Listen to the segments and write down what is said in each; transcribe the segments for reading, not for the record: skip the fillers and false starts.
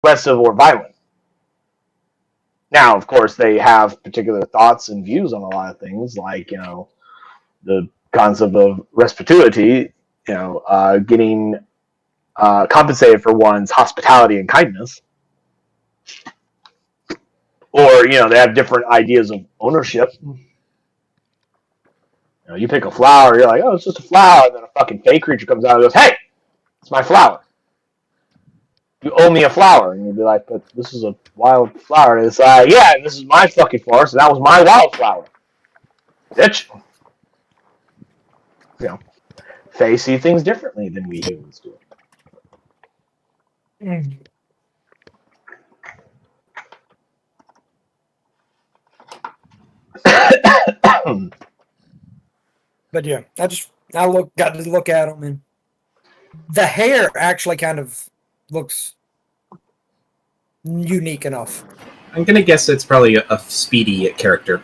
aggressive or violent. Now, of course, they have particular thoughts and views on a lot of things, like the concept of restituity, getting compensated for one's hospitality and kindness, or they have different ideas of ownership. You pick a flower, you're like, oh, it's just a flower, and then a fucking fake creature comes out and goes, hey, it's my flower. You owe me a flower, and you'd be like, but this is a wild flower. And it's like, yeah, this is my fucking flower, so that was my wildflower. Bitch. They see things differently than we humans do. But yeah, got to look at them, and the hair actually kind of looks unique enough. I'm gonna guess it's probably a speedy character,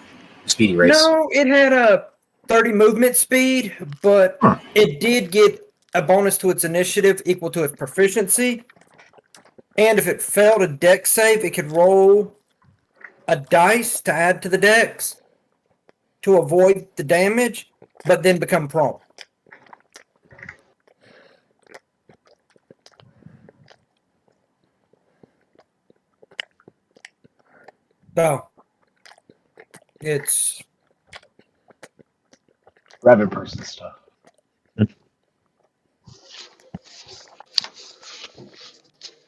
speedy race. No, it had a 30 movement speed, but it did get a bonus to its initiative equal to its proficiency. And if it failed a dex save, it could roll a dice to add to the dex to avoid the damage, but then become prone. So, it's rabbit person stuff.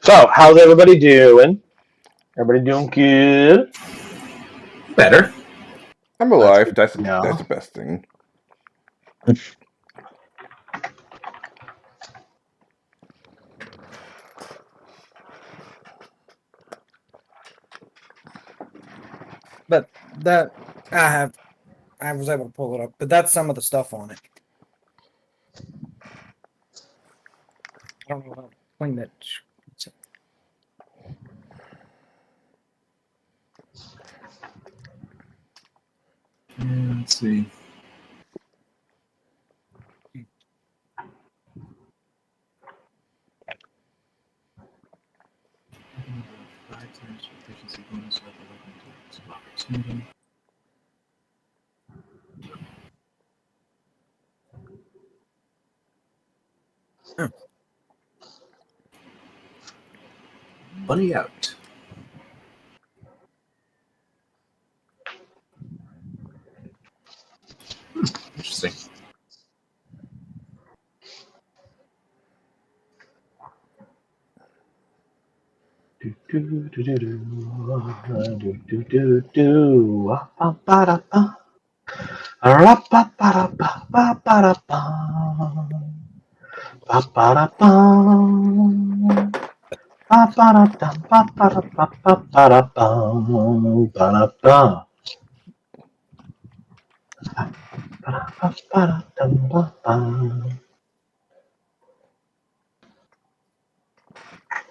So, how's everybody doing? Everybody doing good? Better. I'm alive. That's the best thing. But that I was able to pull it up, but that's some of the stuff on it. I don't know how to explain that. Let's see. Buddy out. Interesting.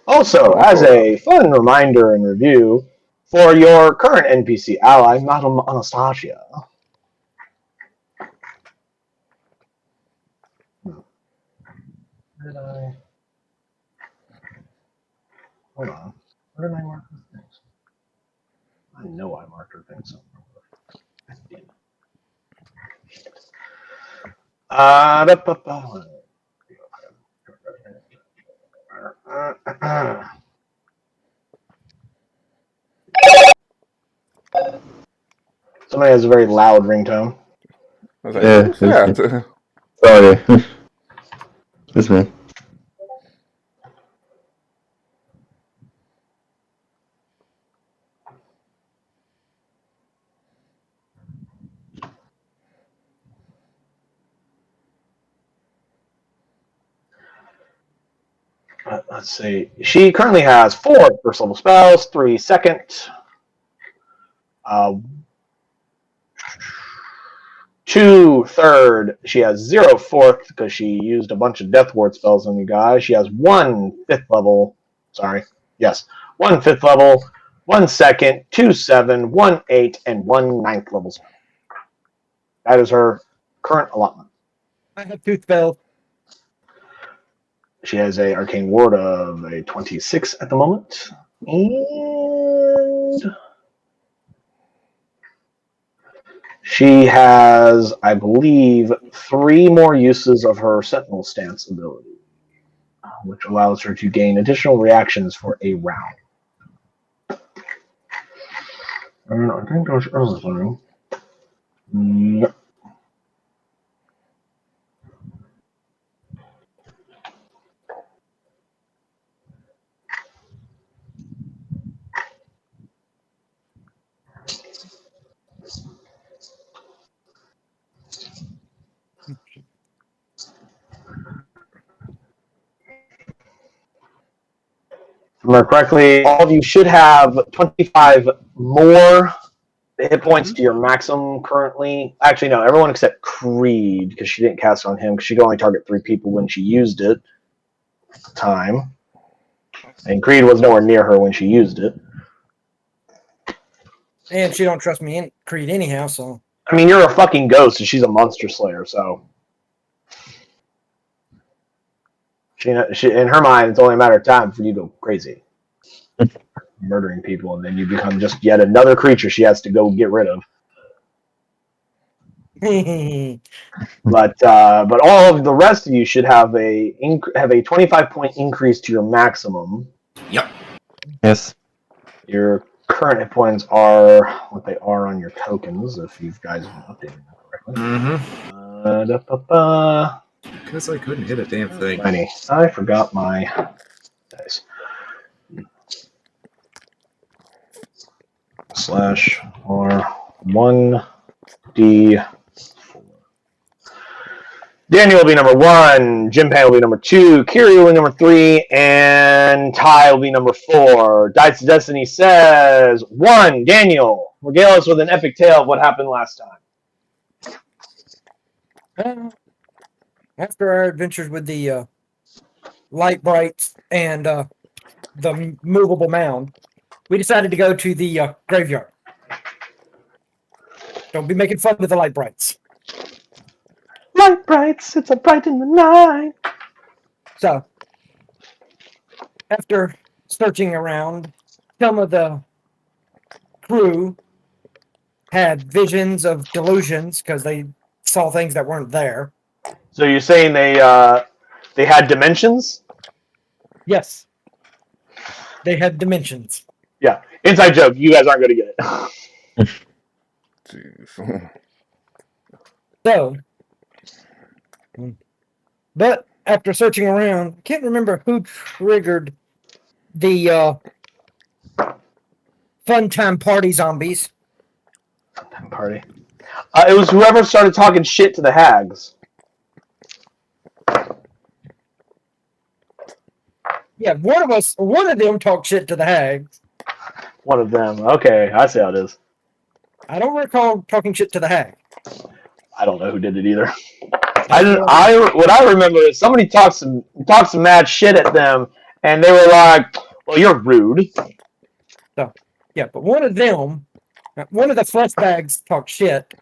Also, as a fun reminder and review, for your current NPC ally, Madame Anastasia. Did I? Hold on. Where did I mark her things? I know I marked her things somewhere. Somebody has a very loud ringtone. I was like, who's that? Sorry. This man. Let's see. She currently has 4 first level spells, 3 second, 2 third. She has 0 fourth because she used a bunch of Death Ward spells on you guys. She has 1 fifth level. Sorry. Yes. 1 fifth level, 1 second, 2 7, 1 8, and 1 ninth level spell. That is her current allotment. I have 2 spells. She has a arcane ward of a 26 at the moment. And she has, I believe, 3 more uses of her Sentinel Stance ability, which allows her to gain additional reactions for a round. And I think there's everything. Yep. If I remember correctly, all of you should have 25 more hit points to your maximum currently. Actually, no, everyone except Creed, because she didn't cast on him, because she could only target 3 people when she used it at the time. And Creed was nowhere near her when she used it. And she don't trust me in Creed anyhow, so. I mean, you're a fucking ghost, and she's a monster slayer, so. She, in her mind, it's only a matter of time for you to go crazy. Murdering people, and then you become just yet another creature she has to go get rid of. But all of the rest of you should have a 25-point increase to your maximum. Yep. Yes. Your current hit points are what they are on your tokens, if you guys have updated them correctly. Because I couldn't hit a damn thing. I forgot my dice. /R1D4. Daniel will be number 1, Jinpei will be number 2, Kiri will be number 3, and Ty will be number 4. Dice of Destiny says, 1, Daniel, regale us with an epic tale of what happened last time. After our adventures with the light brights and the movable mound, we decided to go to the graveyard. Don't be making fun of the light brights. Light brights, it's a bright in the night. So, after searching around, some of the crew had visions of delusions because they saw things that weren't there. So you're saying they had dimensions? Yes. They had dimensions. Yeah. Inside joke. You guys aren't going to get it. Jeez. So, but after searching around, I can't remember who triggered the fun time party zombies. Party. It was whoever started talking shit to the hags. Yeah, one of them talked shit to the hags. One of them. Okay, I see how it is. I don't recall talking shit to the hag. I don't know who did it either. What I remember is somebody talked some mad shit at them, and they were like, "Well, you're rude." So, yeah, but one of the flesh bags talked shit,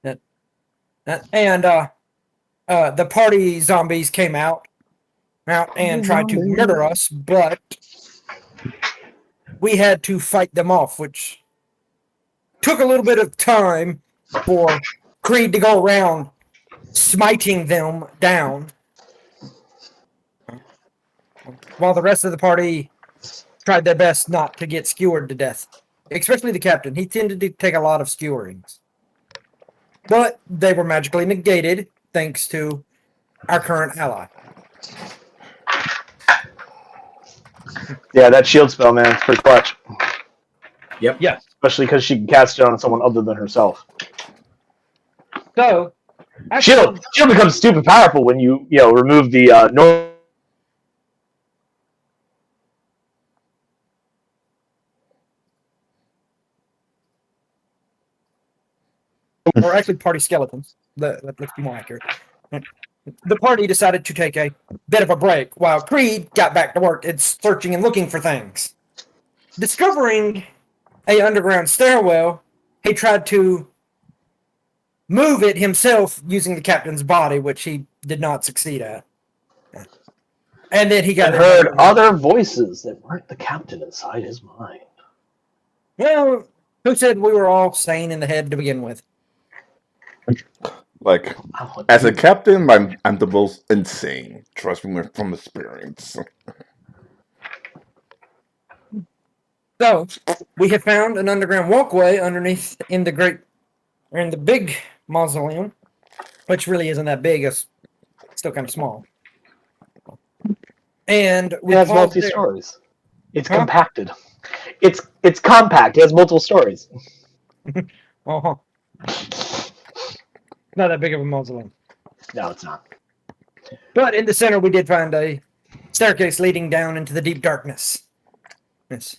and the party zombies came out and tried to murder us, but we had to fight them off, which took a little bit of time for Creed to go around smiting them down, while the rest of the party tried their best not to get skewered to death. Especially the captain. He tended to take a lot of skewerings. But they were magically negated thanks to our current ally. Yeah, that shield spell, man, it's pretty clutch. Yep. Yes. Especially because she can cast it on someone other than herself. So, Shield becomes stupid powerful when you remove the normal. or actually party skeletons. Let's be more accurate. The party decided to take a bit of a break while Creed got back to work and searching and looking for things. Discovering a underground stairwell, he tried to move it himself using the captain's body, which he did not succeed at. And then he got and heard other voices that weren't the captain inside his mind. Well, who said we were all sane in the head to begin with? Like, Oh, as a captain, I'm the most insane. Trust me from experience. So we have found an underground walkway underneath in the big mausoleum, which really isn't that big. It's still kind of small. And we it has paused there. multi-stories. It's Huh? compacted. It's compact. It has multiple stories. Uh-huh. Not that big of a mausoleum. No, it's not. But in the center, we did find a staircase leading down into the deep darkness. Yes.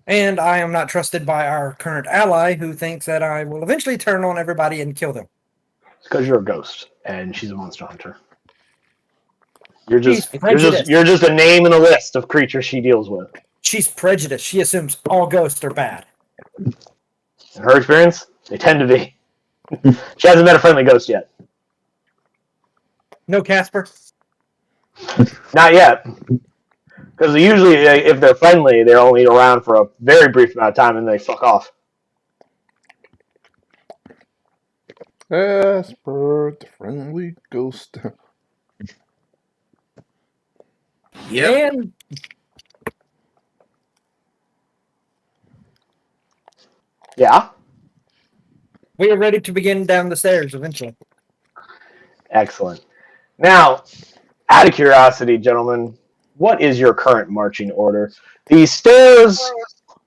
And I am not trusted by our current ally, who thinks that I will eventually turn on everybody and kill them. It's because you're a ghost, and she's a monster hunter. You're just She's prejudiced. you're just a name in a list of creatures she deals with. She's prejudiced. She assumes all ghosts are bad. In her experience, they tend to be. She hasn't met a friendly ghost yet. No Casper? Not yet. Because usually, if they're friendly, they're only around for a very brief amount of time and they fuck off. Esper, the friendly ghost. Yep. And Yeah? we are ready to begin down the stairs eventually. Excellent. Now, out of curiosity, gentlemen, what is your current marching order? The stairs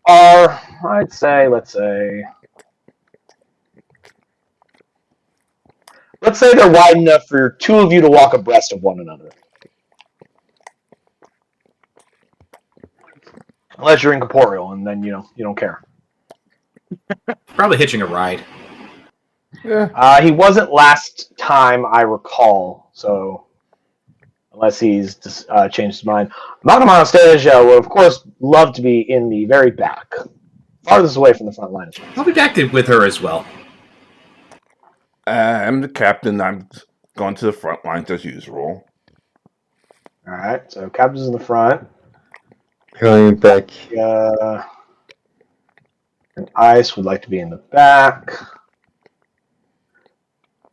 are, let's say they're wide enough for two of you to walk abreast of one another. Unless you're incorporeal, and then you don't care. Probably hitching a ride. Yeah. He wasn't last time I recall, so unless he's changed his mind. Madame Anastasia would, of course, love to be in the very back, farthest away from the front line. I'll be back with her as well. I'm the captain. I'm going to the front lines as usual. All right, so captain's in the front. Going back. And Ice would like to be in the back.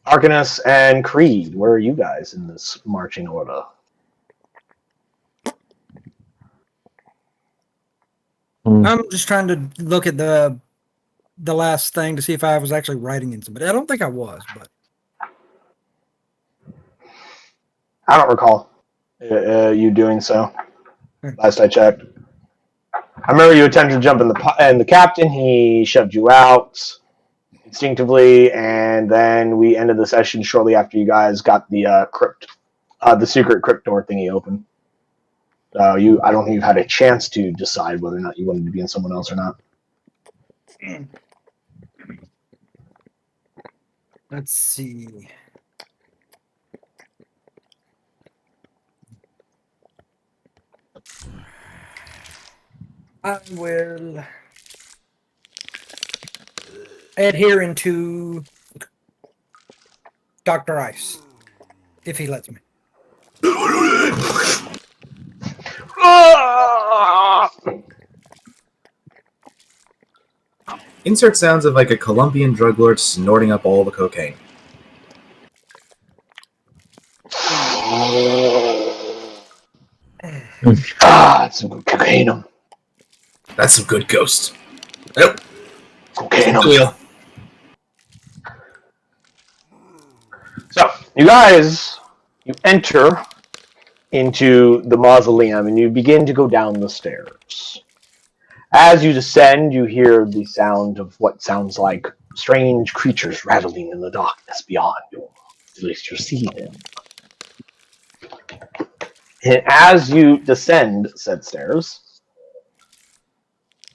Arcanus and Creed, where are you guys in this marching order? I'm just trying to look at the last thing to see if I was actually writing in somebody. I don't think I was, but I don't recall you doing so. Last I checked, I remember you attempted to jump in the captain. He shoved you out instinctively, and then we ended the session shortly after you guys got the secret crypt door thingy open. So I don't think you've had a chance to decide whether or not you wanted to be in someone else or not. let's see. I will adhere into Dr. Ice, if he lets me. Insert sounds of like a Colombian drug lord snorting up all the cocaine. It's some good cocaine. That's some good ghost. Nope. Cocaine. Wheel. So, you guys, you enter into the mausoleum and you begin to go down the stairs. As you descend, you hear the sound of what sounds like strange creatures rattling in the darkness beyond you. At least you see them. And as you descend said stairs,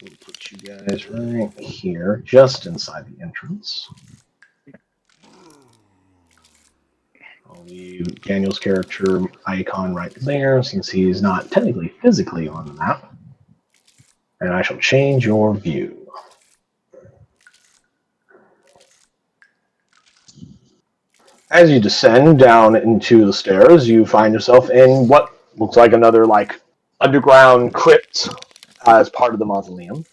we'll put you guys right here, just inside the entrance. I'll leave Daniel's character icon right there, since he's not technically physically on the map. And I shall change your view. As you descend down into the stairs, you find yourself in what looks like another underground crypt as part of the mausoleum.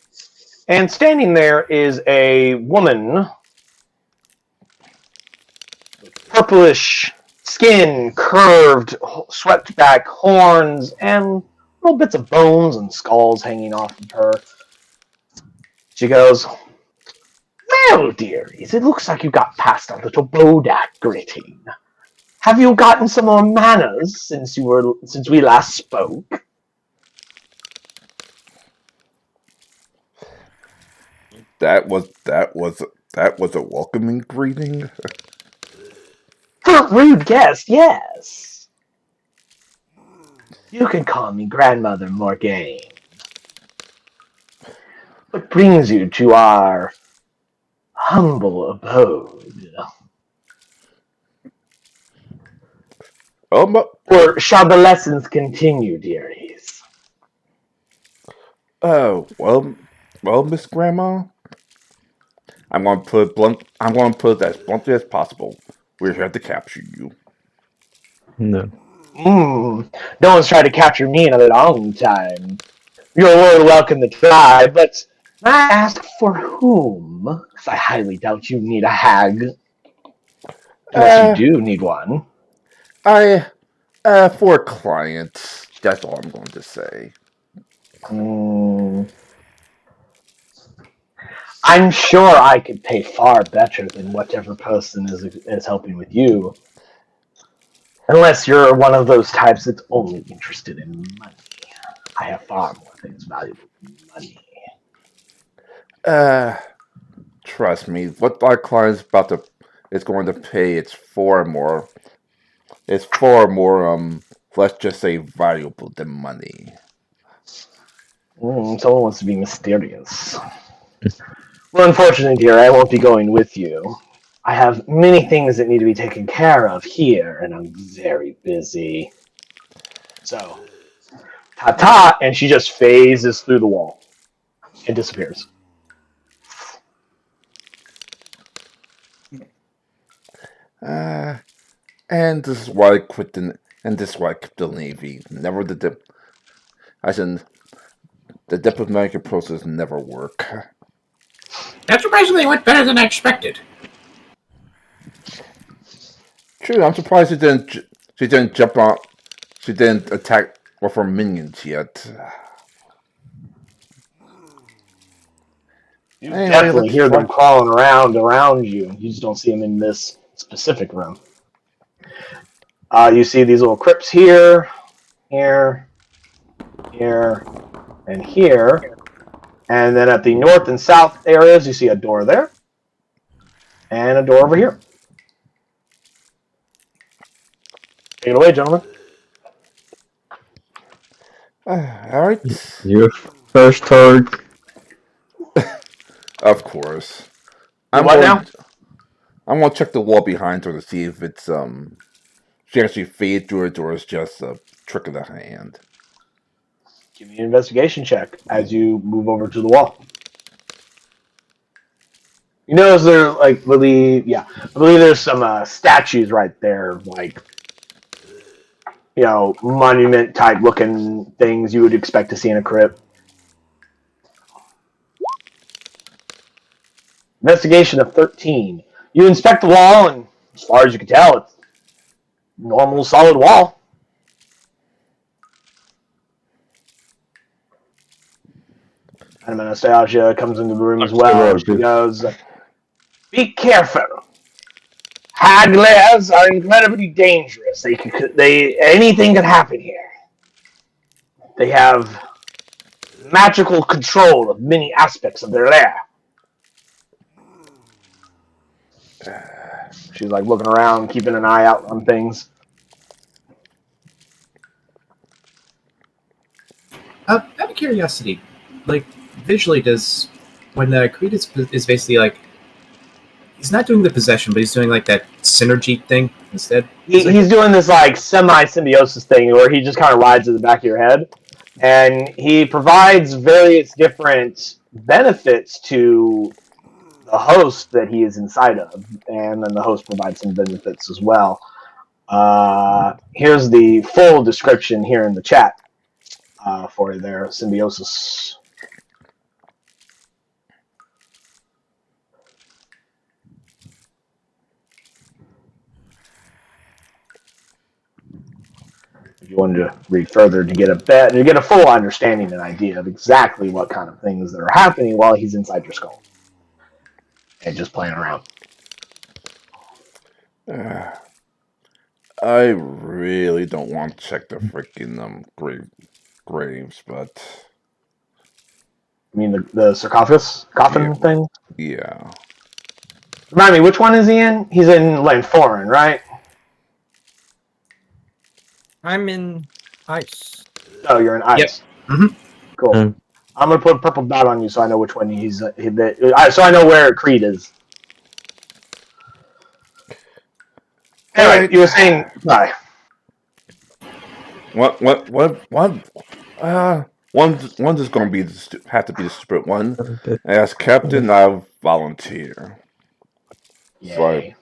And standing there is a woman with purplish skin, curved, swept back horns, and little bits of bones and skulls hanging off of her. She goes, "Well, dearies, it looks like you got past a little bodak gritting. Have you gotten some more manners since we last spoke?" That was a welcoming greeting. For a rude guest, yes. You can call me Grandmother Morgaine. What brings you to our humble abode? Or shall the lessons continue, dearies? Oh, well, Miss Grandma, I'm going to put it as bluntly as possible. We're here to capture you. No. No one's tried to capture me in a long time. You're more welcome to try, but may I ask for whom? Because I highly doubt you need a hag. Unless you do need one. For clients, that's all I'm going to say. I'm sure I could pay far better than whatever person is helping with you. Unless you're one of those types that's only interested in money. I have far more things valuable than money. Trust me, what our client's is going to pay, it's far more, let's just say, valuable than money. Someone wants to be mysterious. Well, unfortunately, dear, I won't be going with you. I have many things that need to be taken care of here, and I'm very busy. So, ta-ta, and she just phases through the wall and disappears. And this is why I quit the Navy. Never the diplomatic process never work. That surprisingly went better than I expected. True, I'm surprised she didn't jump on. She didn't attack with her minions yet. You definitely hear them crawling around you. You just don't see them in this specific room. You see these little crypts here, here, here, and here. And then at the north and south areas, you see a door there. And a door over here. Take it away, gentlemen. Alright. Your first target. Of course. I'm going to check the wall behind her to see if it's she actually faded through it or it's just a trick of the hand. Give me an investigation check as you move over to the wall. You notice there, I believe there's some statues right there, monument type looking things you would expect to see in a crypt. Investigation of 13. You inspect the wall, and as far as you can tell, it's normal, solid wall. And Anastasia comes into the room as well. And she goes, "Be careful. Haglers are incredibly dangerous. Anything can happen here. They have magical control of many aspects of their lair." She's looking around, keeping an eye out on things. Out of curiosity, visually, when Creed is basically he's not doing the possession, but he's doing that synergy thing instead. He's doing this semi-symbiosis thing where he just kind of rides at the back of your head, and he provides various different benefits to the host that he is inside of, and then the host provides some benefits as well. Here's the full description here in the chat for their symbiosis. If you wanted to read further to get a full understanding and idea of exactly what kind of things that are happening while he's inside your skull and just playing around. I really don't want to check the freaking graves, but I mean the sarcophagus coffin thing. yeah. Remind me, which one is he in? He's in Lanforan, right? I'm in ice. Oh, you're in ice. Yep. Mm-hmm. Cool. I'm gonna put a purple dot on you so I know which one he's. So I know where Creed is. Anyway, you were saying. Bye. One is going to be have to be the stupid one. As captain, I'll volunteer. Yay. So I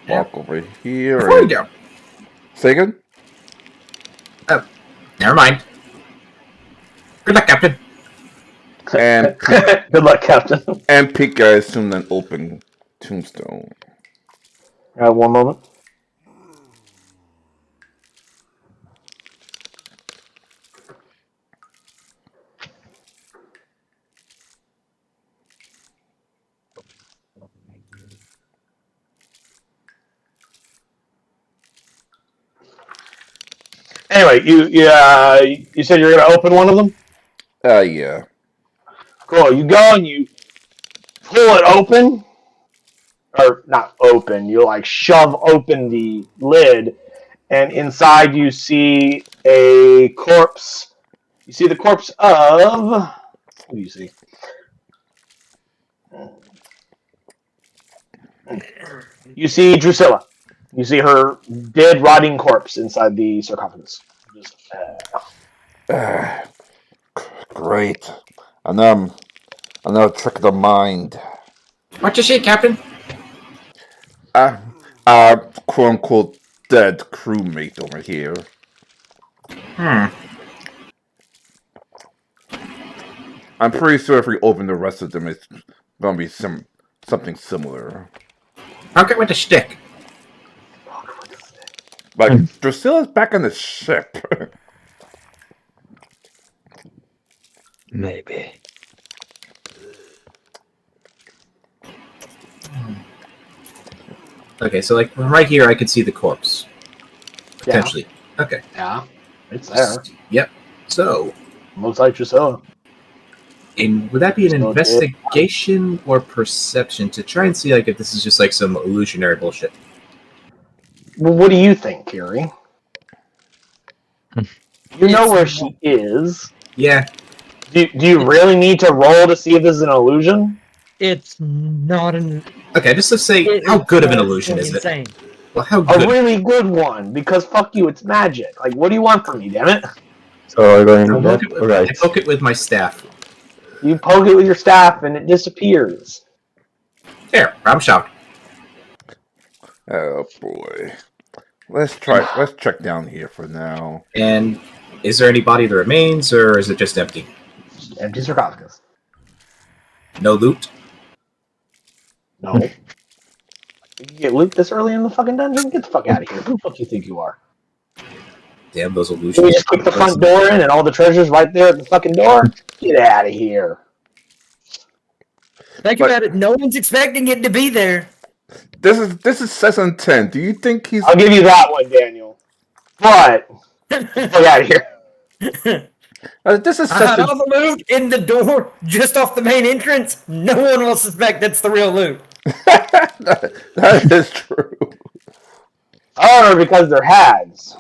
walk over here. Before we go. Say again? Never mind. Good luck, Captain. And Good luck, Captain. and peek, I assume, an open tombstone. One moment. Anyway, you said you're gonna open one of them? Yeah. Cool. You go and you pull it open, or not open. You like shove open the lid, and inside you see a corpse. You see the corpse of. What do you see? You see Drusilla. You see her dead, rotting corpse inside the sarcophagus. Just, Great. Another trick of the mind. What you see, Captain? Quote unquote dead crewmate over here. I'm pretty sure if we open the rest of them, it's gonna be something similar. I'll get with the stick. Like Drusilla's back on the ship. Maybe. Okay, so like right here, I could see the corpse. Potentially. Okay. yeah, it's there. Yep. So, Looks like Drusilla. and would that be an Still investigation or perception to try and see like if this is just like some illusionary bullshit? Well, what do you think, Kiri? You know where she is. Yeah. Do you really need to roll to see if this is an illusion? It's not an. Okay, just to say, how good of an illusion is it? Insane. Well, how A good? really good one, because fuck you, it's magic. Like, what do you want from me, damn it? So we're going I left or right? poke it with my staff. You poke it with your staff and it disappears. There, I'm shocked. Oh boy. Let's check down here for now. And is there any body that remains, or is it just empty? Empty sarcophagus. No loot? No. You can get loot this early in the fucking dungeon? Get the fuck out of here. Who the fuck you think you are? Damn, those Can illusions. we just kick the front door in and all the treasure's right there at the fucking door? Get out of here. Think about it. No one's expecting it to be there. This is session 10. Do you think he's I'll give you that one, Daniel. But, get the fuck out of here. this is I had session all the loot in the door, just off the main entrance. No one will suspect that's the real loot. that is true. However, because they're hags,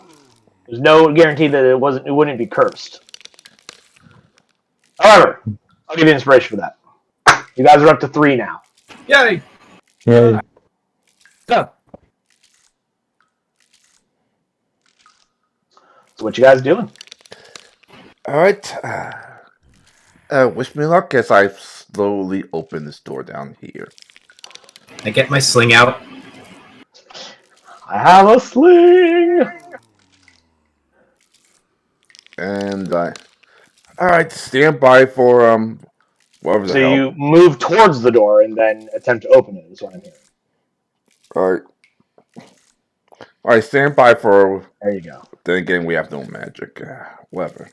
there's no guarantee that it wouldn't be cursed. However, I'll give you inspiration for that. You guys are up to 3 now. Yay! Yeah. Go. So what you guys doing? Alright. Wish me luck as I slowly open this door down here. I get my sling out. I have a sling. And alright, stand by for whatever the So hell. you move towards the door and then attempt to open it. Is what I'm hearing. Alright. Alright, stand by for. There you go. Then again, we have no magic. Whatever.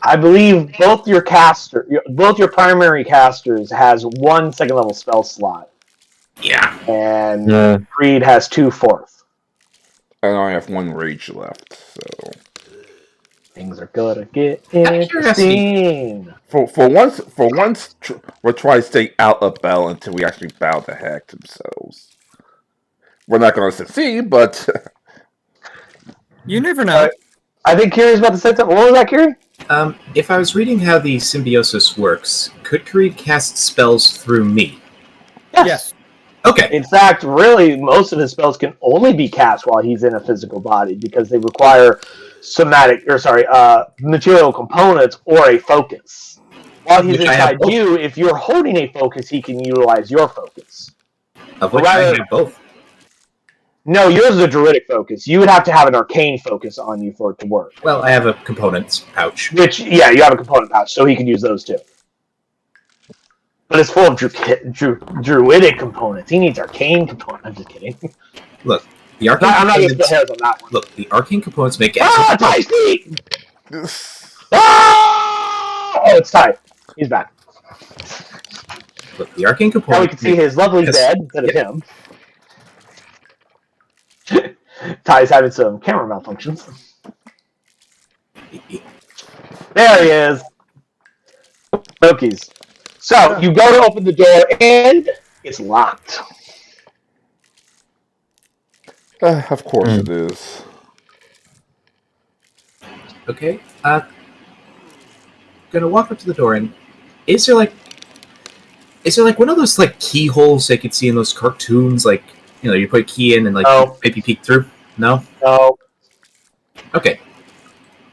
I believe both your primary casters has 1 second level spell slot, Yeah. and Yeah. Creed has 2 fourth. I only have 1 rage left, so. Things are gonna get Out of curiosity. interesting. For once, we're trying to stay out of battle until we actually bow the heck themselves. We're not going to succeed, but You never know. I think Kiri's about to say something. What was that, Kiri? If I was reading how the symbiosis works, could Creed cast spells through me? Yes. Okay. In fact, really, most of his spells can only be cast while he's in a physical body because they require material components or a focus. While he's Which I have inside both. you, if you're holding a focus, he can utilize your focus. Of which Rather- I have both. No, yours is a druidic focus. You would have to have an arcane focus on you for it to work. Well, I have a components pouch. Which, yeah, you have a component pouch, so he can use those too. But it's full of druidic components. He needs arcane components. I'm just kidding. Look, the arcane I'm not going to components. split hairs on that one. Look, the arcane components make Ah, it. Ty's feet! Ah! Oh, it's Ty. He's back. Look, the arcane Now we components. can see his lovely Yes. bed instead of him. Ty's having some camera malfunctions. There he is. Loki's. So, you go to open the door, and it's locked. of course it is. Okay. Gonna walk up to the door and is there like one of those like keyholes they could see in those cartoons, like, you know, you put a key in and like No. maybe peek through? No? No, Okay.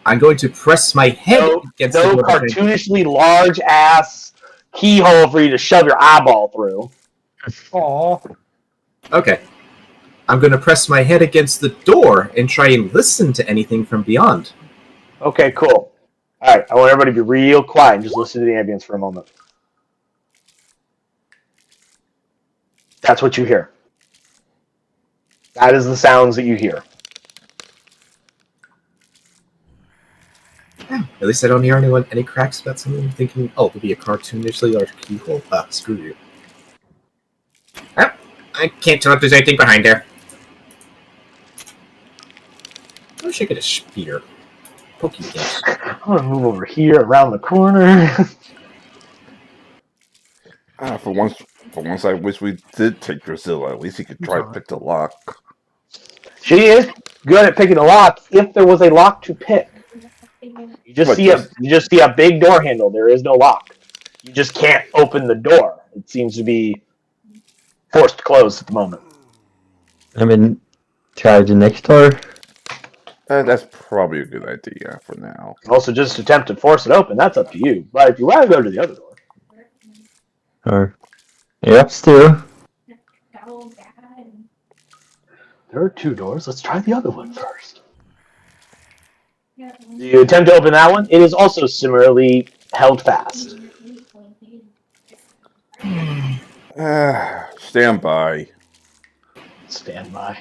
I'm going to press my head against no the door. cartoonishly large-ass keyhole for you to shove your eyeball through. Aw. Okay. I'm gonna press my head against the door and try and listen to anything from beyond. Okay, cool. Alright, I want everybody to be real quiet and just listen to the ambience for a moment. That's what you hear. That is the sounds that you hear. At least I don't hear any cracks about something. I'm thinking, oh, it'll be a cartoonishly large keyhole. Ah, screw you. Ah, I can't tell if there's anything behind there. I wish I could get a spear. Poke you guys. I'm gonna move over here around the corner. For once, I wish we did take Drusilla. At least he could try to pick the lock. She is good at picking a lock if there was a lock to pick. You just see a big door handle. There is no lock. You just can't open the door. It seems to be forced closed at the moment. I mean, try the next door. That's probably a good idea for now. Also, just attempt to force it open. That's up to you. But if you want to go to the other door, Or, yep, still. there are 2 doors. Let's try the other one first. You attempt to open that one. It is also similarly held fast. Stand by. Stand by.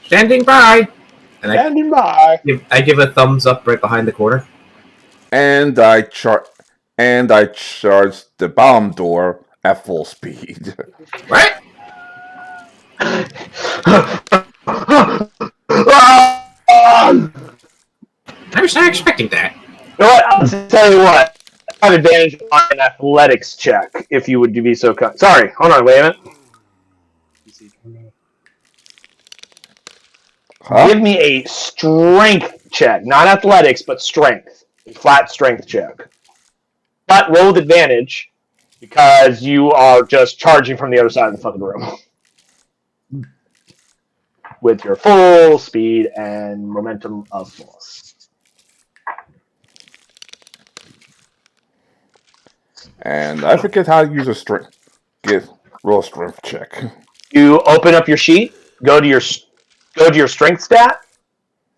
Standing by! And Standing by. I give a thumbs up right behind the corner. And I charge the bottom door at full speed. What? I was not expecting that. You know what? I'll tell you what. I have advantage on an athletics check, if you would be so kind. Sorry, hold on, wait a minute. Huh? Give me a strength check. Not athletics, but strength. A flat strength check. But roll with advantage, because you are just charging from the other side of the fucking room. With your full speed and momentum of force. And I forget how to use a strength. Roll a strength check. You open up your sheet, go to your strength stat,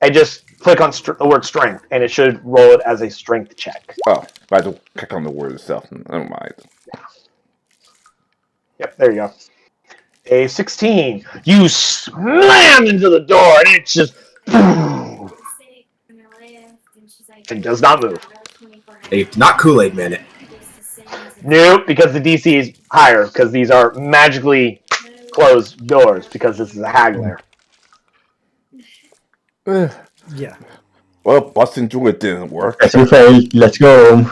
and just click on the word strength, and it should roll it as a strength check. Oh, I have to click on the word itself. Never mind. Yep, there you go. A 16. You slam into the door, and it's just... It does not move. Hey, not Kool-Aid Man it. Nope, because the DC is higher, because these are magically closed doors, because this is a hag lair. Yeah. Well, busting through it didn't work. That's okay. Let's go home.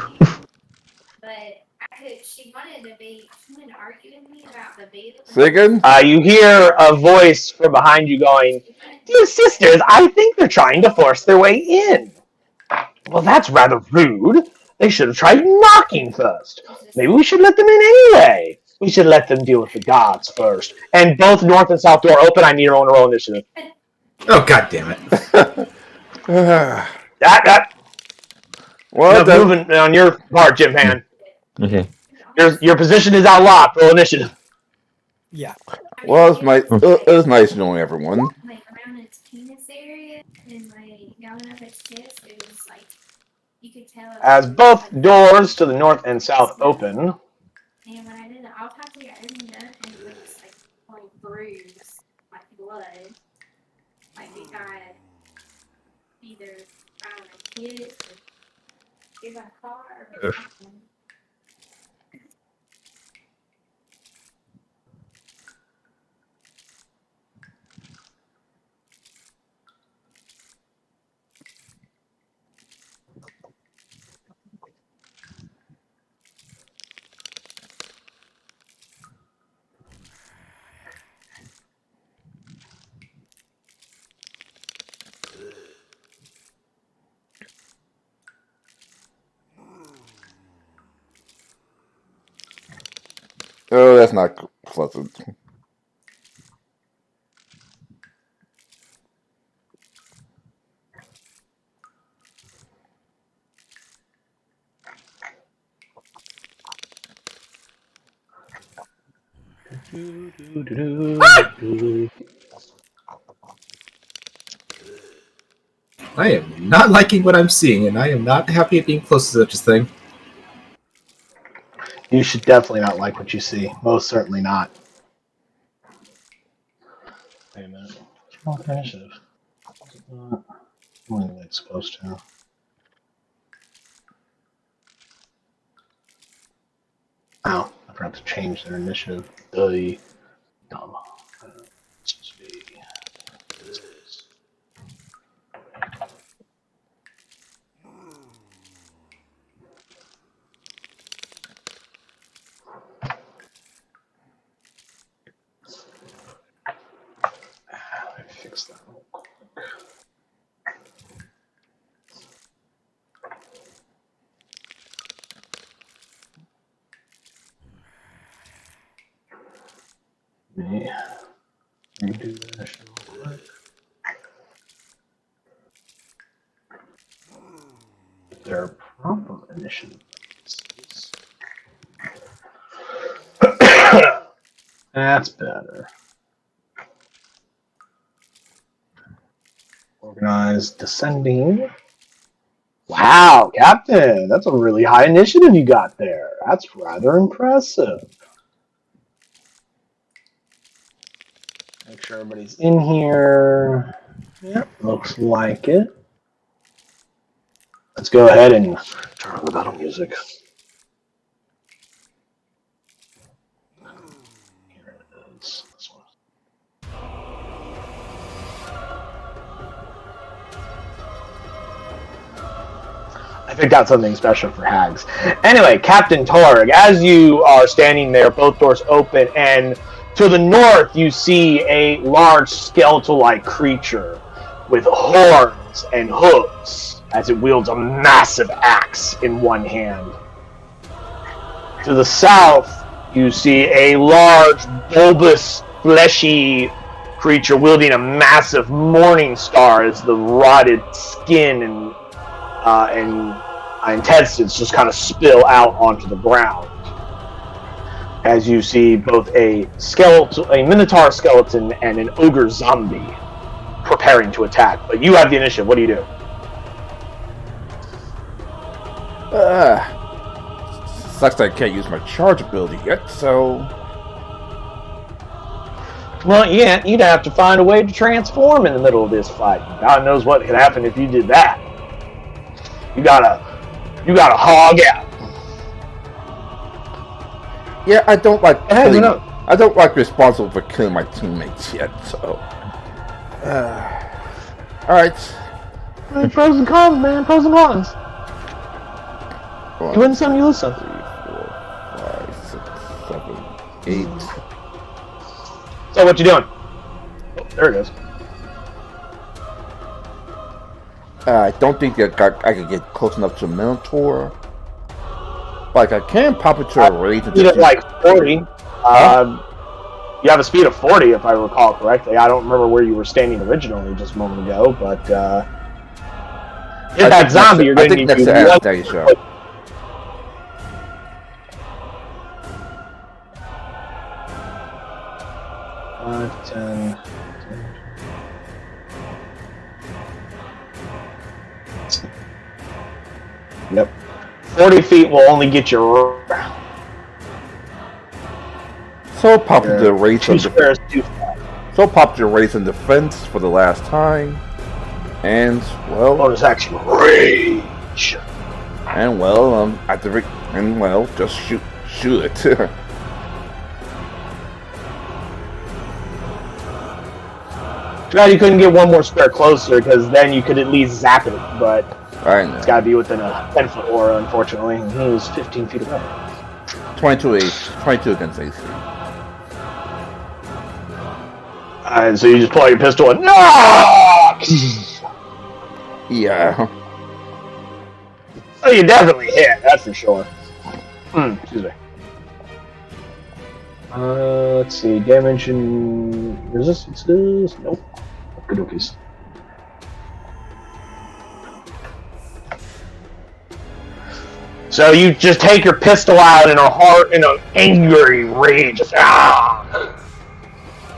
She wanted to argue with me about the beta. Say again? You hear a voice from behind you going, "Dear sisters, I think they're trying to force their way in." Well, that's rather rude. They should have tried knocking first. Maybe we should let them in anyway. We should let them deal with the gods first. And both north and south door open. I need your own roll initiative. Oh, god damn it. That. Well, No movement on your part, Jim Pan. Okay. Your position is outlocked. Roll initiative. Yeah. well, it was nice knowing everyone. Like around its penis area and like going up its chest, it was like you could tell. As both doors to the north and south open, And when I did the autopsy, I opened it and it was like going bruised, like blood. Like it got either I don't know, hit or it got car or something. Oh, that's not pleasant. I am not liking what I'm seeing, and I am not happy at being close to such a thing. you should definitely not like what you see. Most certainly not. Wait a minute. What's wrong with initiative? Only it's supposed to. Oh, I forgot to change their initiative. Dumb. It's supposed to be. Let me fix that real quick. Let me redo that shit real quick. Their proper initiative. That's better. Organized descending. Wow, Captain, that's a really high initiative you got there. That's rather impressive. Make sure everybody's in here. Yep, looks like it. Let's go ahead and turn on the battle music. Here it is. This one. I picked out something special for hags. Anyway, Captain Torg, as you are standing there, both doors open, and to the north you see a large skeletal-like creature with horns and hooves as it wields a massive axe in one hand. To the south, you see a large, bulbous, fleshy creature wielding a massive morning star as the rotted skin and intestines just kind of spill out onto the ground. As you see both a minotaur skeleton and an ogre zombie preparing to attack. But you have the initiative. What do you do? Sucks that I can't use my charge ability yet, so... Well, yeah, you'd have to find a way to transform in the middle of this fight. God knows what could happen if you did that. You gotta hog out. Yeah, I don't like Hey, killing, no. I don't like responsible for killing my teammates yet, so... Alright. Pros and cons, man. Pros and cons. 1, You win some, you lose some. 3, 4, 5, 6, 7, 8. So what you doing? Oh, there it goes. I don't think I could get close enough to a Minotaur. Like, I can pop it to a rage. Speed at like 40. You have a speed of 40, if I recall correctly. I don't remember where you were standing originally just a moment ago, but hit that zombie, you're going to need to to... Anastasia. 5, 10... Yep. 40 feet will only get you... So pop the race Two on squares the too fast. so pop the race in defense for the last time, and well, Bonus action rage. and well, activate, and well, just shoot it. Glad you couldn't get one more square closer, because then you could at least zap it, but I know. it's got to be within a 10-foot aura, unfortunately. And he was 15 feet away. 22 against AC. And so you just pull out your pistol and no! Yeah. Oh, you definitely hit, that's for sure. Excuse me. Let's see, damage and resistances. Nope. Good okies. So you just take your pistol out in an angry rage.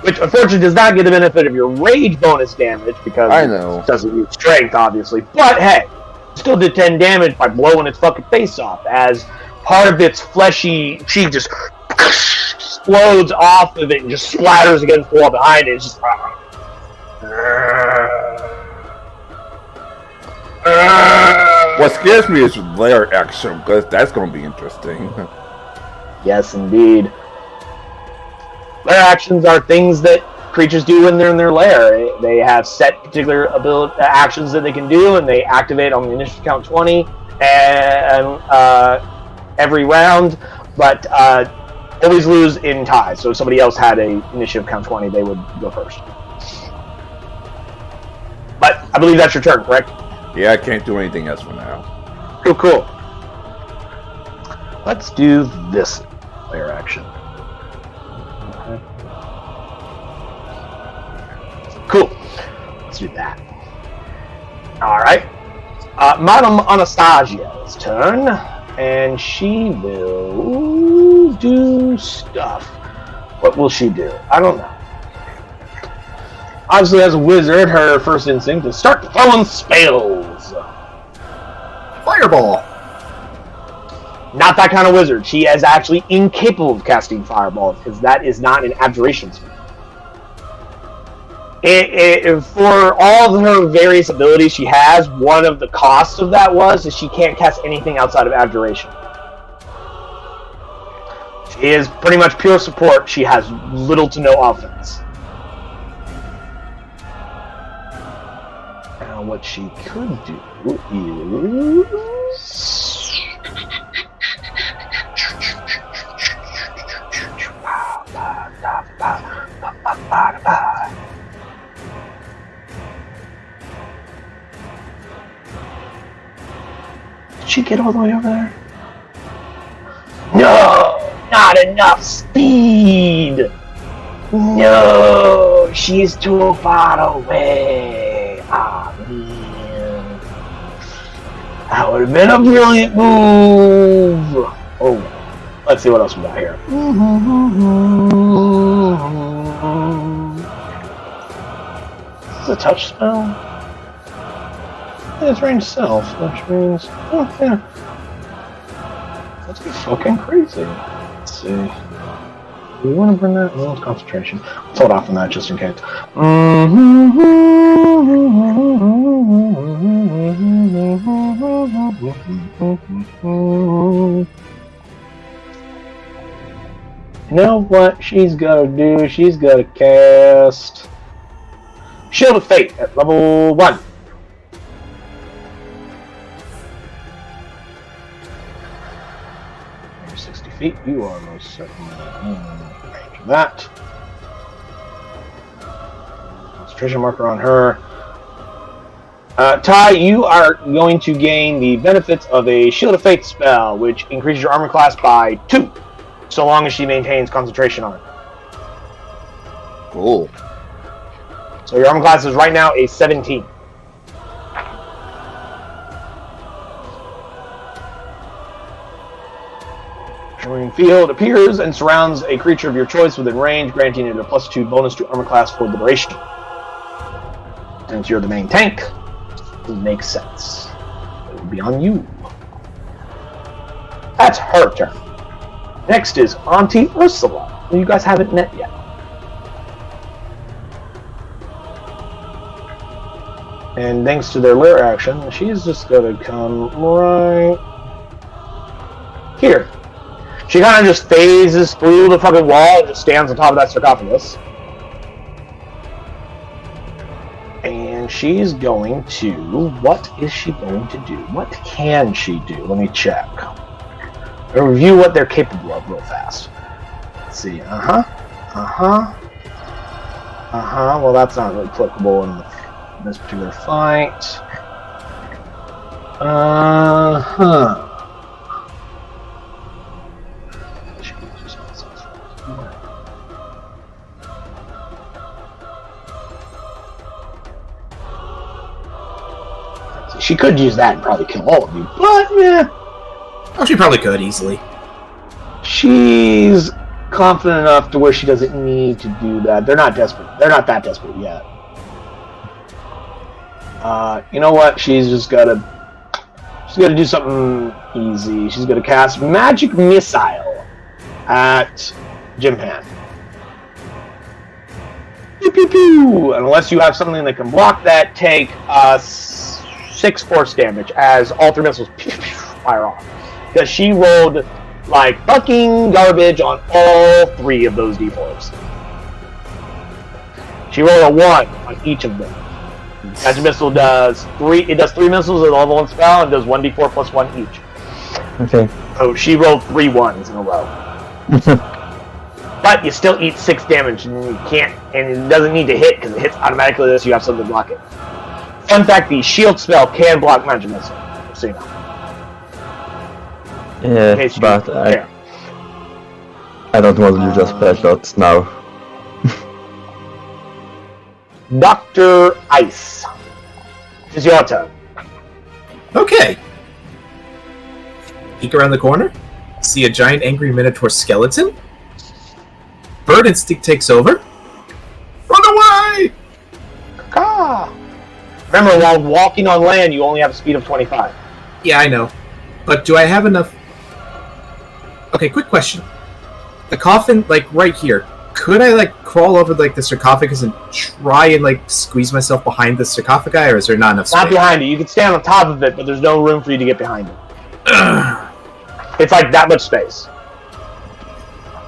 Which unfortunately does not get the benefit of your rage bonus damage because I know. it doesn't use strength, obviously. But hey, still did 10 damage by blowing its fucking face off as part of its fleshy cheek just explodes off of it and just splatters against the wall behind it. It's just... What scares me is lair action, because that's going to be interesting. Yes, indeed. Lair actions are things that creatures do when they're in their lair. They have set particular actions that they can do, and they activate on the initiative count 20 and every round, but always lose in ties. So if somebody else had a initiative count 20, they would go first. But I believe that's your turn, correct? Yeah, I can't do anything else for now. Cool. Let's do this lair action. Cool. Let's do that. Alright. Madame Anastasia's turn. And she will do stuff. What will she do? I don't know. Obviously, as a wizard, her first instinct is start throwing spells. Fireball! Not that kind of wizard. She is actually incapable of casting fireball, because that is not an abjuration spell. For all of her various abilities she has, one of the costs of that was that she can't cast anything outside of abjuration. She is pretty much pure support. She has little to no offense. Now what she could do is... Did she get all the way over there? No! Not enough speed! No! She's too far away! Ah, man. That would have been a brilliant move. Oh, let's see what else we got here. Is this a touch spell? Yeah, it's range self, which means, oh yeah. Let's be fucking crazy. Let's see. Do we want to bring that? Well, it's concentration. Let's hold off on that just in case. You know what she's gonna do? She's gonna cast Shield of Fate at level 1. You're 60 feet. You are most certainly in range of that. Concentration marker on her. Ty, you are going to gain the benefits of a Shield of Fate spell, which increases your armor class by 2, so long as she maintains concentration on it. Cool. So your armor class is right now a 17. Shimmering field appears and surrounds a creature of your choice within range, granting it a +2 bonus to armor class for the duration. Since you're the main tank, it makes sense. It will be on you. That's her turn. Next is Auntie Ursula, who you guys haven't met yet. And thanks to their lair action, she's just gonna come right here. She kind of just phases through the fucking wall and just stands on top of that sarcophagus. And she's going to... What is she going to do? What can she do? Let me check. I'll review what they're capable of real fast. Let's see. Well, that's not really applicable in this particular fight. She could use that and probably kill all of you, but yeah. Oh, she probably could easily. She's confident enough to where she doesn't need to do that. They're not desperate. They're not that desperate yet. You know what? She's gotta do something easy. She's gonna cast Magic Missile at Jimpan. Pew pew pew! And unless you have something that can block that, take 6 force damage as all 3 missiles fire off. Because she rolled like fucking garbage on all 3 of those d4s. She rolled a 1 on each of them. Magic Missile does 3. It does 3 missiles at level 1 spell and does 1d4 plus 1 each. Okay. So she rolled 3 1s in a row. But you still eat 6 damage, and you can't, and it doesn't need to hit because it hits automatically unless you have something to block it. Fun fact: the shield spell can block Magic Missile. So you know. Yeah, but I don't want to just splash dots now. Dr. Ice. It's your turn. Okay. Peek around the corner. See a giant angry minotaur skeleton. Bird instinct takes over. Run away! Ah. Remember, while walking on land, you only have a speed of 25. Yeah, I know. But do I have enough... Okay, quick question. The coffin, like, right here. Could I, like, crawl over, like, the sarcophagus and try and, like, squeeze myself behind the sarcophagi, or is there not enough space? Not behind it. You can stand on top of it, but there's no room for you to get behind it. It's like that much space.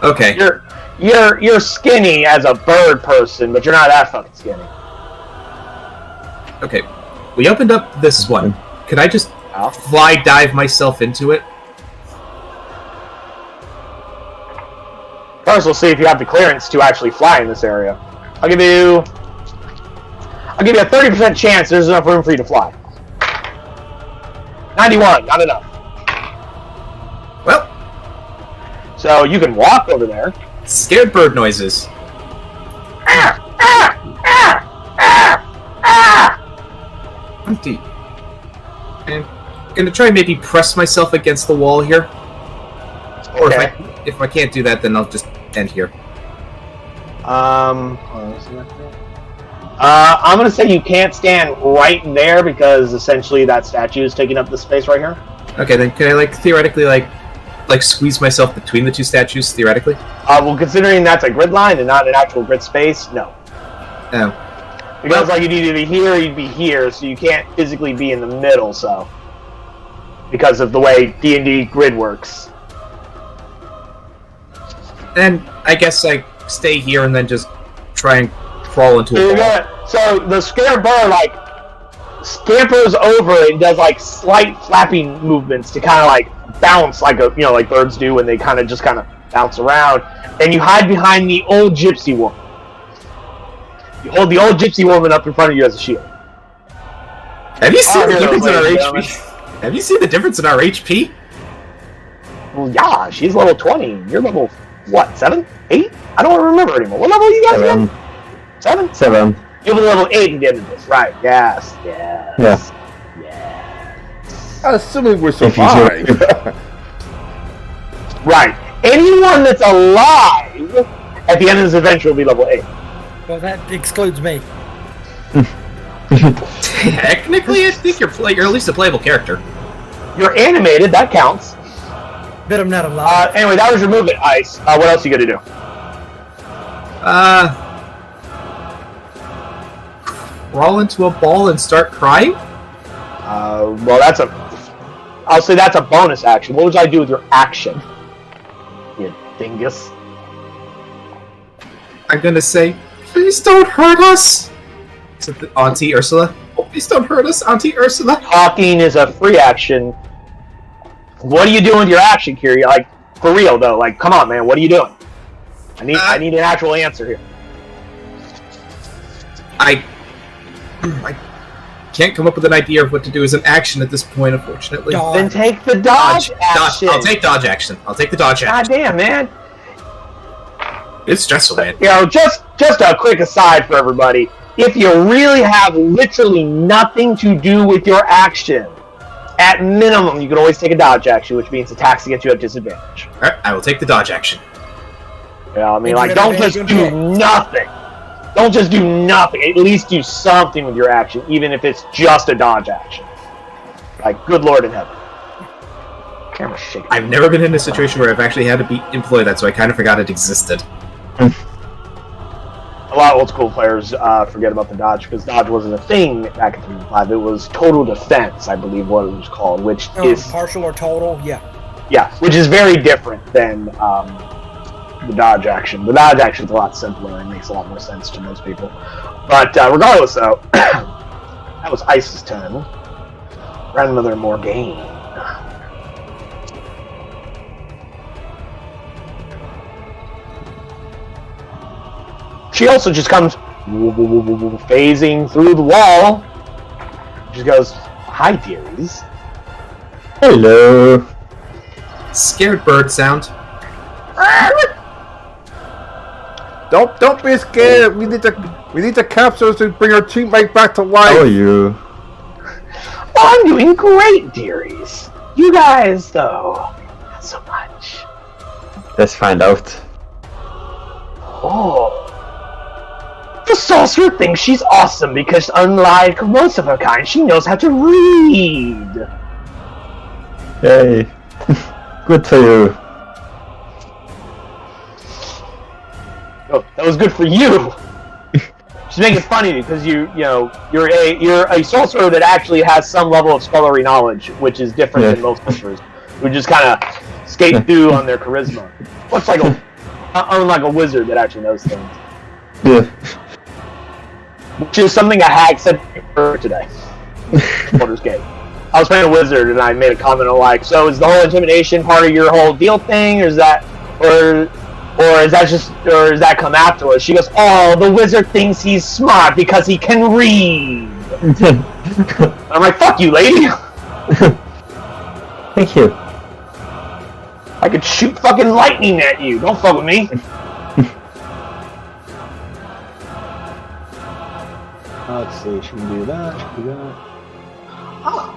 Okay. You're skinny as a bird person, but you're not that fucking skinny. Okay. We opened up this one. Could I just fly dive myself into it? First, we'll see if you have the clearance to actually fly in this area. I'll give you a 30% chance there's enough room for you to fly. 91, not enough. Well, so you can walk over there. Scared bird noises. I'm deep. And gonna try and maybe press myself against the wall here. Or Okay. if I can't do that, then I'll just end here. I'm gonna say you can't stand right there because essentially that statue is taking up the space right here. Okay, then can I like theoretically like squeeze myself between the two statues theoretically? Well, considering that's a grid line and not an actual grid space, no. Oh. Because like you'd either be here or you'd be here, so you can't physically be in the middle. So because of the way D&D grid works. Then I guess I stay here and then just try and crawl into a ball. So the scared bird like scampers over and does like slight flapping movements to kind of like bounce like like birds do when they kind of bounce around, and you hide behind the old gypsy woman. You hold the old gypsy woman up in front of you as a shield. Have you seen the heroes, difference in our ladies and HP? Have you seen the difference in our HP? Well, yeah, she's level 20. You're level what? 7? 8? I don't remember anymore. What level are you guys again? 7? 7. You're level 8 at the end of this, right? Yes. Yeah. Assuming we're survived. Right. Anyone that's alive at the end of this adventure will be level 8. Well, that excludes me. Technically, I think you're at least a playable character. You're animated, that counts. But I'm not alive. Anyway, that was your movement, Ice. What else are you gonna do? Crawl into a ball and start crying? Well, I'll say that's a bonus action. What would I do with your action? You dingus. I'm gonna say, please don't hurt us! Is it Auntie Ursula? Oh, please don't hurt us, Auntie Ursula! Talking is a free action. What are you doing with your action, Kiri? Like, for real, though. Like, come on, man. What are you doing? I need an actual answer here. I can't come up with an idea of what to do as an action at this point, unfortunately. Dodge. Then take the dodge action. I'll take dodge action. I'll take the dodge action. God damn, man. It's stressful, man. Just a quick aside for everybody. If you really have literally nothing to do with your action, at minimum, you can always take a dodge action, which means attacks against you at disadvantage. Alright, I will take the dodge action. Yeah, I mean, like, don't just do nothing. Don't just do nothing. At least do something with your action, even if it's just a dodge action. Like, good Lord in heaven. Camera's shaking. I've never been in a situation where I've actually had to employ that, so I kind of forgot it existed. A lot of old school players forget about the dodge, because dodge wasn't a thing back in 3.5. It was total defense, I believe what it was called, which is... Partial or total, yeah. Yeah, which is very different than the dodge action. The dodge action is a lot simpler and makes a lot more sense to most people. But regardless, though, that was Ice's turn. Grandmother Morgaine. She also just comes phasing through the wall. She goes, "Hi, dearies." Hello. Scared bird sound. Don't be scared. We need the capsules to bring our teammate back to life. How are you? Oh, I'm doing great, dearies. You guys, though, not so much. Let's find out. Oh. The sorcerer thinks she's awesome because, unlike most of her kind, she knows how to read. Hey. Good for you. Oh, that was good for you. She's making it funny because you're a sorcerer that actually has some level of scholarly knowledge, which is different than most sorcerers who just kind of skate through on their charisma. Much like unlike a wizard that actually knows things. Yeah. Which is something a hag said earlier today. Baldur's Gate. I was playing a wizard and I made a comment of like, so is the whole intimidation part of your whole deal thing, or is that come afterwards? She goes, oh, the wizard thinks he's smart because he can read. I'm like, fuck you, lady. Thank you. I could shoot fucking lightning at you. Don't fuck with me. Let's see, she can do that, she can do that. Oh.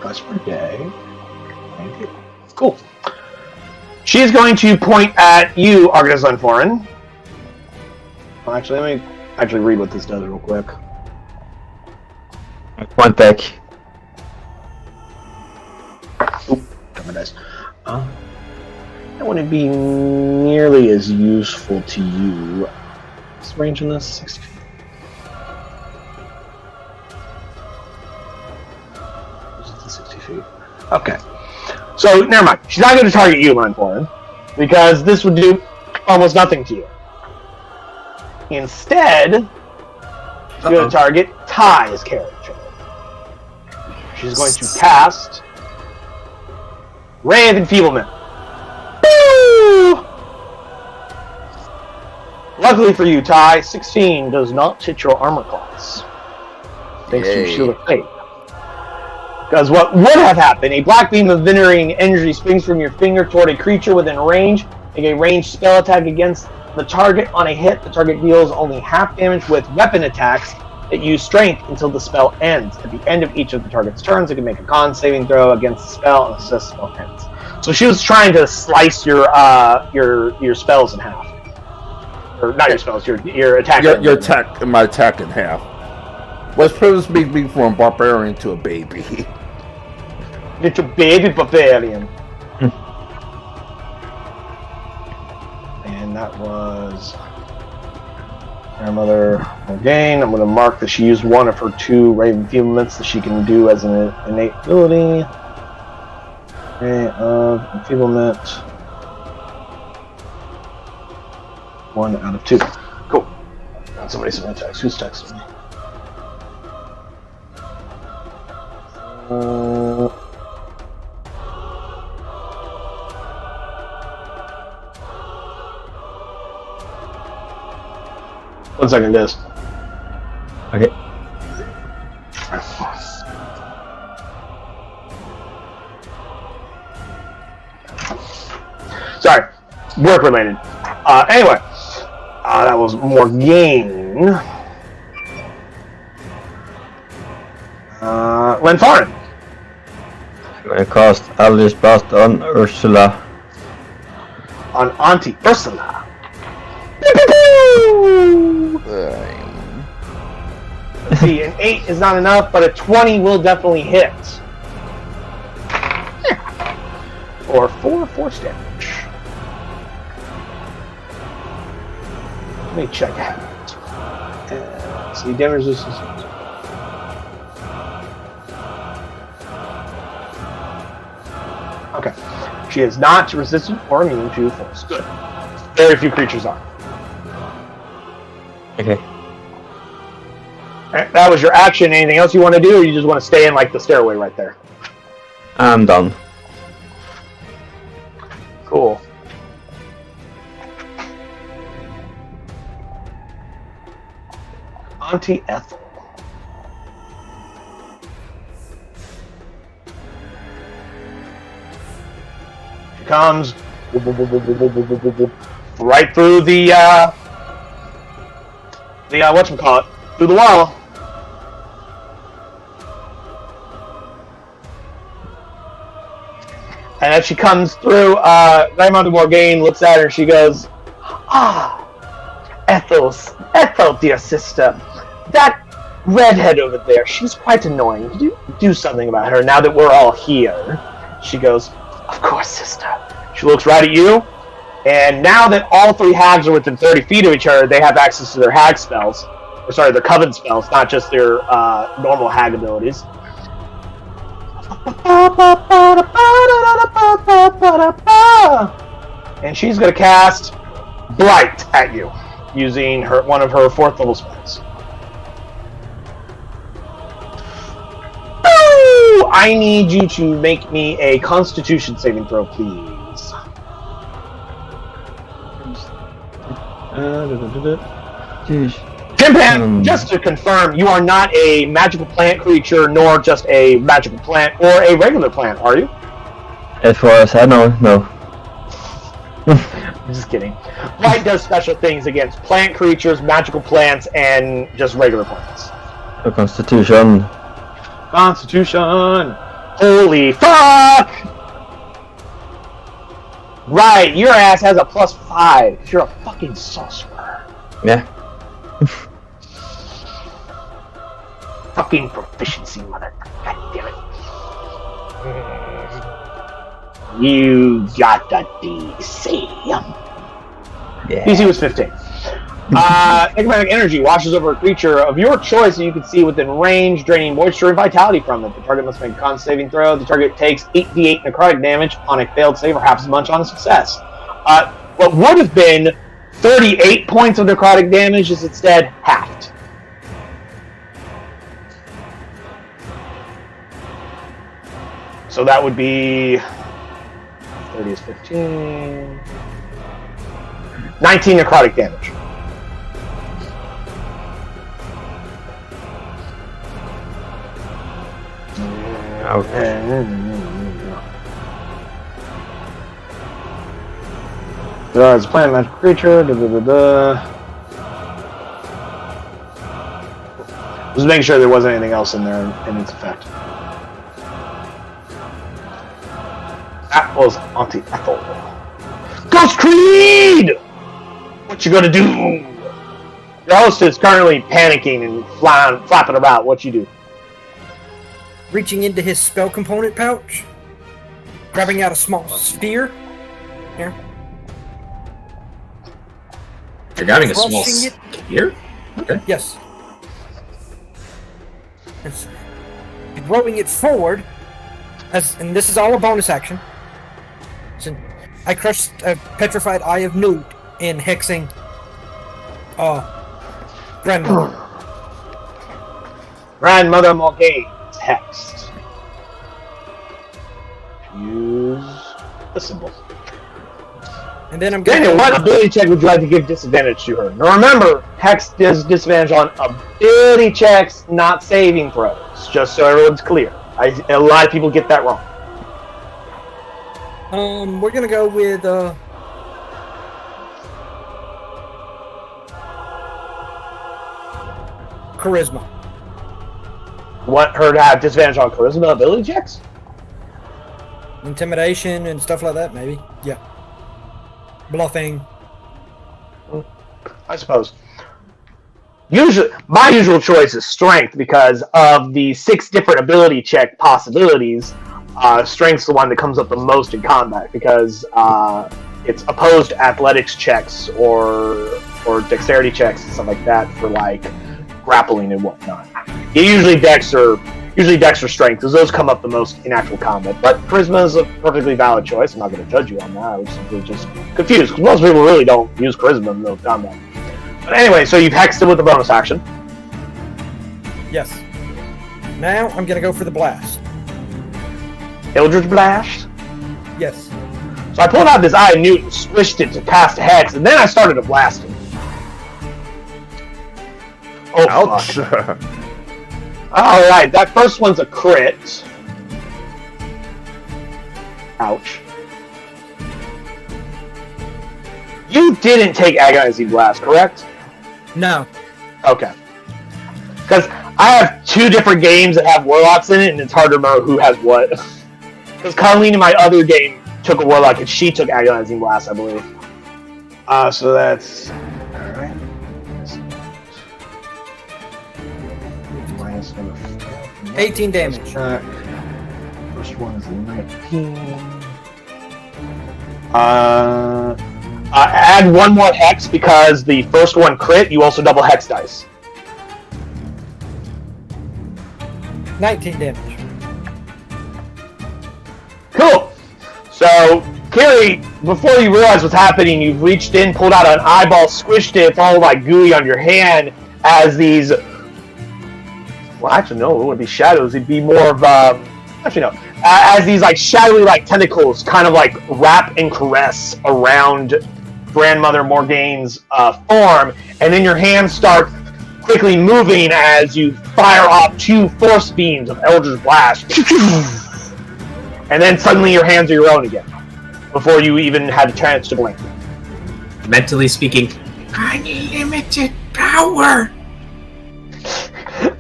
That's per day. Cool. She's going to point at you, Argus Unforeign. Well, actually, let me actually read what this does real quick. Point back. Oop, got my dice. That wouldn't be nearly as useful to you. What's the range on this? 60 feet. Is it the 60 feet? Okay. So, never mind. She's not going to target you, Unforeign, because this would do almost nothing to you. Instead, she's going to target Ty's character. She's going to cast Ray of Enfeeblement. Woo! Luckily for you, Ty, 16 does not hit your armor class. Thanks to Shield of Fate. Because what would have happened, a black beam of veneering energy springs from your finger toward a creature within range. Make a ranged spell attack against the target. On a hit, the target deals only half damage with weapon attacks that use strength until the spell ends. At the end of each of the target's turns, it can make a con saving throw against the spell and assess the spell ends. So she was trying to slice your spells in half. Or not your spells, your attack. Your attack, my attack in half. What's supposed to make me from a barbarian to a baby? Little baby barbarian. And that was Grandmother Morgaine. I'm going to mark that she used one of her 2 Raven Enfeeblements that she can do as an innate ability. Ray of Enfeeblement. 1 out of 2. Cool. Got somebody sent me a text. Who's texting me? One second, Des. Okay. Sorry, work related. Anyway, that was Morgaine. Lenfarin. I'm gonna cast Eldritch Blast on Ursula. On Auntie Ursula. See, an 8 is not enough, but a 20 will definitely hit. Or 4 force damage. Let me check it. See, damage resistance. Okay. She is not resistant or immune to force. Good. Very few creatures are. Okay. That was your action. Anything else you want to do, or you just want to stay in like the stairway right there? I'm done. Cool. Auntie Ethel. She comes right through the whatchamacallit, through the wall. And as she comes through, Grandmother Morgaine looks at her and she goes, Ethel, dear sister, that redhead over there, she's quite annoying. Could you do something about her now that we're all here? She goes, of course, sister. She looks right at you, and now that all 3 hags are within 30 feet of each other, they have access to their hag spells. Or sorry, their coven spells, not just their normal hag abilities. And she's going to cast Blight at you, using one of her 4th level spells. I need you to make me a Constitution saving throw, please. Timpan, just to confirm, you are not a magical plant creature, nor just a magical plant or a regular plant, are you? As far as I know, no. I'm just kidding. Blight does special things against plant creatures, magical plants, and just regular plants. A Constitution. Constitution! Holy fuck! Right, your ass has a +5. 'Cause you're a fucking sorcerer. Yeah. Fucking proficiency, mother. God damn it. You got the DC. Yeah. DC was 15. Necromantic energy washes over a creature of your choice that you can see within range, draining moisture and vitality from it. The target must make a con saving throw. The target takes 8d8 necrotic damage on a failed save or half as much on a success. What would have been 38 points of necrotic damage is instead halved. So that would be 30 is 15. 19 necrotic damage. Okay. It's a plant magic creature. Just making sure there wasn't anything else in there in its effect. That was Auntie Ethel. Ghost Creed! What you gonna do? Your host is currently panicking and flapping about. What you do? Reaching into his spell component pouch, grabbing out a small sphere. Here. You're grabbing a small Crushing it. here? Okay. Yes. It's throwing it forward, and this is all a bonus action. So I crushed a petrified Eye of Newt in hexing Grandmother. Grandmother Morgane is hexed. Use the symbol. And then I'm going Daniel, what ability check would you like to give disadvantage to her? Now remember, hex does disadvantage on ability checks, not saving throws. Just so everyone's clear. A lot of people get that wrong. we're gonna go with charisma. Want her to have disadvantage on charisma ability checks? Intimidation and stuff like that, maybe. Yeah. Bluffing. I suppose. Usually, my usual choice is strength because of the 6 different ability check possibilities. Strength's the one that comes up the most in combat because it's opposed to athletics checks or dexterity checks and stuff like that for like grappling and whatnot. Usually dex or strength because those come up the most in actual combat. But charisma is a perfectly valid choice. I'm not going to judge you on that. I was simply just confused because most people really don't use charisma in middle combat. But anyway, so you've hexed it with a bonus action. Yes. Now I'm gonna go for the blast. Eldritch Blast. Yes. So I pulled out this Eye of Newt and squished it to cast a hex, and then I started to blast it. Oh, Ouch. fuck. Alright, that first one's a crit. Ouch. You didn't take Agonizing Blast, correct? No. Okay. Because I have 2 different games that have warlocks in it, and it's hard to remember who has what. Because Colleen in my other game took a warlock, and she took Agonizing Blast, I believe. So that's... Alright. Minus number 18 damage. First one is 19. Add 1 more hex because the first one crit, you also double hex dice. 19 damage. Cool. So, Carrie, before you realize what's happening, you've reached in, pulled out an eyeball, squished it, it's all like gooey on your hand as these... Well, actually, no, it wouldn't be shadows. It'd be more of, actually, no. As these, like, shadowy, like, tentacles kind of, like, wrap and caress around Grandmother Morgane's form, and then your hands start quickly moving as you fire off 2 force beams of Eldritch Blast. And then suddenly your hands are your own again, before you even had a chance to blink. Mentally speaking, unlimited power!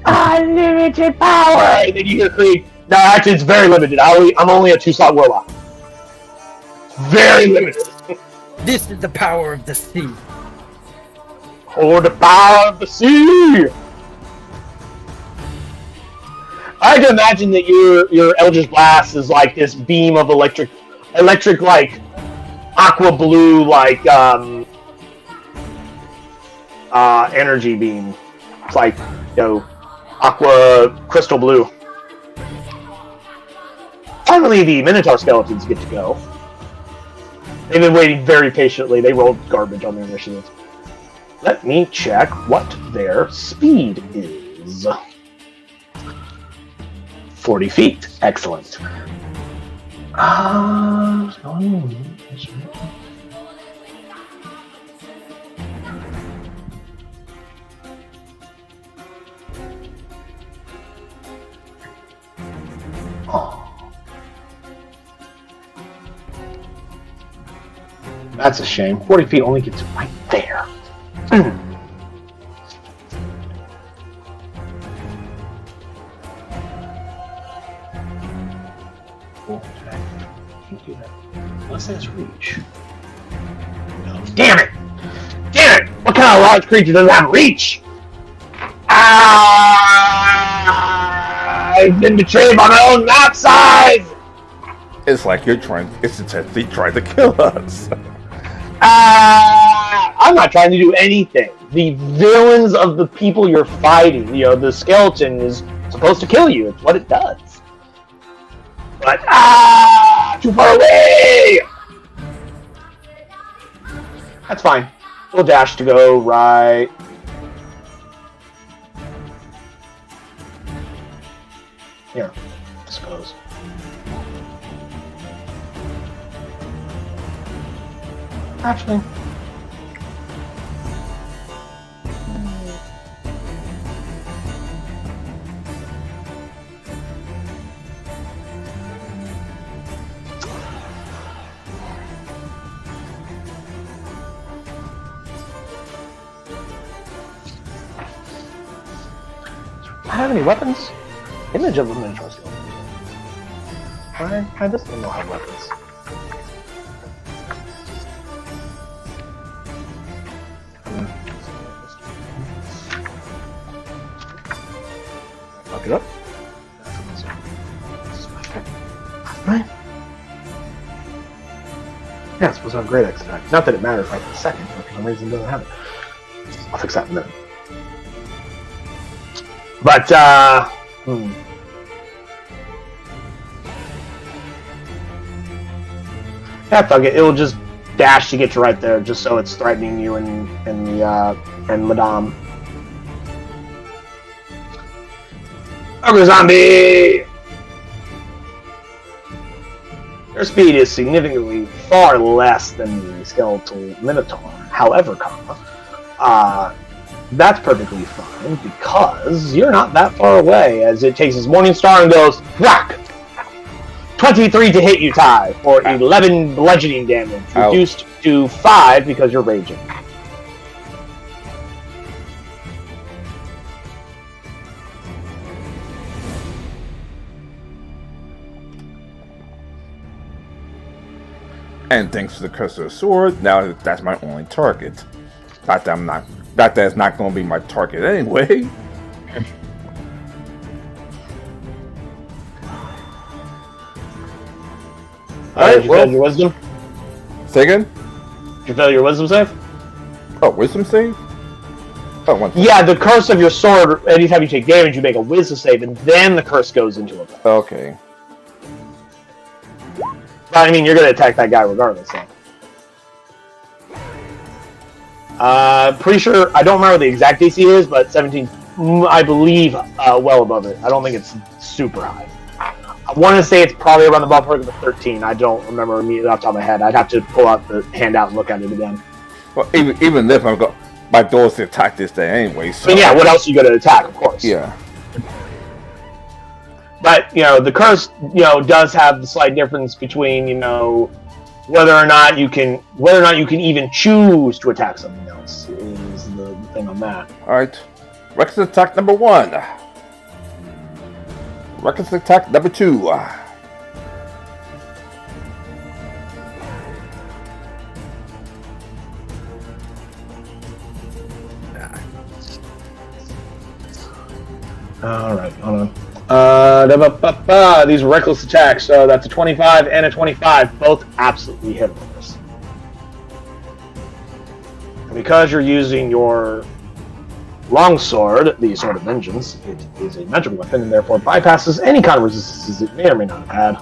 Unlimited power! And then you hear Creed, No, actually, it's very limited. I'm only a 2-slot warlock. Very limited. This is the power of the sea. Or the power of the sea. I can imagine that your Eldritch Blast is like this beam of electric like aqua blue like energy beam. It's like, aqua crystal blue. Finally, the Minotaur skeletons get to go. They've been waiting very patiently. They rolled garbage on their initiative. Let me check what their speed is. 40 feet. Excellent. That's a shame. 40 feet only gets right there. Can't do that. Unless that's reach. No. Damn it! Damn it! What kind of large creature doesn't have reach? I've been betrayed by my own map size! It's like it's intensely trying to kill us. I'm not trying to do anything. The villains of the people you're fighting, the skeleton is supposed to kill you. It's what it does. But, too far away! That's fine. We'll dash to go right. Here, I suppose. Actually. Do I have any weapons? Image of a minotaur skeleton. I just don't have weapons. Fuck it up. Right. Yeah, it's supposed to have great X attack. Not that it matters like the second, but for some reason it doesn't have it. I'll fix that in a minute. But, yeah, fuck it. It'll just dash to get you right there, just so it's threatening you and Madame. Ogre zombie! Their speed is significantly far less than the skeletal minotaur. However, that's perfectly fine because you're not that far away, as it takes his Morning Star and goes whack. 23 to hit you, Ty, for 11 bludgeoning damage, reduced to 5 because you're raging. And thanks to the curse of the sword, now that's my only target. Not that that's not going to be my target anyway. Alright, did you fail your wisdom? Say again? Did you fail your wisdom save? Oh, wisdom save? Oh, one second. Yeah, the curse of your sword, anytime you take damage, you make a wisdom save, and then the curse goes into effect. Okay. But, I mean, you're going to attack that guy regardless, so. Pretty sure, I don't remember what the exact DC is, but 17, I believe, well above it. I don't think it's super high. I want to say it's probably around the ballpark of the 13. I don't remember immediately off the top of my head. I'd have to pull out the handout and look at it again. Well, even if my goal is to attack this thing anyway, so... But yeah, what else are you going to attack, of course. Yeah. But, the curse, does have the slight difference between, whether or not you can even choose to attack something else is the thing on that. Alright. Rex attack number 1. Reckless attack number 2. Alright, hold on. These are reckless attacks, so that's a 25 and a 25, both absolutely hittable. Because you're using your longsword, the Sword of Vengeance, it is a magical weapon and therefore bypasses any kind of resistances it may or may not have had.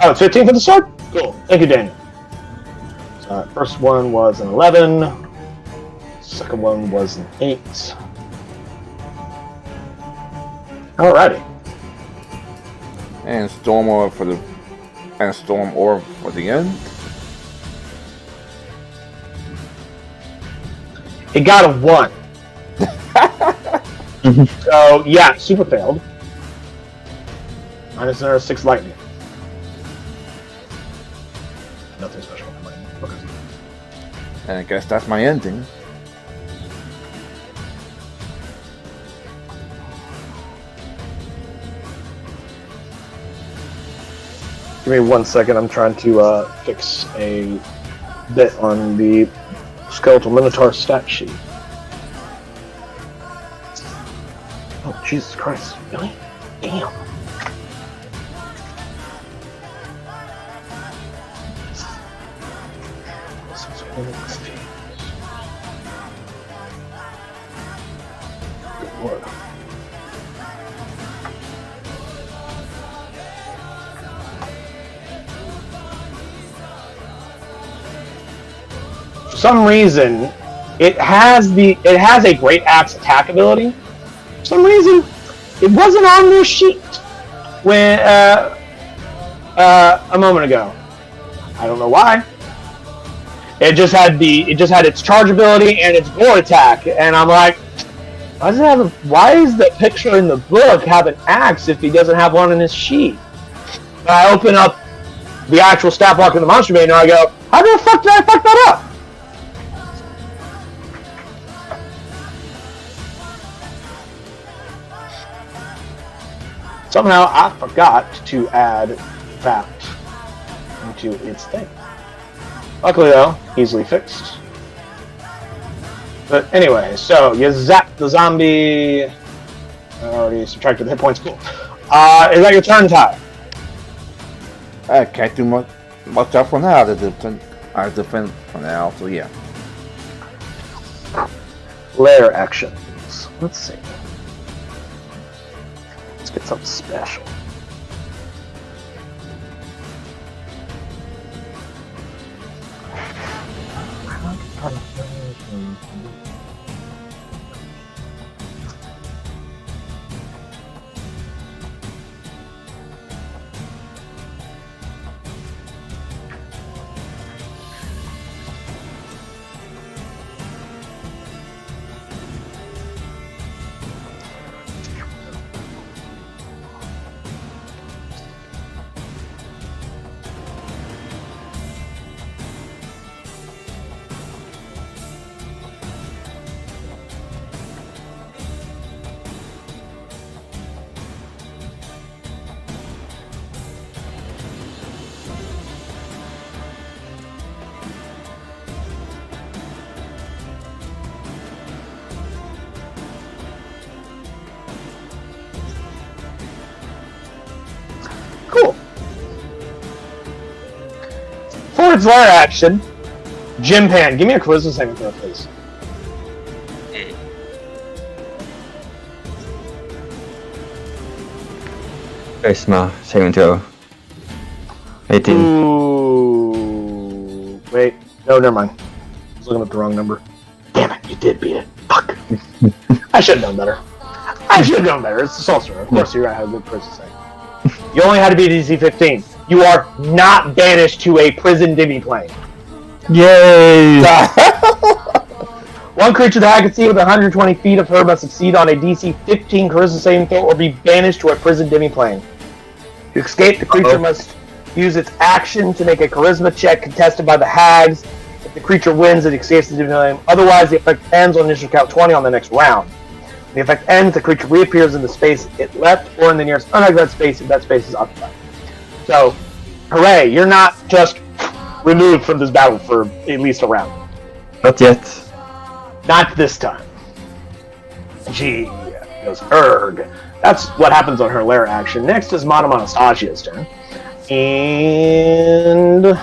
Oh, it's 15 for the sword? Cool. Thank you, Daniel. So first one was an 11. Second one was an 8. Alrighty. And Storm Orb for the end. It got a 1. So, yeah, super failed. Minus another 6 lightning. Nothing special. Okay. And I guess that's my ending. Give me 1 second. I'm trying to fix a bit on the Skeletal Minotaur stat sheet. Oh, Jesus Christ. Really? Damn. Good Lord. For some reason, it has a great axe attack ability. For some reason, it wasn't on their sheet when a moment ago. I don't know why. It just had its charge ability and its gore attack, and I'm like, why is the picture in the book have an axe if he doesn't have one in his sheet? And I open up the actual stat block in the monster manual and I go, how the fuck did I fuck that up? Somehow I forgot to add that into its thing. Luckily though, easily fixed. But anyway, so you zap the zombie. I already subtracted the hit points, cool. Is that your turn, Ty? I can't do much else for now. I defend for now, so yeah. Lair actions. Let's see. Let's get something special. Cool. For its lair action, Jim Pan, give me a charisma saving throw, please. Charisma saving throw. 18. Ooh. Wait. No, never mind. I was looking at the wrong number. Damn it, you did beat it. Fuck. I should have known better. It's the sorcerer. Of course, you're going to have a good charisma save. You only had to beat DC 15. You are not banished to a prison demi-plane. Yay! One creature that I can see within 120 feet of her must succeed on a DC 15 charisma saving throw or be banished to a prison demi-plane. To escape, the creature must use its action to make a charisma check contested by the hags. If the creature wins, it escapes the demi-plane. Otherwise, the effect ends on initial count 20 on the next round. The effect ends, the creature reappears in the space it left or in the nearest unoccupied space if that space is occupied. So, hooray, you're not just removed from this battle for at least a round. Not yet. Not this time. She goes, erg. That's what happens on her lair action. Next is Madame Anastasia's turn. And...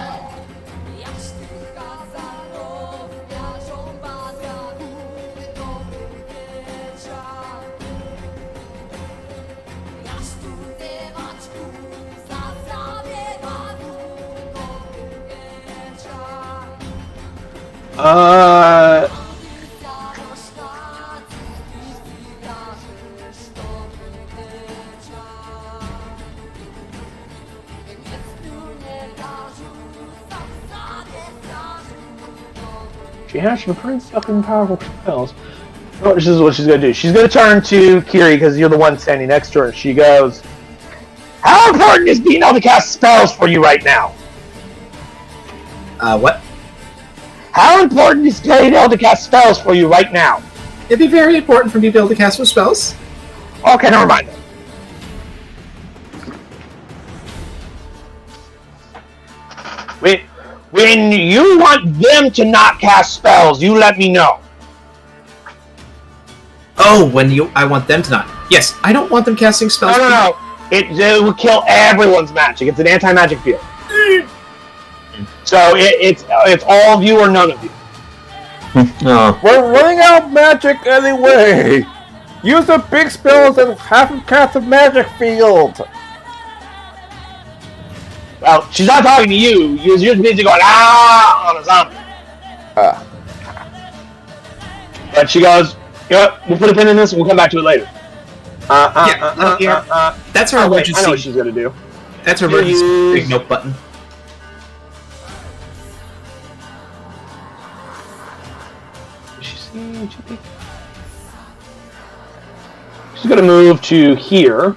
She has some pretty fucking powerful spells. Oh, this is what she's gonna do. She's gonna turn to Kiri because you're the one standing next to her. And she goes, "How important is being able to cast spells for you right now? What? How important is being able to cast spells for you right now?" It'd be very important for me to be able to cast some spells. Okay, never mind. When you want them to not cast spells, you let me know. Oh, I want them to not. Yes, I don't want them casting spells. No. It will kill everyone's magic. It's an anti-magic field. So it's all of you or none of you. No. We're running out of magic anyway. Use the big spells and have them cast a magic field. Well, she's not talking to you. You're just busy going, ah, on a zombie. But she goes, you know what, we'll put a pin in this and we'll come back to it later. That's her I know emergency. what she's going to do. That's her emergency big note button. She's going to move to here.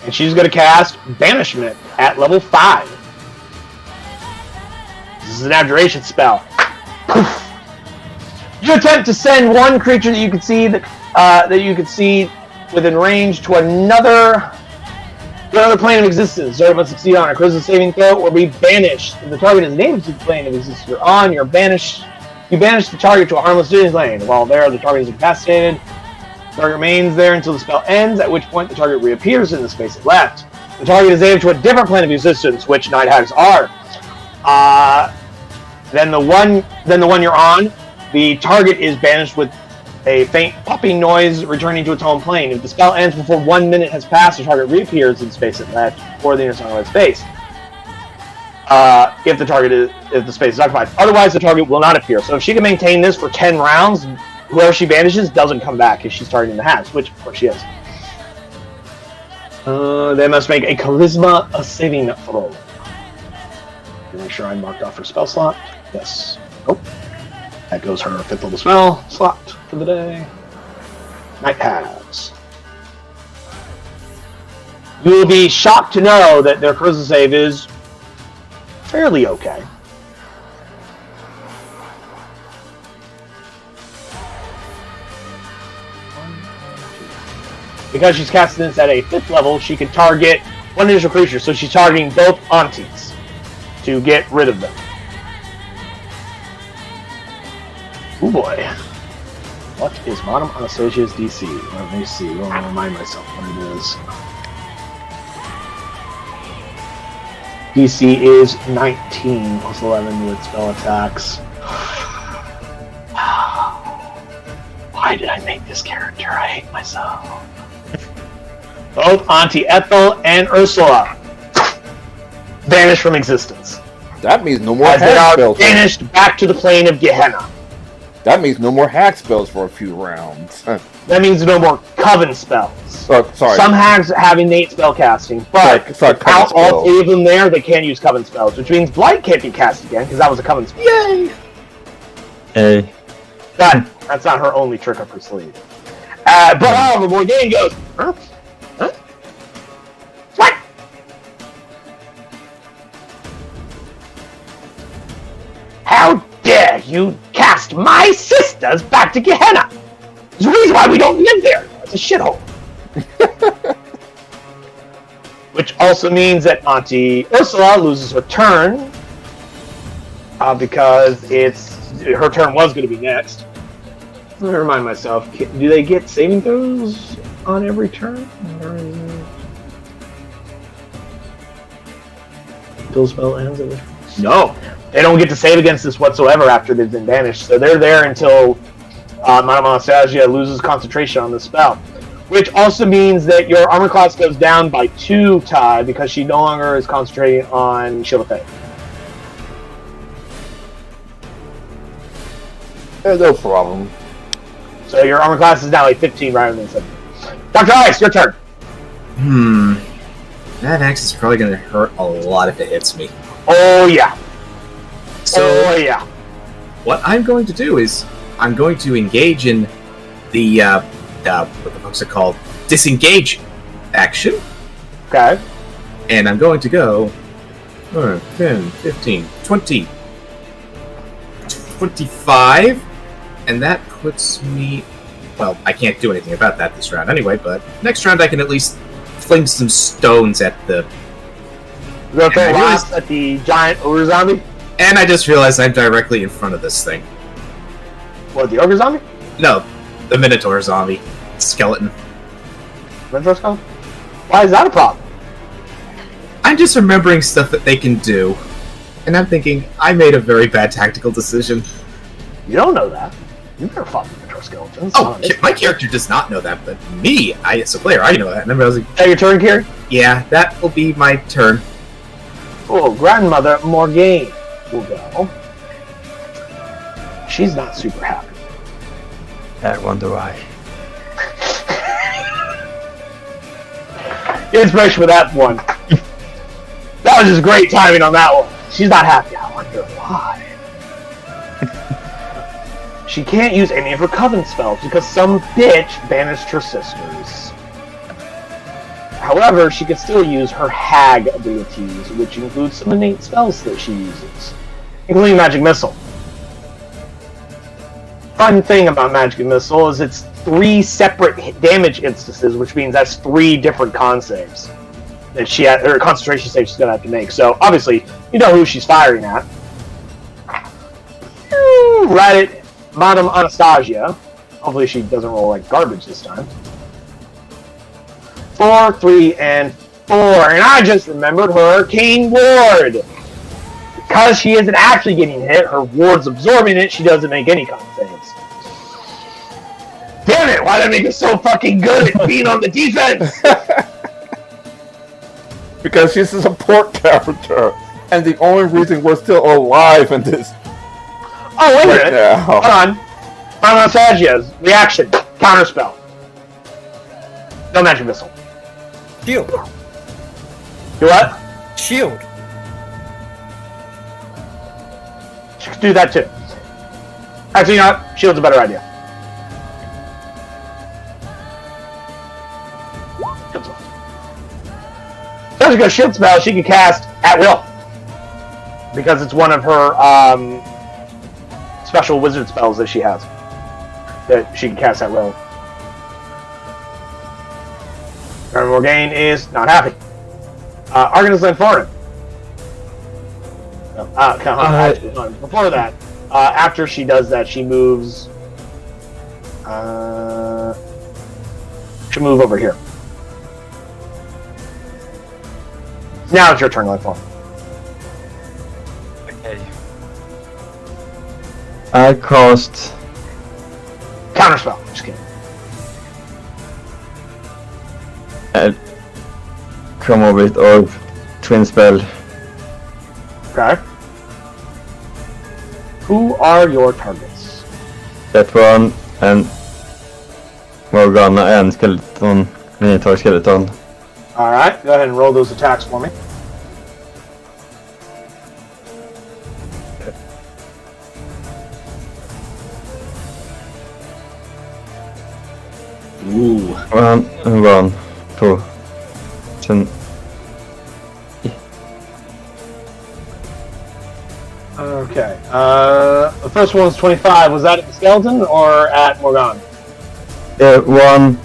And she's going to cast Banishment at level 5. This is an abjuration spell. Poof. You attempt to send one creature that you can see within range to another plane of existence. Target must succeed on a charisma saving throw or be banished. If the target is named to the plane of existence you're on, you're banished. You banish the target to a harmless distance lane. While there, the target is incapacitated. The target remains there until the spell ends, at which point the target reappears in the space it left. The target is named to a different plane of existence, which night hags are. Then the one you're on, the target is banished with a faint popping noise returning to its home plane. If the spell ends before 1 minute has passed, the target reappears in space it left or the unoccupied space. If the space is occupied. Otherwise, the target will not appear. So if she can maintain this for 10 rounds, whoever she banishes doesn't come back if she's targeting the hags, which of course she is. They must make a charisma saving throw. Make sure I marked off her spell slot. Yes. Nope. That goes her 5th level spell slot for the day. Night hags. You will be shocked to know that their charisma save is fairly okay. Because she's casting this at a 5th level, she can target one additional creature, so she's targeting both aunties to get rid of them. Oh boy. What is Madame Anastasia's DC? Let me see. I want to remind myself what it is. DC is 19 plus 11 with spell attacks. Why did I make this character? I hate myself. Both Auntie Ethel and Ursula vanish from existence. That means no more As they hack are spells. banished back to the plane of Gehenna. That means no more hack spells for a few rounds. That means no more Coven spells. Sorry. Some hags have innate spell casting, but Sorry, Coven without all spells. 3 of them there, they can't use Coven spells, which means Blight can't be cast again, because that was a Coven spell. Yay! Hey. But that's not her only trick up her sleeve. But however, Morgane goes, huh? Huh? What? How dare you cast my sisters back to Gehenna? There's a reason why we don't live there. It's a shithole. Which also means that Auntie Ursula loses her turn. Because her turn was going to be next. Let me remind myself, do they get saving throws on every turn? Until spell ends? No. They don't get to save against this whatsoever after they've been banished. So they're there until Madame Anastasia loses concentration on the spell. Which also means that your armor class goes down by 2, Ty, because she no longer is concentrating on Shield of Faith. No problem. So your armor class is now like 15 rather than 17. Dr. Ice, your turn. That axe is probably going to hurt a lot if it hits me. Oh, yeah. So, yeah. what I'm going to do is, I'm going to engage in the, what the fuck's it called? Disengage action. Okay. And I'm going to go 10, 15, 20, 25. And that puts me... Well, I can't do anything about that this round anyway, but next round I can at least fling some stones at the... You're going to throw rocks at the giant ogre zombie? And I just realized I'm directly in front of this thing. What, the ogre zombie? No, the Minotaur zombie. Skeleton. Minotaur skeleton? Why is that a problem? I'm just remembering stuff that they can do. And I'm thinking, I made a very bad tactical decision. You don't know that. You never fought Minotaur skeletons. Oh, my character does not know that, but me, as a player, I know that. And I was like, Is that your turn, Kiri? yeah, that will be my turn. Oh, Grandmother Morgaine will go. She's not super happy. I wonder why. Inspiration for that one. That was just great timing on that one. She's not happy. I wonder why. She can't use any of her Coven spells because some bitch banished her sisters. However, she can still use her Hag abilities, which includes some innate spells that she uses, including Magic Missile. Fun thing about Magic Missile is it's 3 separate damage instances, which means that's 3 different con saves that she had, or concentration saves she's gonna have to make. So obviously, you know who she's firing at. Right at Madame Anastasia. Hopefully she doesn't roll like garbage this time. 4, 3, and 4. And I just remembered her Arcane Ward. Because she isn't actually getting hit, her ward's absorbing it, she doesn't make any con saves. Damn it, why did I make it so fucking good at being on the defense? Because she's a support character, and the only reason we're still alive in this. Oh, wait a Right minute. now. Hold on. Anastasia's reaction. Counterspell. No magic missile. Shield. Do what? Shield. She could do that too. Actually, you know what? Shield's a better idea. If she goes shield spell, she can cast at will. Because it's one of her special wizard spells that she has. That she can cast at will. Morgaine is not happy. Argon's Foreign. Before that, after she does that, she moves. She'll move over here. Now it's your turn, Lightfall. Okay. I cast Counterspell. Just kidding. come over with Orb Twin Spell. Okay. Who are your targets? That one and Morgana and Skeleton. Minotaur Skeleton. Alright, go ahead and roll those attacks for me. Ooh. 1, 2. Then Okay. The first one's 25. Was that at the skeleton or at Morgana? 1,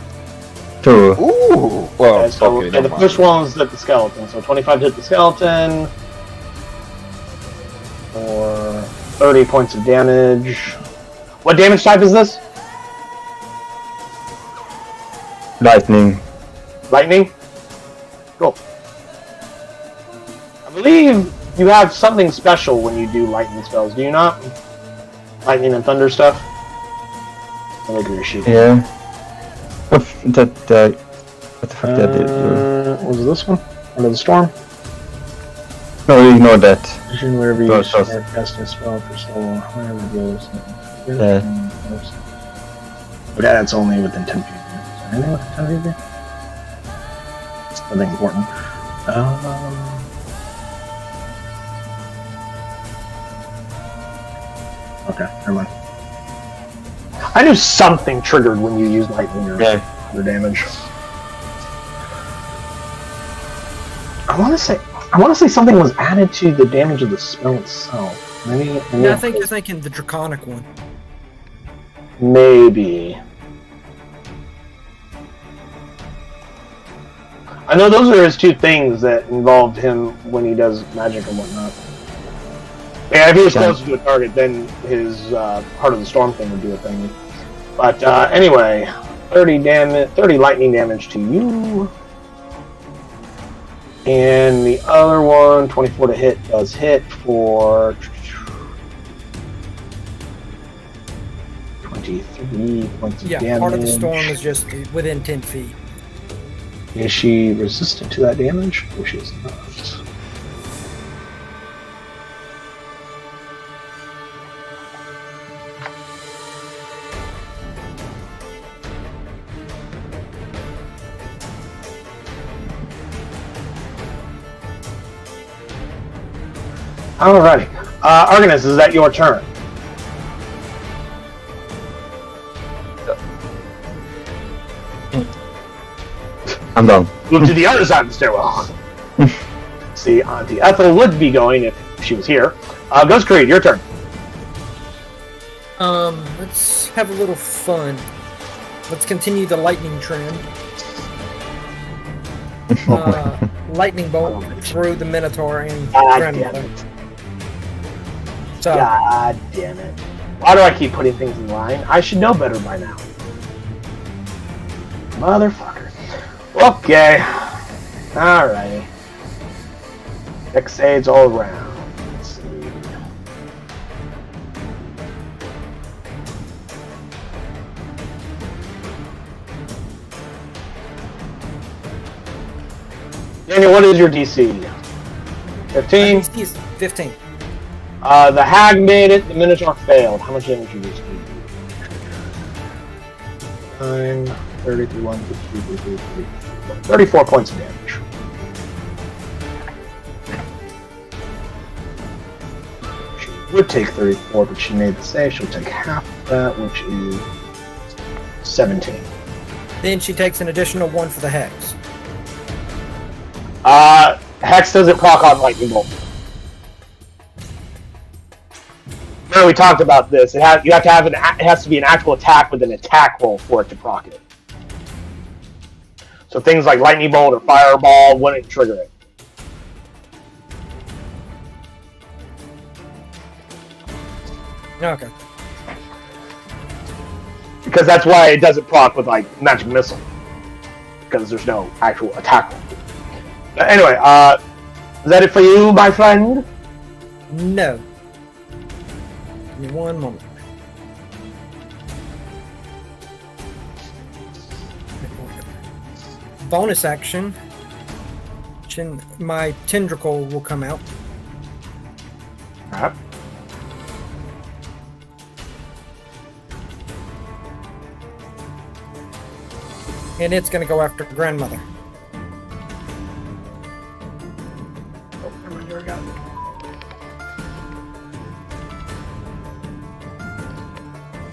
2. Ooh. Well, Okay, so okay. the Never mind. first one was hit the skeleton. So 25 hit the skeleton. For 30 points of damage. What damage type is this? Lightning. Lightning? Cool. I believe you have something special when you do lightning spells, do you not? Lightning and thunder stuff? I look at your sheet. Yeah. What the fuck did I do? Was it this one? Under the storm? No, ignore that. Vision wherever you No, start so- casting a spell for so long. Whenever it goes. Yeah. But that's only within 10 feet. Anything within 10 feet of you? Nothing important. Okay, never mind. I knew something triggered when you used lightning or the damage. I want to say something was added to the damage of the spell itself. Maybe. No, I think you're thinking the draconic one. Maybe. I know those are his two things that involved him when he does magic and whatnot. Yeah, if he was closer to a target, then his Heart of the Storm thing would do a thing. But anyway, 30 lightning damage to you. And the other one, 24 to hit, does hit for 23 points of damage. Yeah, part of the storm is just within 10 feet. Is she resistant to that damage? Or she is not. Alrighty. Argonus, is that your turn? I'm done. Move to the other side of the stairwell. See, Auntie Ethel would be going if she was here. Ghost Creed, your turn. Let's have a little fun. Let's continue the lightning trend. Lightning bolt through the Minotaur and God grandmother. damn it. So, God damn it. Why do I keep putting things in line? I should know better by now. Motherfucker. Okay. Alrighty. Dex saves all around. Let's see. Daniel, what is your DC? 15? he's 15. The hag made it, the Minotaur failed. How much damage did you do? 9, 33, 1, 53, 53, 34 points of damage. She would take 34, but she made the save. She'll take half of that, which is 17. Then she takes an additional 1 for the hex. Hex doesn't proc on Lightning Bolt. Remember we talked about this. It has to be an actual attack with an attack roll for it to proc it. So things like Lightning Bolt or Fireball wouldn't trigger it. Okay. Because that's why it doesn't proc with like Magic Missile. Because there's no actual attack roll. But anyway, is that it for you, my friend? No. Give me 1 moment. Bonus action. My tendril will come out. Alright. And it's going to go after grandmother. Oh, never mind, I got it.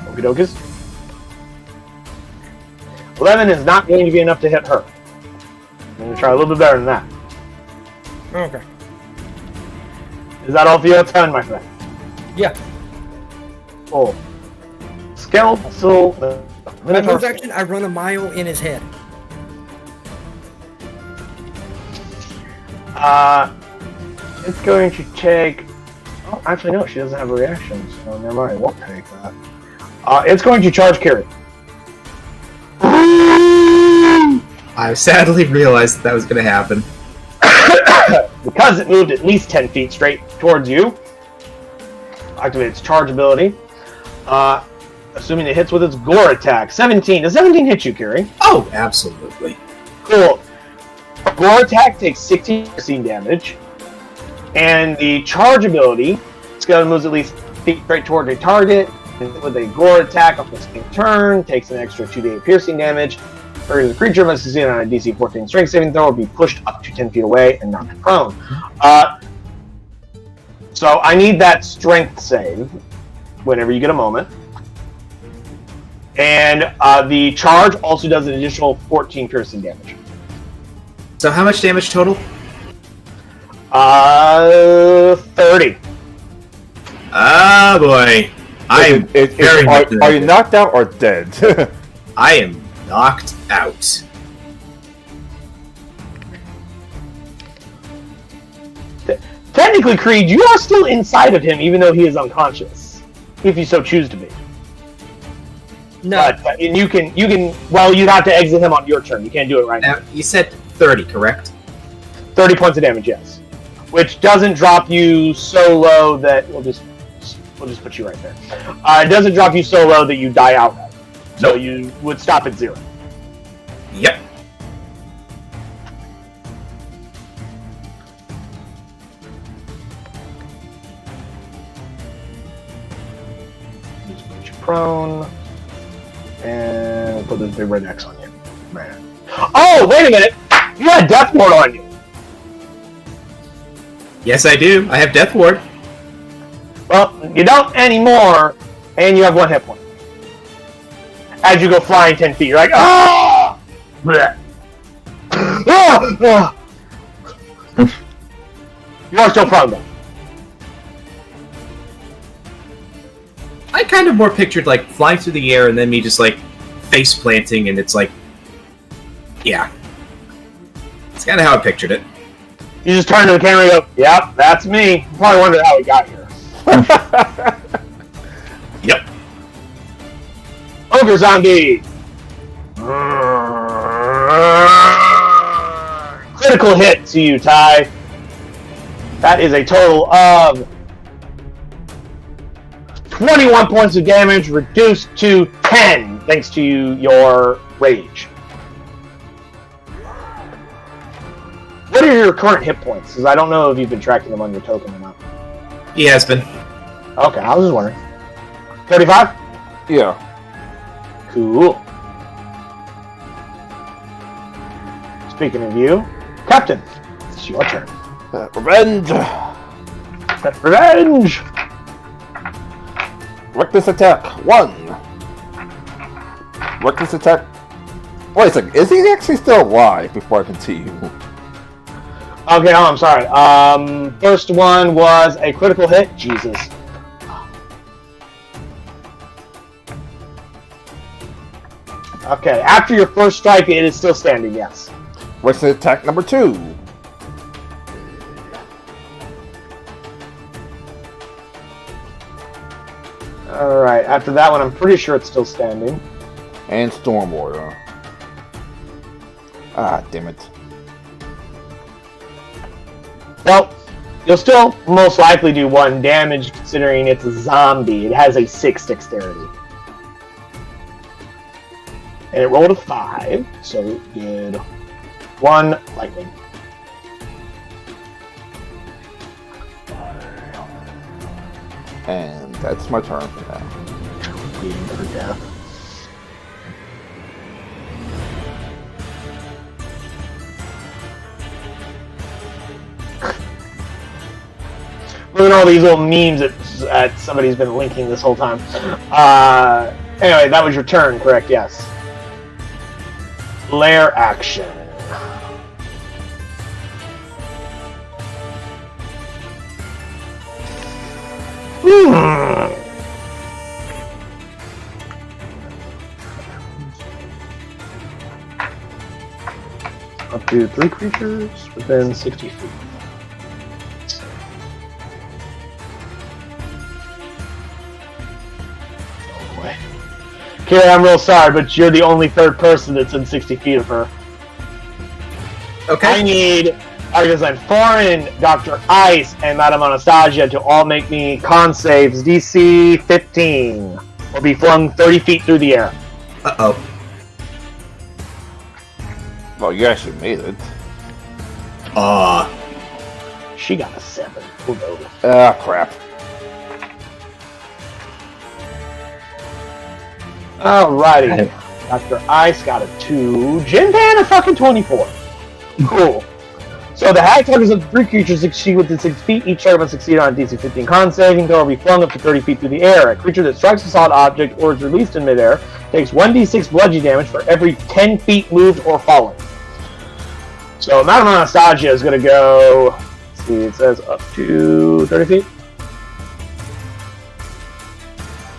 Okie dokies. 11 is not going to be enough to hit her. I'm going to try a little bit better than that. Okay. Is that all for your turn, my friend? Yeah. Oh. Skeletal. My Minotaur move action, I run a mile in his head. It's going to take. Oh, actually, no, she doesn't have a reaction, so never mind. It won't take that. It's going to charge Carrie. I sadly realized that was going to happen. Because it moved at least 10 feet straight towards you. Activate its charge ability. Assuming it hits with its gore attack. 17. Does 17 hit you, Carrie? Oh, absolutely. Cool. Gore attack takes 16 damage. And the charge ability, skeleton moves at least feet straight toward a target. With a gore attack on the same turn, takes an extra 2d8 piercing damage. The creature must succeed on a DC 14 strength saving throw or be pushed up to 10 feet away and knocked prone. So I need that strength save whenever you get a moment. And the charge also does an additional 14 piercing damage. So how much damage total? 30. Ah, boy. I'm very much are you knocked out or dead? I am knocked out. Technically, Creed, you are still inside of him, even though he is unconscious, if you so choose to be. No. But and you can. Well, you'd have to exit him on your turn. You can't do it right now. Now, you said 30, correct? 30 points of damage, yes. Which doesn't drop you so low that we'll just put you right there. It doesn't drop you so low that you die outright. So Nope. you would stop at 0. Yep. Just put you prone. And we'll put this big red X on you. Man. Oh, wait a minute! You had Death Ward on you! Yes, I do. I have Death Ward. Well, you don't anymore, and you have 1 hit point. As you go flying 10 feet, you're like, ah! Blech. Ah! Ah! You are still prone, though. I kind of more pictured, like, flying through the air and then me just, like, face planting, and it's like... Yeah. It's kind of how I pictured it. You just turn to the camera and go, yep, that's me. You probably wondered how we got here. Yep. Ogre Zombie! Critical hit to you, Ty. That is a total of 21 points of damage, reduced to 10, thanks to your rage. What are your current hit points? Because I don't know if you've been tracking them on your token or not. He has been. Okay, I was just wondering. 35? Yeah. Cool. Speaking of you, Captain, it's your turn. Revenge! Revenge! Reckless attack, 1. Reckless attack. Wait a second, is he actually still alive before I continue? Okay, oh, I'm sorry. First one was a critical hit. Jesus. Okay, after your first strike, it is still standing, yes. Reckless attack number 2. Alright, after that one, I'm pretty sure it's still standing. And Storm Warrior. Ah, damn it. Well, you'll still most likely do 1 damage considering it's a zombie. It has a 6 dexterity. And it rolled a 5, so it did 1 lightning. And that's my turn for now. Beating for death. Look at all these little memes that somebody's been linking this whole time. Anyway, that was your turn, correct? Yes. Lair action. to 3 creatures within 60 feet. Oh boy. Kira, I'm real sorry, but you're the only third person that's in 60 feet of her. Okay. I need Artisan Foreign, Dr. Ice, and Madame Anastasia to all make me con saves DC 15 or be flung 30 feet through the air. Uh-oh. Well, you actually made it. She got a 7. Oh no. Ah, crap. Alrighty. Dr. Ice got a 2. Jinpan a fucking 24. Cool. So the hag targets of 3 creatures succeed within 6 feet. Each target must succeed on a DC 15 con saving throw or be flung up to 30 feet through the air. A creature that strikes a solid object or is released in midair takes 1d6 bludgeoning damage for every 10 feet moved or fallen. So Madame Anastasia is going to go, let's see, it says up to 30 feet.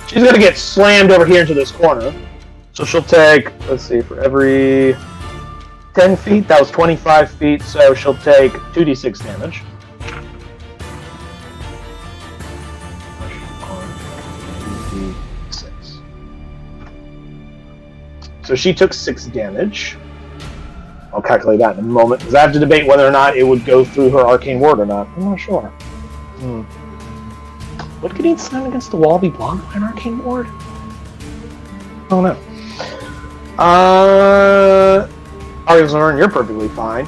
She's going to get slammed over here into this corner. So she'll take, let's see, for every 10 feet, that was 25 feet, so she'll take 2d6 damage. So she took 6 damage. I'll calculate that in a moment, because I have to debate whether or not it would go through her arcane ward or not. I'm not sure. Would getting slammed against the wall be blocked by an arcane ward? I don't know. Artisan, you're perfectly fine.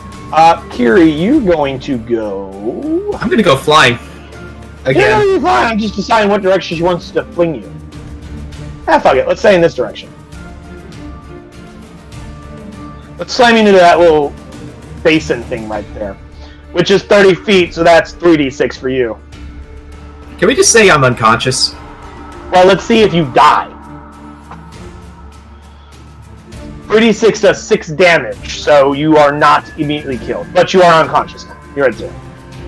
Kiri, you're going to go... I'm gonna go flying. Again. Yeah, you're fine. I'm just deciding what direction she wants to fling you. Fuck it. Let's say in this direction. Let's slam into that little basin thing right there. Which is 30 feet, so that's 3d6 for you. Can we just say I'm unconscious? Well, let's see if you die. 3d6 does 6 damage, so you are not immediately killed. But you are unconscious now. You're at 0.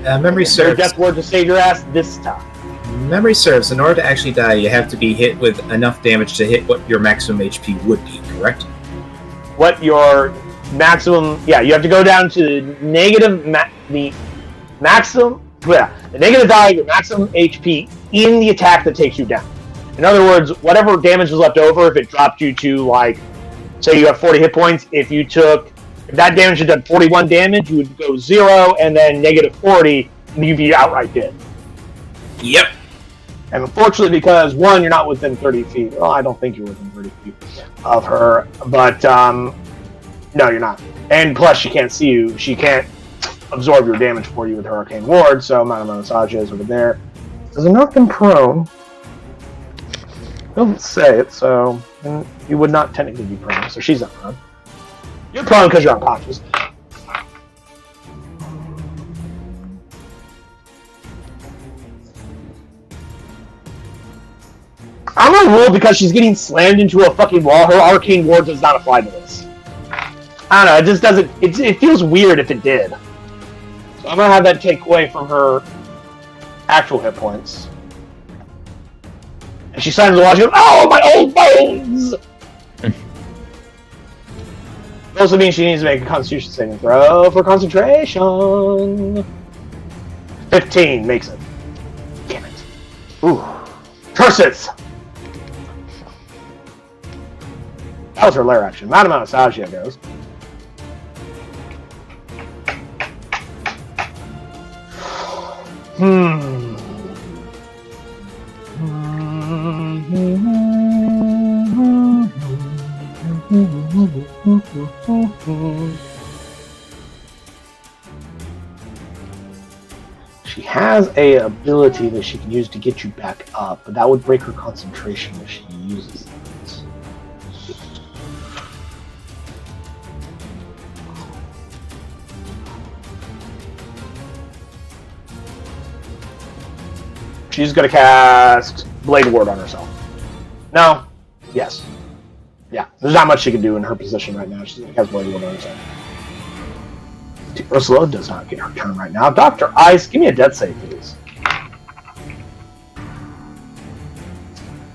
Memory Your serves. death ward to save your ass this time. Memory serves. In order to actually die, you have to be hit with enough damage to hit what your maximum HP would be, correct? What your maximum... Yeah, you have to go down to the negative... the maximum... Yeah, the negative value of your maximum HP in the attack that takes you down. In other words, whatever damage was left over, if it dropped you to, like... Say you have 40 hit points, if that damage had done 41 damage, you would go 0, and then negative 40, and you'd be outright dead. Yep. And unfortunately, because, 1, you're not within 30 feet. Well, I don't think you're within 30 feet of her, but, no, you're not. And plus, she can't see you. She can't absorb your damage for you with her arcane ward, so Madame Anastasia is over there. Does not been prone. Doesn't say it, so you would not technically be prone, so she's not prone. You're prone because you're unconscious. I'm gonna rule because she's getting slammed into a fucking wall, her arcane ward does not apply to this. I don't know, it just doesn't, it feels weird if it did. So I'm gonna have that take away from her actual hit points. And she slams the wall, she goes, "Oh, my old bones!" It also means she needs to make a Constitution saving throw for concentration. 15 makes it. Damn it. Ooh. Curses! That was her lair action. Madame Anastasia goes. She has a ability that she can use to get you back up, but that would break her concentration if she uses it. She's going to cast Blade Ward on herself. No. Yes. Yeah. There's not much she can do in her position right now. She's going to cast Blade Ward on herself. Ursula does not get her turn right now. Dr. Ice, give me a death save, please.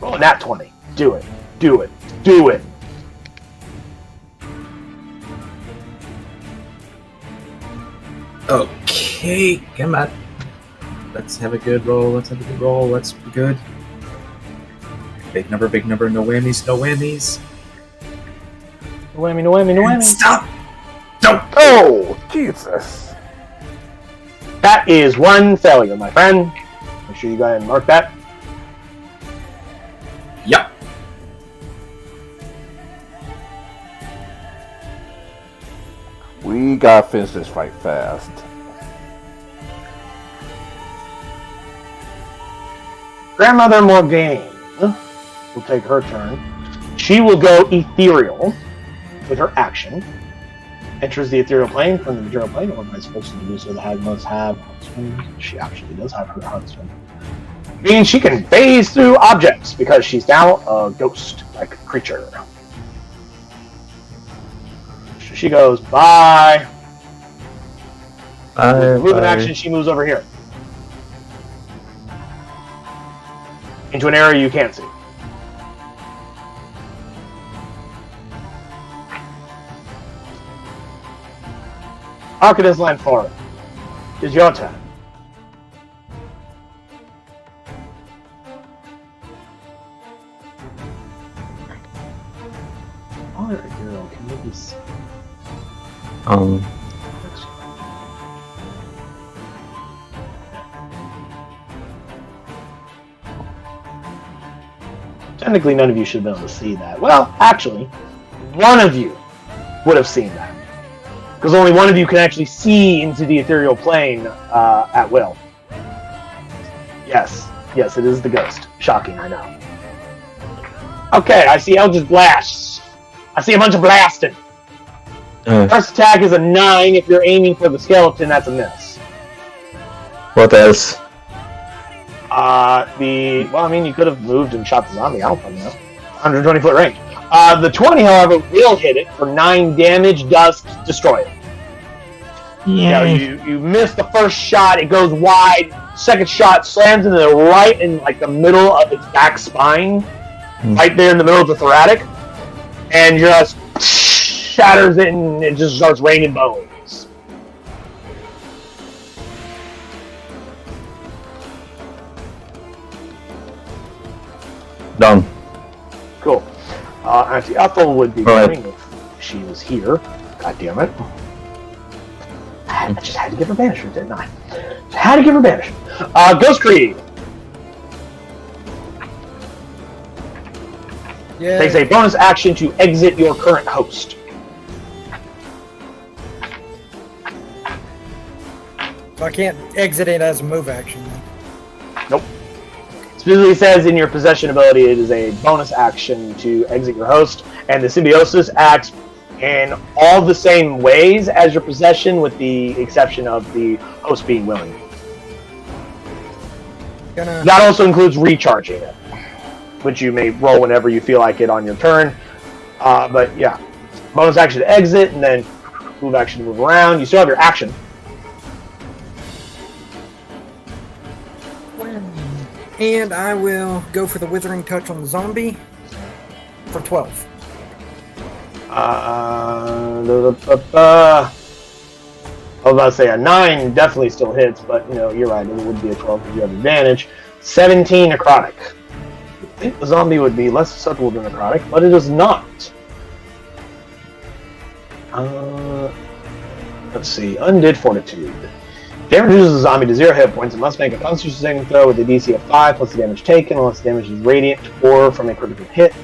Roll a nat 20. Do it. Do it. Do it. Okay, come on. Let's have a good roll. Let's be good. Big number, no whammies, no whammies. No whammy, no whammy, no whammy. Stop! Don't! Oh, Jesus. That is one failure, my friend. Make sure you go ahead and mark that. Yep. We gotta finish this fight fast. Grandmother Morgaine will take her turn. She will go ethereal with her action. Enters the ethereal plane from the material plane, or vice versa. The user that must have Huntsman. She actually does have her Huntsman. Meaning she can phase through objects because she's now a ghost-like creature. So she goes, bye. Move an action, she moves over here. Into an area you can't see. Arcadus land forward. It's your turn. Oh, there you go. Can maybe see. Technically, none of you should have been able to see that. Well, actually, one of you would have seen that. Because only one of you can actually see into the ethereal plane at will. Yes, it is the ghost. Shocking, I know. Okay, I see Eldritch Blasts. I see a bunch of blasting. First attack is a 9. If you're aiming for the skeleton, that's a miss. What else? You could have moved and shot the zombie. I don't fucking know. 120 foot range. The 20, however, will hit it for 9 damage. Does destroy it. Yeah. You miss the first shot. It goes wide. Second shot slams into the right in like the middle of its back spine, right there in the middle of the thoracic, and just shatters it, and it just starts raining bones. Done. Cool. Auntie Ethel would be going if she was here. God damn it. I just had to give her banishment, didn't I? Just had to give her banishment. Ghost Creed takes a bonus action to exit your current host. So I can't exit it as a move action. Nope. Specifically says in your possession ability, it is a bonus action to exit your host, and the symbiosis acts in all the same ways as your possession, with the exception of the host being willing. That also includes recharging it, which you may roll whenever you feel like it on your turn. But yeah, bonus action to exit, and then move action to move around. You still have your action. And I will go for the Withering Touch on the zombie for 12. I was about to say a 9 definitely still hits, but you're right, it would be a 12 because you have advantage. 17 necrotic. I think the zombie would be less susceptible to necrotic, but it is not. Let's see, Undead Fortitude. Damage reduces the zombie to 0 hit points and must make a Constitution saving throw with a DC of 5 plus the damage taken, unless the damage is radiant or from a critical hit.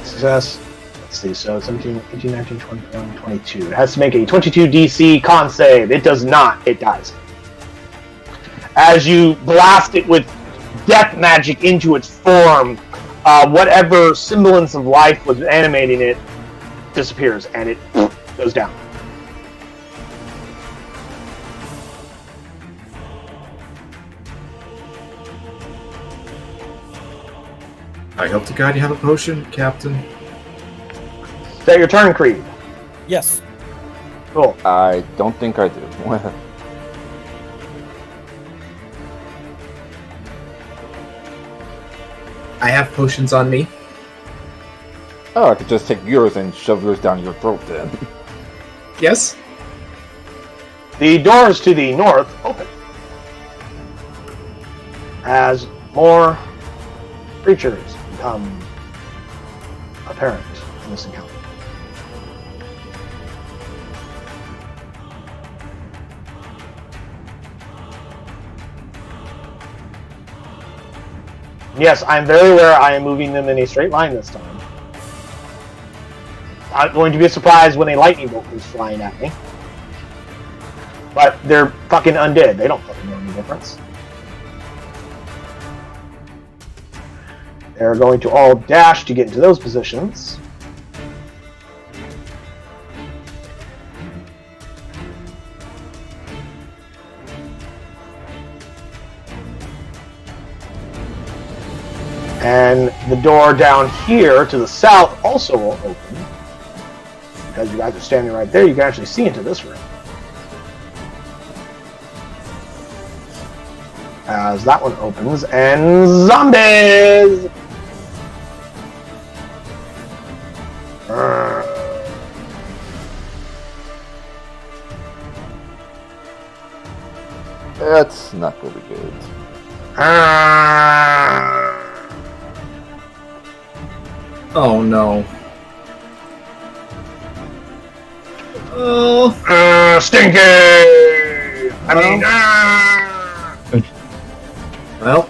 Success. Let's see, so 17, 18, 19, 21, 22. It has to make a 22 DC con save. It does not. It dies. As you blast it with death magic into its form, whatever semblance of life was animating it disappears, and it goes down. I hope to God you have a potion, Captain. Is that your turn, Creed? Yes. Cool. I don't think I do. I have potions on me. Oh, I could just take yours and shove yours down your throat then. Yes? The doors to the north open as more creatures become apparent in this encounter. Yes, I'm very aware I am moving them in a straight line this time. Not going to be surprised when a lightning bolt comes flying at me. But they're fucking undead. They don't fucking know any difference. They're going to all dash to get into those positions. And the door down here to the south also will open. Because you guys are standing right there, you can actually see into this room. As that one opens, and zombies! That's not gonna be good. Oh no. Oh. Stinky! Well.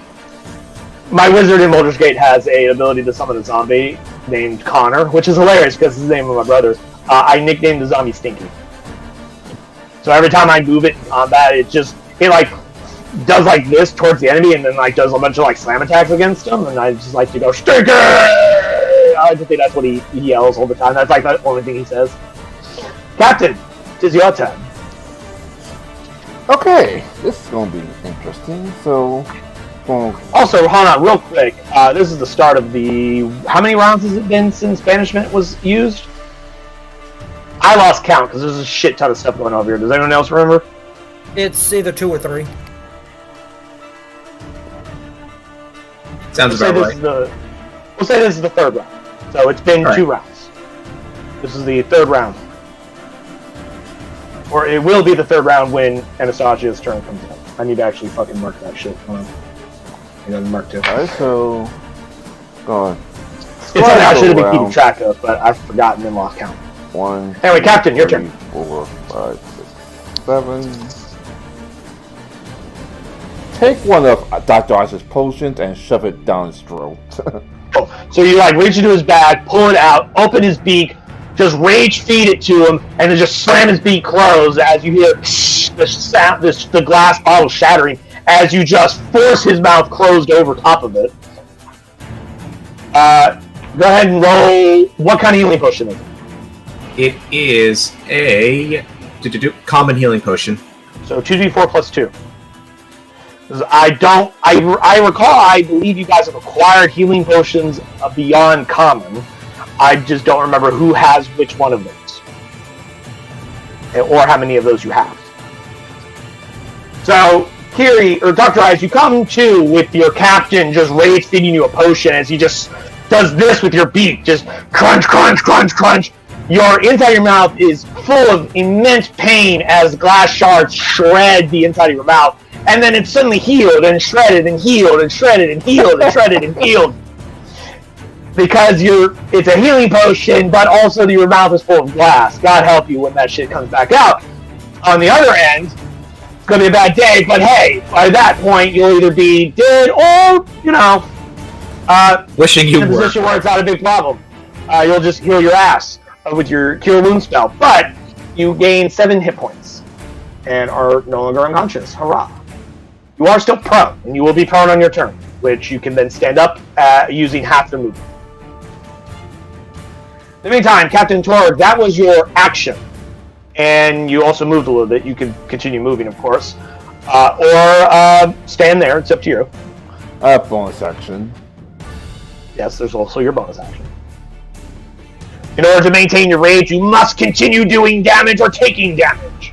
My wizard in Baldur's Gate has an ability to summon a zombie named Connor, which is hilarious because it's the name of my brother. I nicknamed the zombie Stinky. So every time I move it in combat, it like does like this towards the enemy and then like does a bunch of like slam attacks against them, and I just like to go Stinky! I just think that's what he yells all the time. That's like the only thing he says. Captain, it is your turn. Okay, this is gonna be interesting. So, also, hold on, real quick. This is the start of the. How many rounds has it been since banishment was used? I lost count because there's a shit ton of stuff going on over here. Does anyone else remember? It's either 2 or 3. Sounds about right. We'll say this is the third round. So it's been 2 rounds. This is the third round. Or it will be the third round when Anastasia's turn comes up. I need to actually fucking mark that shit. Hold on. I got to mark too. alright, so go on. It's something I should have been keeping track of, but I've forgotten and lost count. 1. Anyway, Captain, your 3, turn. 4, 5, 6, 7. Take one of Dr. Ice's potions and shove it down his throat. So you like reach into his bag, pull it out, open his beak, just rage feed it to him, and then just slam his beak closed as you hear the sound, the glass bottle shattering as you just force his mouth closed over top of it. Go ahead and roll. What kind of healing potion is it? It is a common healing potion. So 2d4 plus 2. I recall, I believe you guys have acquired healing potions beyond common. I just don't remember who has which one of those. Or how many of those you have. So, Kiri, or Dr. Eyes, you come to with your captain just rage feeding you a potion as he just does this with your beak. Just crunch, crunch, crunch, crunch. Your inside of your mouth is full of immense pain as glass shards shred the inside of your mouth. And then it's suddenly healed and shredded and healed and shredded and healed and shredded and healed. Because it's a healing potion, but also your mouth is full of glass. God help you when that shit comes back out. On the other end, it's going to be a bad day, but hey, by that point, you'll either be dead or, wishing you in a were. position where it's not a big problem. You'll just heal your ass with your Cure Wound spell. But you gain 7 hit points and are no longer unconscious. Hurrah. You are still prone, and you will be prone on your turn, which you can then stand up using half the movement. In the meantime, Captain Torg, that was your action. And you also moved a little bit. You can continue moving, of course. Or stand there. It's up to you. Bonus action. Yes, there's also your bonus action. In order to maintain your rage, you must continue doing damage or taking damage.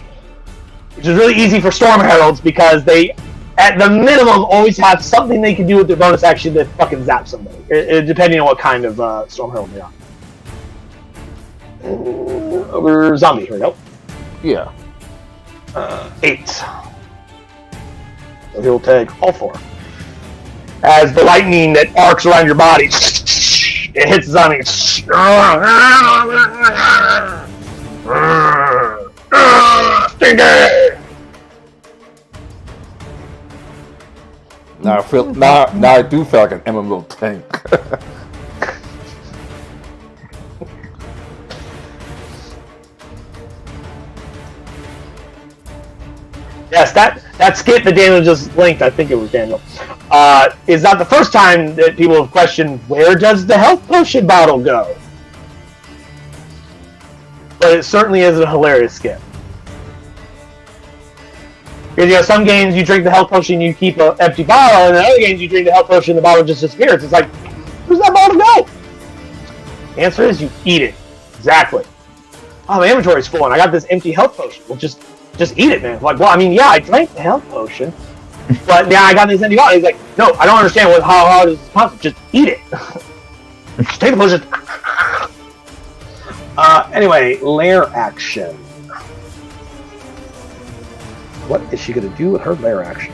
Which is really easy for Storm Heralds because they, at the minimum, always have something they can do with their bonus action that fucking zaps somebody. Depending on what kind of Storm Herald they are. Over zombie, here we go. Yeah. 8. So he'll take all 4. As the lightning that arcs around your body, it hits Zami. Stinky! Now I do feel like an MMO tank. Yes, that skit that Daniel just linked, I think it was Daniel, is not the first time that people have questioned, where does the health potion bottle go? But it certainly is a hilarious skit. Because, some games you drink the health potion, you keep an empty bottle, and in other games you drink the health potion, the bottle just disappears. It's like, where's that bottle go? The answer is you eat it. Exactly. Oh, my inventory's full, and I got this empty health potion. Well, just eat it, man. Like, well, I mean, yeah, I drank the health potion, but yeah, I got this empty bottle. He's like, no, I don't understand how hard is this concept. Just eat it. Just take the potion. Anyway, lair action. What is she going to do with her lair action?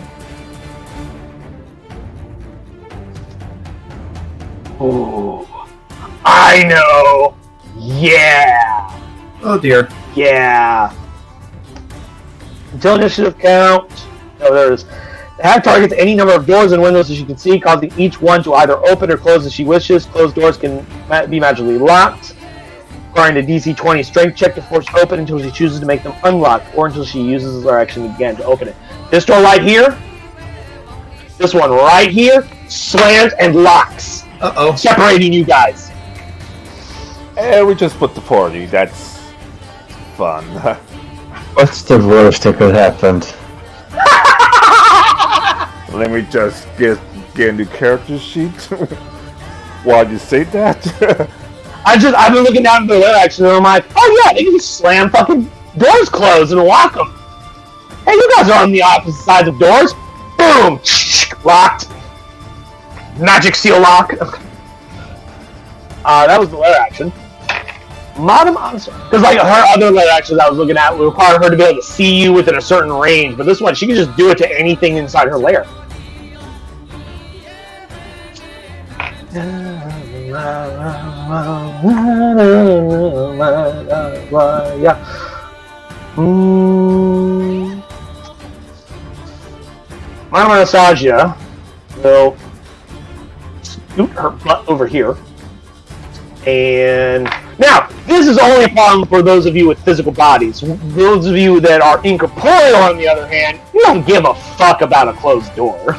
Oh, I know. Yeah. Oh dear. Yeah. Until initiative count. Oh, there it is. Have targets any number of doors and windows as you can see, causing each one to either open or close as she wishes. Closed doors can be magically locked. Requiring a DC 20 strength check to force open until she chooses to make them unlocked, or until she uses her action again to open it. This door right here, this one right here, slams and locks. Uh-oh. Separating you guys. And we just put the party. That's fun. What's the worst that could happen? Let me just get a new character sheet. Why'd you say that? I've been looking down at the lair action and I'm like, oh yeah, they can just slam fucking doors closed and lock them. Hey, you guys are on the opposite sides of doors. Boom! Locked. Magic seal lock. That was the lair action. Madam Answer. Because like her other lair actions I was looking at would require her to be able to see you within a certain range, but this one, she can just do it to anything inside her lair. Madam Anastasia will scoot her butt over here. And now, this is only a problem for those of you with physical bodies. Those of you that are incorporeal, on the other hand, you don't give a fuck about a closed door.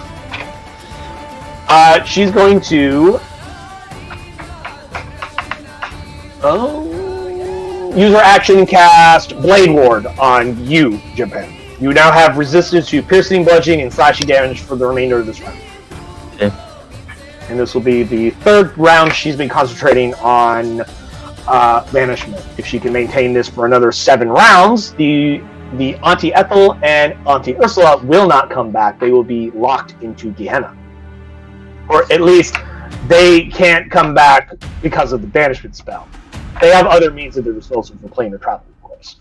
She's going to use her action and cast Blade Ward on you, Japan. You now have resistance to piercing, bludgeoning, and slashing damage for the remainder of this round. Okay. And this will be the third round she's been concentrating on banishment. If she can maintain this for another 7 rounds, the Auntie Ethel and Auntie Ursula will not come back. They will be locked into Gehenna. Or at least, they can't come back because of the banishment spell. They have other means at their disposal for playing or traveling, of course.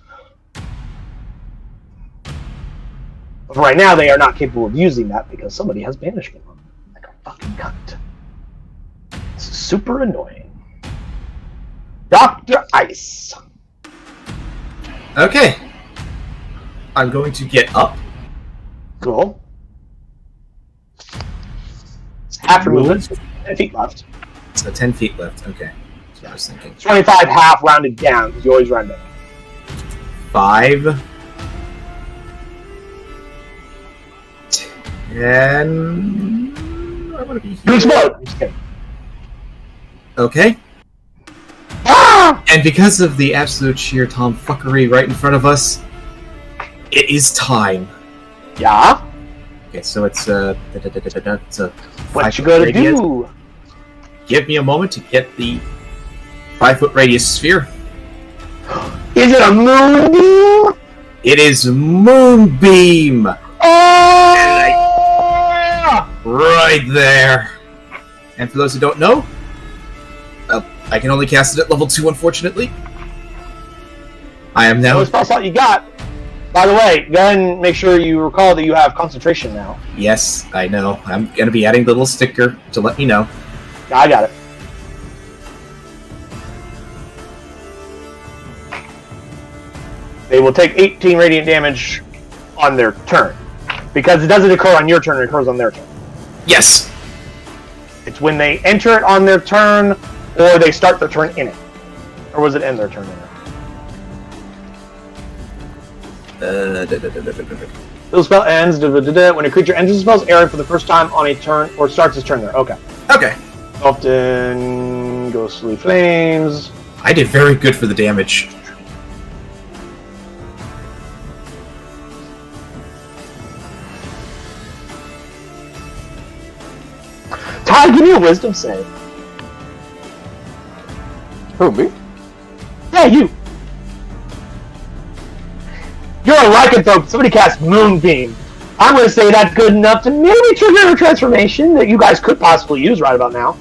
But right now, they are not capable of using that because somebody has banishment on them. Like a fucking cunt. This is super annoying. Dr. Ice. Okay. I'm going to get up. Cool. It's half your movement, 10 feet left. So 10 feet left. Okay. That's what I was thinking. 25 half rounded down, because you always round down. 5. 10. I want to be You here. explode! I'm just kidding. Okay. Ah! And because of the absolute sheer tomfuckery right in front of us, it is time. Yeah? Okay, so it's it's a What you gonna radius. do? Give me a moment to get the 5-foot radius sphere. Is it a moonbeam? It is Moonbeam! Oh! Right there. And for those who don't know, I can only cast it at level 2, unfortunately. I am That now was spell slot you got. By the way, go ahead and make sure you recall that you have concentration now. Yes, I know. I'm going to be adding the little sticker to let me know. I got it. They will take 18 radiant damage on their turn. Because it doesn't occur on your turn, it occurs on their turn. Yes. It's when they enter it on their turn, or they start their turn in it. Or was it end their turn in it? The spell ends when a creature enters the spell's area for the first time on a turn, or starts its turn there. Okay. Okay. Often ghostly flames. I did very good for the damage. Ty, give me a wisdom save. Who, me? Yeah, you. You're a lycanthrope. Somebody cast Moonbeam. I'm going to say that's good enough to maybe trigger a transformation that you guys could possibly use right about now.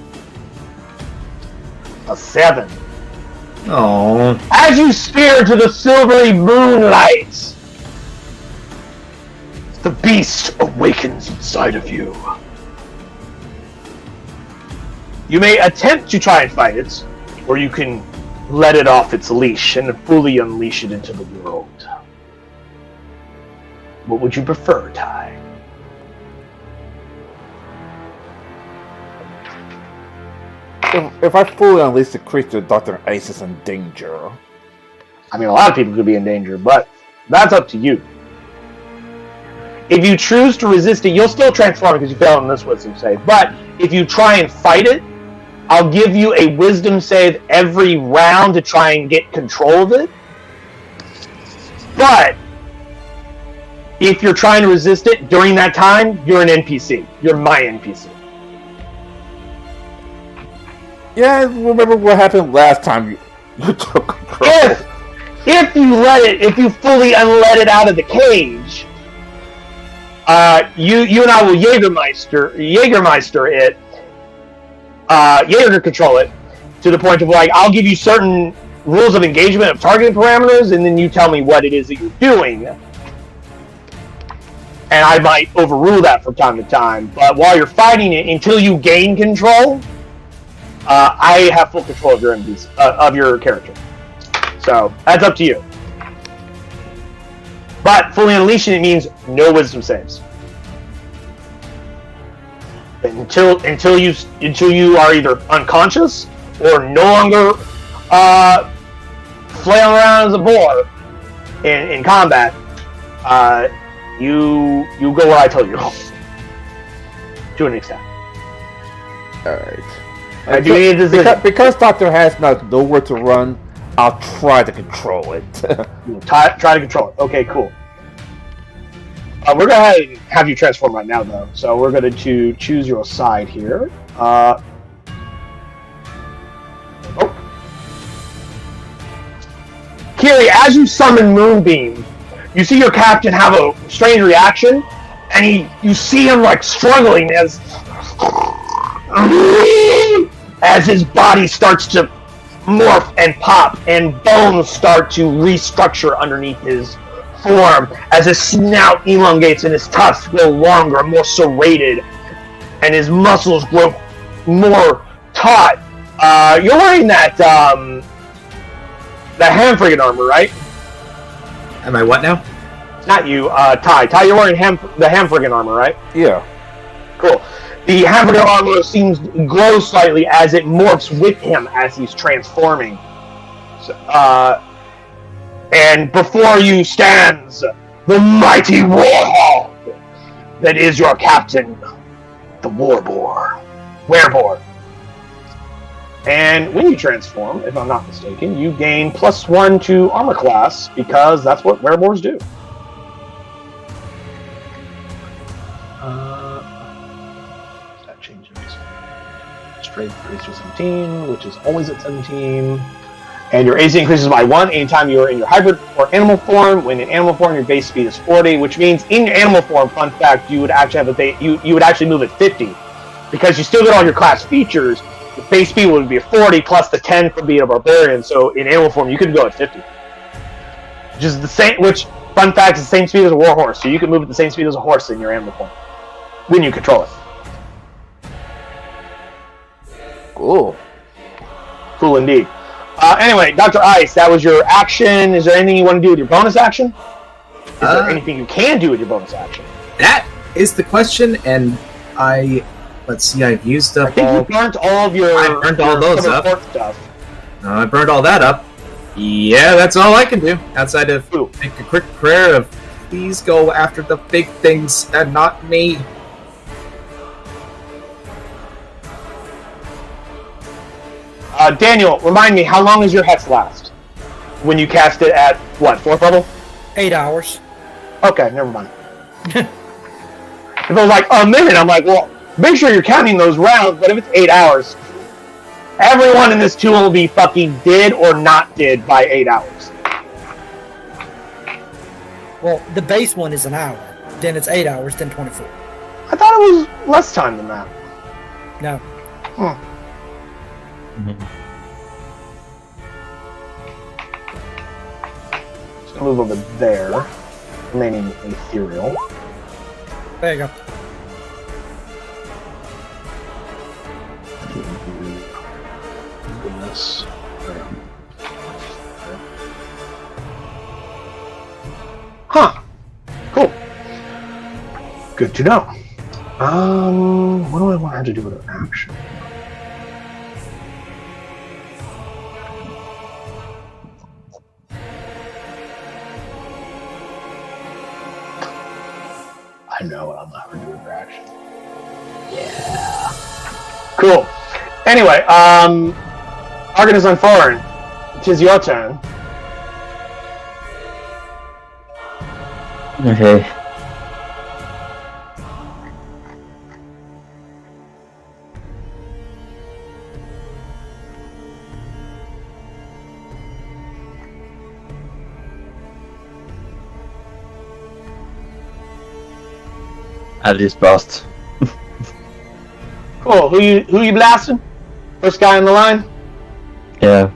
A 7. Oh. As you spear to the silvery moonlight, the beast awakens inside of you. You may attempt to try and fight it, or you can let it off its leash and fully unleash it into the world. What would you prefer, Ty? If I fully unleash the creature, Dr. Ace is in danger. I mean, a lot of people could be in danger, but that's up to you. If you choose to resist it, you'll still transform because you failed on this wisdom save. But if you try and fight it, I'll give you a wisdom save every round to try and get control of it. But if you're trying to resist it during that time, you're an NPC. You're my NPC. Yeah, remember what happened last time you took control. If you fully unlet it out of the cage, you and I will Jägermeister it, Jaeger control it to the point of like I'll give you certain rules of engagement of targeting parameters, and then you tell me what it is that you're doing. And I might overrule that from time to time, but while you're fighting it, until you gain control, I have full control of your MVs, of your character. So that's up to you. But fully unleashing it means no wisdom saves until you are either unconscious or no longer flailing around as a boar in combat. You go where I tell you to an extent. Alright. Do you need a decision? Because Dr. has nowhere to run, I'll try to control it. Try to control it. Okay, cool. We're going to have you transform right now, though. So we're going to choose your side here. Kiri, as you summon Moonbeam, you see your captain have a strange reaction, and you see him like struggling as his body starts to morph and pop, and bones start to restructure underneath his form as his snout elongates and his tusks grow longer, more serrated, and his muscles grow more taut. You're wearing that ham-friggin' armor, right? Am I what now? Not you, Ty. Ty, you're wearing the ham-friggin' armor, right? Yeah. Cool. The ham-friggin' armor seems to grow slightly as it morphs with him as he's transforming. So, and before you stands the mighty warhawk that is your captain, the Wereboar. And when you transform, if I'm not mistaken, you gain +1 to armor class because that's what Wereboars do. That changes. Strength increases to 17, which is always at 17. And your AC increases by 1 anytime you are in your hybrid or animal form. When in animal form, your base speed is 40, which means in your animal form, fun fact, you would actually have you would actually move at 50 because you still get all your class features. The base speed would be a 40 plus the 10 for being a barbarian. So in animal form, you could go at 50, which is the same. Which Fun fact, it's the same speed as a war horse, so you can move at the same speed as a horse in your animal form when you control it. Cool. Cool indeed. Anyway, Dr. Ice, that was your action. Is there anything you want to do with your bonus action? Is there anything you can do with your bonus action? That is the question, and let's see, I've used up I think you burnt all of your. I burnt all those up. Stuff. I burned all that up. Yeah, that's all I can do. Outside of make a quick prayer of, please go after the big things and not me. Daniel, remind me, how long does your hex last? When you cast it at, what, 4th level? 8 hours. Okay, never mind. If it was like a minute, I'm like, well, make sure you're counting those rounds, but if it's 8 hours, everyone in this tool will be fucking dead or not dead by 8 hours. Well, the base one is an hour. Then it's 8 hours, then 24. I thought it was less time than that. No. Just gonna move over there. Remaining ethereal. There you go. Goodness. Huh. Cool. Good to know. What do I want her to do with her action? I know what I'm not going to do with her action. Yeah. Cool. Anyway, Argon on foreign. It is your turn. Okay. I just blast. Cool. Who you blasting? First guy on the line? Yeah.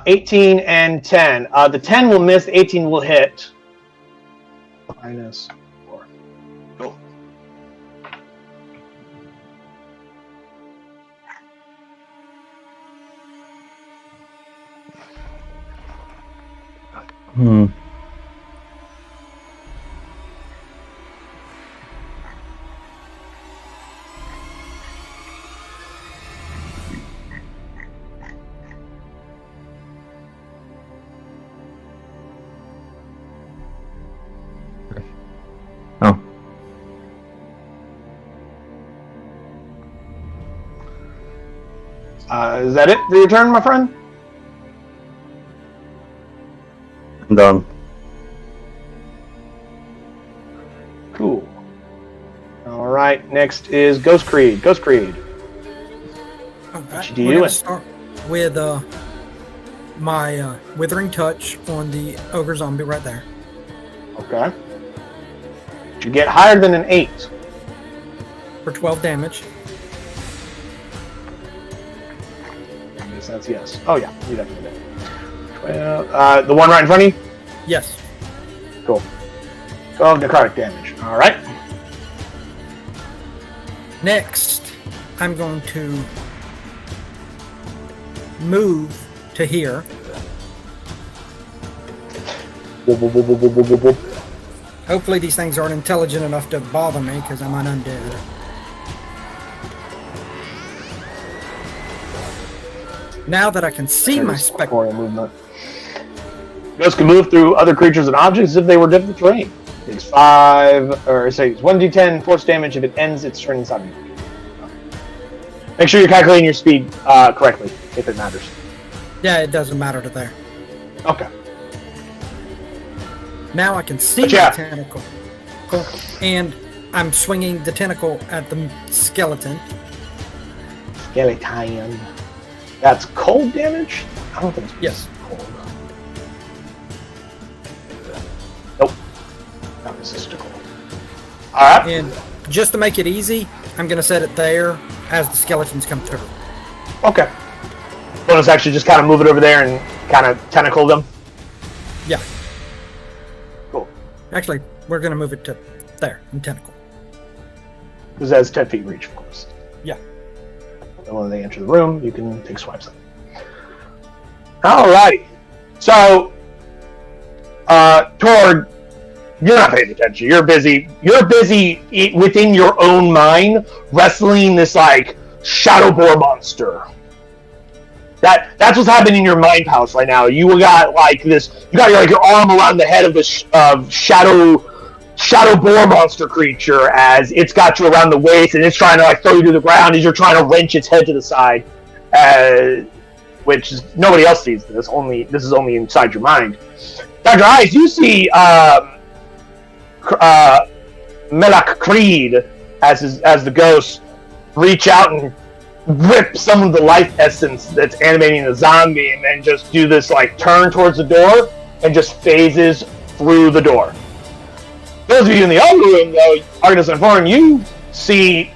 18 and 10. The 10 will miss, the 18 will hit. -4. Cool. Oh. Is that it for your turn, my friend? I'm done. Cool. Alright, next is Ghost Creed. Ghost Creed. Alright, you we're doing? gonna start with my Withering Touch on the Ogre Zombie right there. Okay. You get higher than an 8. For 12 damage. Makes sense, yes. Oh yeah, you definitely did. 12, the one right in front of you? Yes. Cool. 12 necrotic damage. Alright. Next, I'm going to move to here. Whoop, whoop, whoop, whoop, whoop, whoop, whoop. Hopefully these things aren't intelligent enough to bother me because I'm an undead. Now that I can see my spectre. Corporeal movement. Ghosts can move through other creatures and objects as if they were different terrain. It's 5, or say it's 1d10 force damage if it ends its turn inside of you. Make sure you're calculating your speed correctly, if it matters. Yeah, it doesn't matter to there. Okay. Now I can see But my yeah. tentacle. Cool. And I'm swinging the tentacle at the skeleton. Skeleton. That's cold damage? I don't think it's Yes. cold. Nope. Not resistible. Alright. And just to make it easy, I'm going to set it there as the skeletons come through. Okay. Bonus action, just kind of move it over there and kind of tentacle them. Yeah. Actually, we're gonna move it to there in tentacle. Because it has 10 feet reach, of course. Yeah. And when they enter the room, you can take swipes at them. Alrighty. So, Torg, you're not paying attention. You're busy. You're busy within your own mind wrestling this like shadow boar monster. That's what's happening in your mind house right now. You got like this. You got your arm around the head of this shadow boar monster creature as it's got you around the waist and it's trying to like throw you to the ground as you're trying to wrench its head to the side. Which is, nobody else sees this. This is only inside your mind. Dr. Eyes, you see Melak Creed as the ghost reach out and rip some of the life essence that's animating the zombie, and then just do this like turn towards the door and just phases through the door. Those of you in the other room, though, Argus and Foreign, you see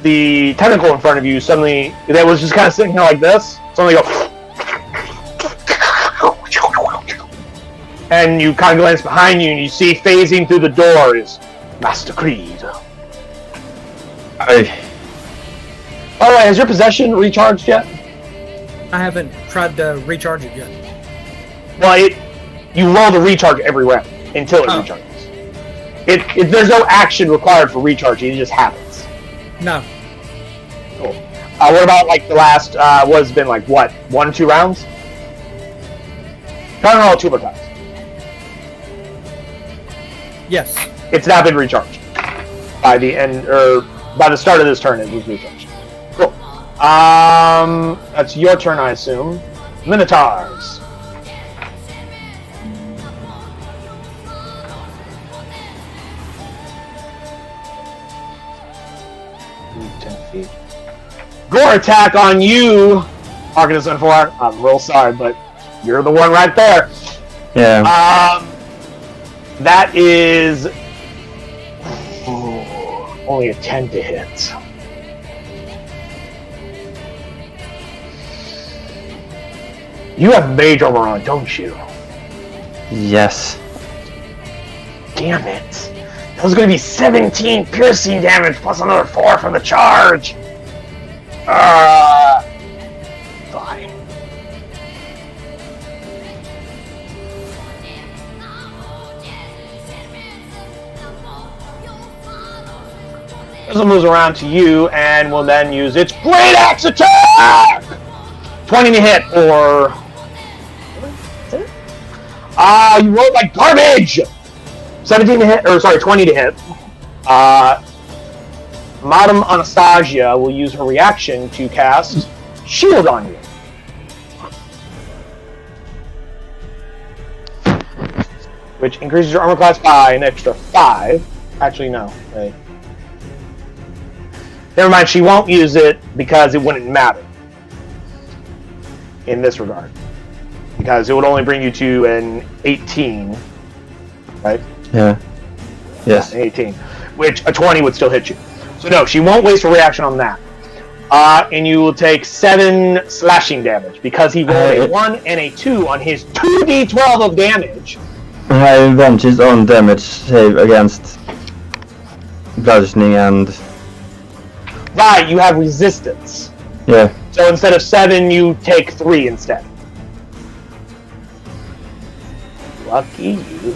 the tentacle in front of you suddenly that was just kind of sitting here like this. Suddenly go, and you kind of glance behind you and you see phasing through the door is Master Creed. By the way, has your possession recharged yet? I haven't tried to recharge it yet. Well, you roll the recharge every round until it recharges. There's no action required for recharging, it just happens. No. Cool. What about like the last, what's been like, what, 1-2 rounds? Try to roll 2 more times. Yes. It's now been recharged. By the end, or by the start of this turn, it was recharged. Cool. That's your turn, I assume. Minotaurs. Ooh, 10 feet. Gore attack on you, Arcanus and 4. I'm real sorry, but you're the one right there. Yeah. That is only a 10 to hit. You have mage armor on, don't you? Yes. Damn it. That was going to be 17 piercing damage plus another 4 from the charge. Fine. This one moves around to you and will then use its Great Axe attack! 20 to hit, or... you rolled like garbage! 17 to hit, or sorry, 20 to hit. Madame Anastasia will use her reaction to cast Shield on you. Which increases your armor class by an extra 5. Actually, no. Wait. Never mind, she won't use it because it wouldn't matter. In this regard. Because it would only bring you to an 18. Right? Yeah. Yes. An 18. Which a 20 would still hit you. So no, she won't waste a reaction on that. And you will take 7 slashing damage. Because he rolled a 1 and a 2 on his 2d12 of damage. I avenge his own damage save against bludgeoning and... Right, you have resistance. Yeah. So instead of 7, you take 3 instead. Lucky you.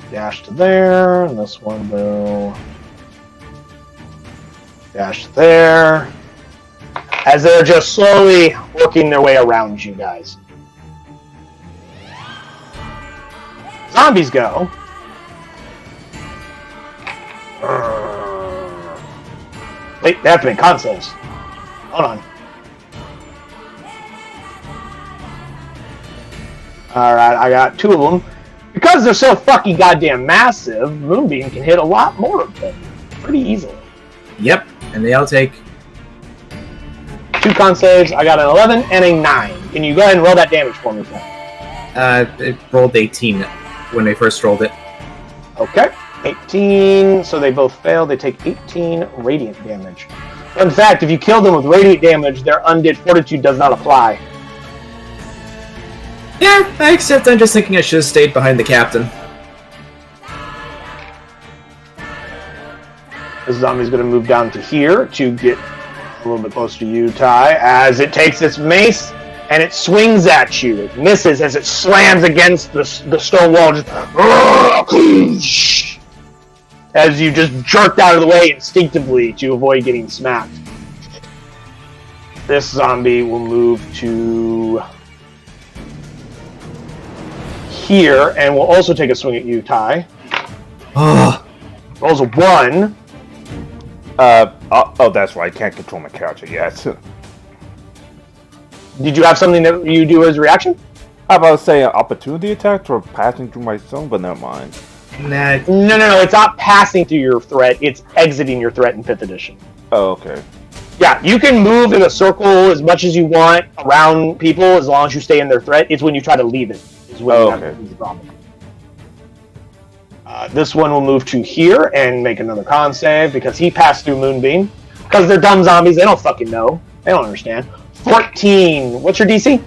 Dash to there, and this one will dash to there. As they're just slowly working their way around you guys. Zombies go. Wait, they have to make con saves. Hold on. Alright, I got 2 of them. Because they're so fucking goddamn massive, Moonbeam can hit a lot more of them. Pretty easily. Yep, and they all take... 2 con saves. I got an 11 and a 9. Can you go ahead and roll that damage for me, Phil? It rolled 18 when they first rolled it. Okay. 18. So they both fail. They take 18 radiant damage. In fact, if you kill them with radiant damage, their undead fortitude does not apply. Yeah, except I'm just thinking I should have stayed behind the captain. This zombie's going to move down to here to get a little bit closer to you, Ty, as it takes its mace and it swings at you. It misses as it slams against the stone wall, just as you just jerked out of the way instinctively to avoid getting smacked. This zombie will move to here and will also take a swing at you, Ty. Rolls a 1. Oh, that's right. I can't control my character yet. Did you have something that you do as a reaction? How about say an opportunity attack or passing through my zone, but never mind. Nah. No. It's not passing through your threat. It's exiting your threat in 5th edition. Oh, okay. Yeah, you can move in a circle as much as you want around people as long as you stay in their threat. It's when you try to leave it is when you have the problem. This one will move to here and make another con save because he passed through Moonbeam. Because they're dumb zombies. They don't fucking know. They don't understand. 14. What's your DC?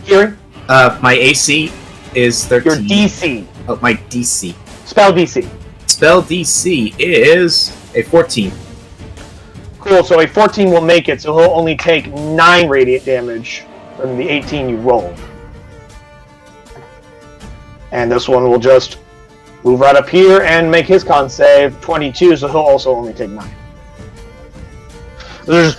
Kieran? My AC is 13. Your DC. Oh, my DC. Spell DC. Spell DC is a 14. Cool, so a 14 will make it, so he'll only take 9 radiant damage from the 18 you rolled. And this one will just move right up here and make his con save 22, so he'll also only take 9. There's...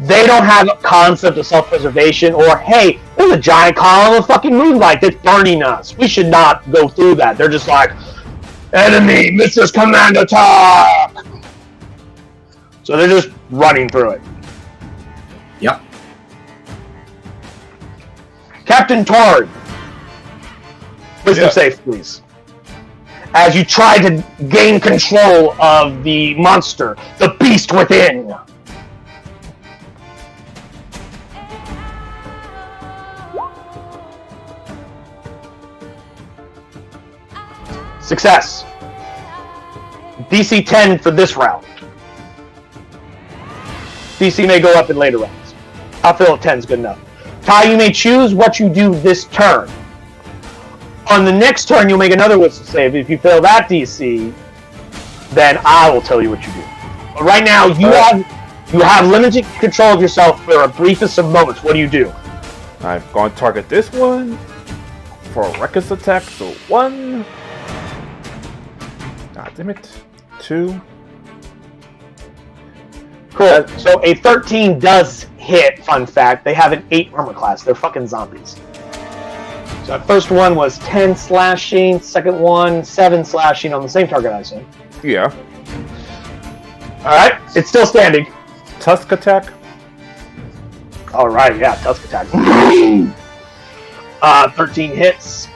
They don't have a concept of self-preservation or, hey, there's a giant column of fucking moonlight that's burning us. We should not go through that. They're just like, enemy, Mrs. Command attack! So they're just running through it. Yep. Captain Tord, wisdom save, please. As you try to gain control of the monster, the beast within. Success. DC 10 for this round. DC may go up in later rounds. I feel 10 is good enough. Ty, you may choose what you do this turn. On the next turn, you'll make another wisdom save. If you fail that DC, then I will tell you what you do. But right now, you have limited control of yourself for a briefest of moments. What do you do? I'm going to target this one for a reckless attack. So 1. God damn it. 2. Cool. So a 13 does hit, fun fact. They have an 8 armor class. They're fucking zombies. So that first one was 10 slashing, second one 7 slashing on the same target, I assume. Yeah. Alright, it's still standing. Tusk attack. Alright, yeah, Tusk attack. 13 hits.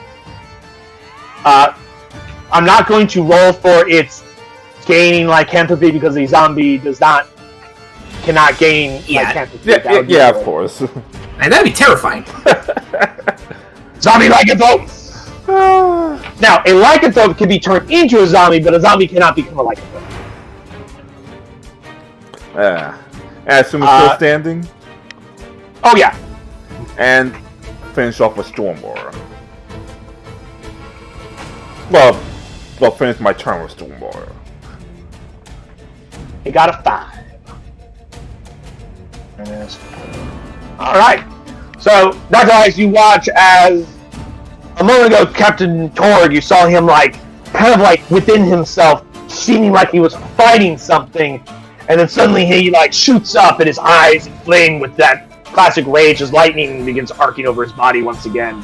I'm not going to roll for its gaining lycanthropy because the zombie cannot gain lycanthropy. Yeah, of course. Man, that'd be terrifying. Zombie lycanthrope! Now, a lycanthrope can be turned into a zombie, but a zombie cannot become a lycanthrope. I assume it's still standing. Oh, yeah. And finish off with Stormbreaker. Well, finish my turn with Stormbreaker. He got a 5. Alright. So, Dr. Ice, you watch as a moment ago, Captain Tord, you saw him kind of within himself, seeming like he was fighting something, and then suddenly he shoots up and his eyes inflame with that classic rage as lightning begins arcing over his body once again.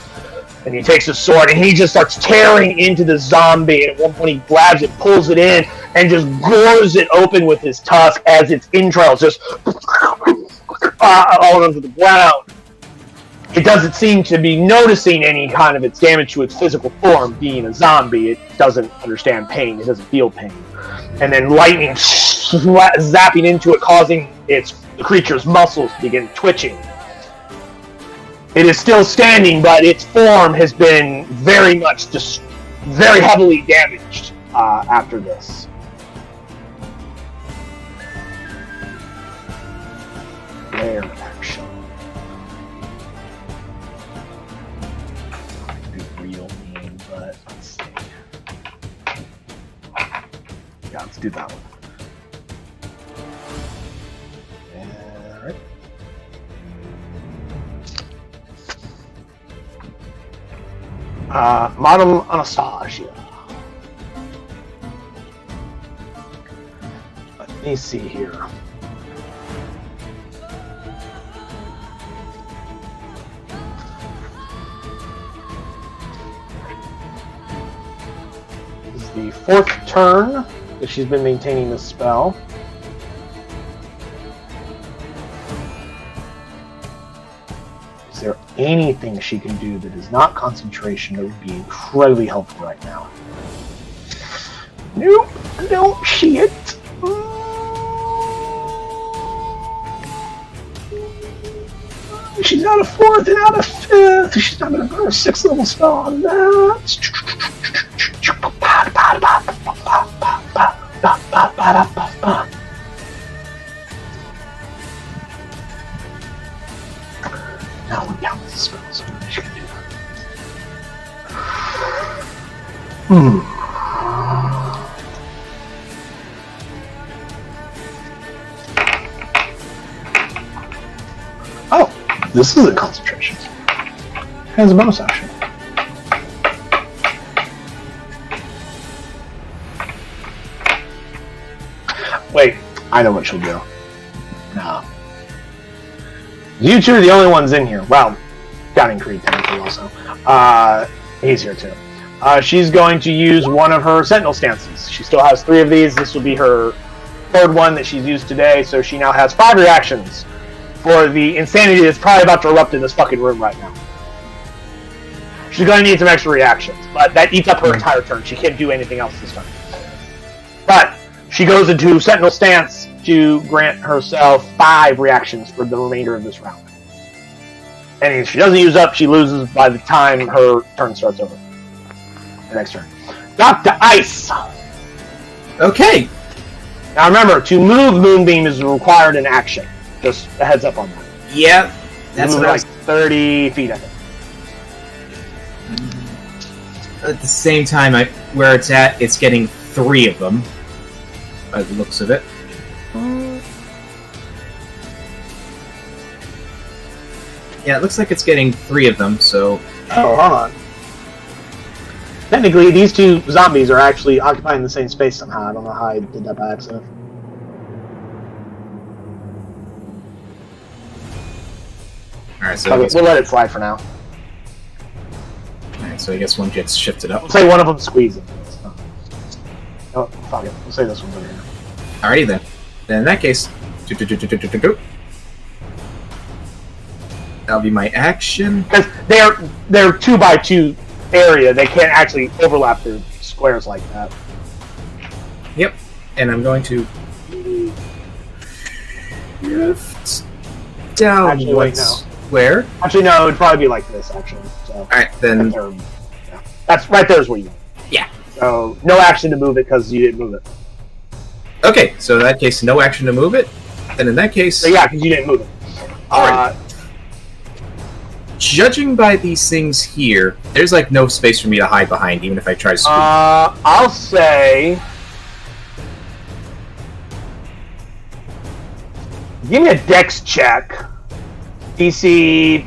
And he takes his sword and he just starts tearing into the zombie, and at one point he grabs it, pulls it in, and just gores it open with his tusk as its entrails just all over the ground. It doesn't seem to be noticing any kind of its damage to its physical form. Being a zombie, it doesn't understand pain. It doesn't feel pain. And then lightning zapping into it, causing the creature's muscles to begin twitching. It is still standing, but its form has been very heavily damaged after this. Flare action. Real mean, but let's see. Yeah, let's do that one. Alright. Madam Anastasia. Let me see here. This is the 4th turn that she's been maintaining this spell. Is there anything she can do that is not concentration that would be incredibly helpful right now? Nope, I don't see it. She's out of 4th and out of 5th. She's not going to burn a 6th level spell on that. Now we count the spells. She can do that. Oh, this is a concentration. Has a bonus action. Wait, I know what she'll do. No. You two are the only ones in here. Well, counting Creed technically also. He's here too. She's going to use one of her Sentinel stances. She still has 3 of these. This will be her 3rd one that she's used today, so she now has 5 reactions for the insanity that's probably about to erupt in this fucking room right now. She's going to need some extra reactions, but that eats up her entire turn. She can't do anything else this turn. But she goes into Sentinel stance to grant herself 5 reactions for the remainder of this round. And if she doesn't use up, she loses by the time her turn starts over. The next turn. Dr. Ice! Okay. Now remember, to move Moonbeam is required in action. Just a heads up on that. Yeah. That's move what like 30 feet, I think. At the same time, where it's at, it's getting 3 of them. By the looks of it. Yeah, it looks like it's getting 3 of them, so... Oh, hold on. Technically, these 2 zombies are actually occupying the same space somehow. I don't know how I did that by accident. Alright, so Okay, we'll let it fly for now. Alright, so I guess one gets shifted up. We'll say one of them squeezes. Oh, fuck it. We'll say this one's over here. Alrighty then. Then in that case... That'll be my action. Because they're 2x2 area. They can't actually overlap their squares like that. Yep. And I'm going to... shift down Actually, one wait, no. square. Actually, no, it would probably be like this, actually. So, Alright, then... yeah. That's right there's where you want. Yeah. So, no action to move it because you didn't move it. Okay, so in that case, no action to move it. Then in that case... So, yeah, because you didn't move it. Alright. Judging by these things here, there's like no space for me to hide behind, even if I try to squeeze. I'll say... Give me a dex check. DC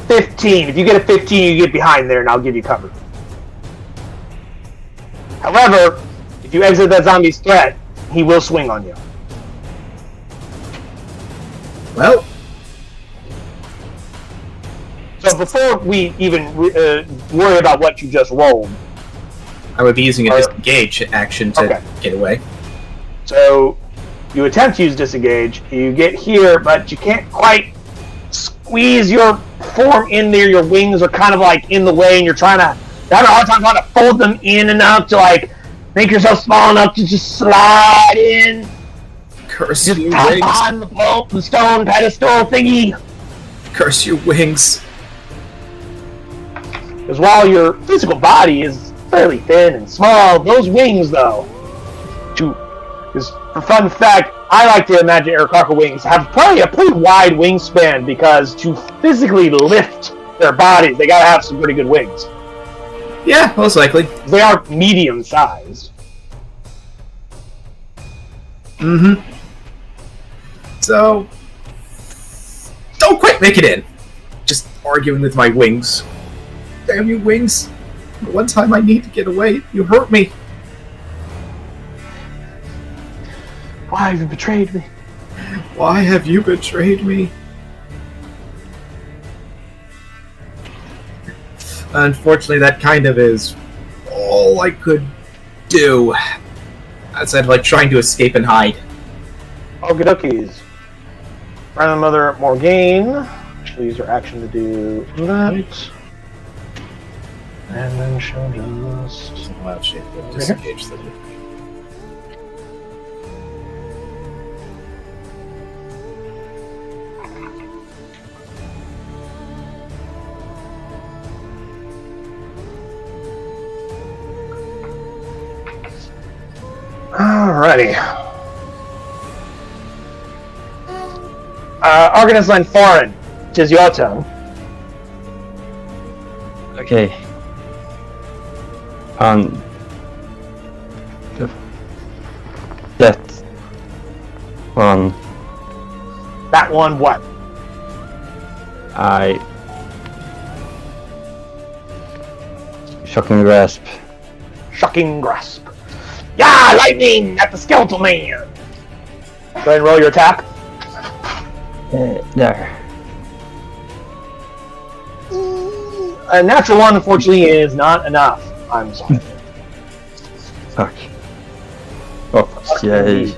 15. If you get a 15, you get behind there, and I'll give you cover. However, if you exit that zombie's threat, he will swing on you. Well... So before we even worry about what you just rolled, I would be using a disengage action to get away. So you attempt to use disengage. You get here, but you can't quite squeeze your form in there. Your wings are kind of like in the way, and you're having a hard time trying to fold them in enough to like make yourself small enough to just slide in. Curse Just your tap wings. on the stone pedestal thingy. Curse your wings. Because while your physical body is fairly thin and small, those wings, though, because for fun fact, I like to imagine Aarakocra wings have probably a pretty wide wingspan, because to physically lift their bodies, they gotta have some pretty good wings. Yeah, most likely. They are medium-sized. Mm-hmm. So, don't quite make it in. Just arguing with my wings. Damn you, wings. The one time I need to get away, you hurt me. Why have you betrayed me? Why have you betrayed me? Unfortunately, that kind of is all I could do. Outside of, like, trying to escape and hide. Okie dokies. Grandmother Morgaine. She'll use her action to do that. And then she'll just... Wow, shit. Disengage them. Alrighty. Organist Line Foreign, it is your turn. Okay. That one, That one, what? Shocking Grasp. Shocking Grasp. Yeah, lightning at the skeletal man. Go ahead and roll your attack. There. A natural one, unfortunately, is not enough. I'm sorry. Fuck. Oh, yay.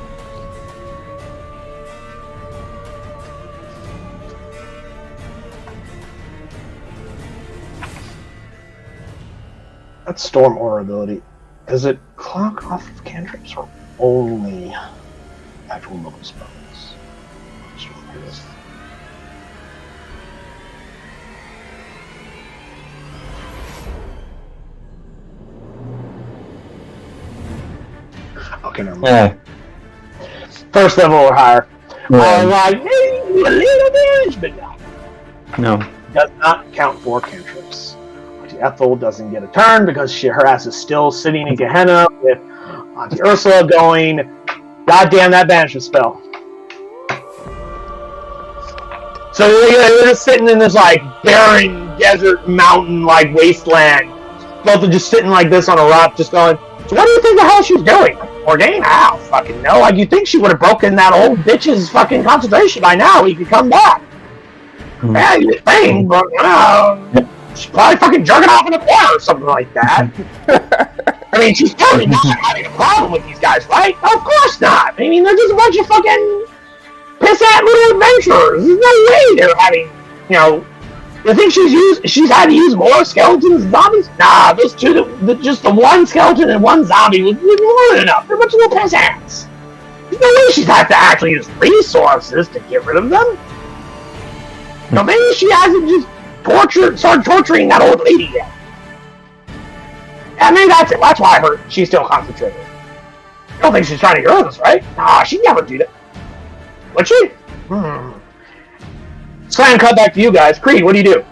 That's Storm Aura ability. Does it clock off of cantrips or only actual level spells? Okay, never mind. Yeah. First level or higher. Yeah. Like, maybe a little damage, but no. No. Does not count for cantrips. Auntie Ethel doesn't get a turn because her ass is still sitting in Gehenna with Auntie Ursula going, God damn that banishment spell. So they're just sitting in this like barren desert mountain like wasteland. Both are just sitting like this on a rock, just going, so what do you think the hell she's doing? Morgaine? I don't fucking know. Like, you'd think she would have broken that old bitch's fucking concentration by now. He could come back. Yeah, you'd think, but she's probably fucking jerking off in a corner or something like that. I mean, she's totally not having a problem with these guys, right? Of course not. I mean, they're just a bunch of fucking piss-at little adventurers. There's no way they're having, you know... You think she's had to use more skeletons and zombies? Nah, those two, just the one skeleton and one zombie was more than enough. They're a bunch of little piss-ats. There's no way she's had to actually use resources to get rid of them. So maybe she hasn't just started torturing that old lady yet. I mean, that's it. That's why she's still concentrated. I don't think she's trying to get rid of us, right? Nah, she'd never do that. Would she? Slam cut back to you guys. Creed, what do you do?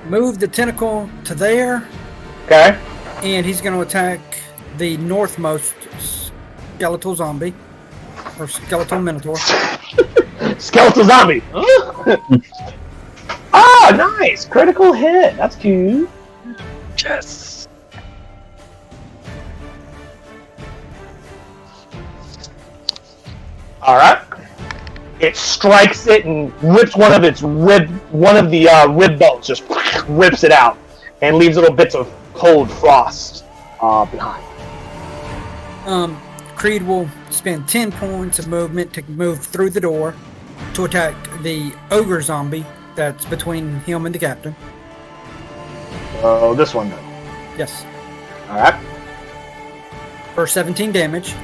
Move the tentacle to there, Okay. and he's going to attack the northmost skeletal zombie, or skeletal minotaur. Skeletal zombie. Oh, nice. Critical hit. That's cute. Yes. All right. It strikes it and rips one of the rib bones, just rips it out and leaves little bits of cold frost behind. Creed will spend 10 points of movement to move through the door to attack the ogre zombie that's between him and the captain. So this one then. Yes. Alright. For 17 damage,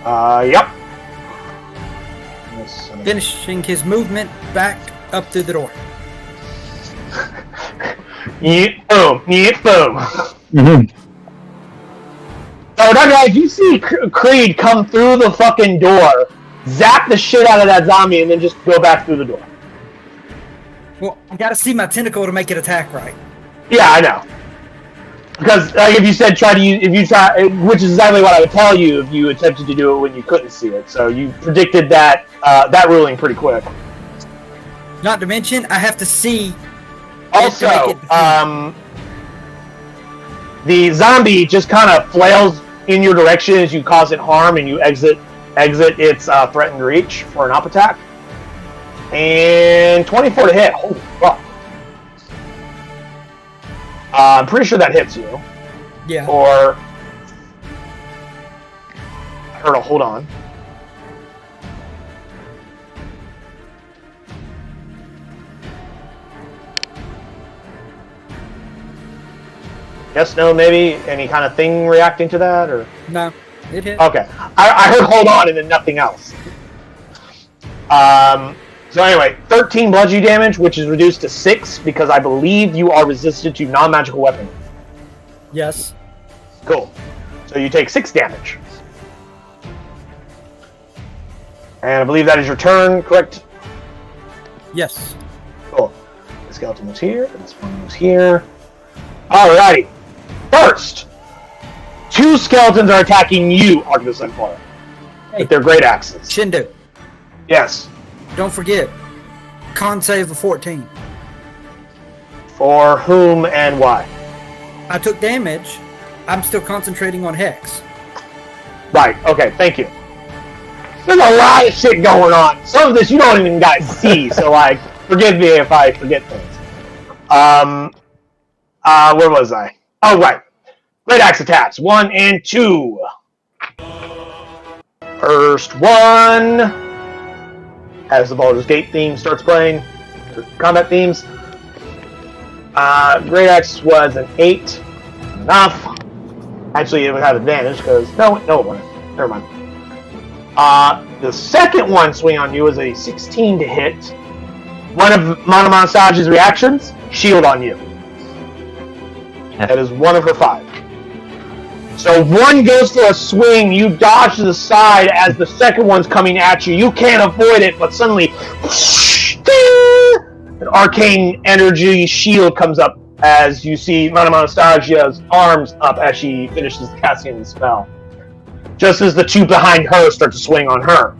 Yep. finishing his movement back up through the door. Yeet, boom. Yeet, boom. Mm-hmm. So, that guy, if you see Creed come through the fucking door, zap the shit out of that zombie, and then just go back through the door. Well, I gotta see my tentacle to make it attack right. Yeah, I know. Because, like, if you said which is exactly what I would tell you if you attempted to do it when you couldn't see it. So you predicted that ruling pretty quick. Not to mention, I have to see. Also, the zombie just kind of flails in your direction as you cause it harm, and you exit its threatened reach for an up attack. And 24 to hit. Holy fuck. I'm pretty sure that hits you. Yeah. Or I heard a hold on. Yes, no, maybe? Any kind of thing reacting to that? Or No, it hit. okay. I heard hold on and then nothing else. So anyway, 13 bludgeoning damage, which is reduced to 6 because I believe you are resistant to non-magical weapons. Yes. Cool. So you take 6 damage. And I believe that is your turn, correct? Yes. Cool. The skeleton was here, and this one was here. Alrighty. First, 2 skeletons are attacking you, Arcus Empire, with their great axes. Shindu, Yes. don't forget, con save of 14. For whom and why? I took damage. I'm still concentrating on Hex. Right, okay, thank you. There's a lot of shit going on. Some of this you don't even guys see, so like, forgive me if I forget things. Where was I? Oh, right. Great axe attacks, 1 and 2. First one, as the Baldur's Gate theme starts playing, combat themes. Great axe was an 8. Enough. Actually, it would have advantage because no, it wasn't. Never mind. The second one swing on you is a 16 to hit. One of Mana Massage's reactions, shield on you. That is one of her 5. So one goes for a swing, you dodge to the side as the second one's coming at you. You can't avoid it, but suddenly an arcane energy shield comes up as you see Mana Anastasio's arms up as she finishes casting the spell. Just as the 2 behind her start to swing on her.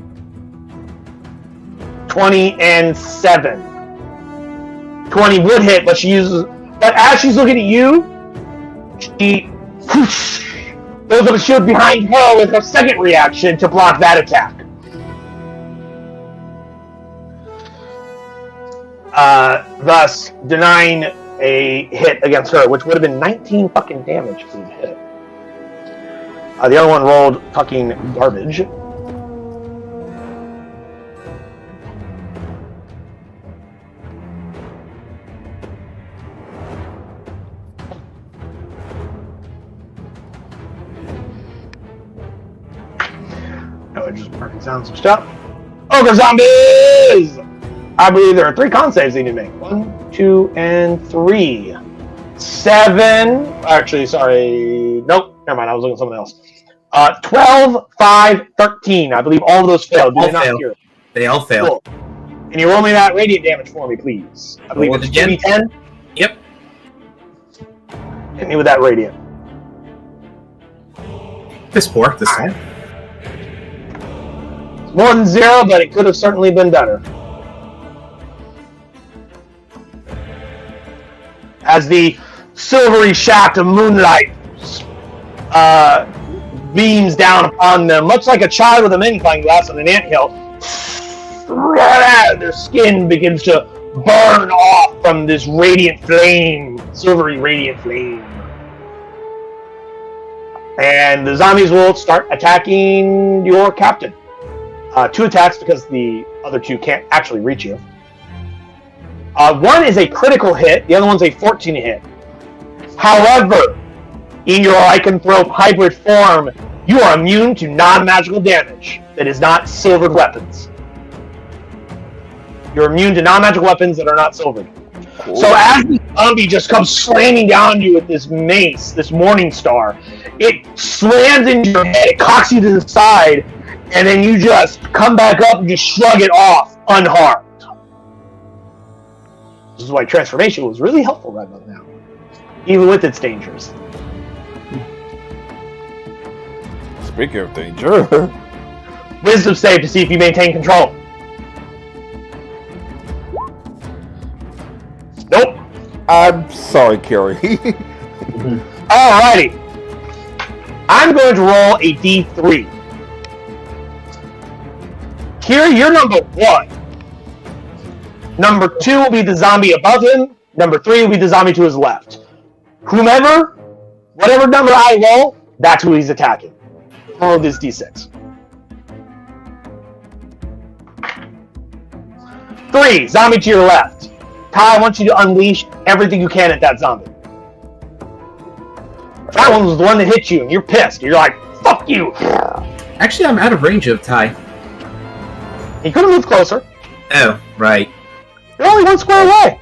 20 and 7. 20 would hit, but as she's looking at you, she throws up a shield behind her with her second reaction to block that attack. Thus denying a hit against her, which would have been 19 fucking damage if you'd hit. The other one rolled fucking garbage. I just marking down some stuff. Ogre zombies! I believe there are 3 con saves they need to make. 1, 2, and 3. 7. Actually, sorry. Nope. Never mind. I was looking at something else. 12, 5, 13. I believe all of those failed. All fail. They all fail. Cool. Can you roll me that radiant damage for me, please? I believe Roll it's it again. 10. Yep. Hit me with that radiant. This time. It's more than 0, but it could have certainly been better. As the silvery shaft of moonlight beams down upon them, much like a child with a magnifying glass on an anthill, their skin begins to burn off from this radiant flame, silvery radiant flame. And the zombies will start attacking your captain. 2 attacks because the other 2 can't actually reach you. One is a critical hit, the other one's a 14 hit. However, in your lycanthrope hybrid form, you are immune to non-magical damage that is not silvered weapons. You're immune to non-magical weapons that are not silvered. Cool. So as the zombie just comes slamming down you with this mace, this Morning Star, it slams into your head, it cocks you to the side, and then you just come back up and just shrug it off unharmed. This is why transformation was really helpful right about now, even with its dangers. Speaking of danger, Wisdom save to see if you maintain control. Nope. I'm sorry, Carrie. Alrighty. I'm going to roll a D3. Kira, you're number 1. Number 2 will be the zombie above him. Number 3 will be the zombie to his left. Whomever, whatever number I roll, that's who he's attacking. Roll this D6. 3, zombie to your left. Ty, I want you to unleash everything you can at that zombie. That one was the one that hit you, and you're pissed. You're like, fuck you. Actually, I'm out of range of Ty. He could have moved closer. Oh, right. You're only 1 square away.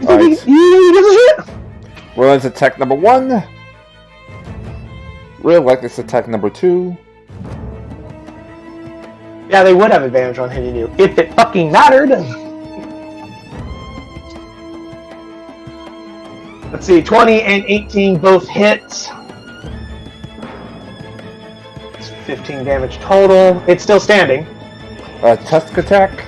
You think he gives a shit? Well, it's attack number 1. Real like it's attack number 2. Yeah, they would have advantage on hitting you if it fucking mattered. Let's see, 20 and 18 both hits. It's 15 damage total. It's still standing. Tusk attack.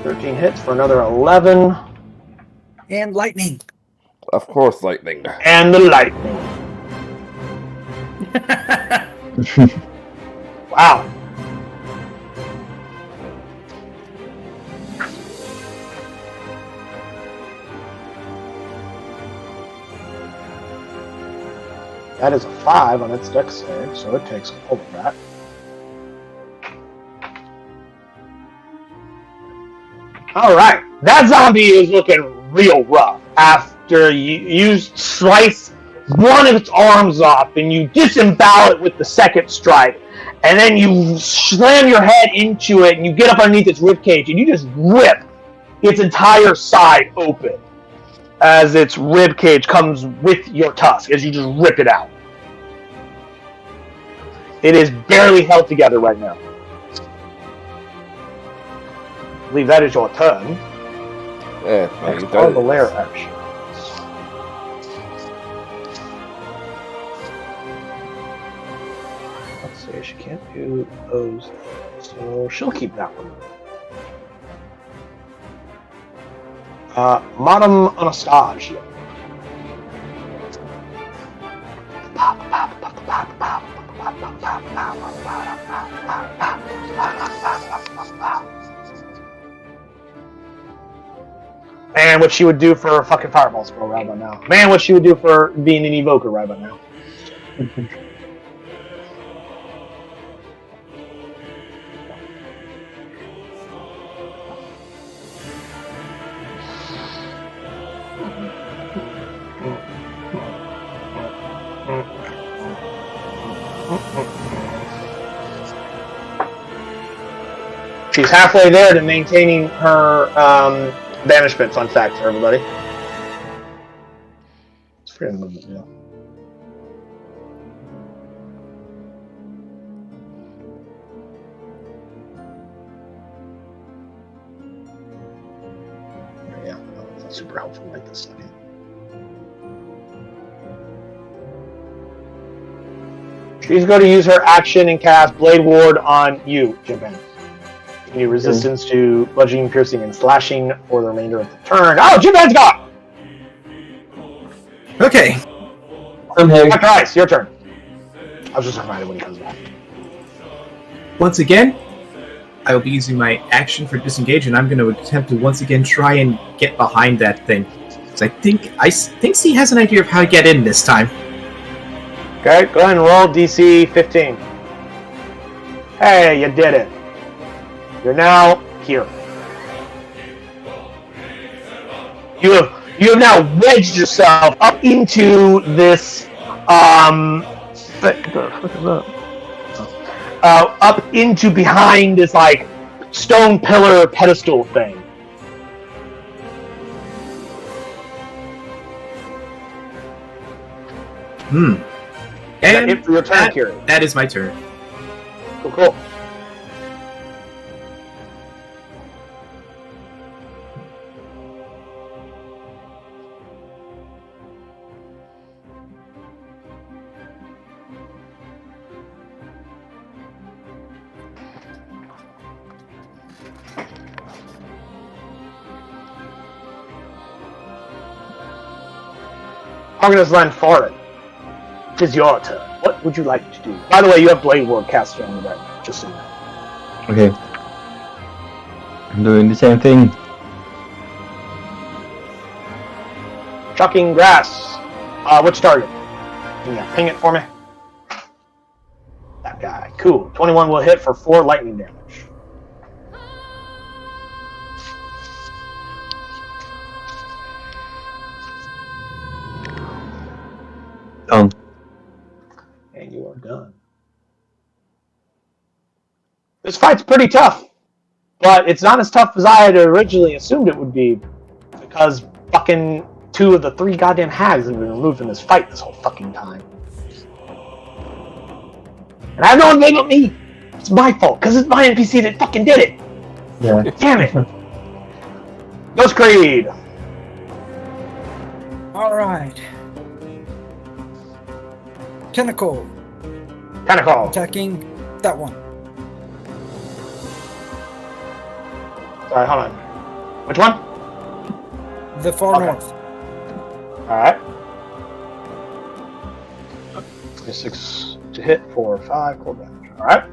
13 hits for another 11. And lightning. Of course, lightning. And the lightning. Wow. That is a 5 on its dex save, so it takes all of that. Alright, that zombie is looking real rough after you slice one of its arms off and you disembowel it with the second strike, and then you slam your head into it and you get up underneath its ribcage and you just rip its entire side open as its ribcage comes with your tusk, as you just rip it out. It is barely held together right now. I believe that is your turn. Yeah, Next are the lair actions. Let's see, she can't do those, so she'll keep that one. Madame Anastasia. Man, what she would do for a fucking fireball spell right about now. Man, what she would do for being an evoker right about now. She's halfway there to maintaining her banishment, fun fact for everybody. It's freedom movement, yeah. Yeah, no, it's not super helpful right this second. She's going to use her action and cast Blade Ward on you, Jimpan. Any resistance to bludgeoning, piercing, and slashing for the remainder of the turn. Oh, Jimpan's gone! Okay. I'm here. Dr. Ice, your turn. I was just reminded when he comes back. Once again, I will be using my action for disengage, and I'm going to attempt to once again try and get behind that thing. So I think he has an idea of how to get in this time. Okay, go ahead and roll DC 15. Hey, you did it. You're now here. You have now wedged yourself up into this up into behind this like stone pillar pedestal thing. And it for your turn, Kieran? That is my turn. Cool. Argonauts land for it. It is your turn. What would you like to do? By the way, you have Blade Ward caster on the right, just so you know. Okay. I'm doing the same thing. Chucking grass. Which target? Yeah, ping it for me. That guy. Cool. 21 will hit for 4 lightning damage. Done. And you are done. This fight's pretty tough, but it's not as tough as I had originally assumed it would be, because fucking 2 of the 3 goddamn hags have been removed from this fight this whole fucking time. And I have no one blame but me. It's my fault, because it's my NPC that fucking did it. Yeah. Damn it. Ghost Creed. Alright. Tentacle. Tentacle. Attacking that one. Sorry, hold on. Which one? The far Okay. north. Alright. 6 to hit, 4, 5, cold damage. Alright.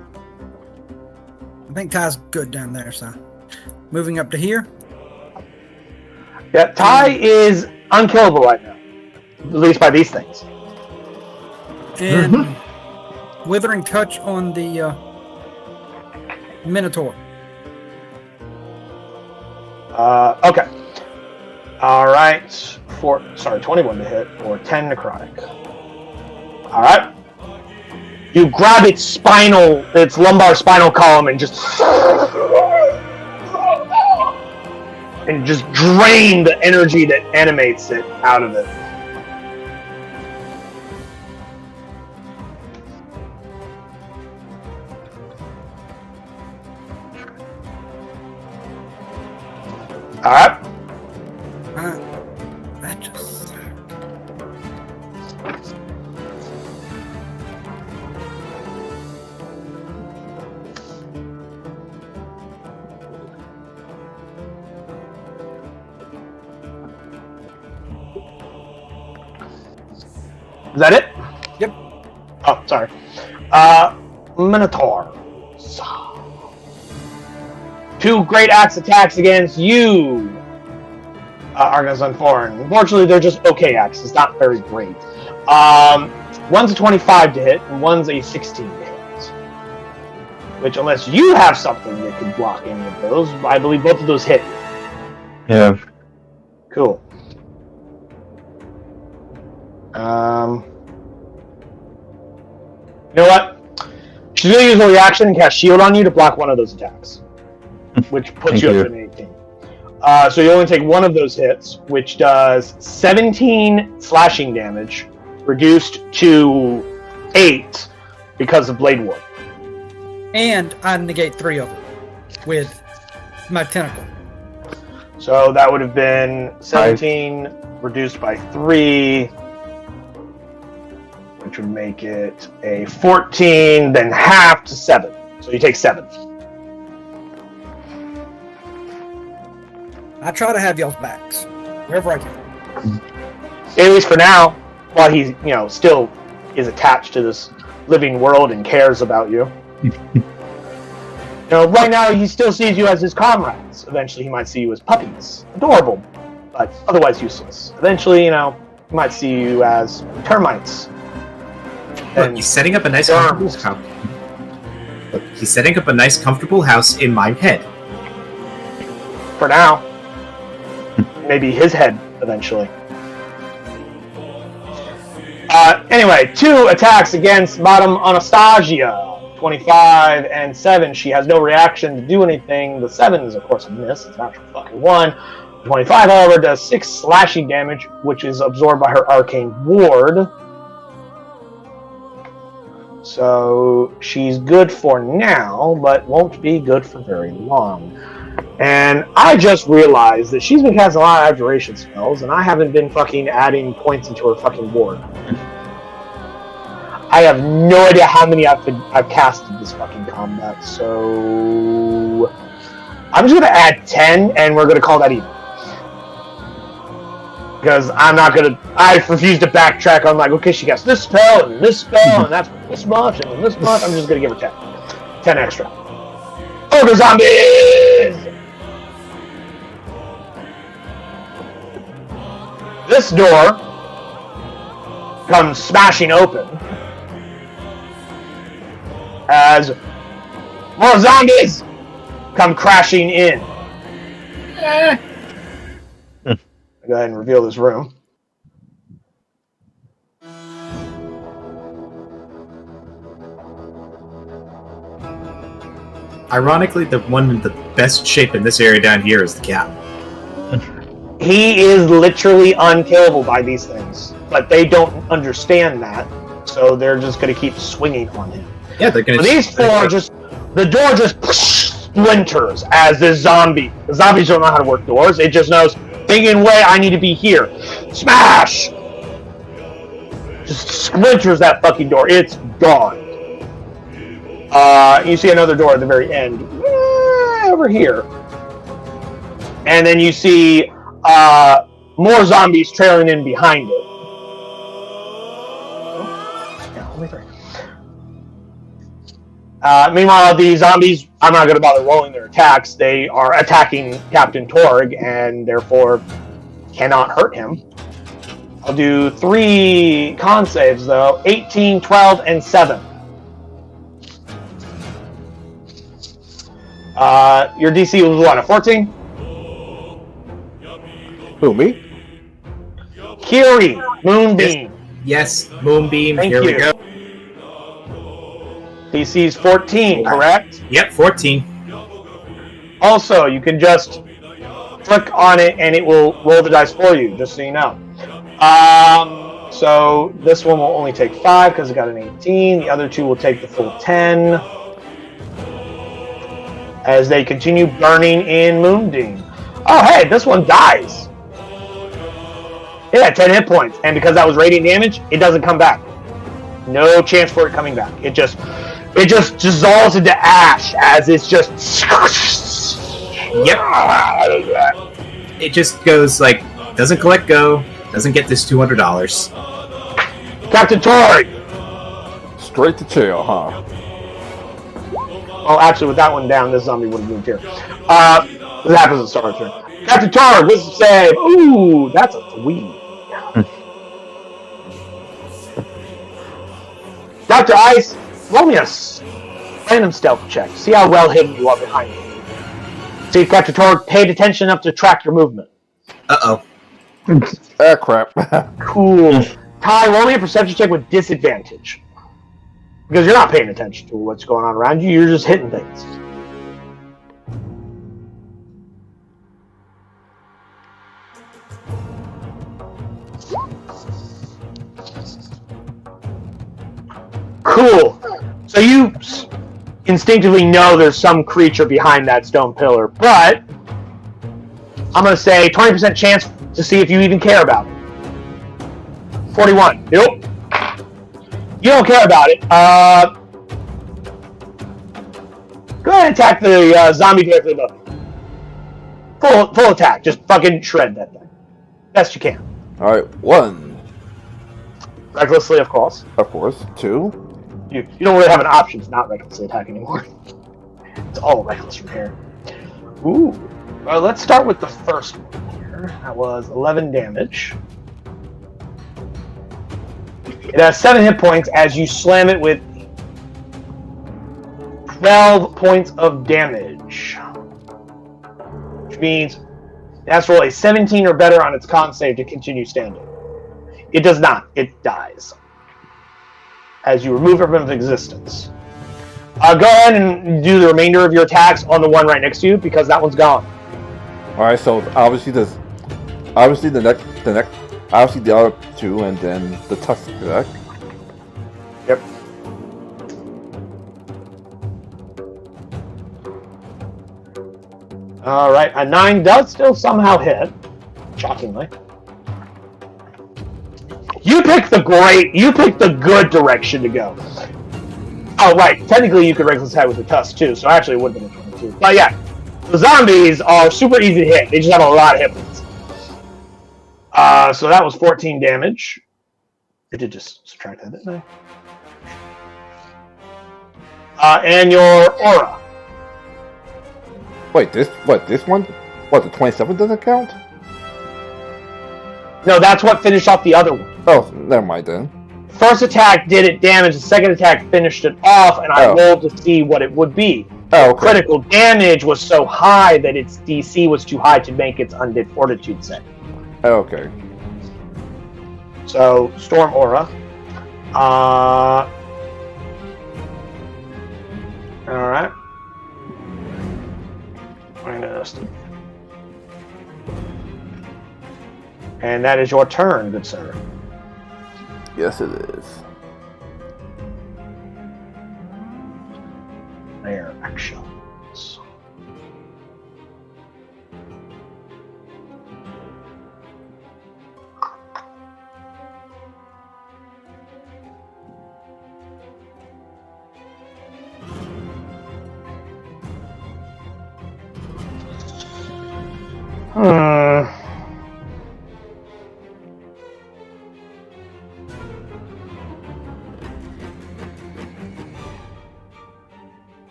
I think Ty's good down there, so. Moving up to here. Yeah, Ty is unkillable right now. At least by these things. And Withering Touch on the Minotaur. Okay. Alright. 21 to hit, or 10 necrotic. Alright. You grab its lumbar spinal column and just drain the energy that animates it out of it. Alright. That just sucked. Is that it? Yep. Oh, sorry. Minotaur. 2 great axe attacks against you, Argonauts Unforeign. Unfortunately, they're just okay axes, not very great. One's a 25 to hit, and one's a 16 to hit. Which, unless you have something that can block any of those, I believe both of those hit. Yeah. Cool. You know what? She's going to use a reaction and cast Shield on you to block one of those attacks. Which puts Thank you you. up to an 18. So you only take one of those hits, which does 17 slashing damage, reduced to 8 because of Blade Ward. And I negate 3 of them with my tentacle. So that would have been 17 reduced by 3, which would make it a 14, then half to 7. So you take 7. I try to have y'all's backs wherever I can. At least for now, while he, still is attached to this living world and cares about you. Right now he still sees you as his comrades. Eventually he might see you as puppies. Adorable. but otherwise useless. Eventually, you might see you as termites. Look, he's setting up a nice comfortable house. Look, he's setting up a nice comfortable house in my head. For now. Maybe his head eventually. Anyway, 2 attacks against Madame Anastasia. 25 and 7. She has no reaction to do anything. The 7 is, of course, a miss. It's not fucking 1. 25, however, does 6 slashing damage, which is absorbed by her arcane ward. So she's good for now, but won't be good for very long. And I just realized that she's been casting a lot of abjuration spells, and I haven't been fucking adding points into her fucking ward. I have no idea how many I've casted this fucking combat, so I'm just gonna add 10, and we're gonna call that even. Because I refuse to backtrack on like, okay, she casts this spell, and that's this much, and this much. I'm just gonna give her 10. 10 extra. Ogre zombies! This door comes smashing open as more zombies come crashing in. Go ahead and reveal this room. Ironically, the one in the best shape in this area down here is the cat. He is literally unkillable by these things, but they don't understand that, so they're just going to keep swinging on him. Yeah, they're going to. So these 4 the door just splinters as this zombie. The zombies don't know how to work doors. It just knows, thinking, way, I need to be here. Smash! Just splinters that fucking door. It's gone. You see another door at the very end. Over here. And then you see more zombies trailing in behind it. Meanwhile, the zombies, I'm not going to bother rolling their attacks. They are attacking Captain Torg and therefore cannot hurt him. I'll do 3 con saves, though. 18, 12, and 7. Your DC was what, a 14? Who, me? Kiri, Moonbeam. Yes, Moonbeam. Thank Here you. we go. DC's 14, correct? Yep, 14. Also, you can just click on it and it will roll the dice for you, just so you know. So this one will only take 5 because it got an 18. The other 2 will take the full 10. As they continue burning in Moonbeam. Oh, hey, this one dies. It had 10 hit points, and because that was radiant damage, it doesn't come back. No chance for it coming back. It just dissolves into ash as it's just. Yep. It just goes like, doesn't collect go, doesn't get this $200. Captain Torg! Straight to jail, huh? Oh, actually, with that one down, this zombie would have moved here. This happens at start of turn. Captain Torg, wisdom save. Ooh, that's a 3. Dr. Ice, roll me a random stealth check. See how well hidden you are behind me. See if Captain Torg paid attention enough to track your movement. Uh-oh. Ah, crap. Cool. Ty, roll me a perception check with disadvantage. Because you're not paying attention to what's going on around you, you're just hitting things. Cool. So you instinctively know there's some creature behind that stone pillar, but I'm going to say 20% chance to see if you even care about it. 41. Nope. You don't care about it. Go ahead and attack the zombie directly above you. Full attack. Just fucking shred that thing. Best you can. Alright, 1. Recklessly, of course. Of course. 2. You don't really have an option to not recklessly attack anymore. It's all reckless from here. Ooh. Well, let's start with the first one here. there. That was 11 damage. It has 7 hit points as you slam it with 12 points of damage. Which means it has to roll a 17 or better on its con save to continue standing. It does not. It dies. As you remove it from existence. Go ahead and do the remainder of your attacks on the one right next to you, because that one's gone. Alright, so obviously the other two, and then the tusk, correct? Yep. Alright, a 9 does still somehow hit. Shockingly. You picked the good direction to go. Oh, right. Technically, you could reckless attack with the tusk, too, so actually it would have been a 22. But yeah, the zombies are super easy to hit. They just have a lot of hit points. So that was 14 damage. I did just subtract that, didn't I? And your aura. Wait, this one? What, the 27 doesn't count? No, that's what finished off the other one. Oh, never mind then. First attack did it damage, the second attack finished it off, and I rolled to see what it would be. Oh, okay. Critical damage was so high that its DC was too high to make its undead fortitude save. Oh, okay. So, Storm Aura. Alright. And that is your turn, good sir. Yes, it is. Their actions.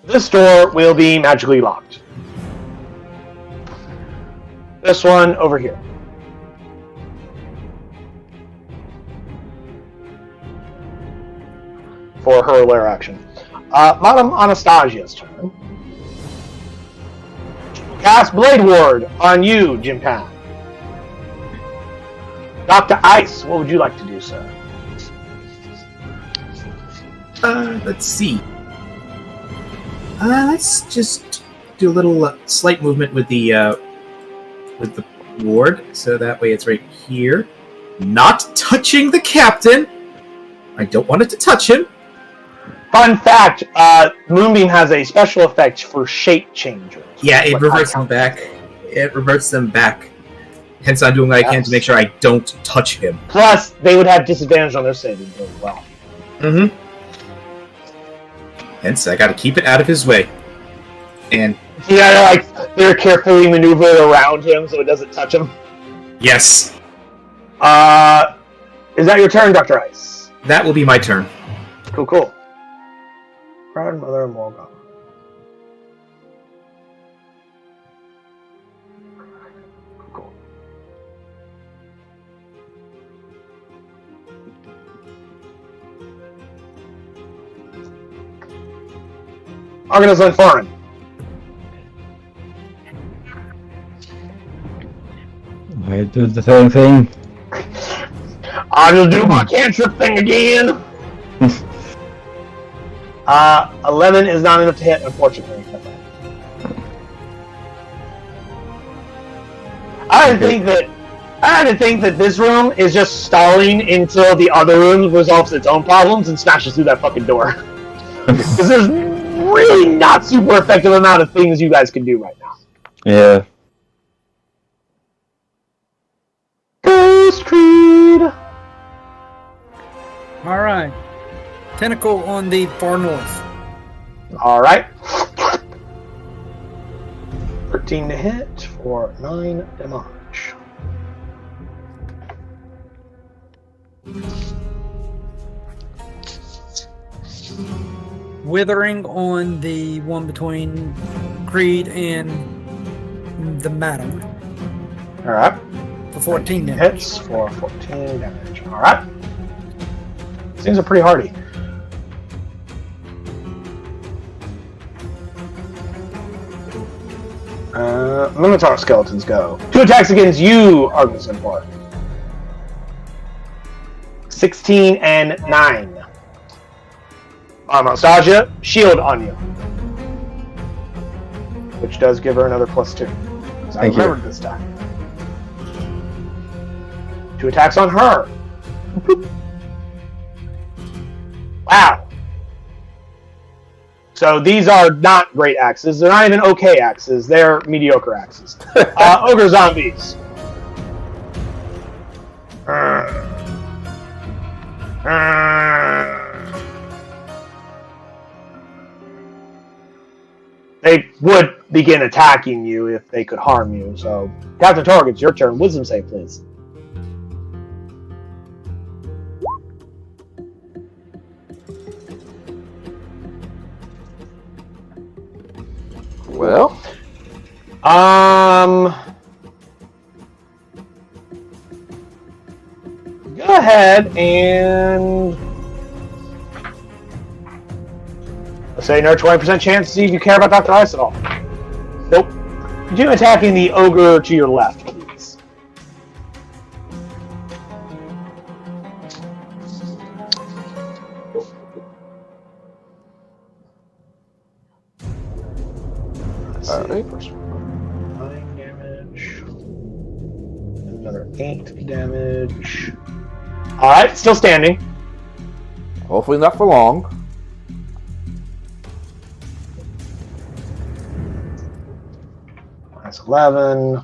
This door will be magically locked. This one over here. For her lair action. Madame Anastasia's turn. Cast Blade Ward on you, Jimpan. Dr. Ice, what would you like to do, sir? Let's see. Let's just do a little slight movement with the ward, so that way it's right here. Not touching the captain. I don't want it to touch him. Fun fact, Moonbeam has a special effect for shape changers. Yeah, it reverts them back. It reverts them back. Hence, I'm doing what I can to make sure I don't touch him. Plus, they would have disadvantage on their saving as well. Mm-hmm. Hence, I gotta keep it out of his way. And... yeah, they're carefully maneuvering around him so it doesn't touch him. yes. Is that your turn, Dr. Ice? That will be my turn. Cool. Proud Mother Morgan. Cool. Argonauts and foreign. I do the same thing. I'll just do my cantrip thing again. 11 is not enough to hit, unfortunately. I had to think that this room is just stalling until the other room resolves its own problems and smashes through that fucking door. Because there's really not super effective amount of things you guys can do right now. Yeah. Ghost Creed! Alright. Tentacle on the far north. Alright. 13 to hit for 9 damage. withering on the one between Creed and the Madam Alright. for 14 damage. Hits for 14 damage. Alright. Things are pretty hardy. Minotaur skeletons go. 2 attacks against you, Argus Import. 16 and 9. Anastasia, shield on you. Which does give her another +2. Because I Thank you. remembered this time. 2 attacks on her. Wow. So these are not great axes. They're not even okay axes. They're mediocre axes. Ogre zombies. They would begin attacking you if they could harm you. So, Captain Torg, it's your turn. Wisdom save, please. Well, Go ahead and let's say another 20% chance to see if you care about Dr. Ice at all. Nope. Continue attacking the ogre to your left, please. Let's see. Alright. First one, 9 damage. Another 8 damage. Alright, still standing. hopefully not for long. That's 11.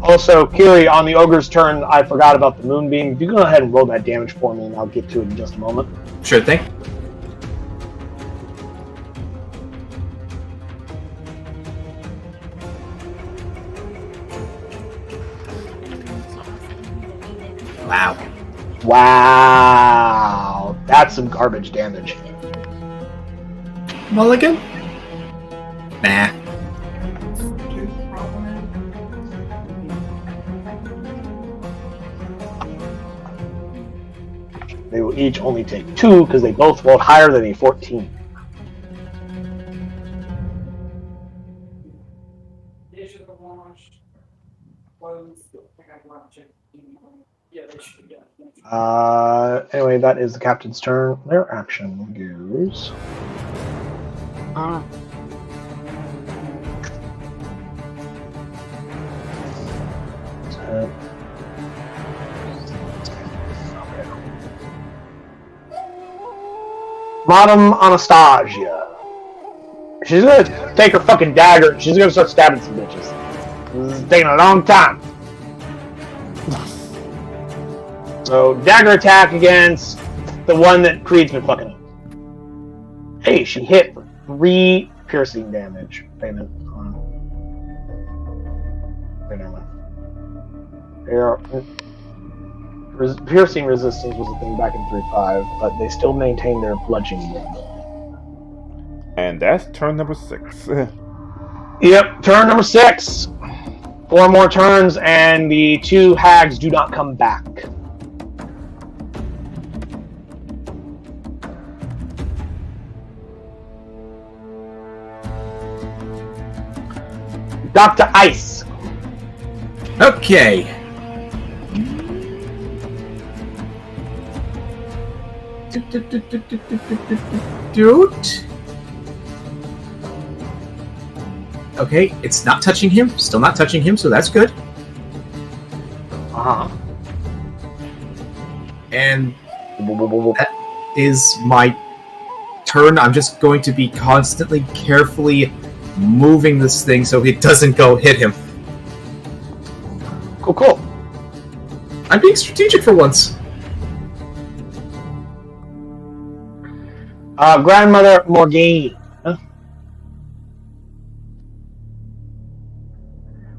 Also, Kiri, on the ogre's turn, I forgot about the moonbeam. If you go ahead and roll that damage for me, and I'll get to it in just a moment. Sure thing. Wow. Wow. That's some garbage damage. Mulligan? Nah. They will each only take 2 because they both rolled higher than a 14. Anyway, that is the captain's turn. Their action goes. Madam Anastasia. She's gonna take her fucking dagger and she's gonna start stabbing some bitches. This is taking a long time. So, dagger attack against the one that Creed's been fucking up. Hey, she hit for 3 piercing damage. Payment on. Wait, never mind. Piercing resistance was a thing back in 3.5, but they still maintain their bludgeoning. And that's turn number 6. Yep, turn number 6. 4 more turns, and the 2 hags do not come back. Dr. Ice. Okay. Dude. Okay, it's not touching him. Still not touching him, so that's good. Uh-huh. And that is my turn. I'm just going to be constantly, carefully moving this thing so it doesn't go hit him. Cool. I'm being strategic for once. Grandmother Morgane.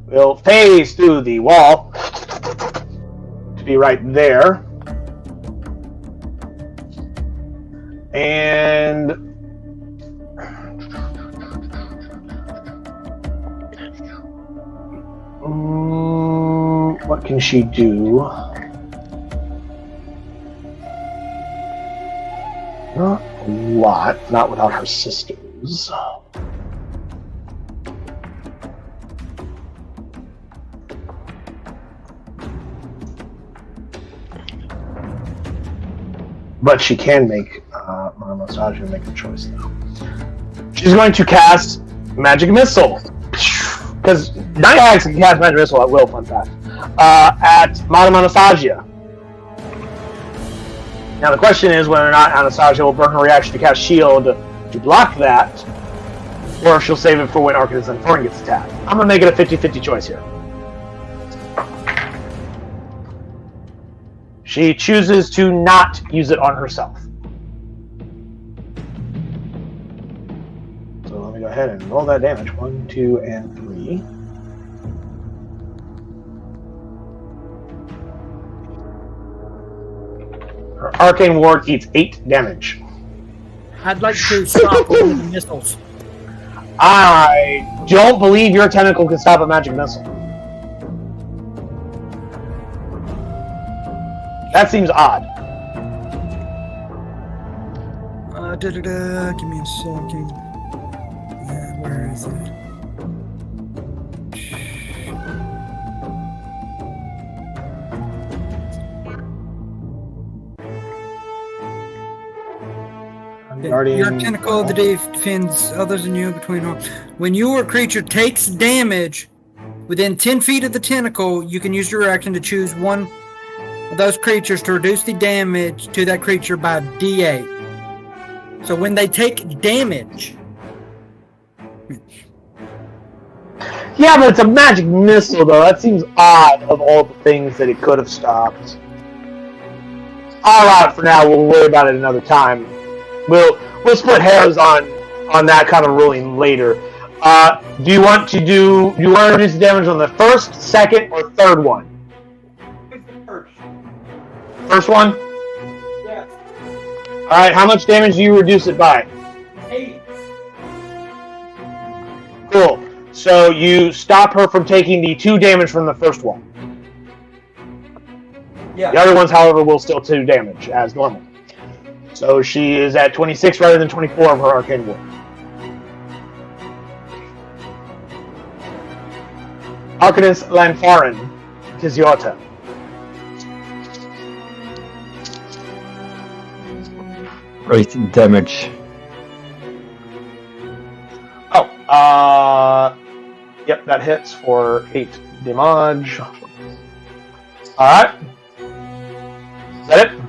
Will phase through the wall to be right there. And what can she do? Not a lot, not without her sisters. But she can make Massage make a choice now. She's going to cast Magic Missile. Because Night Hags can cast Magic Missile at will, fun fact. At Madame Anastasia. Now the question is whether or not Anastasia will burn her reaction to cast Shield to block that, or if she'll save it for when Arcanist and Thorn gets attacked. I'm going to make it a 50-50 choice here. She chooses to not use it on herself. So let me go ahead and roll that damage. 1, 2, and 3. Her Arcane Ward eats 8 damage. I'd like to stop one of the missiles. I don't believe your tentacle can stop a magic missile. That seems odd. Give me a second. Where is it? Your tentacle of the day defends others than you between arms. When your creature takes damage within 10 feet of the tentacle, you can use your action to choose one of those creatures to reduce the damage to that creature by D8. So when they take damage... Yeah, but it's a magic missile, though. That seems odd of all the things that it could have stopped. I'll allow it for now. We'll worry about it another time. We'll split hairs on that kind of ruling later. Do you want to reduce the damage on the first, second, or third one? First one? Yes. Alright, how much damage do you reduce it by? 8. Cool. So you stop her from taking the 2 damage from the first one. Yeah. The other ones, however, will still 2 damage as normal. So she is at 26 rather than 24 of her Arcane Ward. Arcanist Lanfarin, it is your turn. Great damage. Oh, yep, that hits for 8 damage. Alright. Is that it?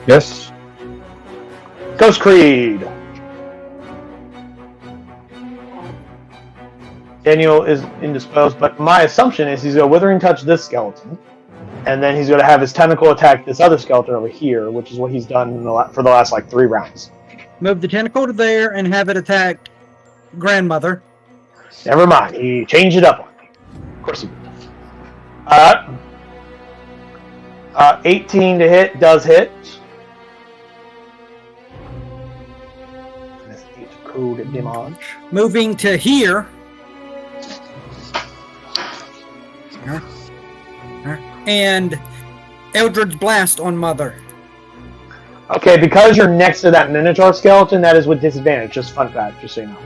Yes. Ghost Creed. Daniel is indisposed, but my assumption is he's going to Withering Touch this skeleton, and then he's going to have his tentacle attack this other skeleton over here, which is what he's done for the last, 3 rounds. Move the tentacle to there and have it attack grandmother. Never mind, he changed it up on me. Of course he did. 18 to hit does hit. That's 8 code damage. Moving to here. And Eldritch Blast on Mother. Okay, because you're next to that Minotaur skeleton, that is with disadvantage. Just fun fact, just so you know.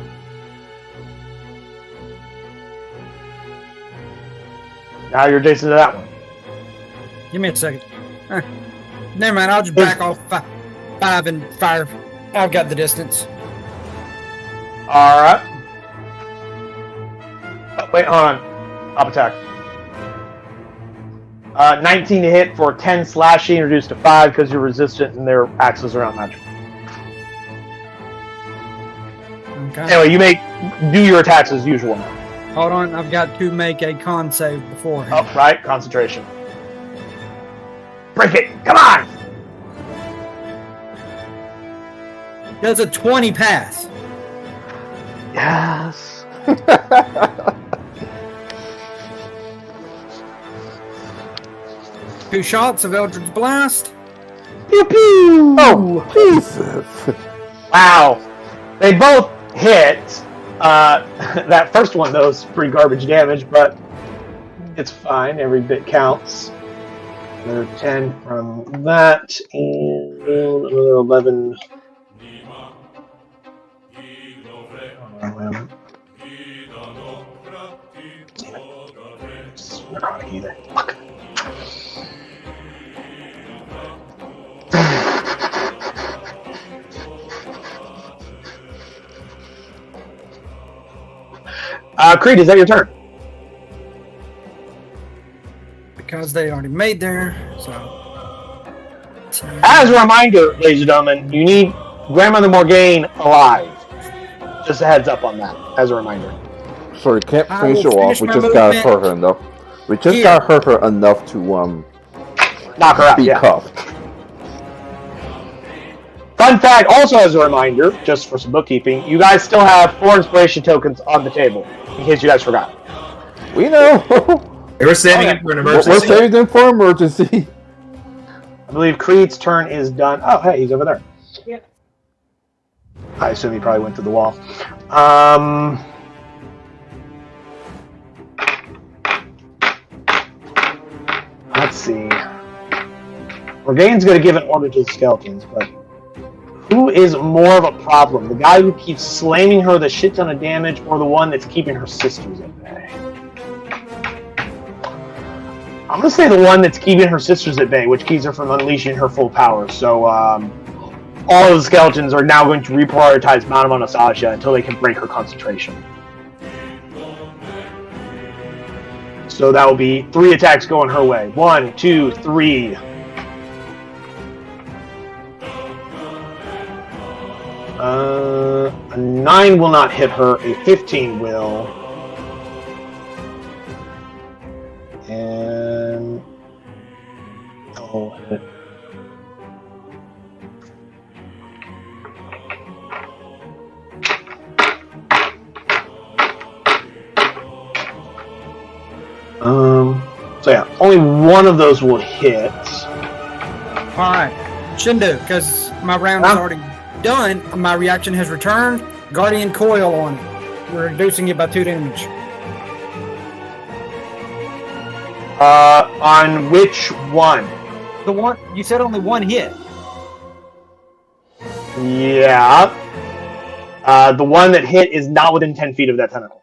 Now you're adjacent to that one. Give me a second. Never mind, I'll just back off 5 and fire. I've got the distance. Alright. Oh, wait, hold on. Up attack. 19 to hit for 10 slashing, reduced to 5 because you're resistant and their axes are not magic. Okay. Anyway, you do your attacks as usual. Hold on, I've got to make a con save beforehand. Oh, right, concentration. Break it! Come on! Does a 20 pass? Yes. 2 shots of Eldritch Blast. Pew pew! Oh, Jesus. Wow. They both hit. That first one, though, is pretty garbage damage, but it's fine. Every bit counts. Another 10 from that, and another 11. Necrotic either. Fuck. Creed, is that your turn? Because they already made there, so. As a reminder, ladies and gentlemen, you need Grandmother Morgaine alive. Just a heads up on that, as a reminder. Sorry, can't I finish will her off. finish We my just gotta movement hurt her enough. We just here. gotta hurt her enough to Knock her out, be yeah. cuffed. Fun fact, also as a reminder, just for some bookkeeping, you guys still have 4 inspiration tokens on the table, in case you guys forgot. We know. They were saving it for an emergency. We're saving them for emergency. I believe Creed's turn is done. Oh, hey, he's over there. Yep. I assume he probably went through the wall. Let's see. Morgaine's going to give an order to the skeletons, but who is more of a problem? The guy who keeps slamming her with a shit ton of damage, or the one that's keeping her sisters at bay? I'm going to say the one that's keeping her sisters at bay, which keeps her from unleashing her full power. So, all of the skeletons are now going to reprioritize Madame Anastasia until they can break her concentration. So that will be 3 attacks going her way. 1, 2, 3. A 9 will not hit her. A 15 will. And oh, hit. So yeah, only one of those will hit. Alright. Shindu, because my round is already done, my reaction has returned. Guardian Coil on it. We're reducing it by 2 damage. On which one? The one you said only 1 hit. Yeah. The one that hit is not within 10 feet of that tentacle.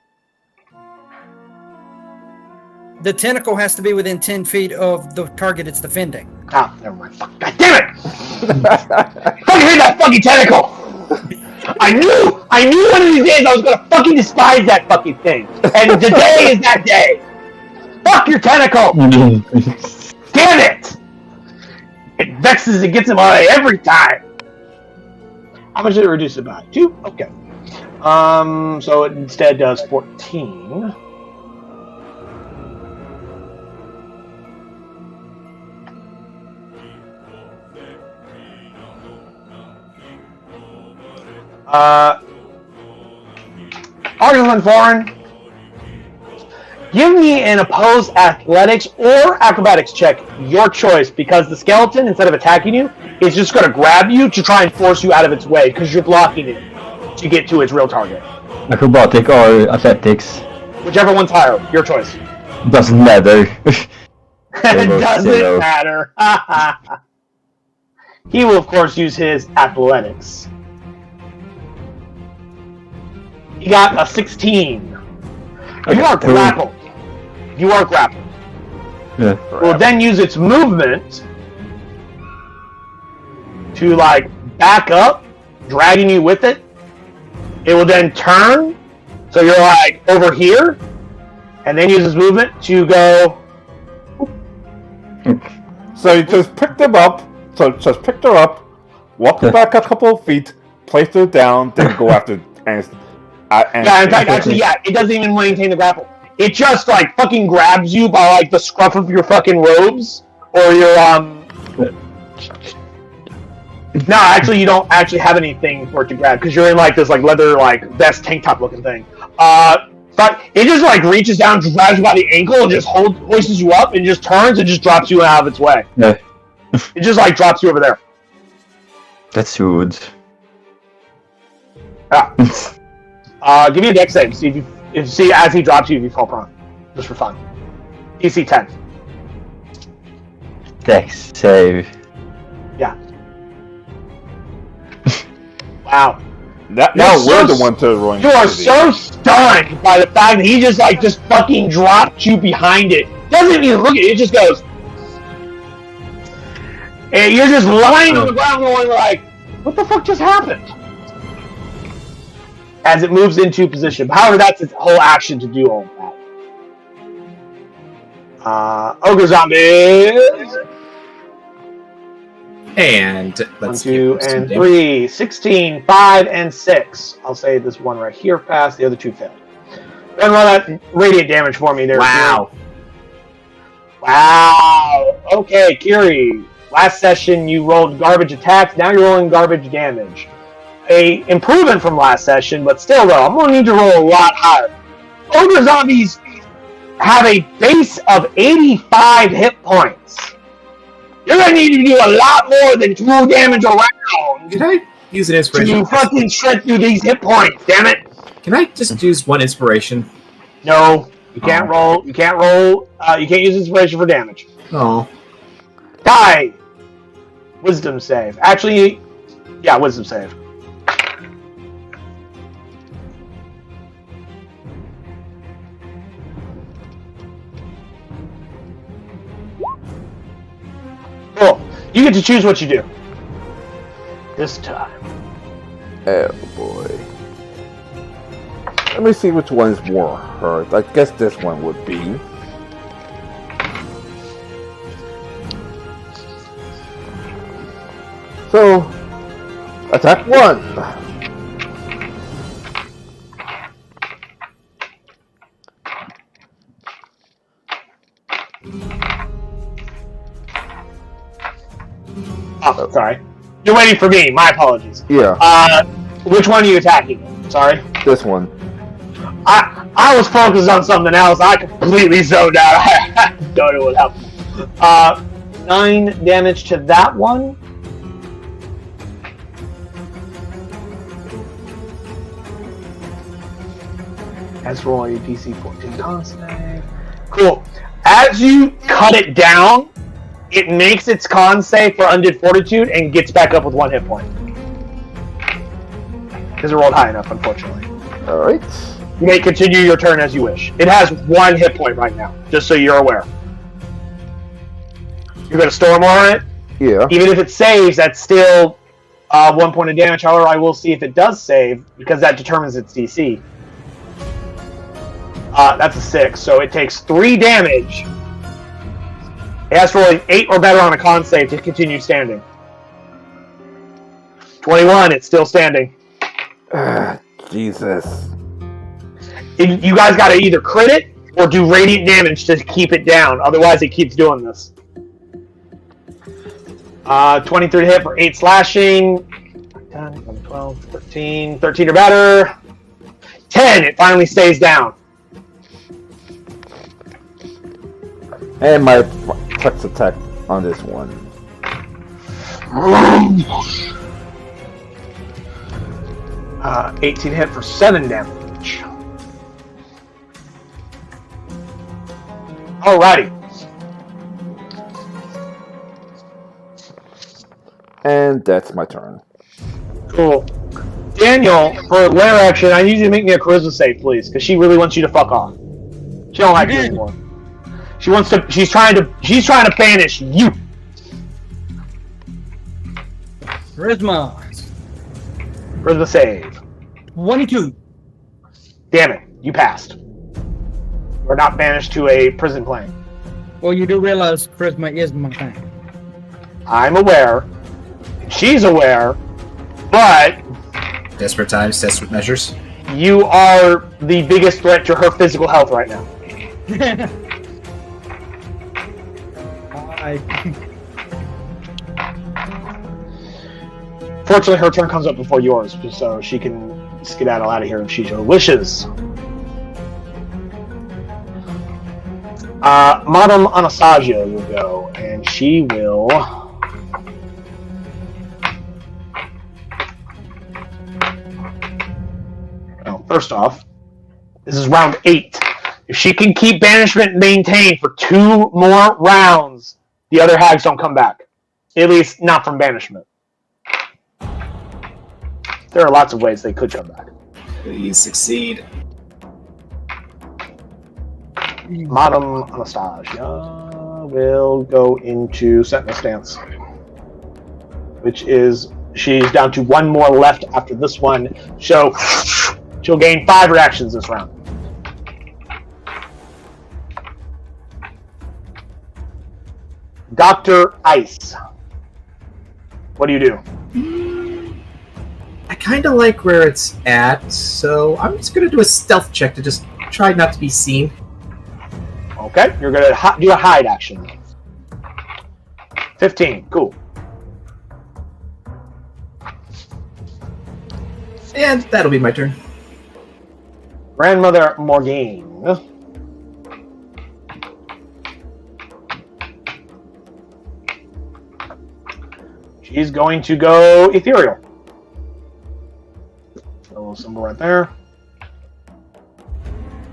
The tentacle has to be within 10 feet of the target it's defending. Ah, never mind. Fuck. God damn it! Fucking hate that fucking tentacle! I knew one of these days I was gonna fucking despise that fucking thing. And today is that day. Fuck your tentacle! Damn it! It vexes and gets in my way every time. How much did it reduce it by? 2? Okay. So it instead does 14. Artisan Foreign, give me an opposed athletics or acrobatics check, your choice, because the skeleton, instead of attacking you, is just going to grab you to try and force you out of its way, because you're blocking it to get to its real target. Acrobatic or athletics? Whichever one's higher, your choice. Doesn't matter. It doesn't matter. He will, of course, use his athletics. He got a 16. You are grappled. You are grappled. Yeah. It will then use its movement to, like, back up, dragging you with it. It will then turn, so you're, like, over here, and then use its movement to go... So you just picked them up. So just picked her up, walked back a couple of feet, placed her down, then go after and yeah, in fact, actually, yeah, it doesn't even maintain the grapple. It just, like, fucking grabs you by, like, the scruff of your fucking robes, or your, No, actually, you don't actually have anything for it to grab, because you're in, like, this, like, leather, like, vest tank top looking thing. But it just, like, reaches down, grabs you by the ankle, and just hoists you up, and just turns, and just drops you out of its way. Yeah. It just, like, drops you over there. That's good. Give me a dex save. See as he drops you, if you fall prone, just for fun. DC 10. Dex save. Yeah. Wow. Now we're the one to ruin. You are so stunned by the fact that he just fucking dropped you behind it. Doesn't even look at it. It just goes. And you're just lying on the ground going like, what the fuck just happened? As it moves into position. However, that's its whole action to do all of that. Ogre zombies. And 1, let's 2, and 3. 16, 5, and 6. I'll say this one right here passed. The other 2 failed. Then roll that radiant damage for me there. Wow. Wow. Okay, Kiri. Last session you rolled garbage attacks. Now you're rolling garbage damage. A improvement from last session, but still though, I'm going to need to roll a lot higher. Ogre zombies have a base of 85 hit points. You're going to need to do a lot more than 2 damage around. Can I use an inspiration? To fucking shred through these hit points, damn it. Can I just use 1 inspiration? No, you can't roll. You can't roll. You can't use inspiration for damage. Oh. Die. Wisdom save. Actually, yeah, wisdom save. Cool. You get to choose what you do. This time. Oh boy. Let me see which one is more hurt. I guess this one would be. So, attack 1. Oh, sorry. You're waiting for me. My apologies. Yeah. Which one are you attacking? Sorry. This one. I was focused on something else. I completely zoned out. I don't know what happened. 9 damage to that one. Let's roll a DC 14 con save. Cool. As you cut it down, it makes its con save for Undead Fortitude and gets back up with 1 hit point. Because it rolled high enough, unfortunately. Alright. You may continue your turn as you wish. It has 1 hit point right now, just so you're aware. You're going to storm on it? Yeah. Even if it saves, that's still 1 point of damage. However, I will see if it does save, because that determines its DC. That's a 6, so it takes 3 damage. It has to roll an 8 or better on a con save to continue standing. 21, it's still standing. Jesus. You guys gotta either crit it or do radiant damage to keep it down. Otherwise, it keeps doing this. 23 to hit for 8 slashing. 10, 11, 12, 13. 13 or better. 10, it finally stays down. And my flex attack on this one. 18 hit for 7 damage. Alrighty. And that's my turn. Cool. Daniel, for lair action, I need you to make me a charisma save, please, because she really wants you to fuck off. She don't like you anymore. She wants to. She's trying to banish you. Charisma. Charisma save. 22. Damn it, you passed. You are not banished to a prison plane. Well, you do realize charisma is my thing. I'm aware. She's aware, but Desperate times, desperate measures. you are the biggest threat to her physical health right now. Fortunately, her turn comes up before yours, just so she can skedaddle out of here if she so wishes. Madame Anastasia will go, and she will. first off, this is round 8. If she can keep banishment maintained for 2 more rounds, the other hags don't come back. At least not from banishment. There are lots of ways they could come back. Please succeed. Madam Anastasia will go into Sentinel Stance, which is she's down to 1 more left after this one. So she'll gain 5 reactions this round. Dr. Ice. What do you do? I kind of like where it's at, so I'm just going to do a stealth check to just try not to be seen. Okay, you're going to do a hide action. 15, cool. And that'll be my turn. Grandmother Morgane. She's going to go ethereal. A little symbol right there.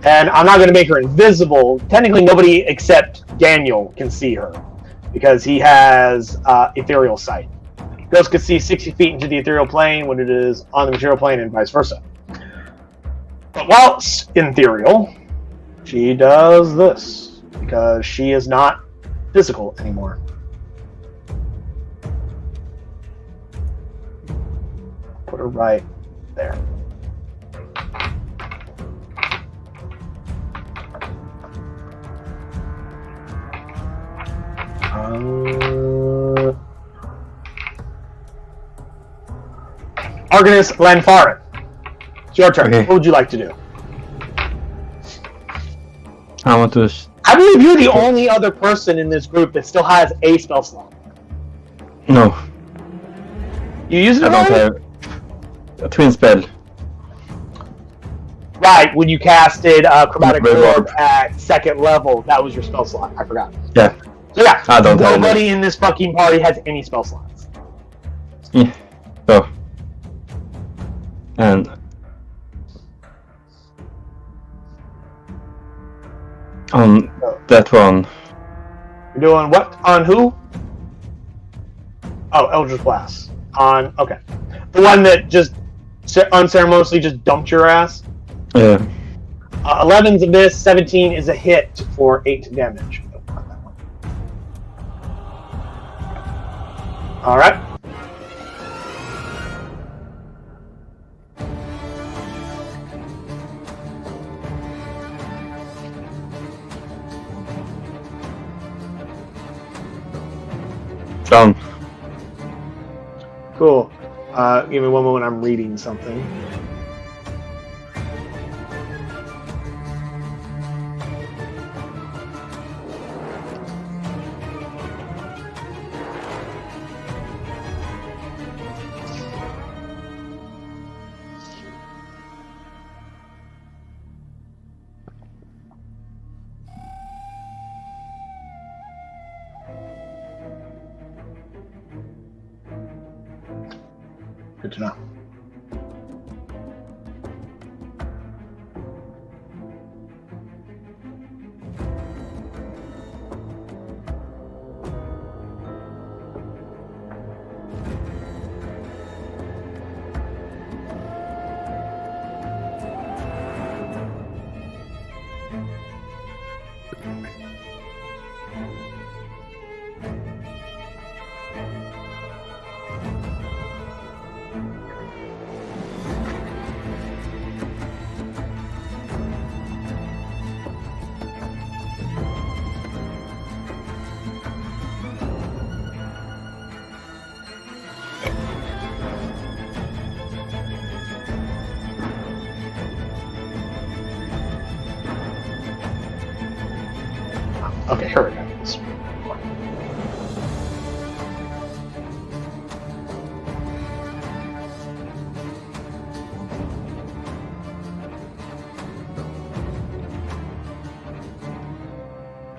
And I'm not going to make her invisible. Technically, nobody except Daniel can see her because he has ethereal sight. Ghost can see 60 feet into the ethereal plane when it is on the material plane and vice versa. But whilst ethereal, she does this because she is not physical anymore. Put her right there. Argonus Lanfarin. It's your turn. Okay. What would you like to do? I want to. I believe you're the only other person in this group that still has a spell slot. No, You use it I don't already? have a twin spell. Right, when you casted Chromatic Red Orb Orb. at 2nd level, that was your spell slot. I forgot. Yeah, So yeah, I don't have nobody in this fucking party has any spell slots. yeah. So, and on that one, You're doing what? On who? Oh, Eldritch Blast. On, okay. The one that just unceremoniously just dumped your ass? 11's a miss, 17 is a hit for 8 damage. Alright. down. Cool. Give me one moment, I'm reading something. Good to know. Okay, here it is.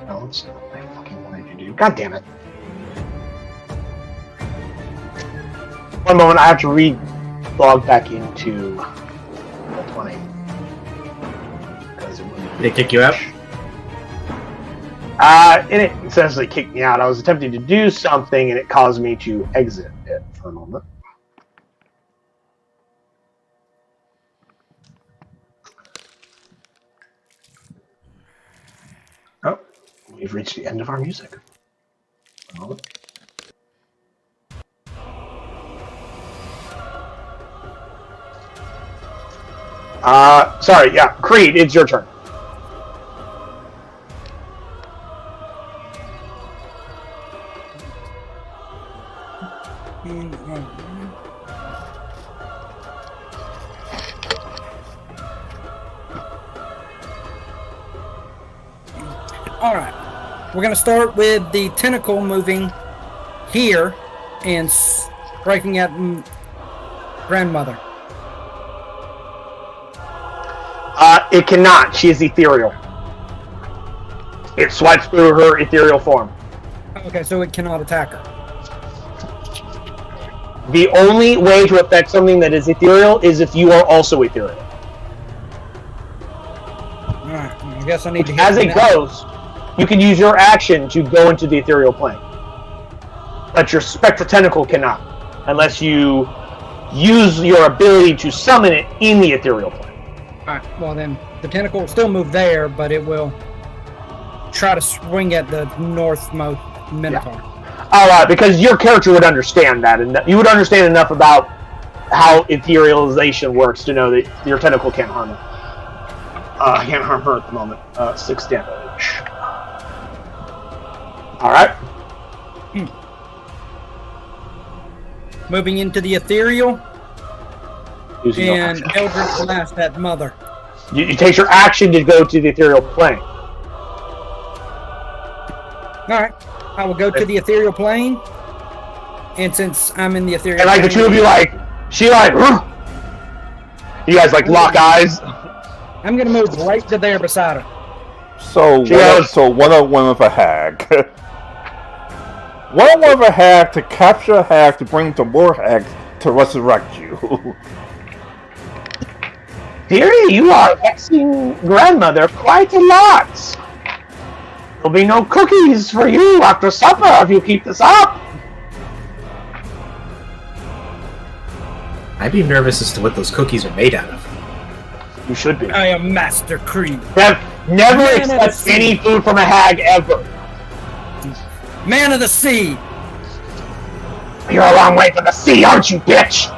No, it's not what I fucking wanted to do. God damn it. One moment, I have to log back into the 20. Did it kick you out? And it essentially kicked me out. I was attempting to do something, and it caused me to exit it for a moment. Oh, we've reached the end of our music. For a moment. Sorry, yeah, Creed, it's your turn. Alright. We're going to start with the tentacle moving here and striking at grandmother. It cannot. She is ethereal. It swipes through her ethereal form. Okay, so it cannot attack her. The only way to affect something that is ethereal is if you are also ethereal. Alright, I guess I need to hit As it goes, you can use your action to go into the ethereal plane. But your spectral tentacle cannot, unless you use your ability to summon it in the ethereal plane. Alright, well then, the tentacle will still move there, but it will try to swing at the northmost Minotaur. Yeah. Because your character would understand that, and you would understand enough about how etherealization works to know that your tentacle can't harm it. Can't harm her at the moment. 6 damage. Alright. Moving into the ethereal, Using your and action. Eldritch Blast at mother. You take your action to go to the ethereal plane. Alright, I will go to the ethereal plane, and since I'm in the ethereal And like the plane, two of you, you guys lock eyes. I'm gonna move right to there beside her. So one-on-one with a hag. One-on-one with a hag to capture a hag to bring to more hags to resurrect you. Dearie, you are vexing grandmother quite a lot. There'll be no cookies for you after supper if you keep this up. I'd be nervous as to what those cookies are made out of. You should be. I am Master Creed. Never Man of the accept sea. any food from a hag ever. Man of the sea! You're a long way from the sea, aren't you, bitch?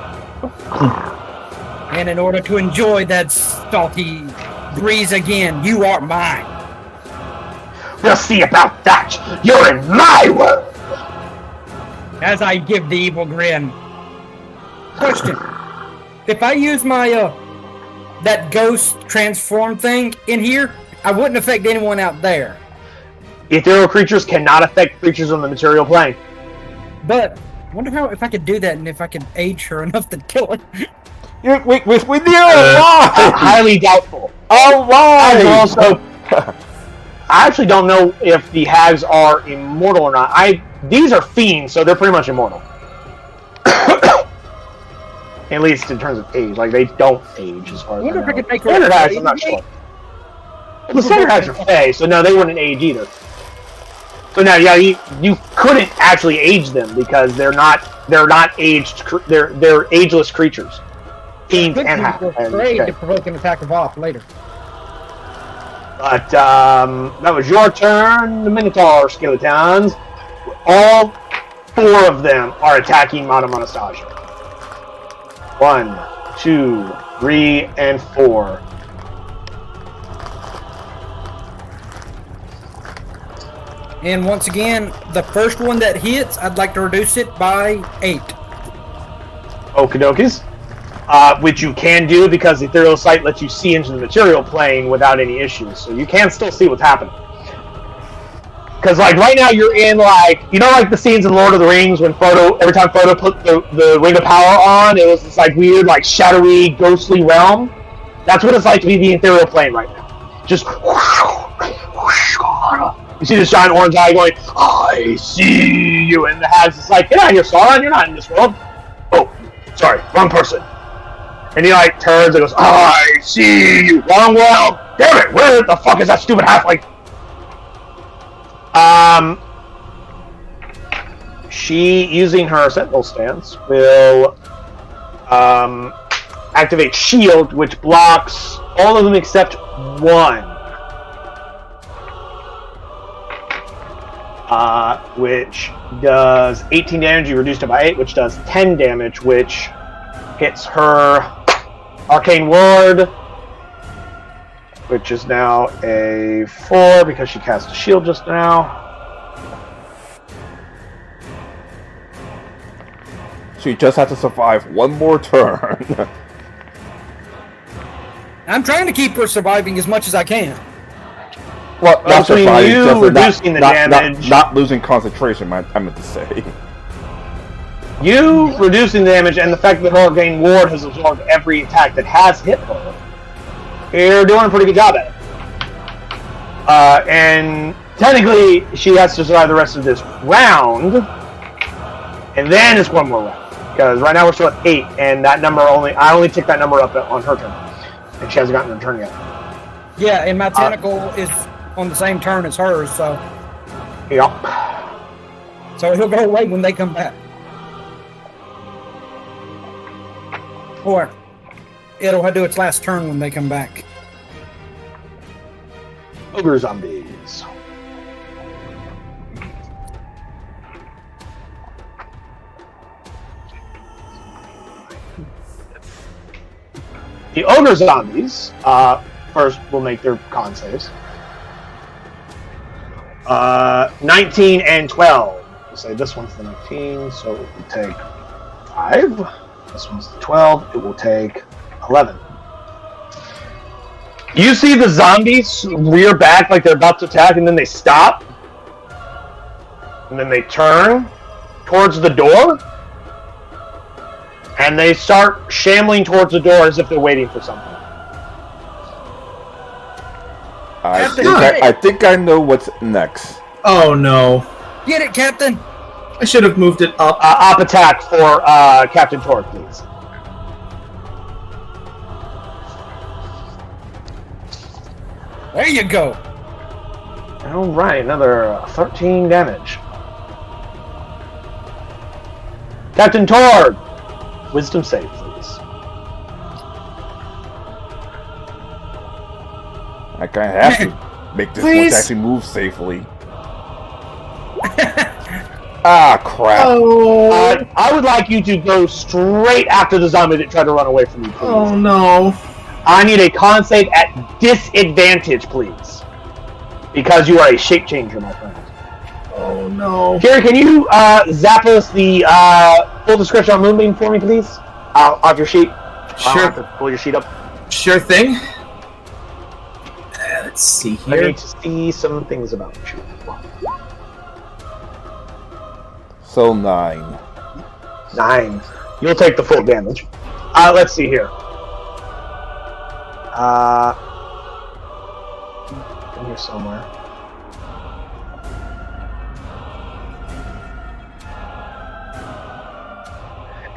And in order to enjoy that salty breeze again, you are mine. We'll see about that. You're in my world. As I give the evil grin. Question. If I use my, that ghost transform thing in here, I wouldn't affect anyone out there. Ethereal creatures cannot affect creatures on the material plane. But, I wonder if I could do that and if I could age her enough to kill her. we need alive! Highly doubtful. Alive! And also, I actually don't know if the hags are immortal or not. These are fiends, so they're pretty much immortal. At least in terms of age. Like, they don't age as far I as wonder if I could make her Standard hags, age I'm not me. sure. The standard hags are fey, so no, they wouldn't age either. So now, yeah, you couldn't actually age them because they're not aged. They're ageless creatures. Fiends and hags. Afraid to provoke an attack of off later. But that was your turn. The Minotaur skeletons. All 4 of them are attacking Madame Anastasia. 1, 2, 3, and 4. And once again, the first one that hits, I'd like to reduce it by 8. Okie dokies. Which you can do because the ethereal sight lets you see into the material plane without any issues. So you can still see what's happening. Because right now you're in the scenes in Lord of the Rings when every time Frodo put the Ring of Power on, it was this weird, shadowy, ghostly realm. That's what it's like to be the ethereal plane right now. Just you see this giant orange eye going, I see you, and the hags is like, get out of here, Sauron, you're not in this world. Oh, sorry, wrong person. And he like turns and goes, I see you, wrong world. Damn it, where the fuck is that stupid halfling? She, using her sentinel stance, will activate shield, which blocks all of them except one. Which does 18 damage. You reduced it by 8, which does 10 damage, which hits her arcane ward, which is now a 4 because she cast a shield just now. She just has to survive one more turn. I'm trying to keep her surviving as much as I can. Well, not Between surviving, you just reducing the damage. not losing concentration, I meant to say. You reducing the damage and the fact that her arcane ward has absorbed every attack that has hit her. You're doing a pretty good job at it. And technically, she has to survive the rest of this round, and then it's one more round. Because right now we're still at 8, and that number I only ticked that number up on her turn, and she hasn't gotten her turn yet. Yeah, and my tentacle is on the same turn as hers, so Yep. he'll go away when they come back. Or it'll do its last turn when they come back. Ogre zombies. The ogre zombies first will make their con saves. 19 and 12. We'll say this one's the 19, so it will take 5. This one's the 12. It will take 11. You see the zombies rear back like they're about to attack, and then they stop. And then they turn towards the door. And they start shambling towards the door as if they're waiting for something. I think I know what's next. Oh no. Get it, Captain! I should have moved it up. Op attack for Captain Torque, please. There you go! Alright, another 13 damage. Captain Torque! Wisdom save, please. I kind of have to make this one actually move safely. Ah, crap. Oh. I would like you to go straight after the zombie that tried to run away from you, please. Oh no. I need a con save at disadvantage, please. Because you are a shape changer, my friend. Oh no. Gary, can you zap us the full description on Moonbeam for me, please? Off your sheet. Sure. I'll have to pull your sheet up. Sure thing. Let's see I here. need to see some things about you. So 9. 9. You'll take the full damage. Let's see here. In here somewhere.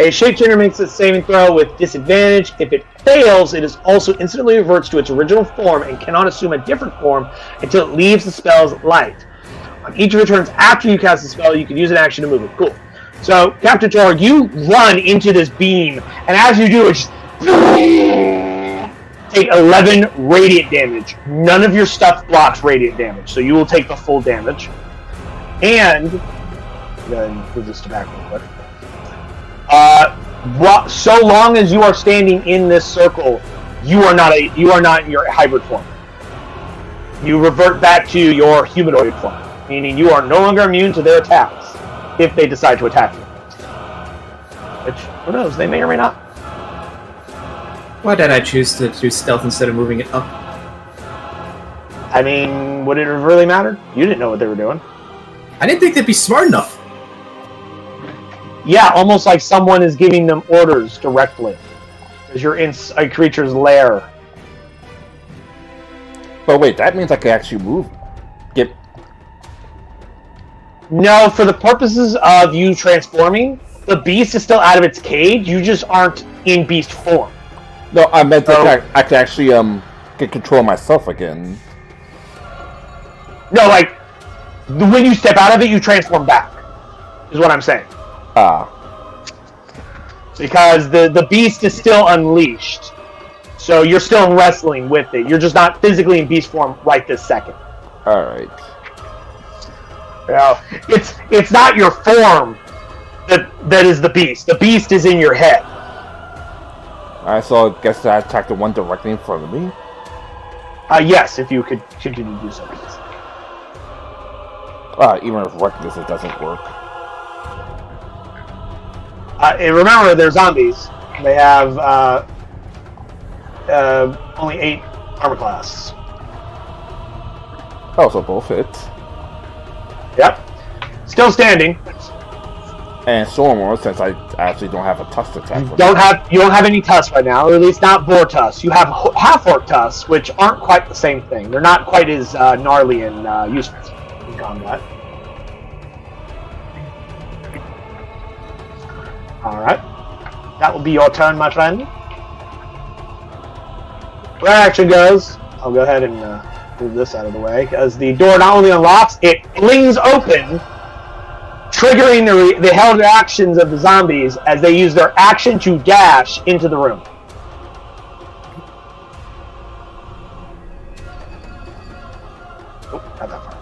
A shapechanger makes its saving throw with disadvantage. If it fails, it is also instantly reverts to its original form and cannot assume a different form until it leaves the spell's light. On each of your turns after you cast the spell, you can use an action to move it. Cool. So, Captain Torg, you run into this beam, and as you do, it just take 11 radiant damage. None of your stuff blocks radiant damage, so you will take the full damage. And then move this to back real quick. So long as you are standing in this circle, you are not in your hybrid form. You revert back to your humanoid form, meaning you are no longer immune to their attacks if they decide to attack you. Which, who knows, they may or may not. Why did I choose to do stealth instead of moving it up? I mean, would it have really mattered? You didn't know what they were doing. I didn't think they'd be smart enough. Yeah, almost like someone is giving them orders directly. Because you're in a creature's lair. But wait, that means I can actually move. No, for the purposes of you transforming, the beast is still out of its cage. You just aren't in beast form. No, I meant that I can actually get control of myself again. No, like when you step out of it, you transform back. Is what I'm saying. Because the beast is still unleashed, so you're still wrestling with it. You're just not physically in beast form right this second. All right. You know, it's not your form that is the beast. The beast is in your head. I guess I attacked the one directly in front of me. Yes, if you could continue to do so, please. Even with reckless, it doesn't work. And remember, they're zombies. They have only 8 armor class. Oh, so both hit. Yep. Still standing. And Stormbraker, since I actually don't have a tusk attack. You don't have any tusks right now, or at least not boar tusks. You have half-orc tusks, which aren't quite the same thing. They're not quite as gnarly and useful in combat. Alright. That will be your turn, my friend. Where action goes, I'll go ahead and move this out of the way, because the door not only unlocks, it flings open, triggering the held actions of the zombies as they use their action to dash into the room. Oh, not that far.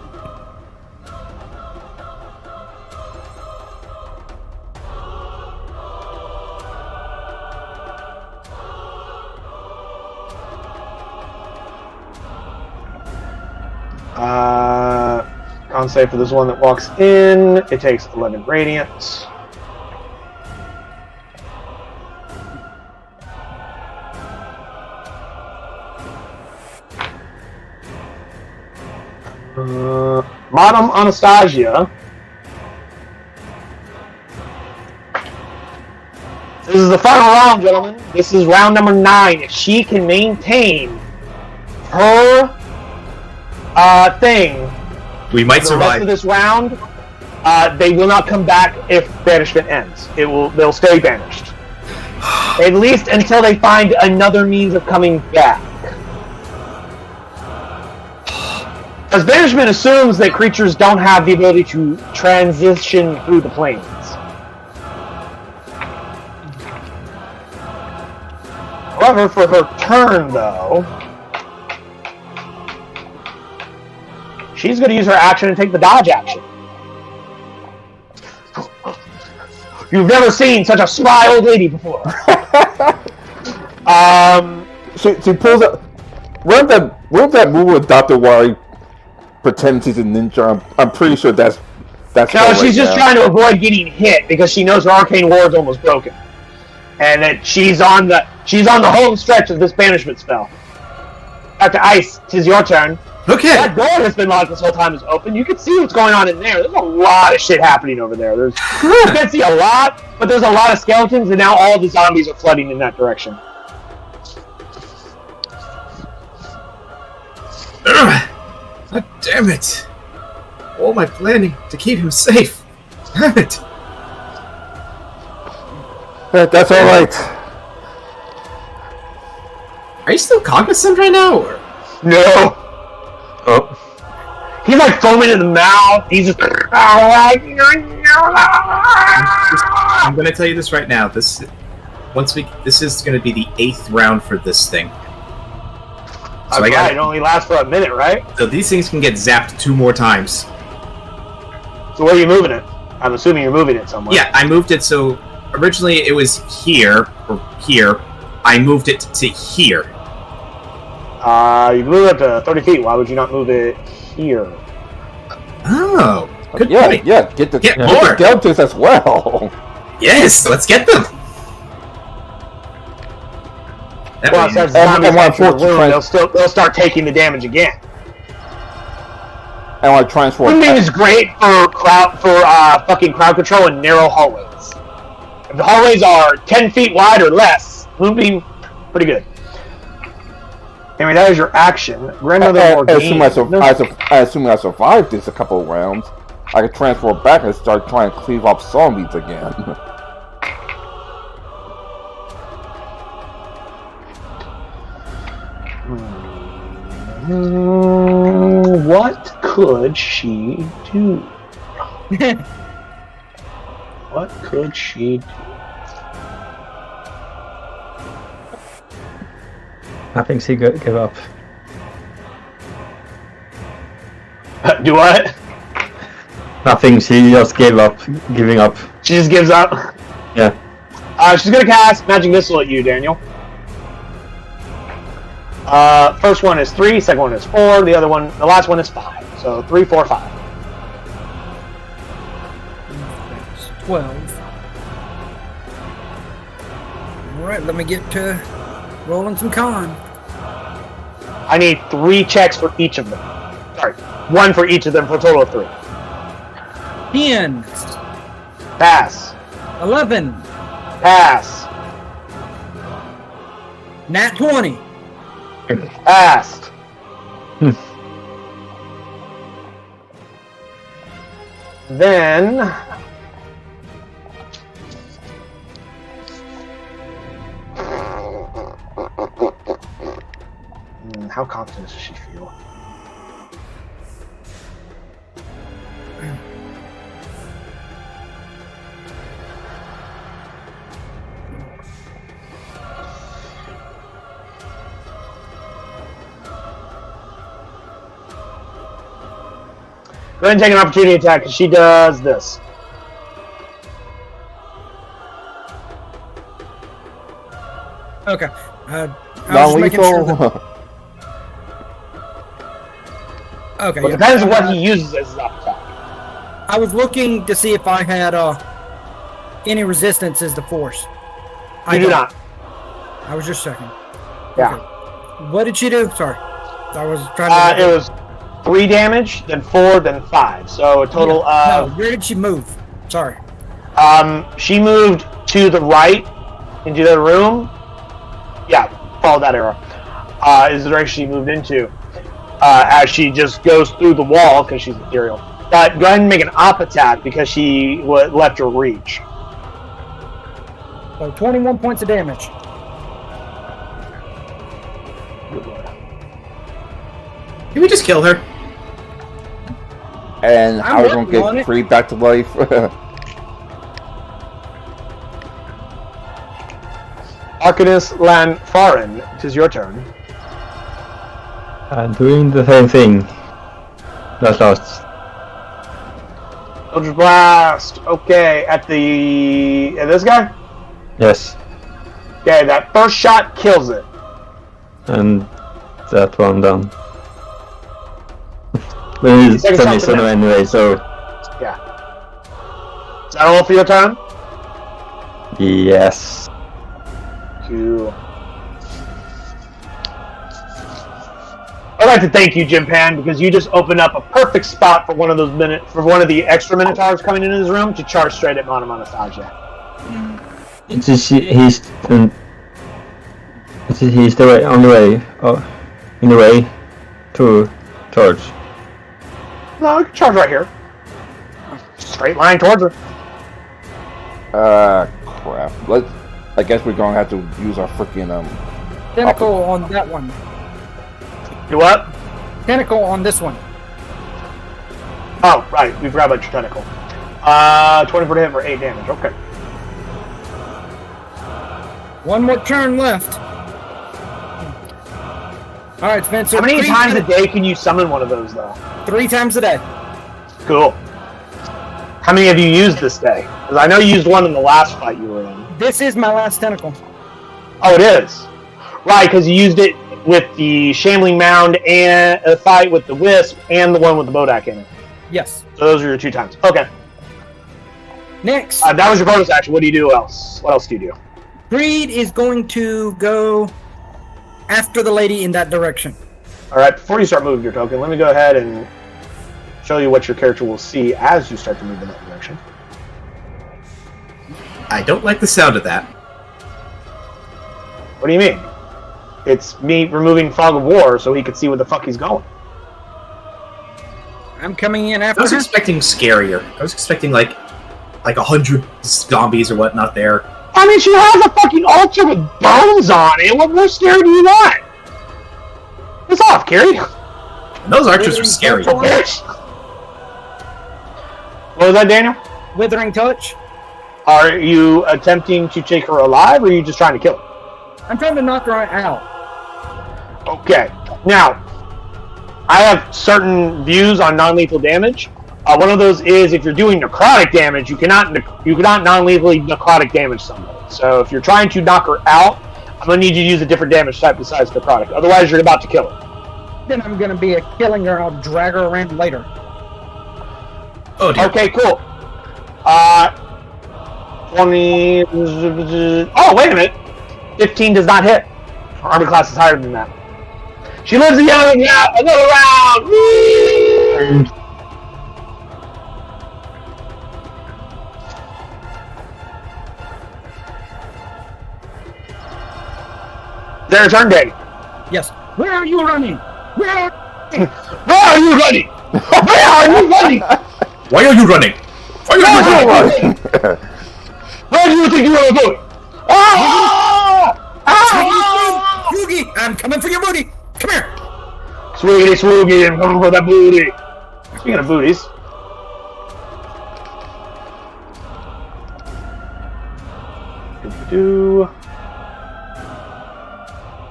Con save for this one that walks in. It takes 11 radiant. Madam Anastasia. This is the final round, gentlemen. This is round number 9. If she can maintain her thing, we might the rest survive. of this round, they will not come back if banishment ends. They'll stay banished. At least until they find another means of coming back. Because banishment assumes that creatures don't have the ability to transition through the planes. However, for her turn, though, she's going to use her action and take the dodge action. You've never seen such a sly old lady before. She pulls up. Where's that movie with Dr. Wari pretends he's a ninja? I'm pretty sure that's. No, she's just trying to avoid getting hit because she knows her arcane ward's almost broken, and that she's on the home stretch of this banishment spell. Dr. Ice, 'tis your turn. Okay. That door has been locked this whole time. Is open. You can see what's going on in there. There's a lot of shit happening over there. You can't see a lot, but there's a lot of skeletons, and now all the zombies are flooding in that direction. God damn it! All my planning to keep him safe. Damn it! That's all right. Are you still cognizant right now? Or? No. Oh. He's like foaming in the mouth. He's just. I'm gonna tell you this right now. This is gonna be the 8th round for this thing. So It only lasts for a minute, right? So these things can get zapped 2 more times. So where are you moving it? I'm assuming you're moving it somewhere. Yeah, I moved it so originally it was here or here. I moved it to here. You moved it to 30 feet. Why would you not move it here? Oh, good Yeah, point. yeah. Get the more skeletons as well. Yes, let's get them. That Well, way- since And zombies one enter the force to room, try- they'll start taking the damage again. And I transform. Moonbeam is great for fucking crowd control in narrow hallways. If the hallways are 10 feet wide or less, Moonbeam, pretty good. Anyway, that is your action. Grandmother I Morgane. assume I survived this a couple of rounds. I could transform back and start trying to cleave up zombies again. What could she do? What could she do? I think she give up. Do what? Nothing. She just giving up. She just gives up? Yeah. She's gonna cast Magic Missile at you, Daniel. First one is 3, second one is 4, the last one is 5. So 3, 4, 5. That's 12. Alright, let me get to rolling some con. I need 3 checks for each of them. Sorry, 1 for each of them for a total of 3. 10. Pass. 11. Pass. Nat 20. Passed. Then how confident does she feel? Go ahead and take an opportunity attack because she does this. Okay. I was just making sure that... Okay. Well, Yeah. depends on what he uses as his up attack. I was looking to see if I had any resistance as the force. You do not. I was just checking. Yeah. Okay. What did she do? Sorry. I was trying to... It was 3 damage, then 4, then 5. So a total of... No, where did she move? Sorry. She moved to the right into the room. Yeah, follow that arrow. Is the direction she moved into. As she just goes through the wall because she's ethereal. But go ahead and make an op attack because she left her reach. So 21 points of damage. Can we just kill her? And I'm I was gonna working on get it. free back to life. Arcanus Lanfarin, it is your turn. Doing the same thing. That's last. Eldritch Blast. Okay, at this guy? Yes. Okay, that first shot kills it. And that one done. But he's Second shot finished anyway, so Yeah. Is that all for your turn? yes. Cool. I'd like to thank you, Jim Pan, because you just opened up a perfect spot for one of the extra Minotaurs coming into this room to charge straight at Monomonostasia. He's the way on the way. In the way to charge. No, you can charge right here. Straight line towards her. Crap. I guess we're gonna have to use our freaking Tentacle on that one. Do what? Tentacle on this one. Oh, right. We forgot about your tentacle. 24 to hit for 8 damage. Okay. One more turn left. All right, Spencer. How many times a day can you summon one of those, though? 3 times a day. Cool. How many have you used this day? Because I know you used one in the last fight you were in. This is my last tentacle. Oh, it is? Right, because you used it with the Shambling Mound and a fight with the Wisp and the one with the Bodak in it. Yes. So those are your 2 times. Okay. Next, That was your bonus action. What do you do else? What else do you do? Creed is going to go after the lady in that direction. Alright, before you start moving your token, let me go ahead and show you what your character will see as you start to move in that direction. I don't like the sound of that. What do you mean? It's me removing Fog of War so he could see where the fuck he's going. I'm coming in I after was her. expecting scarier. I was expecting like 100 zombies or whatnot there. I mean, she has a fucking altar with bones on it. What more scary do you want? Piss off, Carrie. Those archers were scary. Bitch. What was that, Daniel? Withering touch. Are you attempting to take her alive, or are you just trying to kill her? I'm trying to knock her out. Okay. Now, I have certain views on non-lethal damage. One of those is if you're doing necrotic damage, you cannot non-lethally necrotic damage somebody. So if you're trying to knock her out, I'm gonna need you to use a different damage type besides necrotic. Otherwise, you're about to kill her. Then I'm gonna be killing her. I'll drag her around later. Oh dear. Okay, cool. 20. Oh, wait a minute. 15 does not hit. Her armor class is higher than that. She lives another round. Whee! Their turn, Danny. Yes. Where are you running? Where are you running? Where are you running? Why are you running? Why are you running? Where do you think you are going? Ah! Swoogie, I'm coming for your booty. Come here. Swoogie, I'm coming for that booty. Speaking of booties.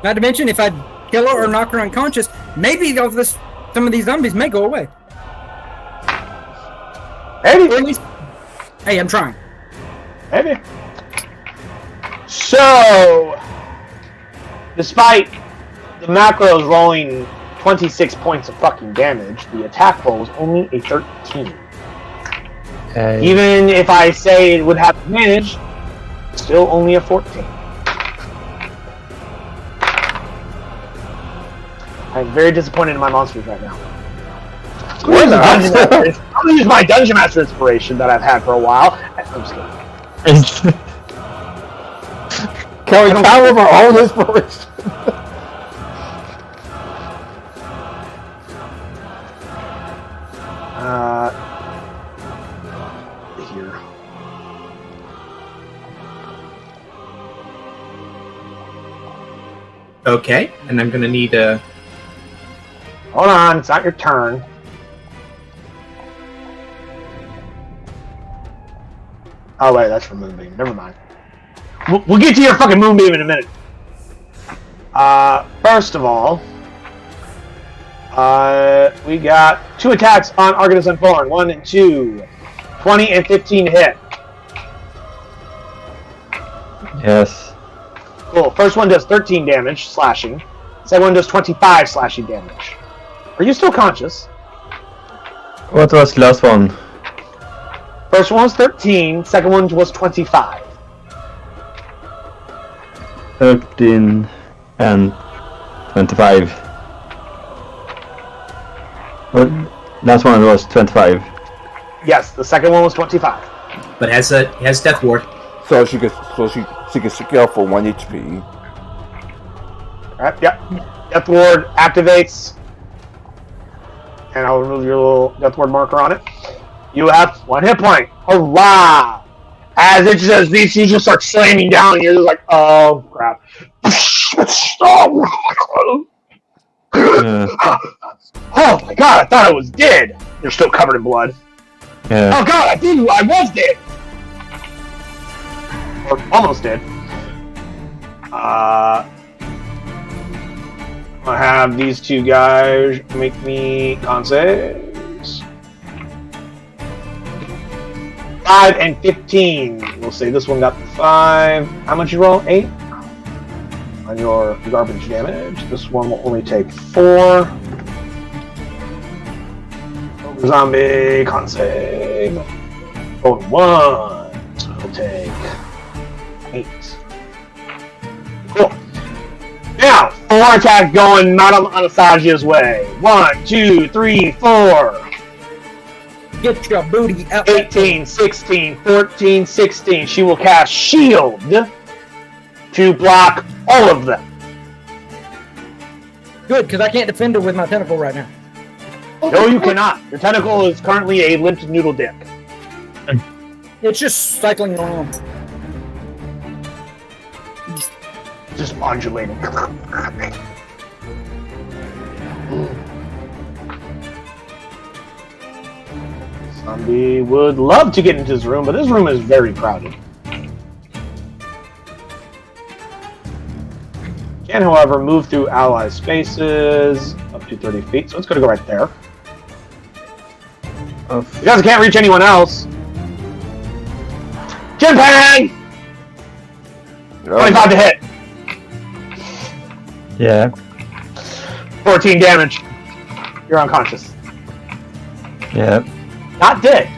Not to mention, if I kill her or knock her unconscious, maybe some of these zombies may go away. Maybe. Or at least, hey, I'm trying. Maybe. So, despite the macros rolling 26 points of fucking damage, the attack roll is only a 13. Even if I say it would have advantage, still only a 14. I'm very disappointed in my monsters right now. I'm gonna use my Dungeon Master inspiration that I've had for a while. I'm just kidding. Can we count with our own inspiration? Here. Okay, and I'm gonna need a. Hold on, it's not your turn. Oh wait, that's for Moonbeam. Never mind. We'll get to your fucking Moonbeam in a minute. First of all, we got 2 attacks on Argus and Thorn. 1 and 2. 20 and 15 hit. Yes. Cool. First one does 13 damage, slashing. Second one does 25 slashing damage. Are you still conscious? What was the last one? First one was 13, second one was 25. 13 and 25. Well, last one was 25. Yes, the second one was 25. But has Death Ward. So she can scale for 1 HP. Alright, yep. Death Ward activates. And I'll remove your little Death Ward marker on it. You have 1 hit point. Hurrah! As it just, these just start slamming down, and you're just like, oh crap. Oh my god, I thought I was dead. You're still covered in blood. Yeah. Oh god, I was dead. Or almost dead. I have these 2 guys make me con saves. 5 and 15. We'll say this one got 5. How much you roll? 8? On your garbage damage. This one will only take 4. Zombie con save. Oh, 1. So it'll take 8. Cool. Now, 4 attacks going Madame Anastasia's way. 1, 2, 3, 4. Get your booty out. 18, 16, 14, 16. She will cast Shield to block all of them. Good, because I can't defend her with my tentacle right now. No, you cannot. Your tentacle is currently a limp noodle dick. It's just cycling around. Just undulating. zombie would love to get into this room, but this room is very crowded. Can, however, move through ally spaces up to 30 feet, so it's going to go right there. You guys can't reach anyone else. Jinpeng! 25 to hit. Yeah. 14 damage. You're unconscious. Yeah. Not dead,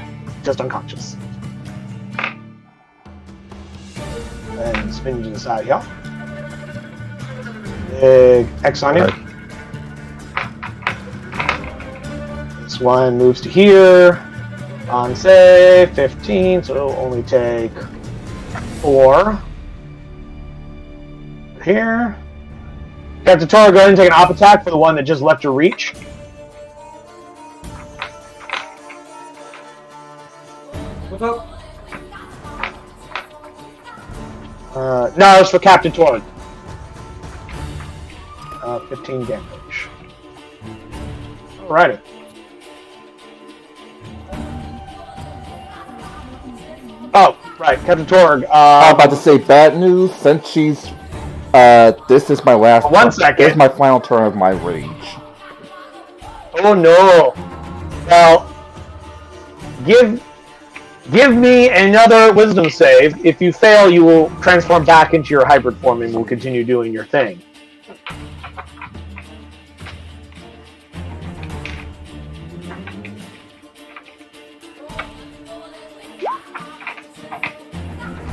just unconscious. And spin you to the side here. Big X on you. Right. This one moves to here. On save, 15, so it'll only take 4. Here. Captain Toro, go ahead and take an op attack for the one that just left your reach. What's up? No, it's for Captain Toro. 15 damage. Alrighty. Oh, right, Captain Torg. I'm about to say bad news. Since she's, this is my last. One second. This is my final turn of my rage. Oh no. Well, give me another wisdom save. If you fail, you will transform back into your hybrid form and will continue doing your thing.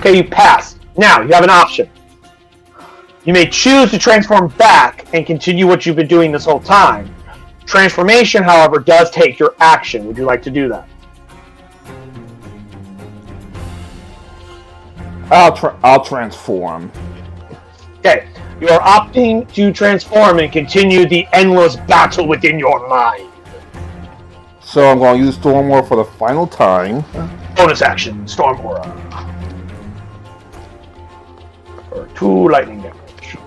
Okay, you passed. Now, you have an option. You may choose to transform back and continue what you've been doing this whole time. Transformation, however, does take your action. Would you like to do that? I'll transform. Okay, you are opting to transform and continue the endless battle within your mind. So I'm going to use Storm Aura for the final time. Bonus action, Storm Aura. For 2 lightning damage.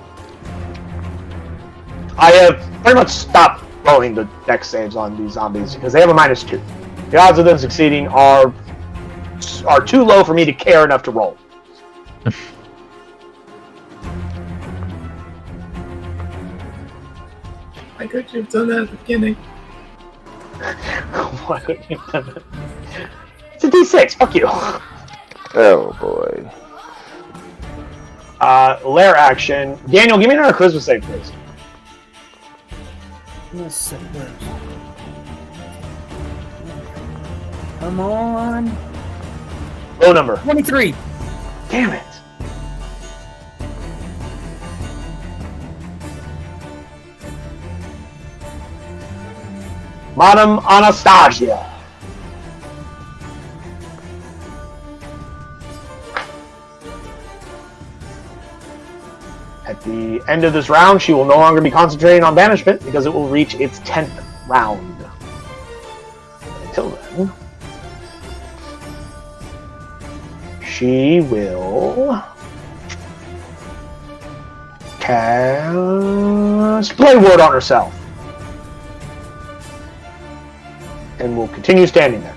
I have pretty much stopped rolling the dex saves on these zombies because they have a -2. The odds of them succeeding are too low for me to care enough to roll. Why couldn't you have done that at the beginning? Why couldn't you have done that? It's a D6, fuck you. Oh boy. Lair action. Daniel, give me another charisma save, please. Yes, it does. Come on. Low number. 23. Damn it. Madam Anastasia. At the end of this round, she will no longer be concentrating on banishment because it will reach its 10th round. Until then, she will cast Play Word on herself. And will continue standing there.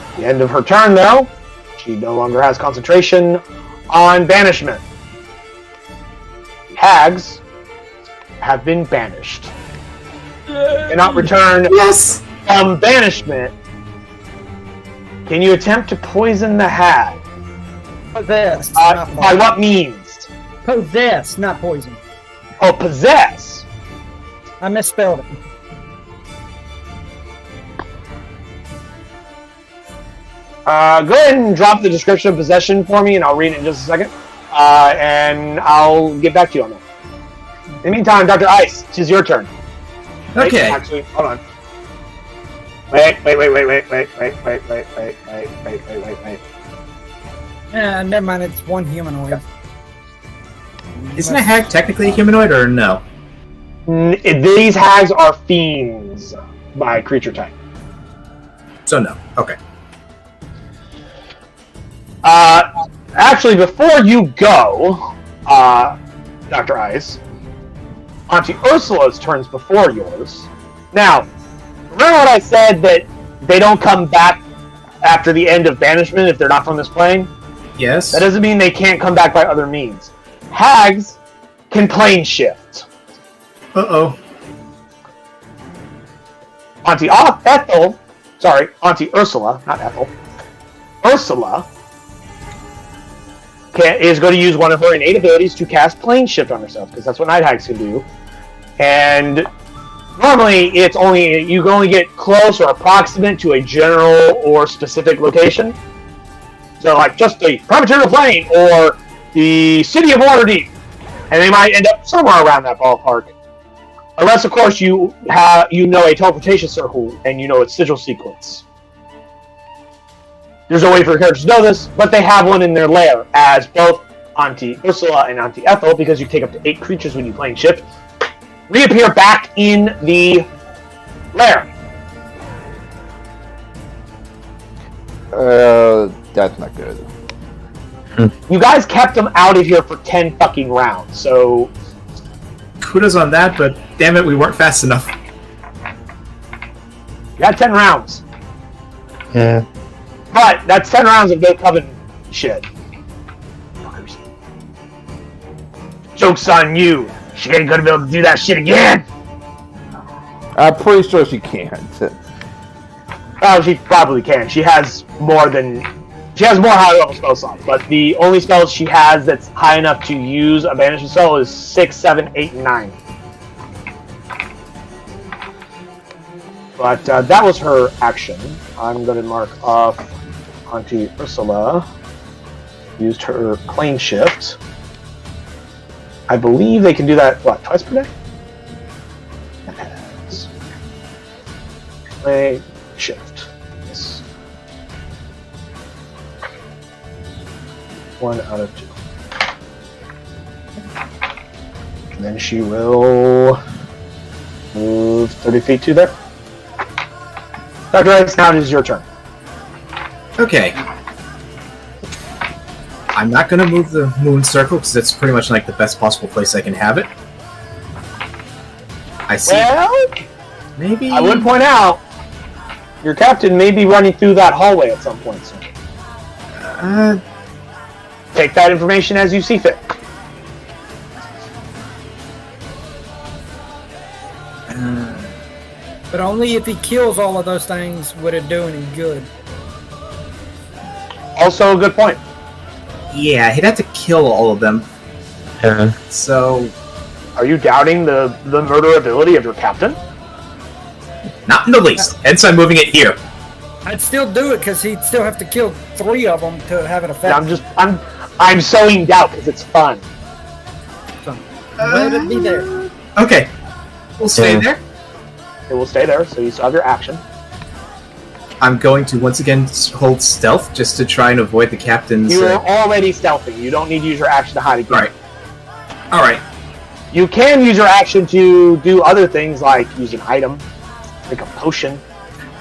At the end of her turn, though, she no longer has concentration on banishment. The hags have been banished. Cannot return from banishment. Can you attempt to poison the hag? Possessed. By what means? Possessed, not poison. Oh, possess. I misspelled it. Go ahead and drop the description of possession for me, and I'll read it in just a second. And I'll get back to you on that. In the meantime, Dr. Ice, it's your turn. Okay. Wait, actually, hold on. Wait. Never mind, it's one humanoid. Isn't a hag technically a humanoid or no? These hags are fiends by creature type. So no. Okay. Actually, before you go, Dr. Ice, Auntie Ursula's turn's before yours. Now, remember what I said that they don't come back after the end of banishment if they're not from this plane. Yes. That doesn't mean they can't come back by other means. Hags can plane shift. Uh-oh. Auntie Ursula, not Ethel. Ursula is going to use one of her innate abilities to cast plane shift on herself, because that's what night hags can do. And normally, you can only get close or approximate to a general or specific location. So, like, just the Prometarial Plain or the City of Waterdeep. And they might end up somewhere around that ballpark. Unless, of course, you know a teleportation circle and you know its sigil sequence. There's no way for your characters to know this, but they have one in their lair, as both Auntie Ursula and Auntie Ethel, because you take up to 8 creatures when you plane shift, reappear back in the lair. That's not good. You guys kept them out of here for 10 fucking rounds, so... Kudos on that, but damn it, we weren't fast enough. You got 10 rounds. Yeah. But that's 10 rounds of no Coven shit. Fuckers. Joke's on you. She ain't gonna be able to do that shit again. I'm pretty sure she can't. Oh, she probably can. She has more high level spell slots, but the only spells she has that's high enough to use a banishment spell is 6, 7, 8, and 9. But that was her action. I'm going to mark off Auntie Ursula. Used her plane shift. I believe they can do that, twice per day? Plane shift. Yes. 1 out of 2. And then she will move 30 feet to there. Dr. Rice, now it is your turn. Okay. I'm not going to move the moon circle, because it's pretty much like the best possible place I can have it. I see. Well, Maybe... I would point out, your captain may be running through that hallway at some point soon. Take that information as you see fit. But only if he kills all of those things would it do any good. Also a good point. Yeah, he'd have to kill all of them. Yeah. So... Are you doubting the murder ability of your captain? Not in the least. Hence I'm moving it here. I'd still do it because he'd still have to kill 3 of them to have an effect. Yeah, I'm sowing doubt because it's fun. So, let it be there. Okay. We'll stay Yeah. there. It will stay there, so you still have your action. I'm going to once again hold stealth just to try and avoid the captain's... You are already stealthing. You don't need to use your action to hide again. Right. Alright. You can use your action to do other things like use an item, like a potion.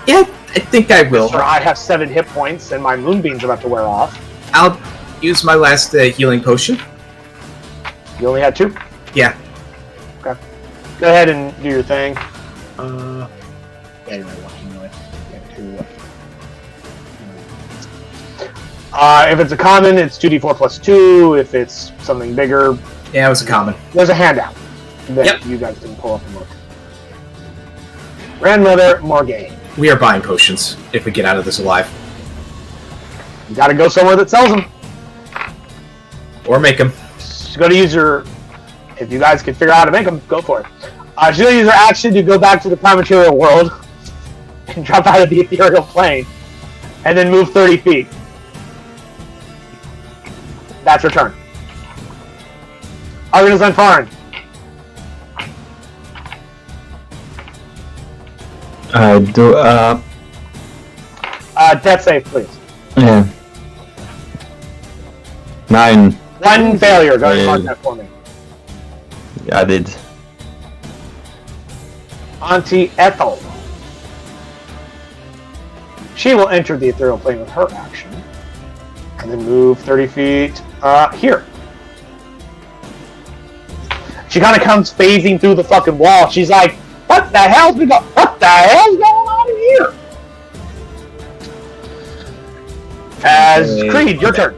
Yeah, I think I will. Sure, I have 7 hit points and my moonbeam's about to wear off. I'll use my last healing potion. You only had 2? Yeah. Okay. Go ahead and do your thing. Yeah, you're right. If it's a common, it's 2d4 plus 2. If it's something bigger, Yeah, it was a common. there's a handout that Yep. you guys can pull up and look. Grandmother Morgane. We are buying potions if we get out of this alive. You gotta go somewhere that sells them. Or make them. She's gonna use her... If you guys can figure out how to make them, go for it. She's gonna use her action to go back to the Primaterial world and drop out of the ethereal plane and then move 30 feet. That's her turn. Argon's on Farn. I do, Death save, please. yeah. 9. One failure. Go ahead and mark that for me. I did. Auntie Ethel. She will enter the ethereal plane with her action. And then move 30 feet here. She kind of comes phasing through the fucking wall. She's like, what the hell's going on here? As Creed, your turn.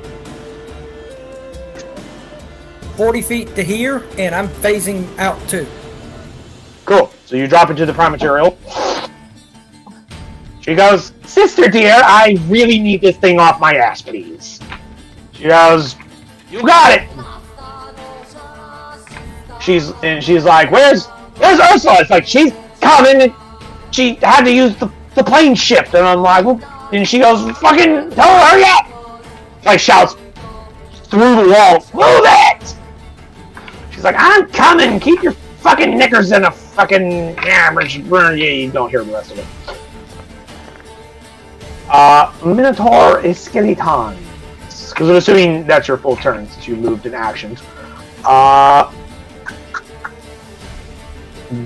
40 feet to here, and I'm phasing out too. Cool. So you drop into the prime material. She goes, "Sister dear, I really need this thing off my ass, please." She goes, "You got it." She's like, "Where's Ursula?" It's like, "She's coming, and she had to use the plane shift." And I'm like, well, and she goes, "Fucking tell her, hurry up!" Like shouts through the wall, "Move it!" She's like, "I'm coming. Keep your fucking knickers in a fucking yeah." You don't hear the rest of it. Minotaur Skeleton. Because I'm assuming that's your full turn since you moved in actions.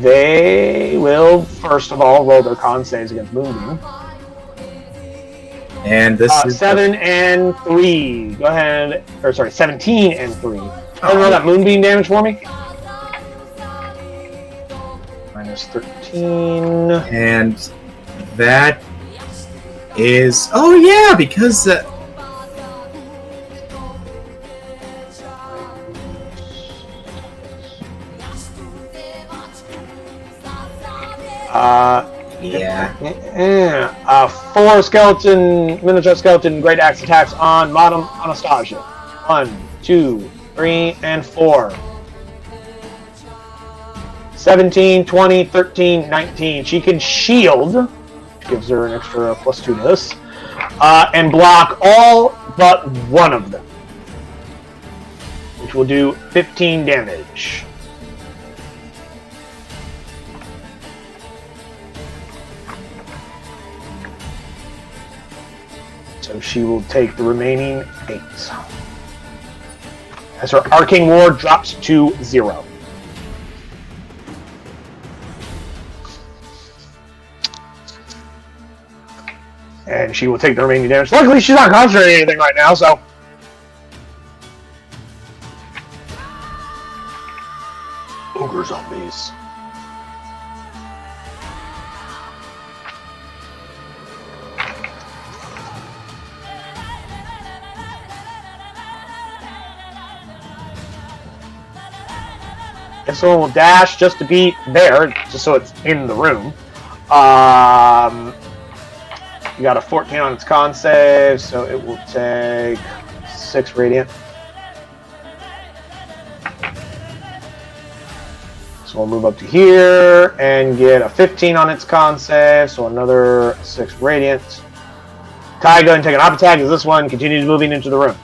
They will first of all roll their con saves against Moonbeam. And this is 7 and 3. Go ahead. Or sorry, 17 and 3. Go ahead and roll that Moonbeam damage for me. Minus 13. And that is... Oh, yeah, because... yeah. 4 skeleton, Minotaur skeleton, great axe attacks on Madame Anastasia. 1, 2, 3, and 4. 17, 20, 13, 19. She can shield, which gives her an extra +2 to this, and block all but one of them, which will do 15 damage. So she will take the remaining 8. As her Arcane Ward drops to 0. And she will take the remaining damage. Luckily, she's not concentrating anything right now, so... Ogre zombies. And someone will dash just to be there, just so it's in the room. You got a 14 on its con save, so it will take 6 radiant. So we'll move up to here and get a 15 on its con save, so another 6 radiant. Ty, go ahead and take an op attack as this one continues moving into the room.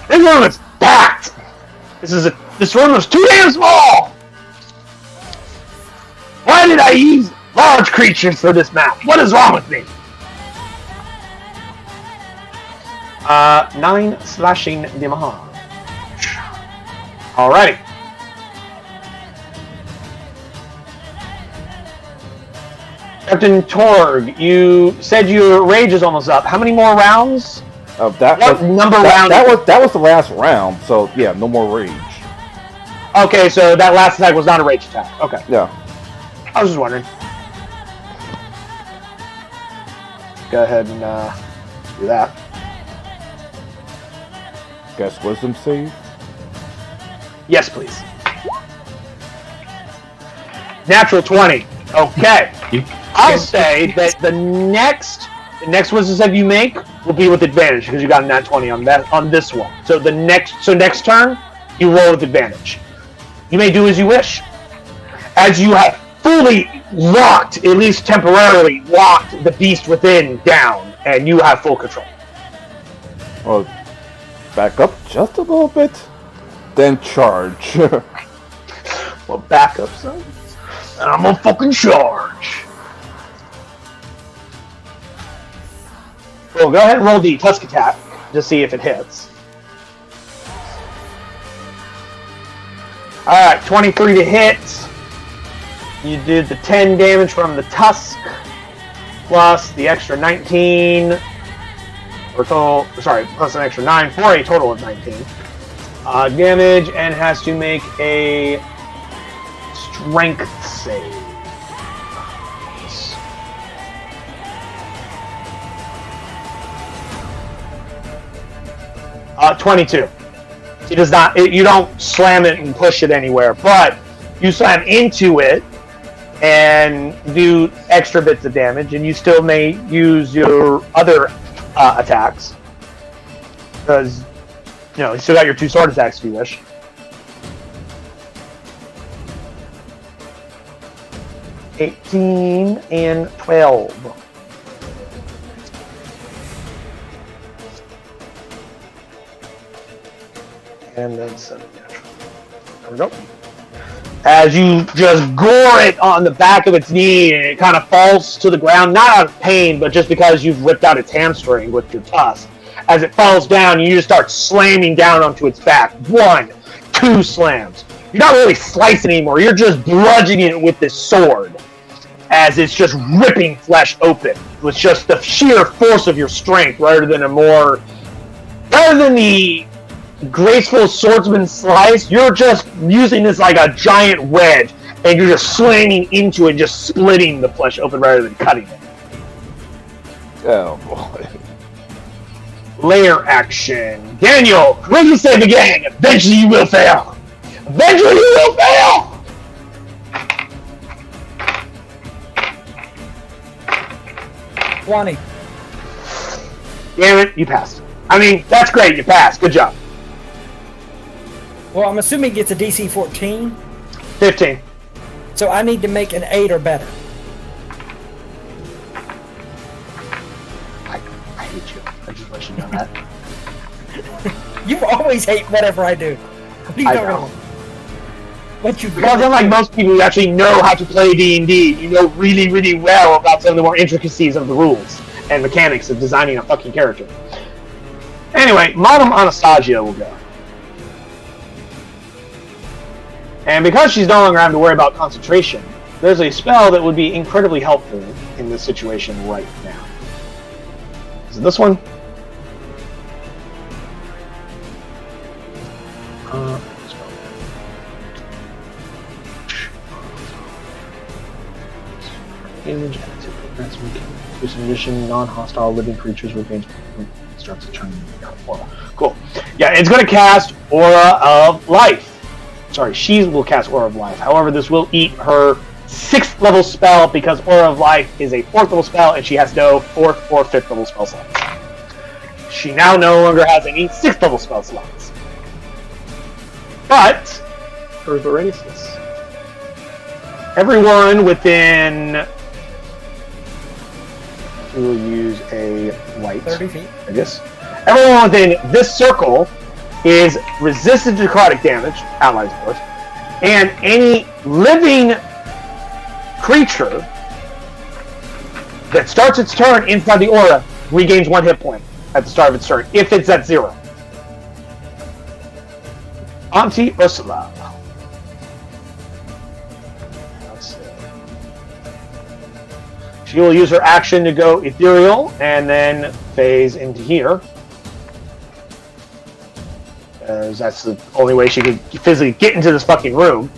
This room is packed! This room is too damn small! Why did I use large creatures for this map? What is wrong with me? 9 slashing damage. Alrighty. Captain Torg, you said your rage is almost up. How many more rounds? What round? That was the last round, so yeah, no more rage. Okay, so that last attack was not a rage attack. Okay. Yeah. I was just wondering. Go ahead and do that. Guess wisdom save? Yes, please. Natural 20. Okay. I'll say that the next wisdom save you make will be with advantage because you got a nat 20 on this one. So next turn you roll with advantage. You may do as you wish. As you have fully locked, at least temporarily locked the beast within down, and you have full control. Well, back up just a little bit, then charge. Well, back up, son. And I'm gonna fucking charge. Well, go ahead and roll the Tusk attack to see if it hits. Alright, 23 to hit. You did the 10 damage from the Tusk, plus the extra 19, plus an extra 9 for a total of 19 damage, and has to make a strength save. 22. It does not. You don't slam it and push it anywhere, but you slam into it and do extra bits of damage, and you still may use your other attacks because you still got your 2 sword attacks if you wish. $18 and $12. And then 7 natural. There we go. As you just gore it on the back of its knee, and it kind of falls to the ground, not out of pain, but just because you've ripped out its hamstring with your tusk. As it falls down, you just start slamming down onto its back. 1, 2 slams. You're not really slicing anymore, you're just bludgeoning it with this sword. As it's just ripping flesh open with just the sheer force of your strength rather than the graceful swordsman slice. You're just using this like a giant wedge, and you're just slamming into it, just splitting the flesh open rather than cutting it. Oh boy. Layer action. Daniel, wisdom save again. Eventually you will fail. Eventually you will fail. Wani. Damn it, you passed. I mean, that's great, you passed. Good job. Well, I'm assuming it gets a DC 14. 15. So I need to make an 8 or better. I hate you. I just want you to know that. You always hate whatever I do. What are you I talking know. about? What you Because unlike most people who actually know how to play D&D, you know really, really well about some of the more intricacies of the rules and mechanics of designing a fucking character. Anyway, Madame Anastasia will go. And because she's no longer having to worry about concentration, there's a spell that would be incredibly helpful in this situation right now. Is it this one? Image active programs use in addition, non-hostile living creatures will gain starts to turn aura. Cool. Yeah, it's going to cast Aura of Life. Sorry, she will cast Aura of Life. However, this will eat her 6th level spell because Aura of Life is a 4th level spell and she has no 4th or 5th level spell slots. She now no longer has any 6th level spell slots. But, for the radius, everyone within... We will use a light. 30 feet. I guess. Everyone within this circle is resistant to necrotic damage, allies of course, and any living creature that starts its turn inside the aura regains 1 hit point at the start of its turn, if it's at 0. Auntie Ursula. She will use her action to go ethereal and then phase into here. As that's the only way she could physically get into this fucking room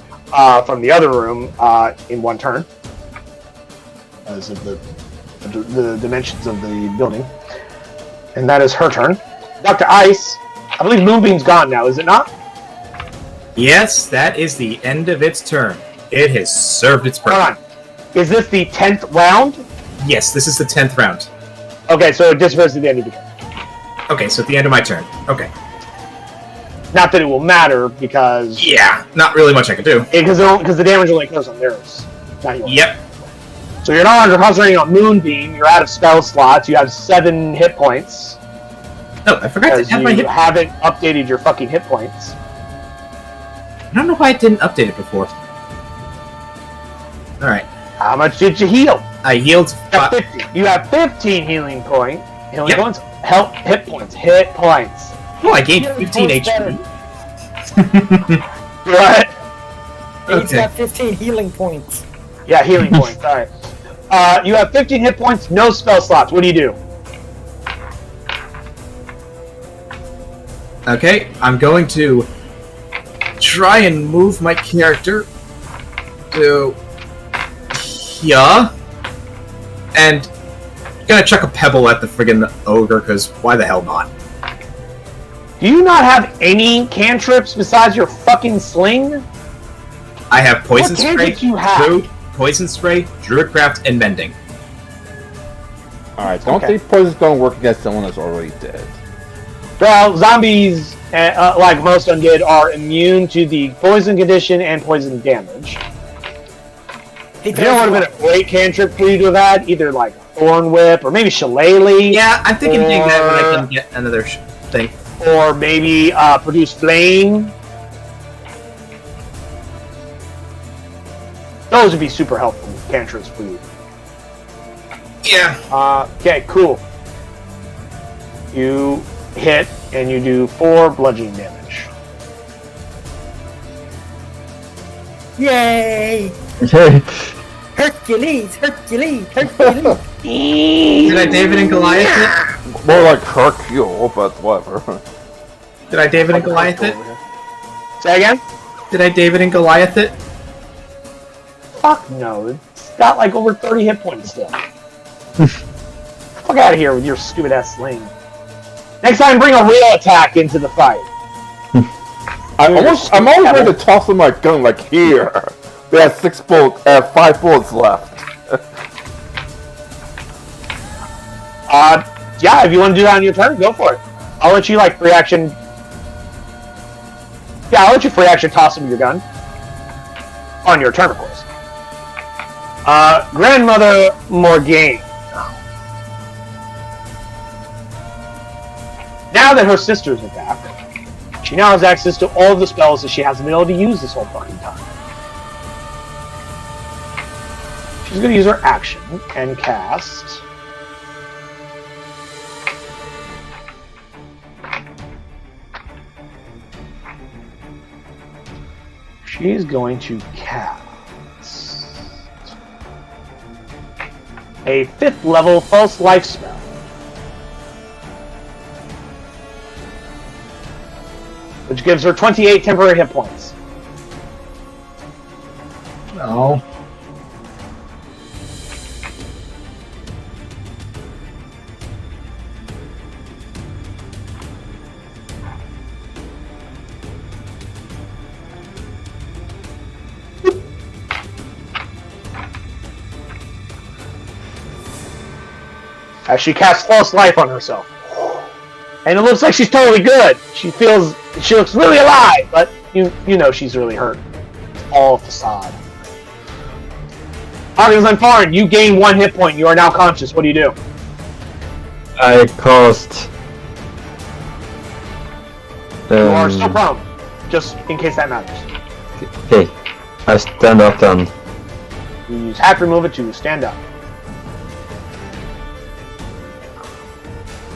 from the other room in 1 turn. As of the dimensions of the building. And that is her turn. Dr. Ice, I believe Moonbeam's gone now, is it not? Yes, that is the end of its turn. It has served its purpose. Hold on. Is this the 10th round? Yes, this is the 10th round. Okay, so it disappears at the end of the turn. Okay, so at the end of my turn. Okay. Not that it will matter, because... Yeah, not really much I can do. Because the damage only occurs on theirs, not yours. Yep. So you're no longer concentrating on Moonbeam, you're out of spell slots, you have 7 hit points. No, I forgot to Because add my you hit. haven't updated your fucking hit points. I don't know why I didn't update it before. Alright. How much did you heal? I healed... You have 15 healing points. Yep. Points? Hit points. Hit points. Oh, I gained Healing 15 points HP. What? He's Okay. got 15 healing points. Yeah, healing points. Alright. You have 15 hit points, no spell slots. What do you do? Okay, I'm going to try and move my character to here, and gonna chuck a pebble at the friggin' ogre, because why the hell not? Do you not have any cantrips besides your fucking sling? I have poison What spray, cantrips you have? druid, poison spray, druidcraft, and mending. Alright, don't Okay. think poison's gonna work against someone that's already dead. Well, zombies, like most undead, are immune to the poison condition and poison damage. You know what would have been a great cantrip for you to have had? Either like Thorn Whip, or maybe Shillelagh, Yeah, I'm thinking doing that when I can get another thing. or maybe Produce Flame. Those would be super helpful cantrips for you. Yeah. Okay, cool. You hit, and you do 4 bludgeoning damage. Yay! Okay. Hercules, Hercules, Hercules. Did I David and Goliath it? More like Hercule, but whatever. Did I David and Goliath it? Say again? Did I David and Goliath it? Fuck no. It's got like over 30 hit points still. Fuck out of here with your stupid ass sling. Next time, bring a real attack into the fight. I'm always ready to toss them my gun, like, here. They have 5 bullets left. Yeah, if you want to do that on your turn, go for it. I'll let you, like, free action... Yeah, I'll let you free action toss him your gun. On your turn, of course. Grandmother Morgaine. Now that her sisters are back, she now has access to all of the spells that she hasn't been able to use this whole fucking time. She's going to use her action and cast... She's going to cast a 5th level false life spell. Which gives her 28 temporary hit points. No. As she casts false life on herself. And it looks like she's totally good. She looks really alive, but you know she's really hurt. It's all a facade. Hawkins and Foreign, you gain 1 hit point. You are now conscious. What do you do? I cast. You are still prone. Just in case that matters. Okay. I stand up then. You use half remove it to stand up.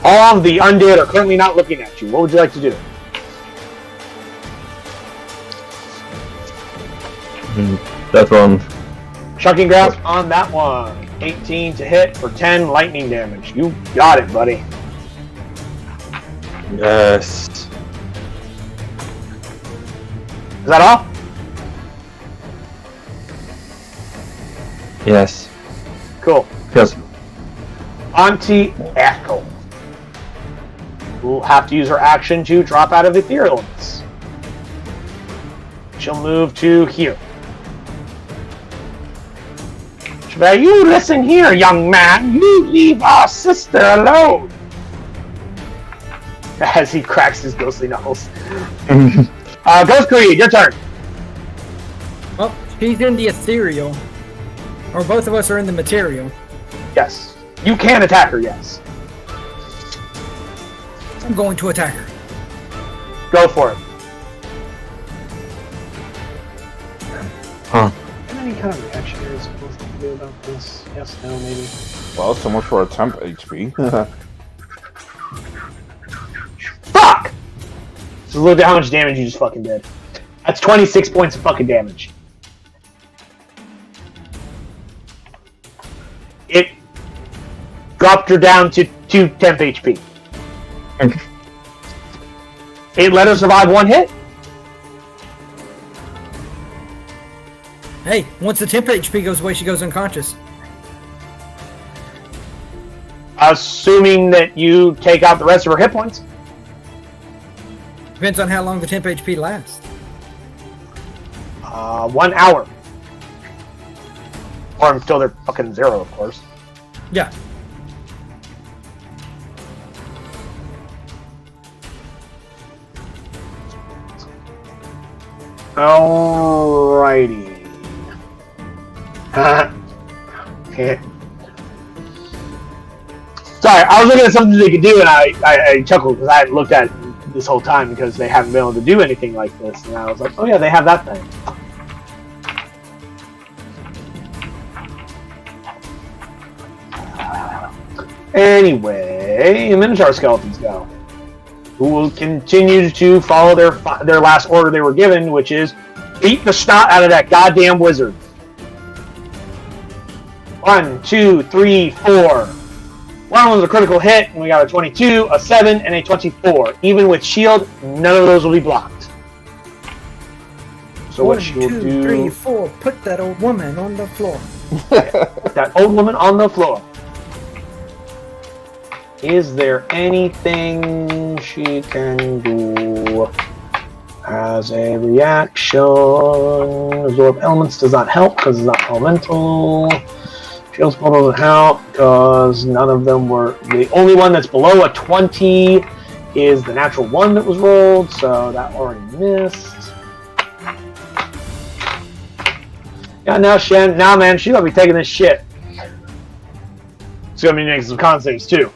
All of the undead are currently not looking at you. What would you like to do? That one. Shocking Grasp on that one. 18 to hit for 10 lightning damage. You got it, buddy. Yes. Is that all? Yes. Cool. Yes. Auntie Echo will have to use her action to drop out of Etherealness. She'll move to here. She'll be, you listen here, young man. You leave our sister alone. As he cracks his ghostly knuckles. Ghost Creed, your turn. Well, she's in the ethereal. Or both of us are in the material. Yes. You can attack her, yes. I'm going to attack her. Go for it. Huh. Any kind of reaction you're supposed to do about this? Yes, no, maybe. Well, so much for a temp HP. Fuck! So look at how much damage you just fucking did. That's 26 points of fucking damage. It dropped her down to 2 temp HP. It let her survive 1 hit. Hey, once the temp HP goes away, she goes unconscious. Assuming that you take out the rest of her hit points. Depends on how long the temp HP lasts. 1 hour. Or until they're fucking 0, of course. Yeah. Alrighty. Okay. Sorry, I was looking at something they could do, and I chuckled because I hadn't looked at it this whole time because they haven't been able to do anything like this. And I was like, oh yeah, they have that thing. Anyway, the Minotaur skeletons go, who will continue to follow their last order they were given, which is beat the snot out of that goddamn wizard. 1, 2, 3, 4. One was a critical hit, and we got a 22, a 7, and a 24. Even with shield, none of those will be blocked. So what she will do... 1, 2, 3, 4. Put that old woman on the floor. Put that old woman on the floor. Is there anything she can do as a reaction? Absorb elements does not help because it's not elemental. Shield spell doesn't help because none of them were... The only one that's below a 20 is the natural 1 that was rolled, so that already missed. Yeah, now man, she's gonna be taking this shit. It's gonna be making some con saves too.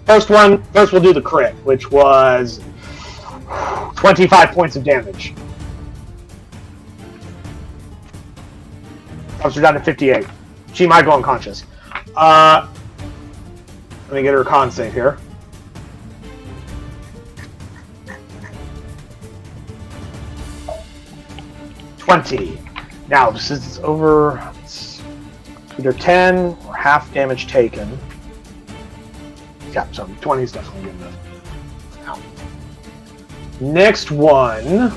First we'll do the crit, which was 25 points of damage. Drops her down to 58. She might go unconscious. Let me get her con save here. Now, since it's over, it's either 10 or half damage taken. Yeah, so 20 is definitely good enough. Next one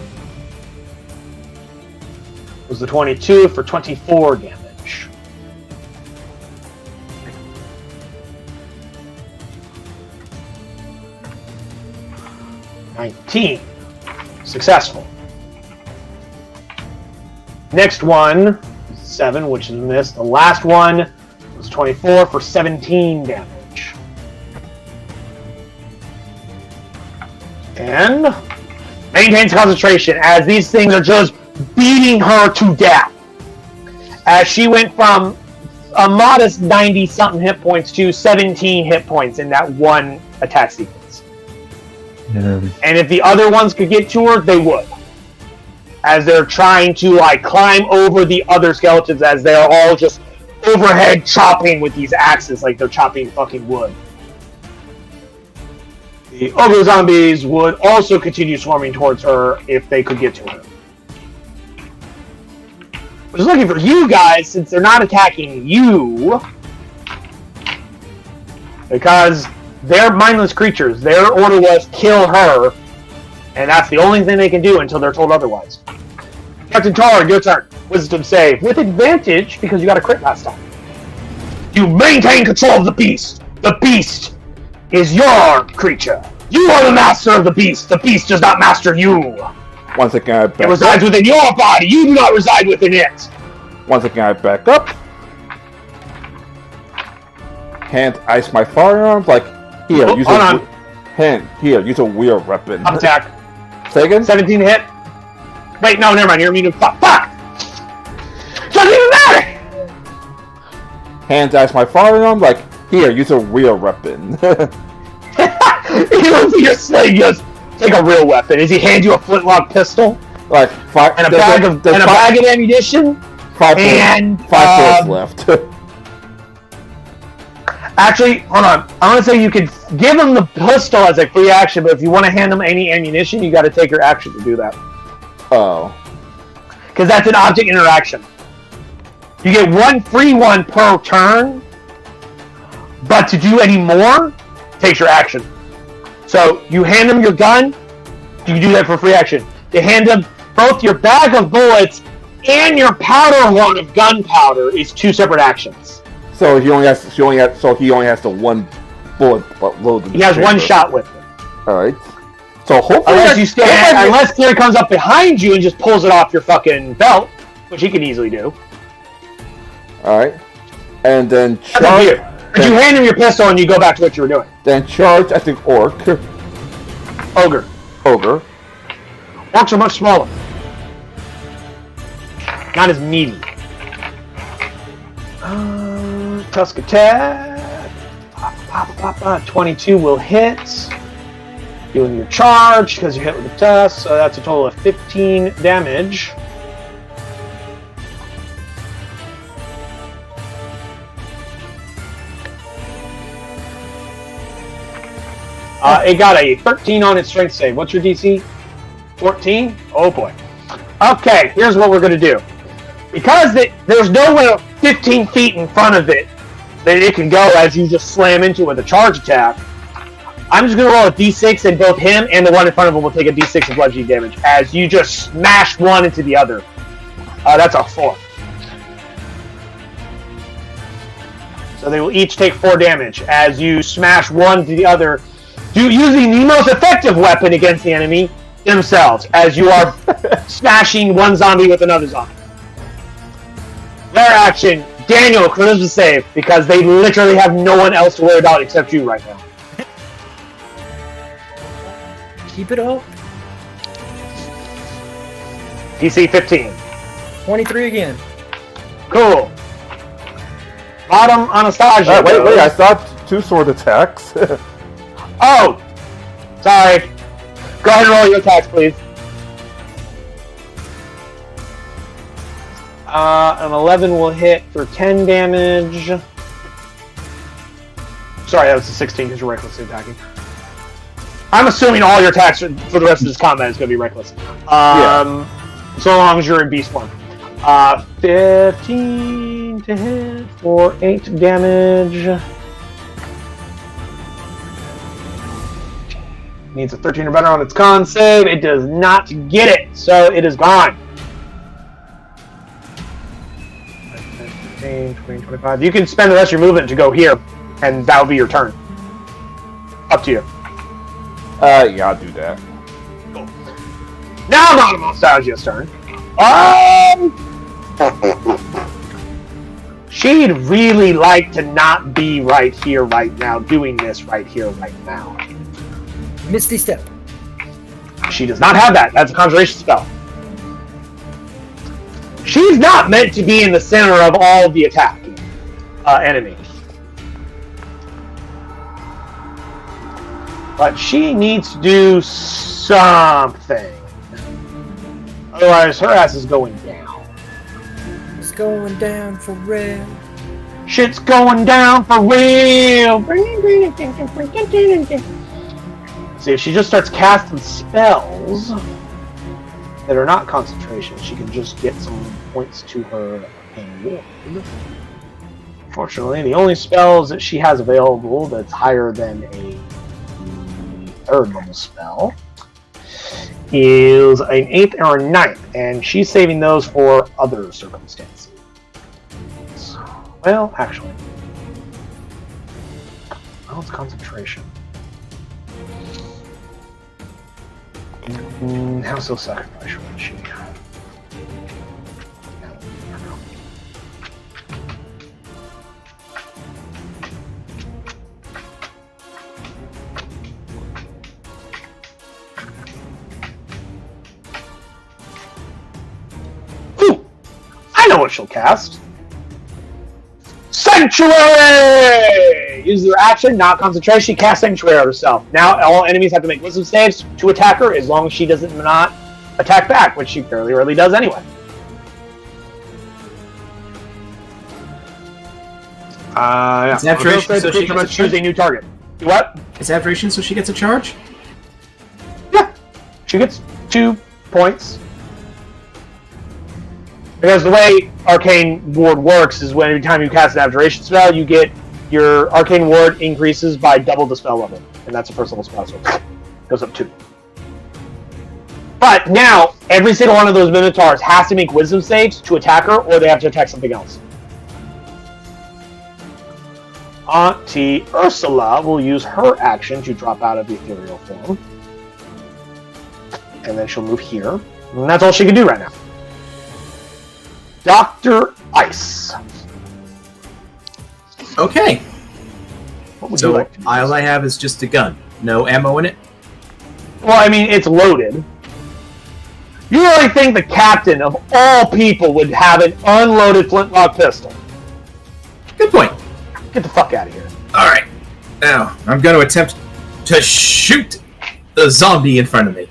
was the 22 for 24 damage. $19. Successful. Next one, 7, which is missed. The last one was 24 for 17 damage. And maintains concentration as these things are just beating her to death. As she went from a modest 90-something hit points to 17 hit points in that one attack sequence. Yeah. And if the other ones could get to her, they would. As they're trying to climb over the other skeletons as they're all just overhead chopping with these axes like they're chopping fucking wood. The ogre zombies would also continue swarming towards her if they could get to her. I was looking for you guys since they're not attacking you. Because they're mindless creatures. Their order was kill her. And that's the only thing they can do until they're told otherwise. Captain Tar, your turn. Wisdom save. With advantage because you got a crit last time. You maintain control of the beast. The beast is your creature. You are the master of the beast. The beast does not master you. Once again, I back It resides within your body. You do not reside within it. Once again, I back up. Hand ice my firearms like here. Oh, use hold a on. hand here. Use a weird weapon. Up attack. Say again. 17 hit. Wait, no, never mind. You're immune to fuck. Doesn't even matter. Hand ice my firearm like here. Use a real weapon. He looks at your sling. Just take a real weapon. Does he hand you a flintlock pistol like five and a bag of ammunition? 5 and bullets left. Actually, hold on. I want to say you could give him the pistol as a free action, but if you want to hand him any ammunition, you got to take your action to do that. Oh. Because that's an object interaction. You get one free one per turn, but to do any more, takes your action. So you hand him your gun, you do that for free action. You hand him both your bag of bullets and your powder horn of gunpowder is 2 separate actions. So he only has the one bullet loaded. He has one shot with it. All right. So hopefully, unless Gary comes up behind you and just pulls it off your fucking belt, which he can easily do. All right, and then That's up to you. But you hand him your pistol and you go back to what you were doing. Then charge. I think Ogre. Orcs are much smaller. Not as meaty. Tusk attack. Pop. 22 will hit. Doing your charge because you hit with the tusk, so that's a total of 15 damage. It got a 13 on its strength save. What's your DC? 14? Oh boy. Okay, here's what we're going to do. Because there's nowhere 15 feet in front of it that it can go as you just slam into it with a charge attack, I'm just going to roll a d6 and both him and the one in front of him will take a d6 of bludgeoning damage as you just smash one into the other. That's a 4. So they will each take 4 damage as you smash one to the other, using the most effective weapon against the enemy, themselves, as you are smashing one zombie with another zombie. Their action, Daniel, charisma save, because they literally have no one else to worry about except you right now. Keep it up. DC 15. 23 again. Cool. Bottom Anastasia. Wait, I saw 2 sword attacks. Oh! Sorry. Go ahead and roll your attacks, please. An 11 will hit for 10 damage. Sorry, that was a 16 because you're recklessly attacking. I'm assuming all your attacks for the rest of this combat is going to be reckless. So long as you're in beast form. 15 to hit for 8 damage. Needs a 13 or better on its con save. It does not get it, so it is gone. 15, 20, 25. You can spend the rest of your movement to go here, and that'll be your turn. Up to you. Yeah, I'll do that. Cool. Now bottom Nostalgia's turn. She'd really like to not be right here, right now, doing this right here, right now. Misty Step. She does not have that. That's a concentration spell. She's not meant to be in the center of all of the attacking enemies. But she needs to do something. Otherwise, her ass is going down. It's going down for real. Shit's going down for real. See, if she just starts casting spells that are not concentration, she can just get some points to her ward. Fortunately, the only spells that she has available that's higher than a 3rd level spell is an 8th or a 9th, and she's saving those for other circumstances. Well, actually, well, it's concentration. How so sacrifice would she? Ooh! I know what she'll cast. Sanctuary! Uses their action, not concentration. She casts Sanctuary on herself. Now all enemies have to make wisdom saves to attack her as long as she doesn't not attack back, which she fairly rarely does anyway. Yeah. It's abjuration, so she must choose a new target. What? It's abjuration, so she gets a charge? Yeah. She gets 2 points. Because the way Arcane Ward works is when every time you cast an Abjuration spell, you get your Arcane Ward increases by double the spell level. And that's a first level spell, so it goes up 2. But now, every single one of those Minotaurs has to make wisdom saves to attack her, or they have to attack something else. Auntie Ursula will use her action to drop out of the ethereal form. and then she'll move here. And that's all she can do right now. Dr. Ice. Okay. What would you So like to do? all I have is just a gun. No ammo in it? Well, I mean, it's loaded. You really think the captain of all people would have an unloaded flintlock pistol? Good point. Get the fuck out of here. Alright. Now, I'm going to attempt to shoot the zombie in front of me.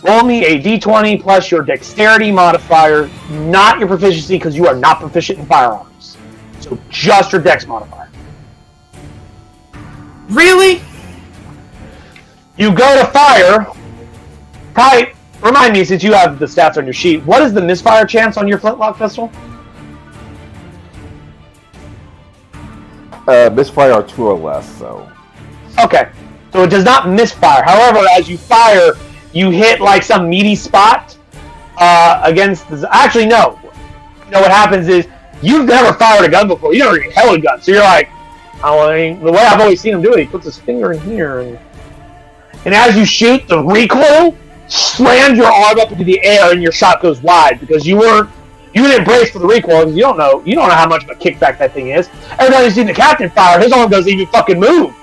Roll me a d20 plus your dexterity modifier, not your proficiency, because you are not proficient in firearms. So just your dex modifier. Really? You go to fire. Ty, remind me, since you have the stats on your sheet, what is the misfire chance on your flintlock pistol? Misfire are 2 or less, so. Okay. So it does not misfire. However, as you fire, you hit like some meaty spot against the... Actually, no. You know what happens is, you've never fired a gun before. You never even held a gun. So you're like, I mean, the way I've always seen him do it, he puts his finger in here, and as you shoot, the recoil slams your arm up into the air, and your shot goes wide because you didn't brace for the recoil because you don't know how much of a kickback that thing is. Every time you see the captain fire, his arm doesn't even fucking move.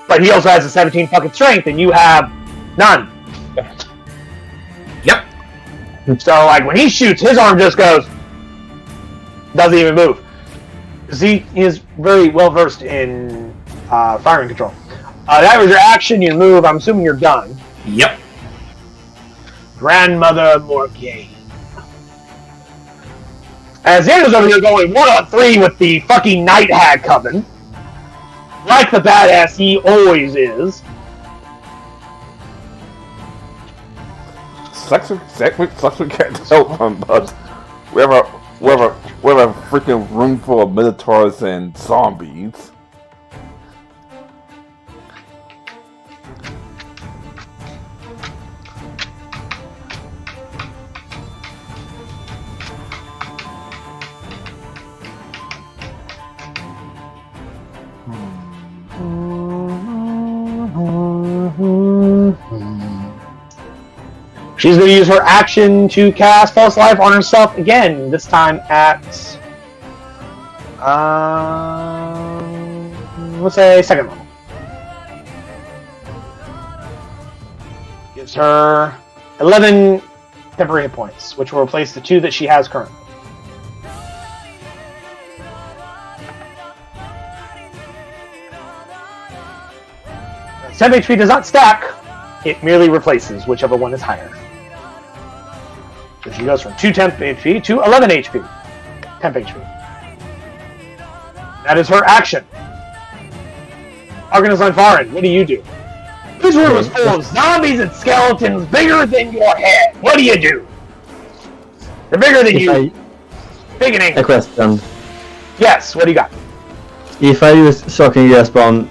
But he also has a 17 fucking strength, and you have none. Yep. So, like, when he shoots, his arm just goes, doesn't even move. Because he is very well versed in firing control. That was your action, you move, I'm assuming you're done. Yep. Grandmother Morgaine. As Xander's over here going 1-on-3 with the fucking Night Hag Coven. Like the badass he always is. Sucks we can't help him, but we have a freaking room full of minotaurs and zombies. She's going to use her action to cast False Life on herself again, this time at, let's say, second level. Gives her 11 temporary hit points, which will replace the 2 that she has currently. 7 HP does not stack, it merely replaces whichever one is higher. So she goes from 2 temp HP to 11 HP. Temp HP. That is her action. Arcanus Unfarin, what do you do? This room is full of zombies and skeletons bigger than your head. What do you do? They're bigger than you. Big and angry. A question. Yes, what do you got? If I use Shocking Grasp on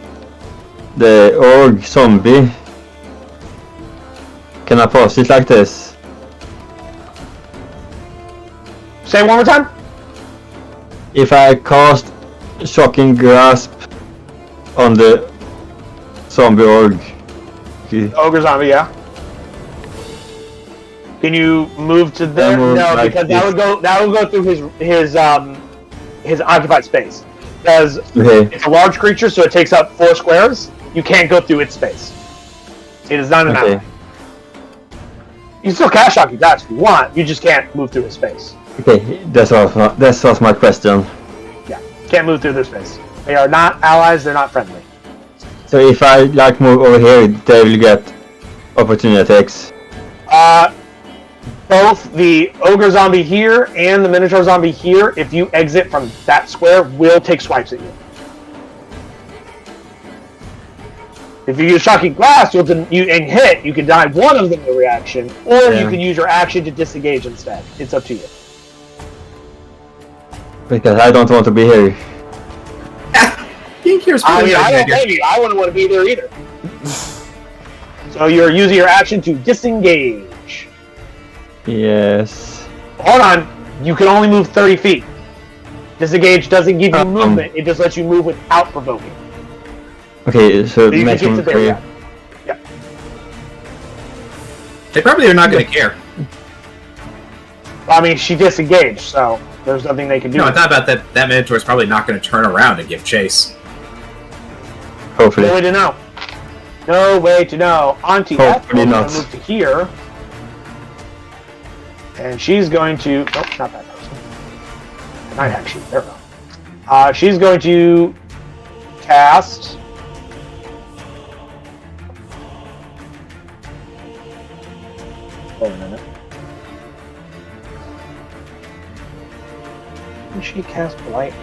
the orc zombie, can I pause it like this? Say it one more time. If I cast Shocking Grasp on the zombie orc. Ogre zombie, yeah. Can you move to there? Move No, like because this. that would go through his occupied space. Because Okay. it's a large creature, so it takes up 4 squares. You can't go through its space. It is not an ally. Okay. You can still cast Shocking Grasp if you want. You just can't move through his space. Okay, that was my question. Yeah, can't move through their space. They are not allies. They're not friendly. So if I like move over here, they will get opportunity attacks. Both the ogre zombie here and the minotaur zombie here, if you exit from that square, will take swipes at you. If you use Shocking Grasp and hit, you can deny one of them a reaction, or you can use your action to disengage instead. It's up to you. Because I don't want to be here. Being here is I probably mean, a I good don't idea. blame you. I wouldn't want to be there either. So you're using your action to disengage. Yes. Hold on. You can only move 30 feet. Disengage doesn't give you movement. It just lets you move without provoking. Okay, so So you can get to maximum there, 3. yeah. Yeah. They probably are not going to care. I mean, she disengaged, so there's nothing they can do. No, I thought about that. That Minotaur's probably not going to turn around and give chase. Hopefully. No way to know. No way to know. Auntie Ethel Hopefully is going not. to move to here. And she's going to... Nope, not that person. Not actually. There we go. She's going to cast... Wait a minute. Did she cast Blight?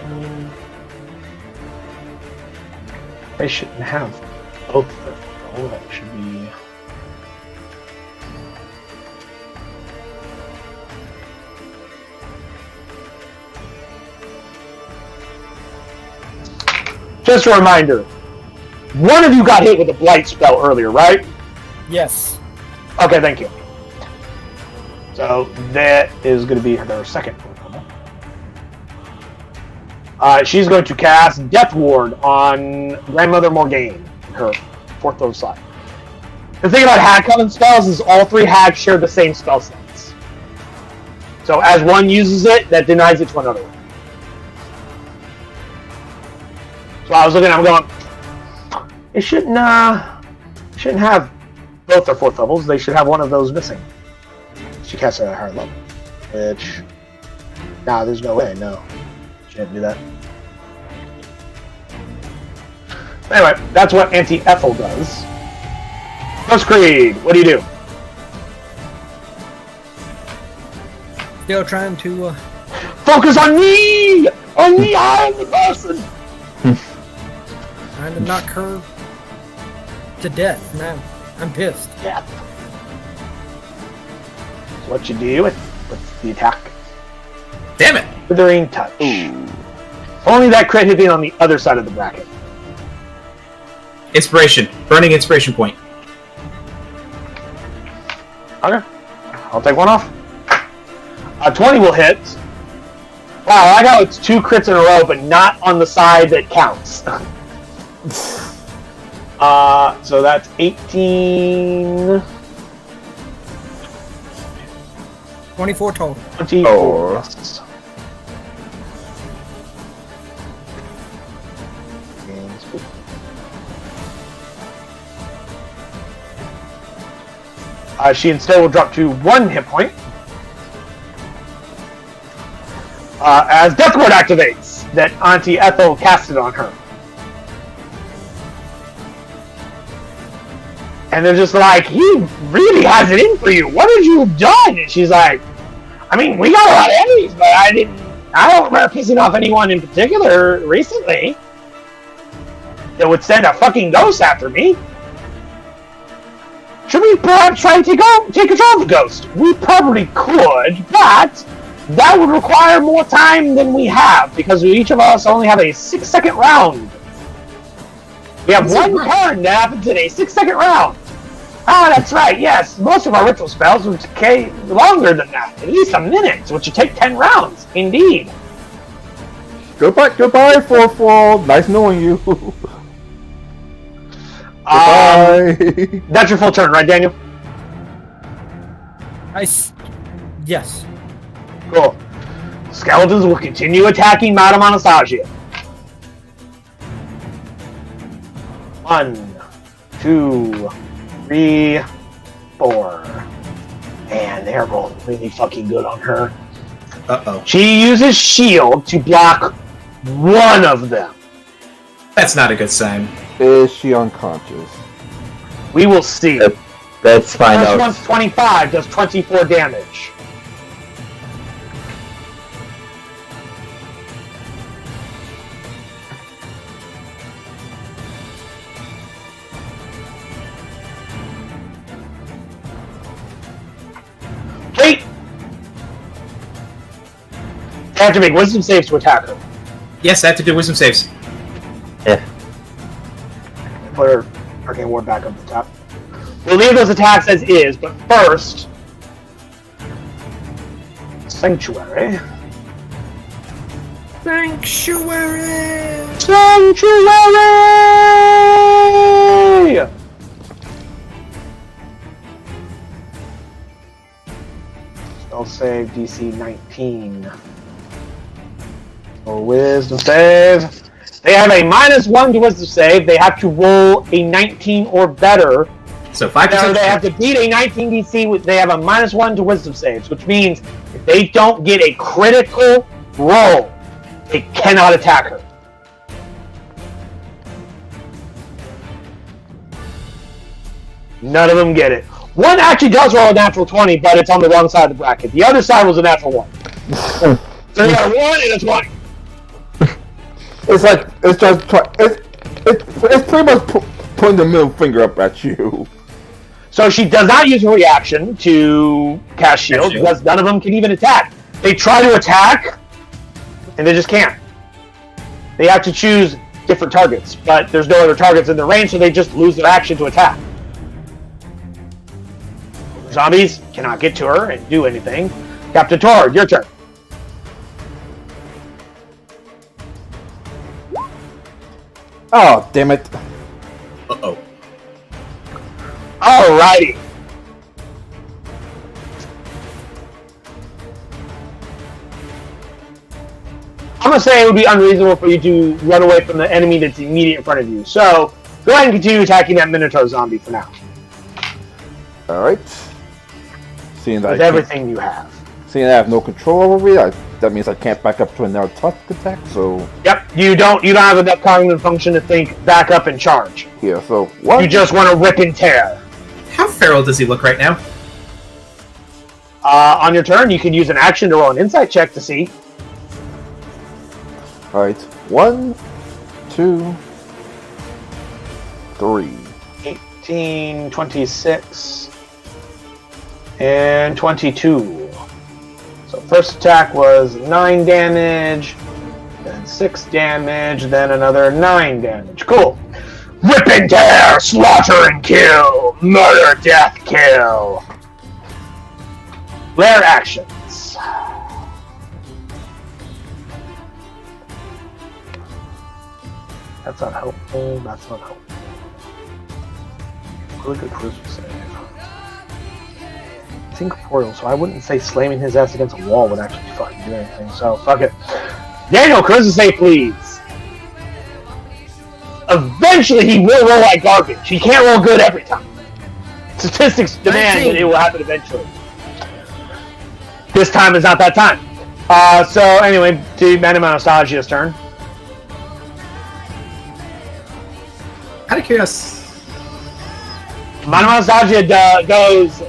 They shouldn't have both of them. Oh, that should be... Just a reminder, one of you got hit with a Blight spell earlier, right? Yes. Okay, thank you. So that is going to be their second one. She's going to cast Death Ward on Grandmother Morgaine, her fourth level slot. The thing about Hag Coven spells is all three Hags share the same spell slots. So as one uses it, that denies it to another one. So I was looking, I'm going, it shouldn't have both their fourth levels. They should have one of those missing. She casts it at a higher level, which, nah, there's no way, no. She didn't do that. Anyway, that's what Auntie Ethel does. Ghost Creed, what do you do? Still trying to Focus on me! On me, I am the person! trying to knock her to death. Man, I'm pissed. Yeah. So what you do with the attack? Damn it! Withering Touch. If only that crit had been on the other side of the bracket. Inspiration. Burning inspiration point. Okay. I'll take one off. 20 will hit. Wow, I got it's 2 crits in a row, but not on the side that counts. So that's 18... 24 total. 24. Yes. She instead will drop to 1 hit point. As Death Ward activates, that Auntie Ethel casted on her. And they're just like, he really has it in for you. What have you done? And she's like, I mean, we got a lot of enemies, but I don't remember pissing off anyone in particular recently that would send a fucking ghost after me. Should we perhaps try and take control of the ghost? We probably could, but that would require more time than we have, because each of us only have a 6-second round. We have one turn that happens in a 6-second round. Ah, that's right, yes. Most of our ritual spells would take longer than that. At least a minute, which would take 10 rounds. Indeed. Goodbye, Fourfold. Nice knowing you. Goodbye. That's your full turn, right, Daniel? Yes. Cool. Skeletons will continue attacking Madame Anastasia. 1, 2, 3, 4. Man, they're rolling really fucking good on her. Uh-oh. She uses shield to block one of them. That's not a good sign. Is she unconscious? We will see. Let's find First out. one's 25, does 24 damage. Wait! I have to make wisdom saves to attack her. Yes, I have to do wisdom saves. Yeah. Put her arcane ward back up the top. We'll leave those attacks as is, but first... Sanctuary. Sanctuary! Sanctuary! save DC 19. So wisdom save. They have a -1 to wisdom save. They have to roll a 19 or better. So 5%. So they have to beat a 19 DC. They have a -1 to wisdom saves, which means if they don't get a critical roll, they cannot attack her. None of them get it. One actually does roll a natural 20, but it's on the wrong side of the bracket. The other side was a natural 1. So they got a 1 and a 20. It's like it's pretty much putting the middle finger up at you. So she does not use her reaction to cast shield because none of them can even attack. They try to attack, and they just can't. They have to choose different targets, but there's no other targets in their range, so they just lose their action to attack. Zombies cannot get to her and do anything. Captain Tor, your turn. Oh, damn it. Uh-oh. Alrighty. I'm gonna say it would be unreasonable for you to run away from the enemy that's immediate in front of you. So go ahead and continue attacking that Minotaur zombie for now. Alright. Seeing that With everything you have. Seeing that I have no control over it, that means I can't back up to another tusk attack, so... Yep, you don't have enough cognitive function to think back up and charge. Yeah, so what? You just want to rip and tear. How feral does he look right now? On your turn, you can use an action to roll an insight check to see. Alright, 1, 2, 3. 18, 26, and 22. So first attack was 9 damage, then 6 damage, then another 9 damage. Cool. Rip and tear, slaughter and kill, murder, death, kill. Rare actions. That's not helpful. That's not helpful. Really good charisma save. It's incorporeal, so I wouldn't say slamming his ass against a wall would actually fucking do anything. So fuck it. Daniel, charisma save, please. Eventually, he will roll like garbage. He can't roll good every time. Statistics demand that it will happen eventually. This time is not that time. So anyway, to Manamanastagia's turn. Out of curiosity. Manamanastagia goes.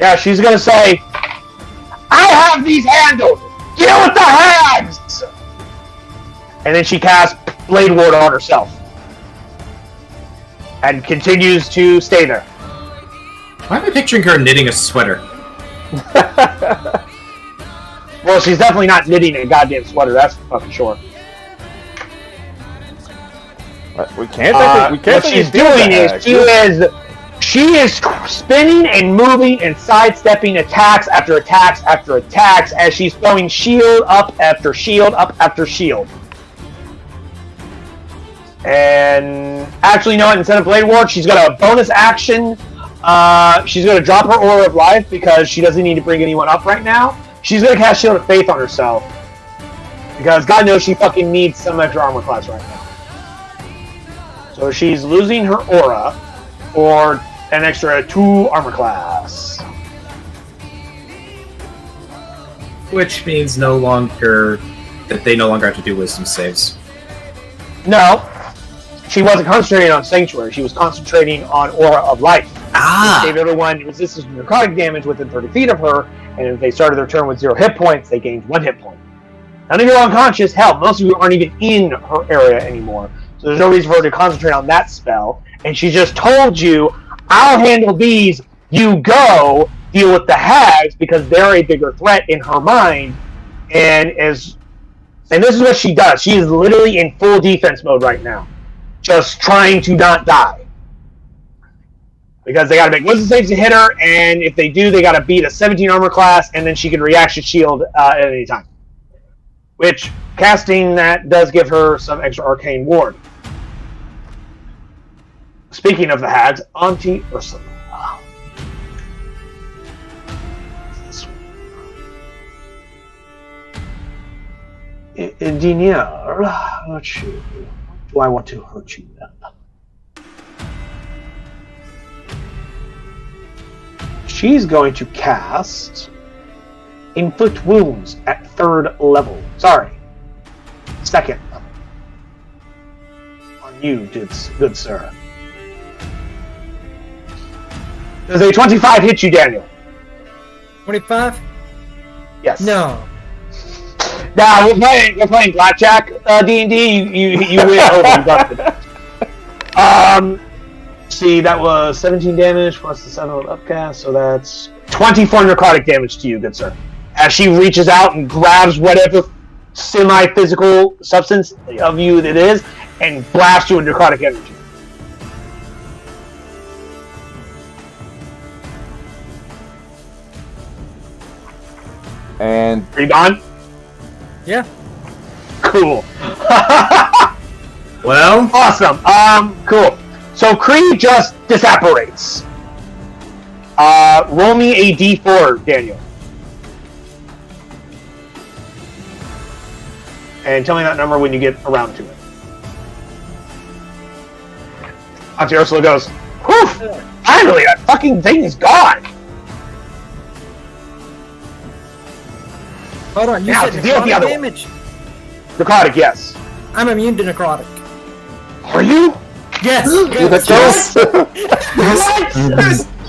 Yeah, she's gonna say, I have these handled! Deal with the hags! And then she casts Blade Ward on herself. And continues to stay there. Why am I picturing her knitting a sweater? Well, she's definitely not knitting a goddamn sweater, that's for fucking sure. We can't What she's doing is she is spinning and moving and sidestepping attacks after attacks after attacks as she's throwing shield up after shield up after shield. And actually, you know what? Instead of Blade Ward, she's got a bonus action. She's going to drop her Aura of Life because she doesn't need to bring anyone up right now. She's going to cast Shield of Faith on herself because God knows she fucking needs some extra armor class right now. So she's losing her Aura for an extra 2 armor class. Which means no longer that they no longer have to do wisdom saves. No, she wasn't concentrating on Sanctuary. She was concentrating on Aura of Life. Ah! Which gave everyone resistance to necrotic damage within 30 feet of her, and if they started their turn with 0 hit points, they gained 1 hit point. None of you are unconscious. Hell, most of you aren't even in her area anymore. So there's no reason for her to concentrate on that spell. And she just told you, I'll handle these. You go deal with the hags because they're a bigger threat in her mind. And this is what she does. She is literally in full defense mode right now. Just trying to not die. Because they gotta make wisdom saves to hit her, and if they do, they gotta beat a 17 armor class, and then she can reaction shield at any time. Which, casting that does give her some extra arcane ward. Speaking of the hags, Auntie Ursula. Dinier, hurt you. Do I want to hurt you then? She's going to cast Inflict Wounds at 3rd level. Sorry, 2nd level. On you, good sir. Does a 25 hit you, Daniel? 25? Yes. No. Nah, we're playing blackjack. D&D. You win. Oh, you got it. See, that was 17 damage plus the 7 upcast, so that's 24 necrotic damage to you, good sir. As she reaches out and grabs whatever semi-physical substance of you that is, and blasts you with necrotic energy. And Are you gone? Yeah. Cool. Well, Awesome. Cool. So Kree just disapparates. Roll me a d4, Daniel. And tell me that number when you get around to it. Auntie Ursula goes, whew! Finally, that fucking thing is gone! Hold on, you Now, said to deal with the necrotic other one. damage? Necrotic, yes. I'm immune to necrotic. Are you? Yes!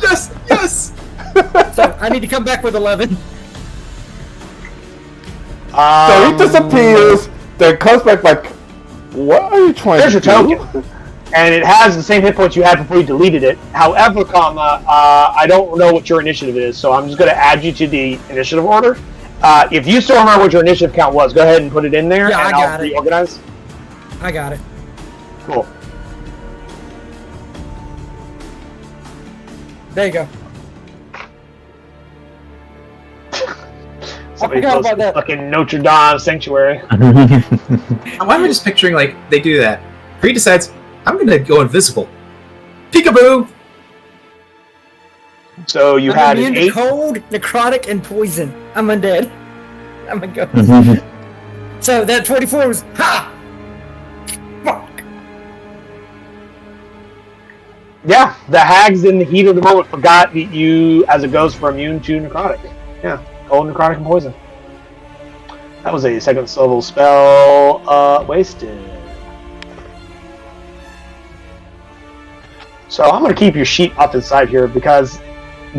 yes. yes. So I need to come back with 11. So he disappears, then comes back like, what are you trying There's to your do? token. And it has the same hit points you had before you deleted it. However, I don't know what your initiative is, so I'm just going to add you to the initiative order. If you still remember what your initiative count was, go ahead and put it in there, Yeah, and I I'll got it. reorganize. I got it. Cool. There you go. Somebody forgot close about to that. fucking Notre Dame Sanctuary. Why am I just picturing like they do that? Kree decides, I'm gonna go invisible. Peekaboo! So you I'm had immune an to 8. cold, necrotic, and poison. I'm undead. I'm a ghost. So that 24 was ha! Fuck. Yeah, the hags in the heat of the moment forgot that you, as a ghost, were immune to necrotic. Yeah, cold, necrotic, and poison. That was a 2nd level spell wasted. So I'm going to keep your sheet up inside here because,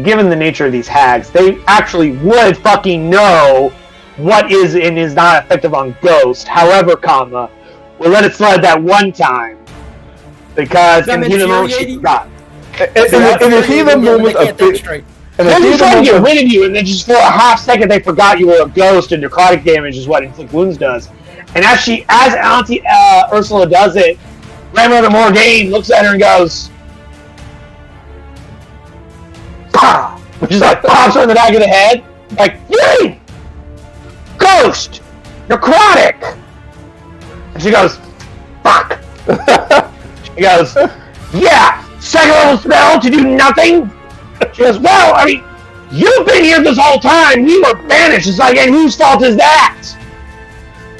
given the nature of these hags, they actually would fucking know what is and is not effective on ghost. However, we'll let it slide that one time because in the heat of the moment she forgot. In the heat of the moment, They can't think straight. They're just trying to get rid of you, and then just for a half second they forgot you were a ghost, and necrotic damage is what Inflict Wounds does. And as Auntie Ursula does it, Grandmother Morgaine looks at her and goes, "Pah!" Which is like pops her in the back of the head, like, "Yay! Ghost! Necrotic!" And she goes, "Fuck!" She goes, "Yeah! 2nd level spell to do nothing?" She goes, "Well, I mean, you've been here this whole time. We were banished." It's like, and whose fault is that?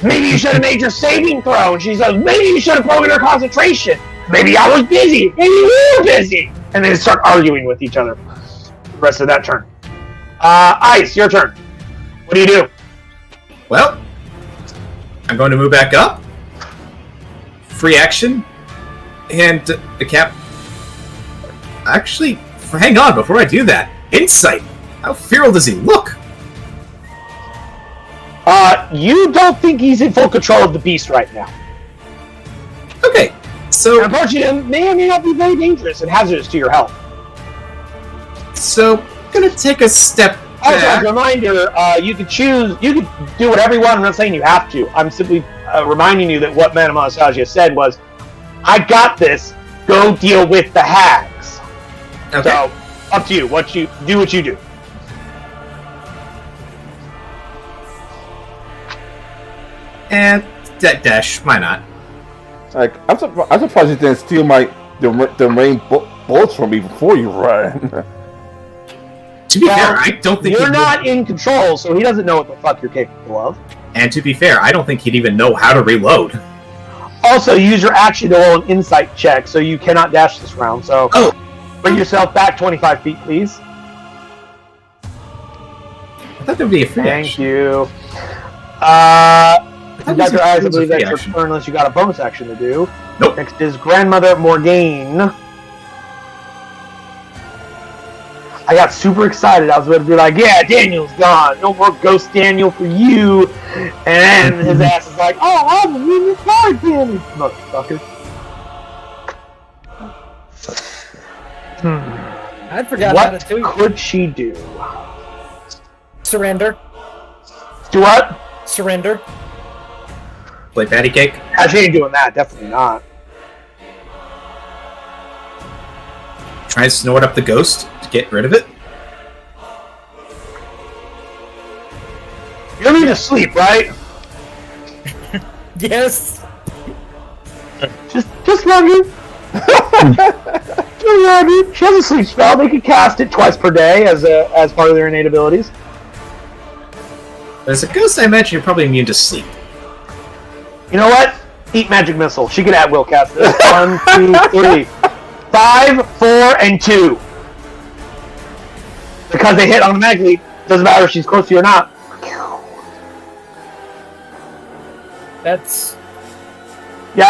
Maybe you should have made your saving throw. And she says, maybe you should have broken her concentration. Maybe I was busy. Maybe you were busy. And they start arguing with each other the rest of that turn. Ice, your turn. What do you do? Well, I'm going to move back up. Free action. And the cap. Actually, hang on, before I do that. Insight! How feral does he look? You don't think he's in full control of the beast right now. Okay, so Unfortunately, it may or may not be very dangerous and hazardous to your health. I'm gonna take a step Also, as back. a reminder, you could choose, you could do whatever you want. I'm not saying you have to. I'm simply reminding you that what Madame Anastasia said was, I got this, go deal with the hags. Okay. So, up to you. What you do. And dash, why not? Like, I'm surprised you didn't steal the rain bullets from me before you ran. To be Well, fair, I don't think you're he'd not in control, so he doesn't know what the fuck you're capable of. And to be fair, I don't think he'd even know how to reload. Also, use your action to roll an insight check, so you cannot dash this round. So, bring yourself back 25 feet, please. I thought there'd be a free Thank action. you. thought Dr. it Eyes, I was a believe free that's your action. turn unless you got a bonus action to do. Nope. Next is Grandmother Morgaine. I got super excited. I was about to be like, yeah, Daniel's gone. No more Ghost Daniel for you. And his ass is like, oh, I'm a minion card, Daniel. Motherfucker. I'd forgot about it What too. could she do? Surrender. Do what? Surrender. Play patty cake. Yeah, she ain't doing that. Definitely not. Try and snort up the ghost to get rid of it. You don't need to sleep, right? Yes. Just love you. Just love you. She has a sleep spell. They could cast it twice per day as part of their innate abilities. As a ghost, I imagine you're probably immune to sleep. You know what? Eat magic missile. She could at will cast this. 1, 2, 3, 5, 4, and 2. Because they hit automatically. Doesn't matter if she's close to you or not. That's Yeah,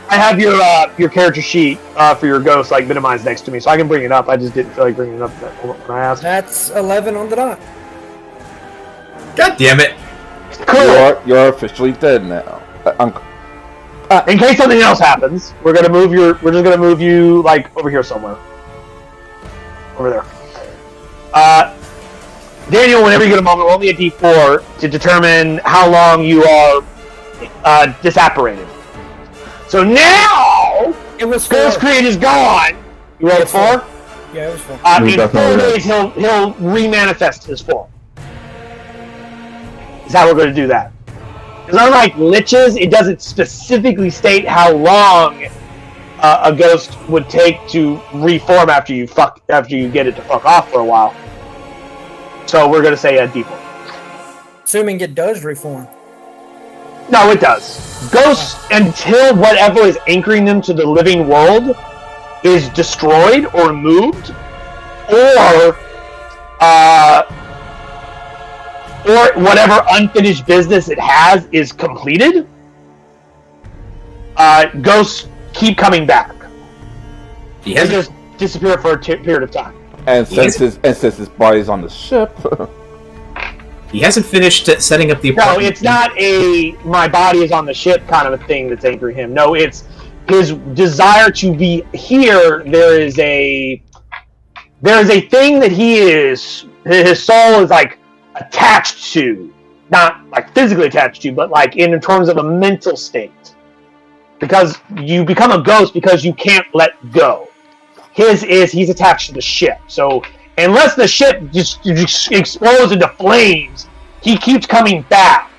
I have your character sheet for your ghost like minimized next to me, so I can bring it up. I just didn't feel like bringing it up when I asked. that's 11 on the dot. God damn it! Cool. You're officially dead now. In case something else happens, we're just gonna move you like over here somewhere. Over there. Daniel, whenever you get a moment, roll me a d4 to determine how long you are disapparated. So now, It was 4. Ghost Creed is gone. You rolled a 4? Yeah, it was 4. We In got 4 no days, he'll remanifest his form. Is how we're going to do that. Because unlike liches, it doesn't specifically state how long a ghost would take to reform after you get it to fuck off for a while. So we're going to say a d4. Assuming it does reform. No, it does. Ghosts, until whatever is anchoring them to the living world is destroyed or removed, or whatever unfinished business it has is completed, ghosts keep coming back. He They hasn't. just disappear for a period of time. And since his body's on the ship, He hasn't finished setting up the No, apartment. it's not a my body is on the ship kind of a thing that's anchoring him. No, it's his desire to be here. There is a thing that his soul is like attached to, not like physically attached to, but like in terms of a mental state. Because you become a ghost because you can't let go. He's attached to the ship. So unless the ship just explodes into flames, he keeps coming back.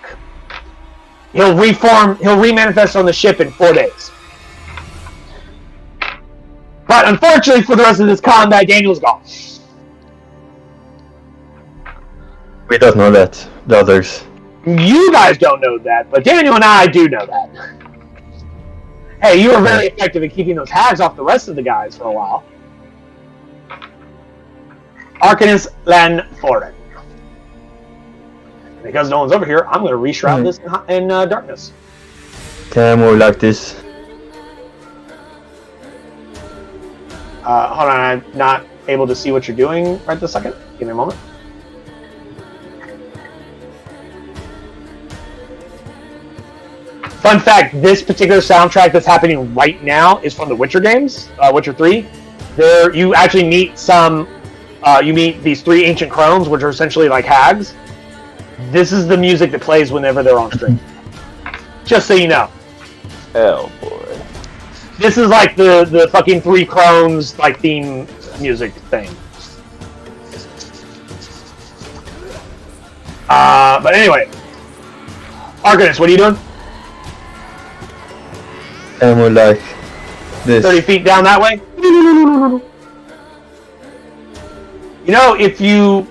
He'll remanifest on the ship in 4 days. But unfortunately for the rest of this combat, Daniel's gone. We don't know that. The others. You guys don't know that, but Daniel and I do know that. Hey, you were very effective in keeping those hags off the rest of the guys for a while. Arcanus Lanforen. Because no one's over here, I'm going to reshroud this in darkness. Can I move like this? Hold on, I'm not able to see what you're doing right this second. Give me a moment. Fun fact, this particular soundtrack that's happening right now is from the Witcher games, Witcher 3. There, you actually meet you meet these 3 ancient crones, which are essentially like hags. This is the music that plays whenever they're on screen. Just so you know. oh boy. This is like the fucking 3 crones like theme music thing. But anyway. Arcanus, what are you doing? Can I move like this? 30 feet down that way? You know, if you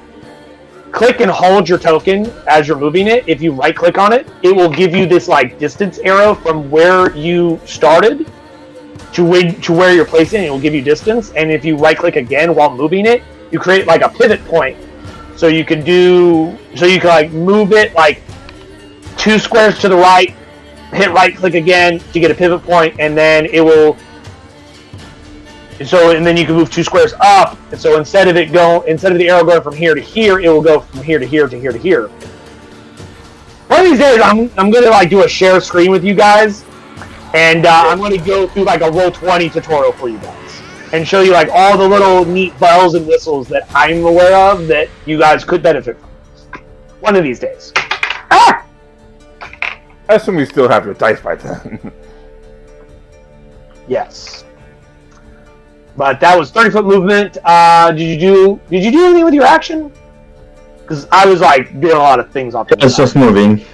click and hold your token as you're moving it, if you right click on it, it will give you this like distance arrow from where you started to where you're placing it. It will give you distance, and if you right click again while moving it, you create like a pivot point. So you can like move it like 2 squares to the right, hit right click again to get a pivot point, and then it will. And then you can move 2 squares up. And so instead of the arrow going from here to here, it will go from here to here to here to here. One of these days, I'm gonna like do a share screen with you guys, and I'm gonna go through like a Roll20 tutorial for you guys, and show you like all the little neat bells and whistles that I'm aware of that you guys could benefit from. One of these days. Ah! I assume you still have your dice by then. Yes. But that was 30-foot movement. Did you do anything with your action? Because I was like doing a lot of things off. It's just moving.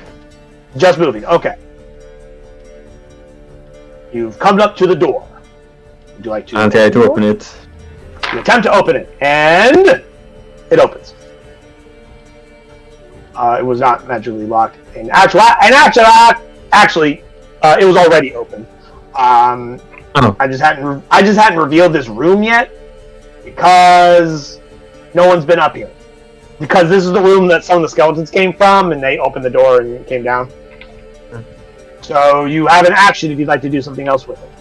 Just moving. Okay. You've come up to the door. Would you like to? Okay, to open it. You attempt to open it, and it opens. It was not magically locked. Actually, it was already open. I just hadn't revealed this room yet because no one's been up here. Because this is the room that some of the skeletons came from, and they opened the door and it came down. So you have an action if you'd like to do something else with it.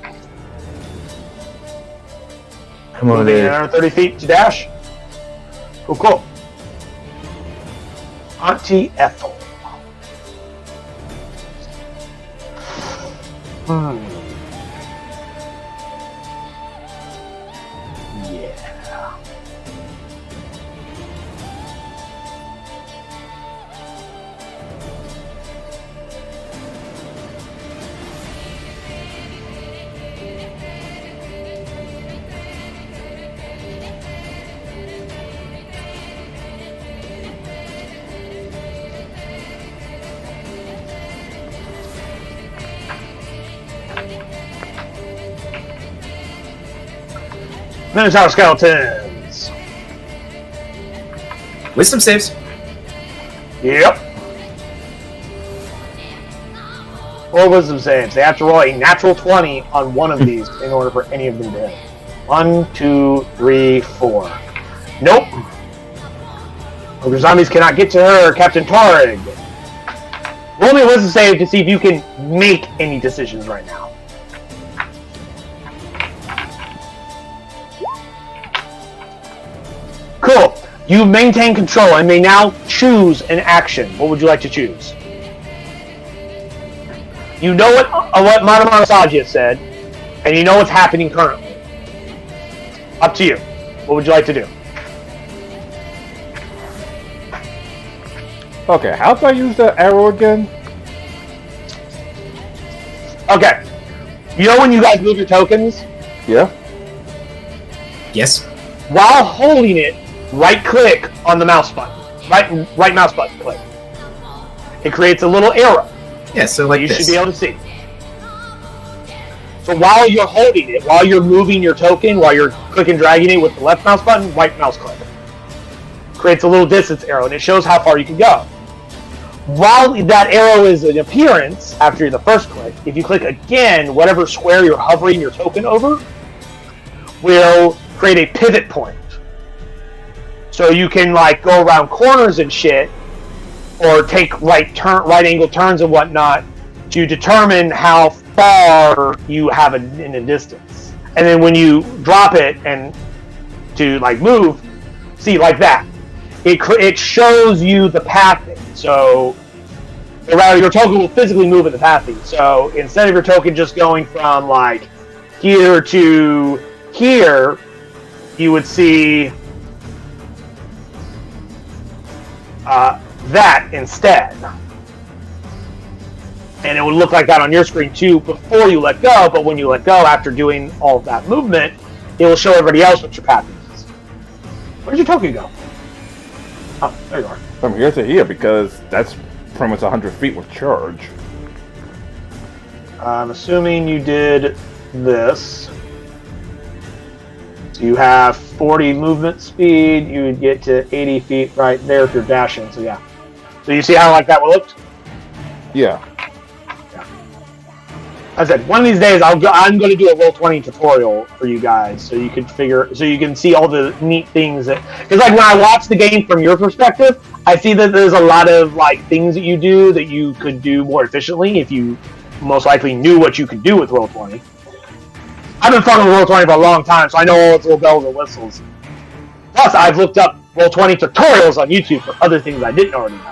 I'm over Moving there. another 30 feet to dash. Cool. Auntie Ethel. Yeah. Minotaur skeletons. Wisdom saves. Yep. 4 wisdom saves. They have to roll a natural 20 on one of these in order for any of them to hit. 1, 2, 3, 4. Nope. Ogre zombies cannot get to her, Captain Torrig. Roll me a wisdom save to see if you can make any decisions right now. Cool. You maintain control and may now choose an action. What would you like to choose? You know what Madama Sagia said, and you know what's happening currently. Up to you. What would you like to do? Okay, how do I use the arrow again? Okay. You know when you guys move your tokens? Yeah? Yes. While holding it, right click on the mouse button. Right mouse button click. It creates a little arrow. Yeah, so like you this. should be able to see. So while you're holding it, while you're moving your token, while you're clicking and dragging it with the left mouse button, right mouse click. Creates a little distance arrow, and it shows how far you can go. While that arrow is in appearance, after the first click, if you click again, whatever square you're hovering your token over will create a pivot point. So you can like go around corners and shit, or take right angle turns and whatnot to determine how far you have in a distance. And then when you drop it and to like move, see like that, it shows you the pathing. So your token will physically move in the pathing. So instead of your token just going from like here to here, you would see that instead. And it would look like that on your screen too before you let go, but when you let go after doing all of that movement, it will show everybody else what your path is. Where'd your token go? Oh, there you are. From here to here, because that's pretty much 100 feet with charge. I'm assuming you did this. So you have 40 movement speed. You would get to 80 feet right there if you're dashing. So yeah. So you see how like that looked? Yeah. I said one of these days I'm going to do a Roll20 tutorial for you guys, so you can see all the neat things that, because like when I watch the game from your perspective, I see that there's a lot of like things that you do that you could do more efficiently if you most likely knew what you could do with Roll20. I've been fucking with Roll20 for a long time, so I know all its little bells and whistles. Plus, I've looked up Roll20 tutorials on YouTube for other things I didn't already know.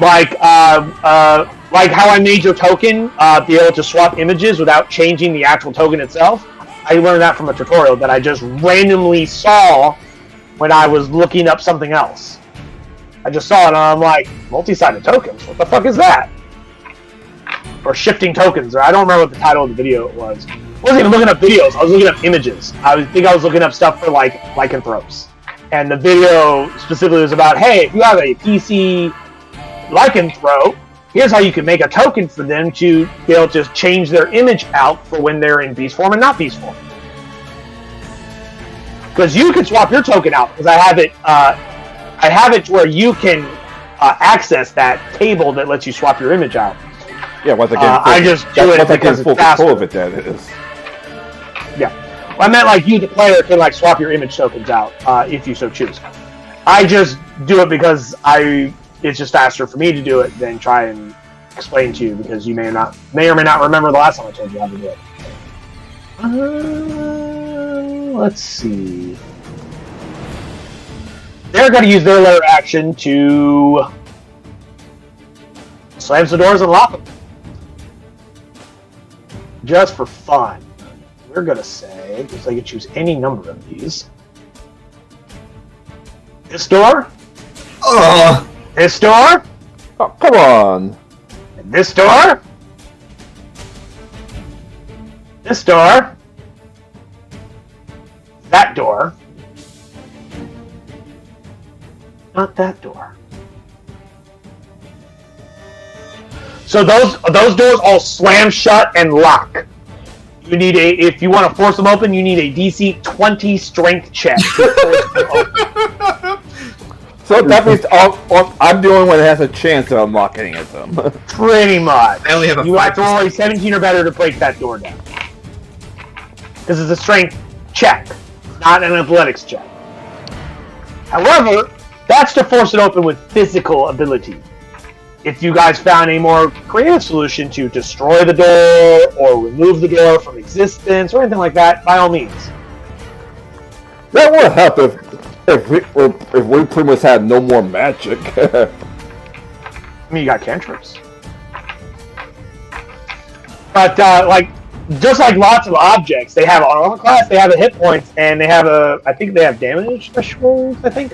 Like how I made your token be able to swap images without changing the actual token itself. I learned that from a tutorial that I just randomly saw when I was looking up something else. I just saw it and I'm like, multi-sided tokens? What the fuck is that? Or shifting tokens, or I don't remember what the title of the video was. I wasn't even looking up videos, I was looking up images. I was looking up stuff for like lycanthropes. And the video specifically was about, hey, if you have a PC lycanthrope, here's how you can make a token for them to be able to change their image out for when they're in beast form and not beast form. Because you can swap your token out, because I have it to where you can access that table that lets you swap your image out. Yeah, once I just do it because it's full faster. control of it, that is. Yeah. Well, I meant like you, the player, can like swap your image tokens out if you so choose. I just do it because it's just faster for me to do it than try and explain to you, because you may or may not remember the last time I told you how to do it. Let's see. They're going to use their layer action to slam some doors and lock them. Just for fun. We're going to say, because I can choose any number of these. This door. This door. Oh, come on. And this door. This door. That door. Not that door. So those doors all slam shut and lock. You need if you want to force them open, you need a DC 20 strength check to force them open. So that means I'm the only one that has a chance of unlocking any of them. Pretty much. I only have a You have to 5%. roll a 17 or better to break that door down. This is a strength check, not an athletics check. However, that's to force it open with physical ability. If you guys found a more creative solution to destroy the door or remove the door from existence or anything like that, by all means. That would help if we pretty much had no more magic. I mean, you got cantrips. But, just like lots of objects, they have an armor class, they have a hit points, and they have I think they have damage thresholds, I think.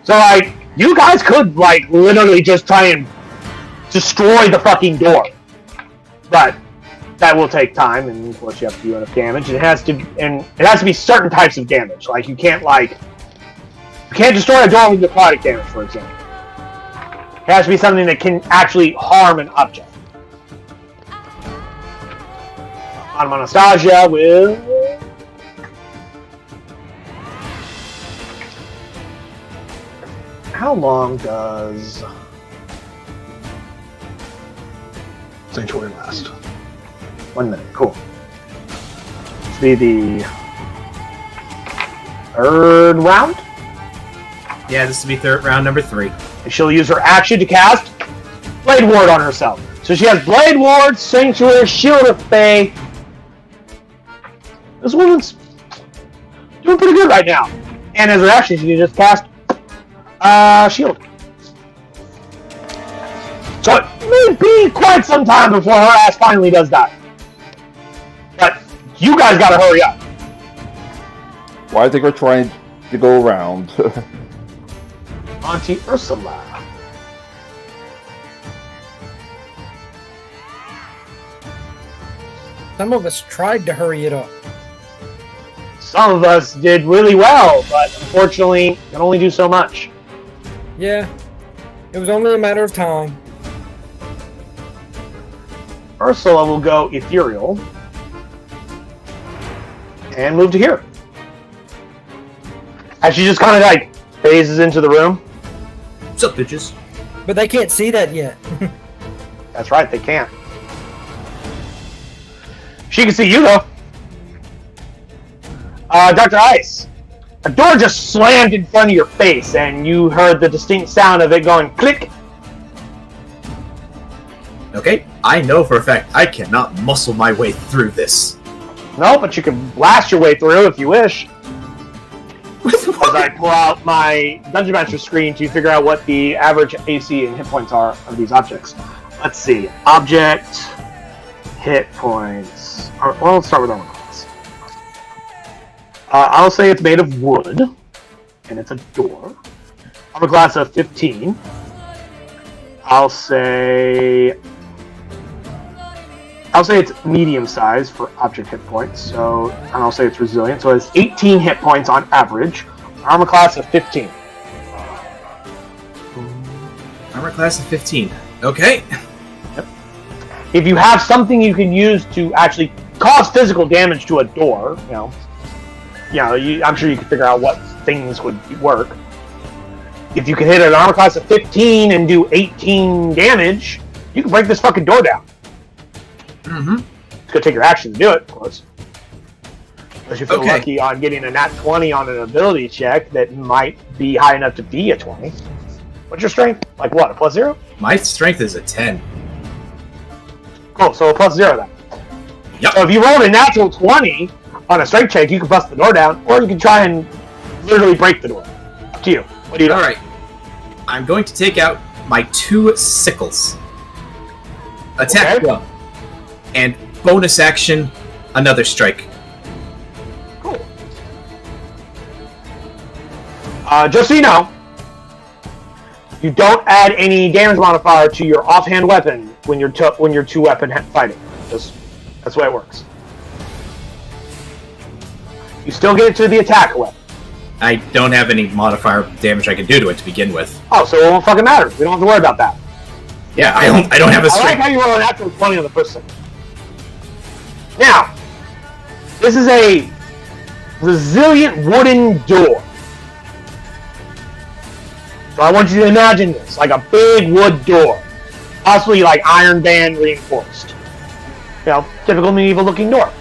So, you guys could, literally just try and destroy the fucking door. But that will take time, and of course you have to do enough damage. It has to be certain types of damage. Like, you can't destroy a door with necrotic damage, for example. It has to be something that can actually harm an object. On Anastasia with... How long does Sanctuary last? 1 minute, cool. This will be the third round. Yeah, this will be round number 3. And she'll use her action to cast Blade Ward on herself. So she has Blade Ward, Sanctuary, Shield of Fae. This woman's doing pretty good right now. And as her action, she can just cast Shield. So it may be quite some time before her ass finally does die. But you guys gotta hurry up. Why I think we're trying to go around. Auntie Ursula. Some of us tried to hurry it up. Some of us did really well, but unfortunately can only do so much. Yeah, it was only a matter of time. Ursula will go ethereal. and move to here. And she just kind of like phases into the room. What's up, bitches? But they can't see that yet. That's right, they can't. She can see you though. Dr. Ice, a door just slammed in front of your face, and you heard the distinct sound of it going click. Okay, I know for a fact I cannot muscle my way through this. No, but you can blast your way through if you wish. As I pull out my Dungeon Master screen to figure out what the average AC and hit points are of these objects. Let's see. Object, hit points. Well, let's start with armor class. I'll say it's made of wood, and it's a door. Armor class of 15. I'll say it's medium size for object hit points, so and I'll say it's resilient. So it's 18 hit points on average. Armor class of 15. Armor class of 15. Okay. Yep. If you have something you can use to actually cause physical damage to a door, I'm sure you can figure out what things would work. If you can hit an armor class of 15 and do 18 damage, you can break this fucking door down. Mm-hmm. It's gonna take your action to do it, of course. Unless you feel lucky on getting a nat 20 on an ability check that might be high enough to be a 20. What's your strength? Like what, a +0? My strength is a 10. Cool, so a +0 then. Yep. So if you roll a natural 20 on a strength check, you can bust the door down, or you can try and literally break the door. Up to you. What do you do? Alright. I'm going to take out my 2 sickles. Attack one. And bonus action, another strike. Cool. Just so you know, you don't add any damage modifier to your offhand weapon when you're two-weapon fighting. That's the way it works. You still get it to the attack weapon. I don't have any modifier damage I can do to it to begin with. Oh, so it won't fucking matter. We don't have to worry about that. Yeah, I don't have a I like strength. how you roll a natural 20 on the first second. Now, this is a resilient wooden door. So I want you to imagine this, like a big wood door. Possibly like iron band reinforced. Typical medieval looking door.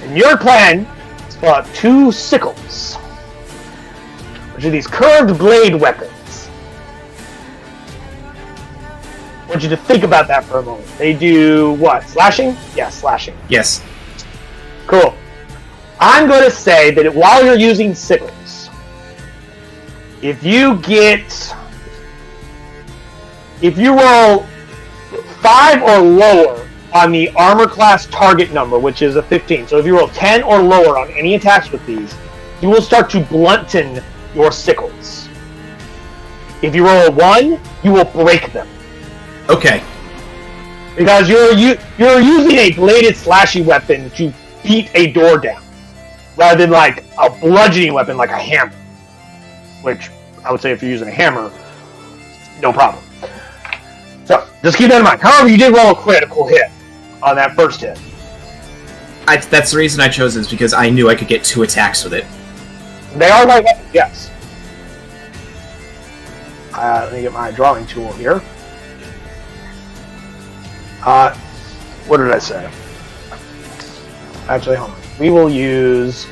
And your plan is to pull out 2 sickles, which are these curved blade weapons. I want you to think about that for a moment. They do what? Slashing? Yes, slashing. Yes. Cool. I'm going to say that while you're using sickles, if you roll 5 or lower on the armor class target number, which is a 15, so if you roll 10 or lower on any attacks with these, you will start to blunten your sickles. If you roll a 1, you will break them. Okay. Because you're using a bladed slashy weapon to beat a door down, rather than like a bludgeoning weapon like a hammer. Which I would say if you're using a hammer, no problem. So just keep that in mind. However, you did roll a critical hit on that first hit. That's the reason I chose this, because I knew I could get 2 attacks with it. They are light weapons, yes. Let me get my drawing tool here. What did I say? Actually, hold on. We will use...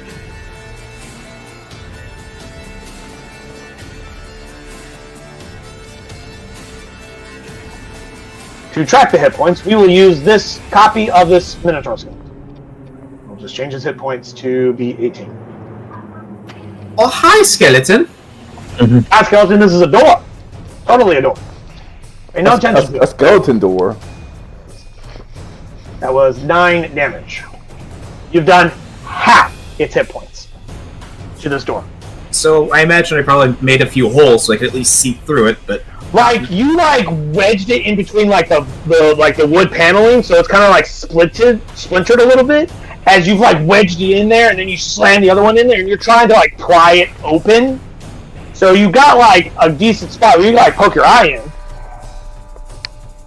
To track the hit points, we will use this copy of this Minotaur skeleton. We'll just change his hit points to be 18. Oh, hi, skeleton! Hi, skeleton, this is a door. Totally a door. Ain't no attention to A it. skeleton door. That was 9 damage. You've done half its hit points to this door. So I imagine I probably made a few holes so I could at least see through it, but... Like, you, wedged it in between, the wood paneling, so it's kind of, splintered a little bit, as you've, wedged it in there, and then you slam the other one in there, and you're trying to, pry it open. So you got, a decent spot where you can, poke your eye in.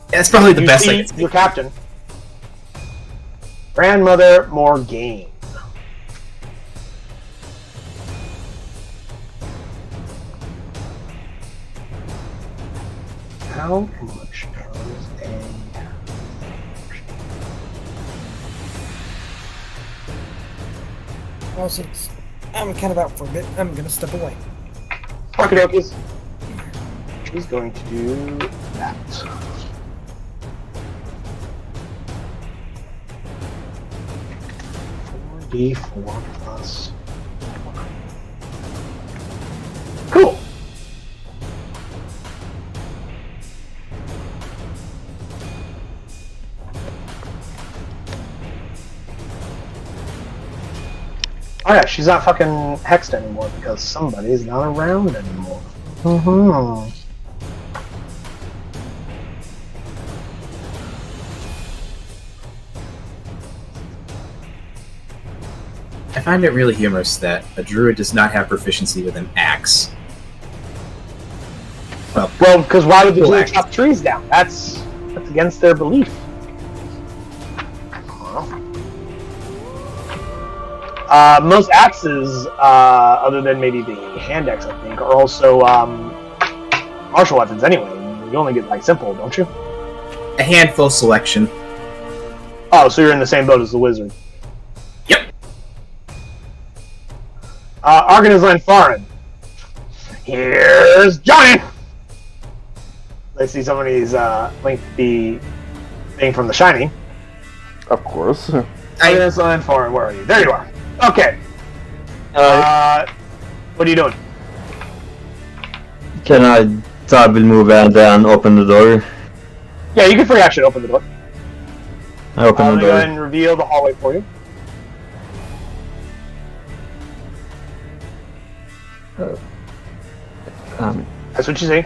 That's probably the You best I see can see. your captain. Grandmother Morgaine. How much does a... Well, since I'm kind of out for a bit, I'm gonna step away. Okie She's going to do that. D4 plus 4. Cool. Oh yeah, she's not fucking hexed anymore because somebody's not around anymore. Mm-hmm. I find it really humorous that a druid does not have proficiency with an axe. Well, because why would the Cool druid axe. chop trees down? That's against their belief. Most axes, other than maybe the hand axe, I think, are also martial weapons anyway. You only get like simple, don't you? A handful selection. Oh, so you're in the same boat as the wizard. Yep. Arganizline Foreign. Here's Johnny! I see somebody's linked the thing from The Shining. Of course. Arganizline Foreign, where are you? There you are. Okay. What are you doing? Can I double move and then open the door? Yeah, you can free action open the door. I open I'm the going to go door. ahead and reveal the hallway for you. That's what you see.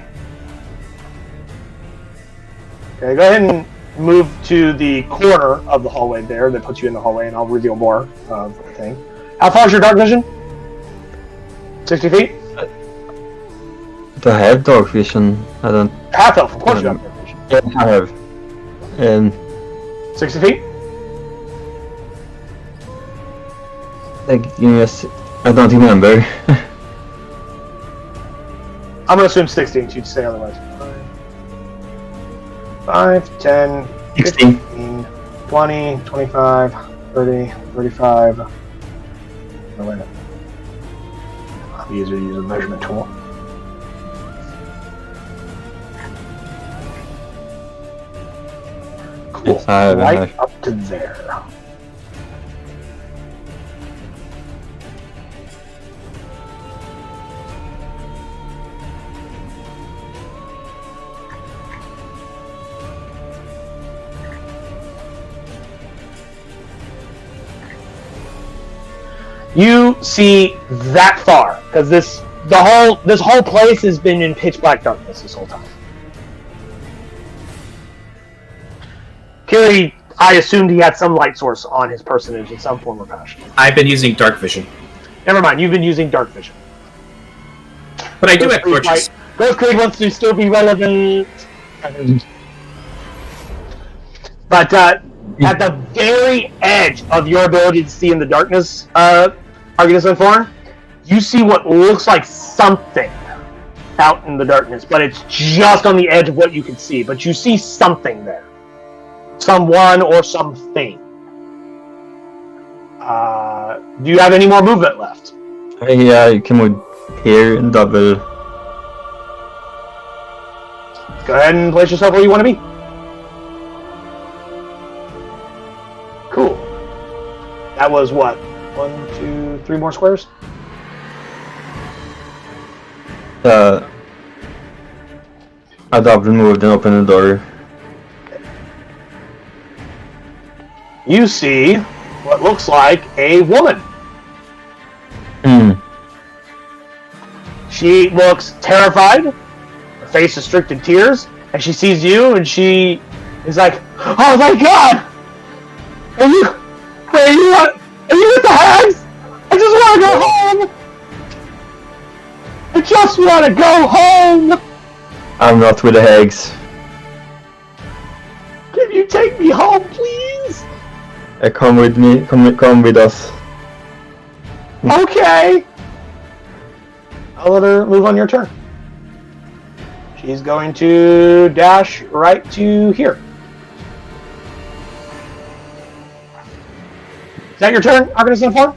Okay, go ahead and move to the corner of the hallway there that puts you in the hallway, and I'll reveal more of the thing. How far is your dark vision? 60 feet? Do I have dark vision? I don't. Half elf, of course you have dark vision. Yeah, I have. 60 feet? Like, yes, I don't remember. I'm going to assume 60 and you'd say otherwise. 5, 10, 16. 15, 20, 25, 30, 35. No, wait a minute. I'll use a measurement tool. Cool. Yes, I have. Right up to there. You see that far because this whole place has been in pitch black darkness this whole time. Kiri, I assumed he had some light source on his personage in some form or fashion. I've been using dark vision. Never mind, you've been using dark vision. But I do have torches. Ghost Creed wants to still be relevant. But at the very edge of your ability to see in the darkness, Argus Foreign, you see what looks like something out in the darkness, but it's just on the edge of what you can see. But you see something there. Someone or something. Do you have any more movement left? Yeah, you can move here and double. Go ahead and place yourself where you want to be. Cool. That was what? 1, 2, 3 more squares? I double moved and open the door. You see what looks like a woman. She looks terrified. Her face is streaked in tears, and she sees you, and she is like, "Oh my God! Are you with the hags? I just want to go home. I just want to go home. I'm not with the hags. Can you take me home, please?" Come with me. Come with us. Okay. I'll let her move on your turn. She's going to dash right to here. Is that your turn, Arcanist Inform?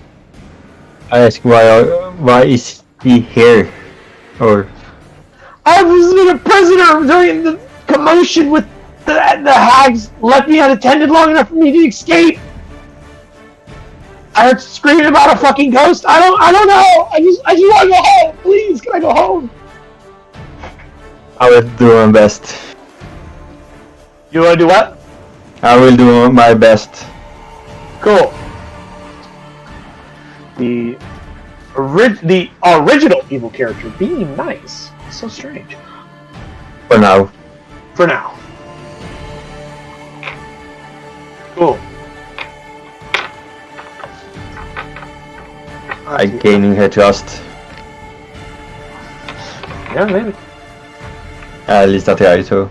I ask why is he here? Or I was in a prisoner during the commotion with the hags left me unattended long enough for me to escape. I heard screaming about a fucking ghost. I don't know. I just want to go home. Please, can I go home? I will do my best. You want to do what? I will do my best. Cool. The original evil character being nice. So strange. For now. For now. Cool. I'm gaining her trust. Yeah, maybe. At least I try to.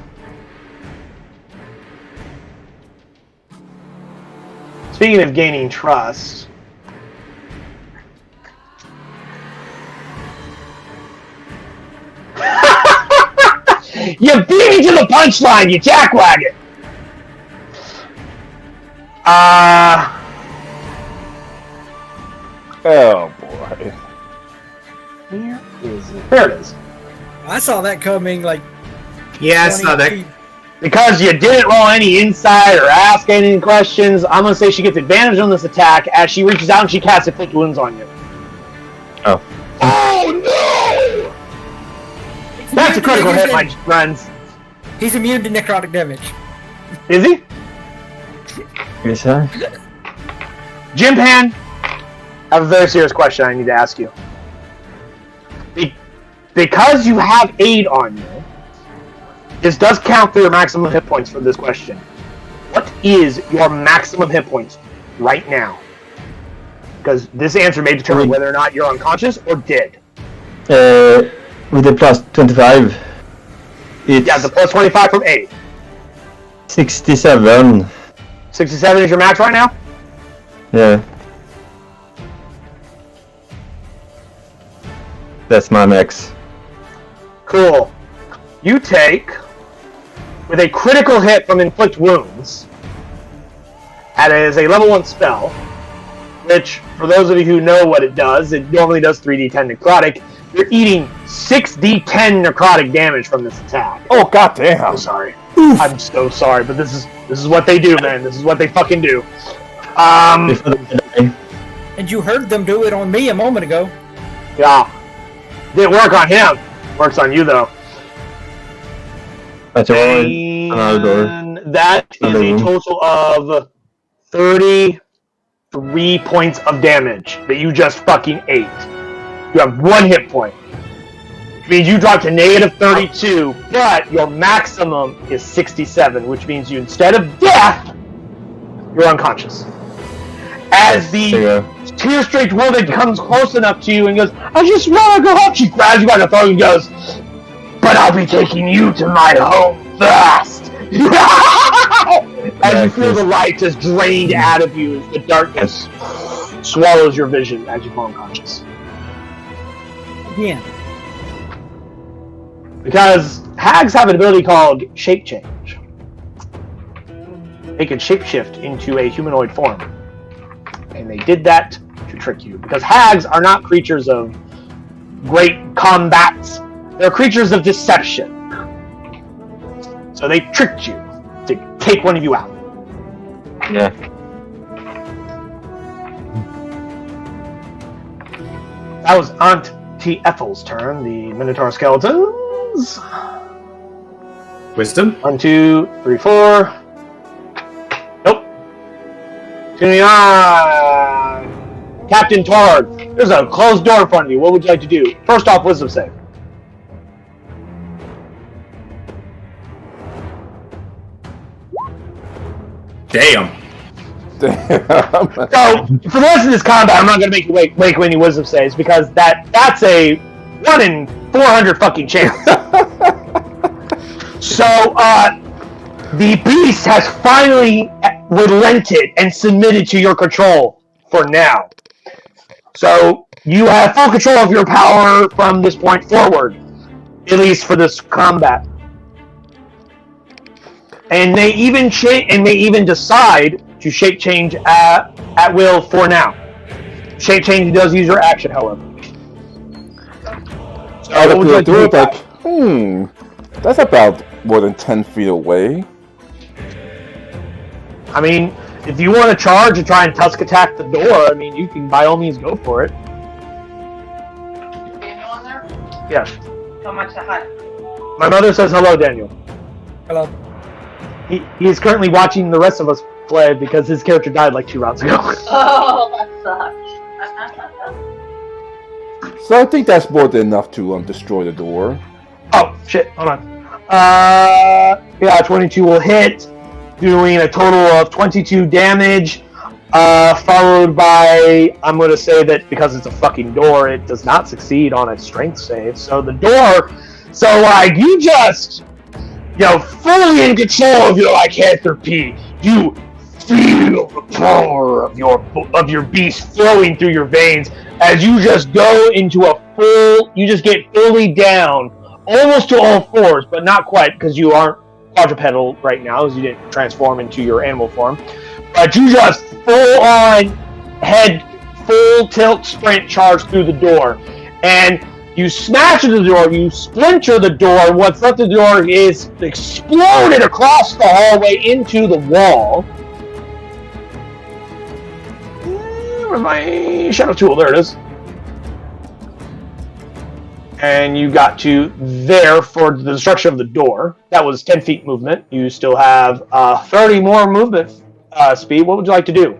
Speaking of gaining trust, you beat me to the punchline, you jackwagon! Oh boy. Where is it? There it is. I saw that coming like. Yeah, I saw 20 that. feet. Because you didn't roll any insight or ask any questions, I'm gonna say she gets advantage on this attack as she reaches out and she casts Inflict Wounds on you. Oh. Oh no! That's a critical hit, my friends. He's immune to necrotic damage. Is he? Yes, sir. Jim Pan, I have a very serious question I need to ask you. Because you have aid on you, this does count for your maximum hit points for this question. What is your maximum hit points right now? Because this answer may determine whether or not you're unconscious or dead. With the plus 25, it's Yeah, the plus 25 from aid. 67. 67 is your max right now? Yeah. That's my max. Cool. You take, with a critical hit from Inflict Wounds, that is a level 1 spell, which, for those of you who know what it normally does 3d10 necrotic. You're eating 6d10 necrotic damage from this attack. Oh goddamn! I'm sorry. I'm so sorry, but this is what they do, man. This is what they fucking do. Before they die. And you heard them do it on me a moment ago. Yeah. Didn't work on him. Works on you, though. That's all. Another door. And that is Another a room. total of 33 points of damage that you just fucking ate. You have 1 hit point. Which means you dropped to negative 32, but your maximum is 67, which means you, instead of death, you're unconscious. As the tear-streaked woman comes close enough to you and goes, I just want to go home. She grabs you by the throat and goes, but I'll be taking you to my home first. As you feel the light just drained out of you as the darkness swallows your vision as you fall unconscious. Yeah. Because hags have an ability called shape change. They can shapeshift into a humanoid form. And they did that to trick you. Because hags are not creatures of great combats. They're creatures of deception. So they tricked you to take one of you out. Yeah. That was Auntie Ethel's turn. The Minotaur skeletons. Wisdom? 1, 2, 3, 4. Nope. 29. Captain Tard, there's a closed door in front of you. What would you like to do? First off, wisdom save. Damn. Damn. So, for the rest of this combat, I'm not going to make you make any wisdom saves because that's a 1 in 400 fucking chance. So, the beast has finally relented and submitted to your control for now. So, you have full control of your power from this point forward. at least for this combat. And they even decide to shape change at will for now. Shape change does use your action, however. So I what would you like to do? That's about more than 10 feet away. I mean, if you want to charge and try and tusk attack the door, I mean, you can by all means go for it. Daniel in there? Yes. So much to hide. My mother says hello, Daniel. Hello. He's currently watching the rest of us play because his character died like 2 rounds ago. Oh, that sucks. So I think that's more than enough to destroy the door. Oh, shit. Hold on. Yeah, 22 will hit, doing a total of 22 damage, followed by, I'm going to say that because it's a fucking door, it does not succeed on a strength save. So the door, you just, fully in control of your lycanthropy. You feel the power of your beast flowing through your veins as you just go into you just get fully down, almost to all fours, but not quite because you aren't quadrupedal right now, as you didn't transform into your animal form. But you just full on full tilt sprint charge through the door, and you smash into the door, you splinter the door. What's left of the door is exploded across the hallway into the wall. Where's my shadow tool? There it is. And you got to there for the destruction of the door. That was 10 feet movement. You still have 30 more movement speed. What would you like to do?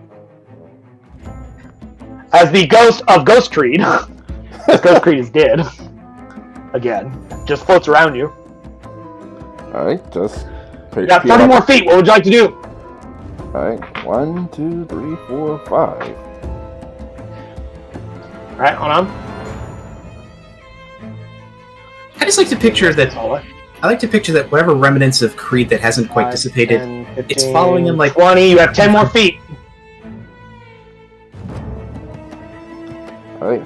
As the ghost of Ghost Creed, Ghost Creed is dead. Again, just floats around you. Alright, just... You got 30 more feet. What would you like to do? Alright, 1, 2, 3, 4, 5. Alright, hold on. I just like to picture that. I like to picture that whatever remnants of Creed that hasn't quite 5, dissipated, 10, 15, it's following him like 20. You have 10 more feet. Alright,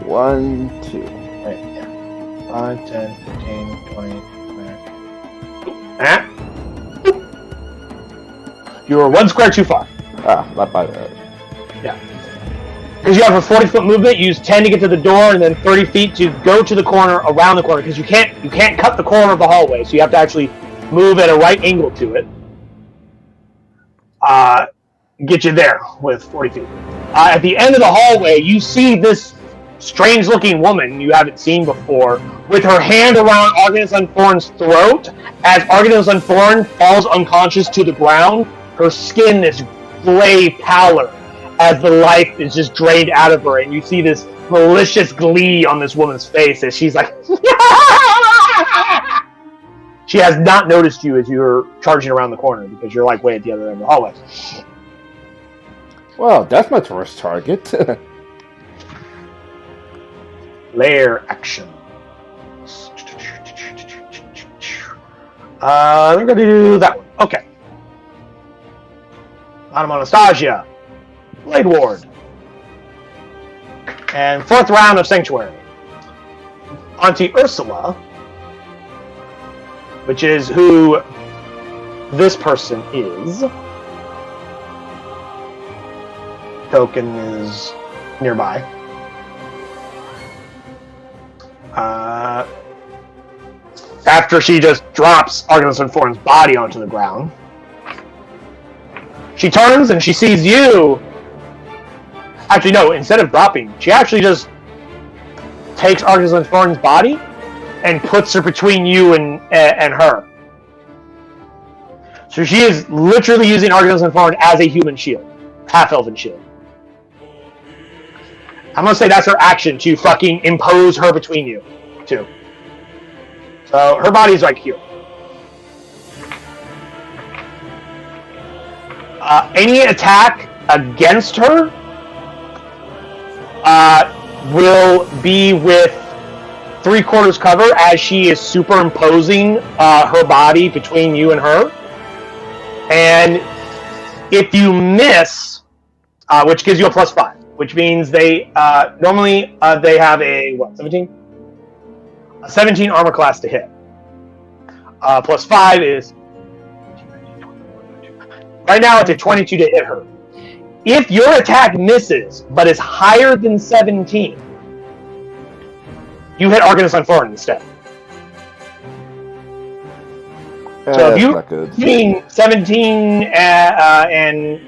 1, 2. Right, yeah. 5, 10, 15, 20. Ah. You were 1 square too far. Not by that. Yeah. Because you have a 40-foot movement, you use 10 to get to the door, and then 30 feet to go to the corner, around the corner, because you can't cut the corner of the hallway, so you have to actually move at a right angle to it. Get you there with 40 feet. At the end of the hallway, you see this strange-looking woman you haven't seen before, with her hand around Artemis Unthorn's throat. As Artemis Unthorn falls unconscious to the ground, her skin is gray pallor, as the life is just drained out of her, and you see this malicious glee on this woman's face as she's like... She has not noticed you as you're charging around the corner, because you're like way at the other end of the hallway. Well, that's my first target. Lair action. I'm going to do that one. Okay. Madame Anastasia. Blade Ward. And 4th round of Sanctuary. Auntie Ursula, which is who this person is. Token is nearby. After she just drops Artemis Unthorn's body onto the ground, she turns and she sees you. Actually, no, instead of dropping, she actually just takes Artemis Unthorn's body and puts her between you and her. So she is literally using Artemis Unthorn as a human shield. Half-elven shield. I'm gonna say that's her action to fucking impose her between you two. So her body's right here. Any attack against her will be with 3/4 cover as she is superimposing her body between you and her. And if you miss, which gives you a +5, which means they normally they have a 17? A 17 armor class to hit. Plus 5 is... Right now it's a 22 to hit her. If your attack misses, but is higher than 17, you hit Arcanist on Foreign instead. So if you not good. between 17 and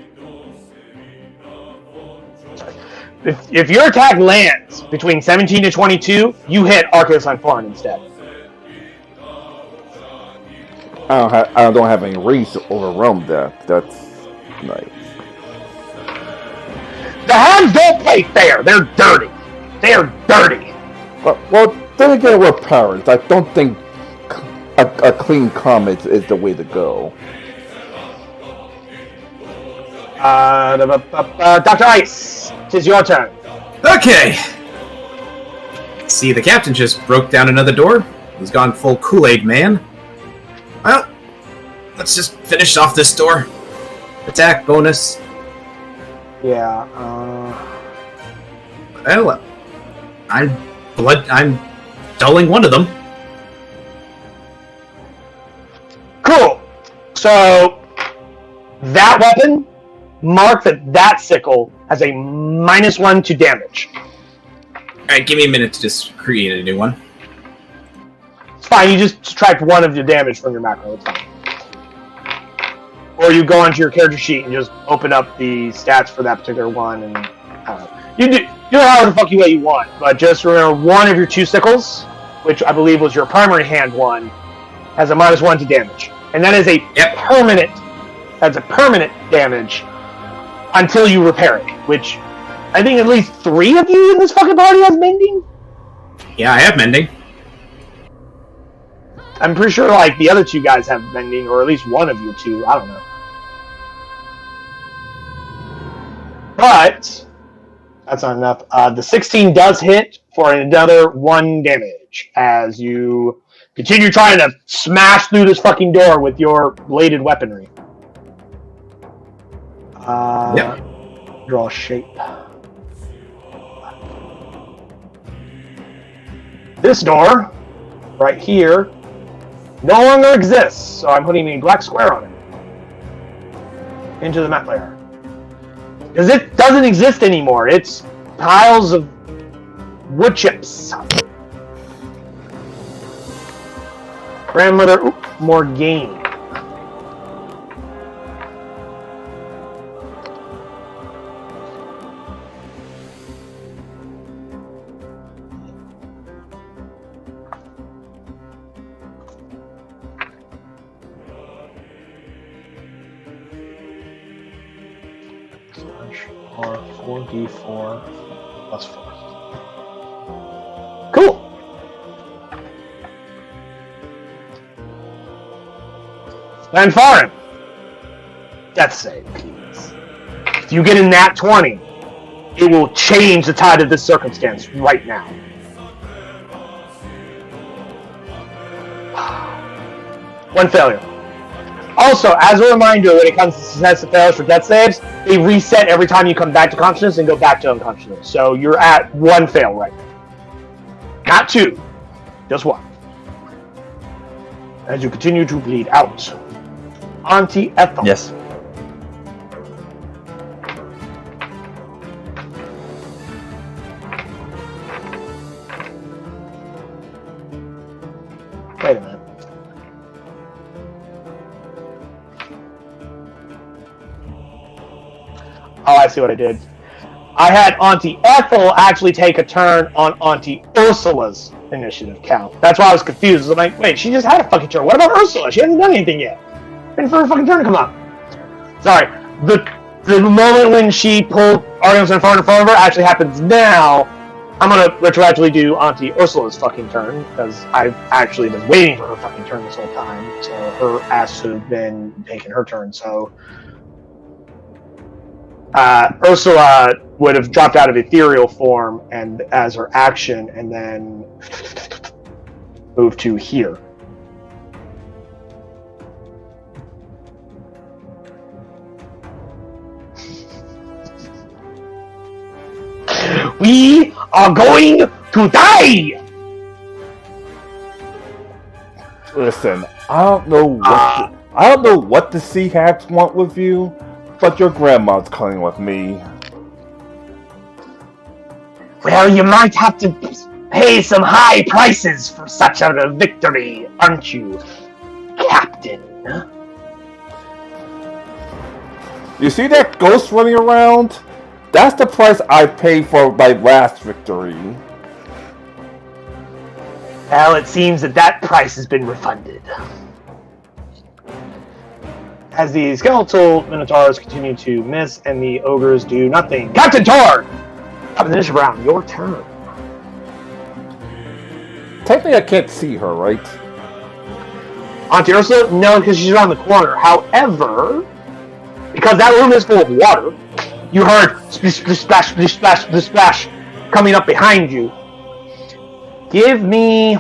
if your attack lands between 17 to 22, you hit Arcanist on Foreign instead. I don't have any reach to overwhelm that. That's nice. The Hounds don't play fair. They're dirty. They are dirty. Well, then again, we're parents. I don't think a clean comment is the way to go. Dr. Ice, tis your turn. Okay. See, the captain just broke down another door. He's gone full Kool-Aid man. Well, let's just finish off this door. Attack bonus. Yeah. Well, I'm dulling one of them. Cool. So that weapon, mark that sickle has a -1 to damage. Alright, give me a minute to just create a new one. It's fine. You just subtract 1 of your damage from your macro. It's fine. Or you go onto your character sheet and just open up the stats for that particular one, and you do however the fuck you way you want. But just remember, 1 of your 2 sickles, which I believe was your primary hand one, has a -1 to damage, and that is a permanent. That's a permanent damage until you repair it. Which I think at least 3 of you in this fucking party has mending. Yeah, I have mending. I'm pretty sure like the other 2 guys have mending, or at least one of you 2. I don't know. But that's not enough. The 16 does hit for another 1 damage as you continue trying to smash through this fucking door with your bladed weaponry. Draw a shape. This door, right here, no longer exists, so I'm putting a black square on it. Into the map layer. Because it doesn't exist anymore. It's piles of wood chips. Grandmother, more game. Or 4d4 plus 4. Cool. And foreign. Death save, please. If you get a nat 20, it will change the tide of this circumstance right now. One failure. Also, as a reminder, when it comes to success and failures for death saves, they reset every time you come back to consciousness and go back to unconsciousness. So you're at 1 fail right now. Not 2. Just 1. As you continue to bleed out. Auntie Ethel. Yes. Wait a minute. Oh, I see what I did. I had Auntie Ethel actually take a turn on Auntie Ursula's initiative count. That's why I was confused. I'm like, wait, she just had a fucking turn. What about Ursula? She hasn't done anything yet. Waiting for her fucking turn to come up. Sorry. The moment when she pulled Artemis in front of her actually happens now. I'm gonna retroactively do Auntie Ursula's fucking turn, because I've actually been waiting for her fucking turn this whole time. So her ass should have been taking her turn, so... Ursula would have dropped out of ethereal form and as her action, and then move to here. We are going to die! Listen, I don't know what the sea hacks want with you, but your grandma's coming with me. Well, you might have to pay some high prices for such a victory, aren't you, Captain? You see that ghost running around? That's the price I paid for my last victory. Well, it seems that price has been refunded. As the skeletal minotaurs continue to miss and the ogres do nothing. Captain Tor! Up in this round, your turn. Technically, I can't see her, right? Auntie Ursula? No, because she's around the corner. However, because that room is full of water, you heard splish, splish, splash, splish, splash, splish, splash coming up behind you. Give me...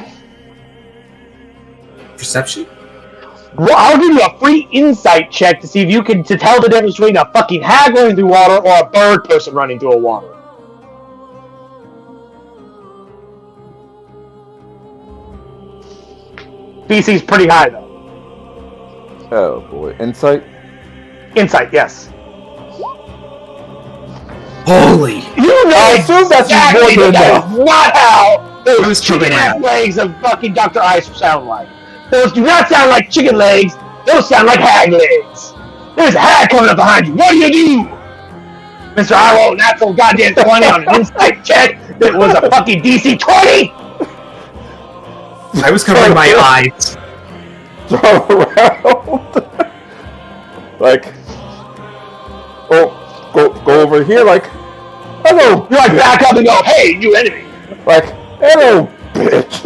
Perception? Well, I'll give you a free insight check to see if you can tell the difference between a fucking hag running through water or a bird person running through a water. DC's pretty high, though. Oh boy. Insight? Insight, yes. Holy! You know I assume that's exactly more than that enough. is not how those was chicken tripping ass out. legs of fucking Dr. Ice sound like. Those do not sound like chicken legs, those sound like hag legs. There's a hag coming up behind you. What do you do? Mr. I rolled a natural goddamn 20 on an insight check that was a fucking DC 20? I was covering my eyes. Throw around. Like, go over here. Like, hello. You like back up and go, hey, new enemy. Like, hello, bitch.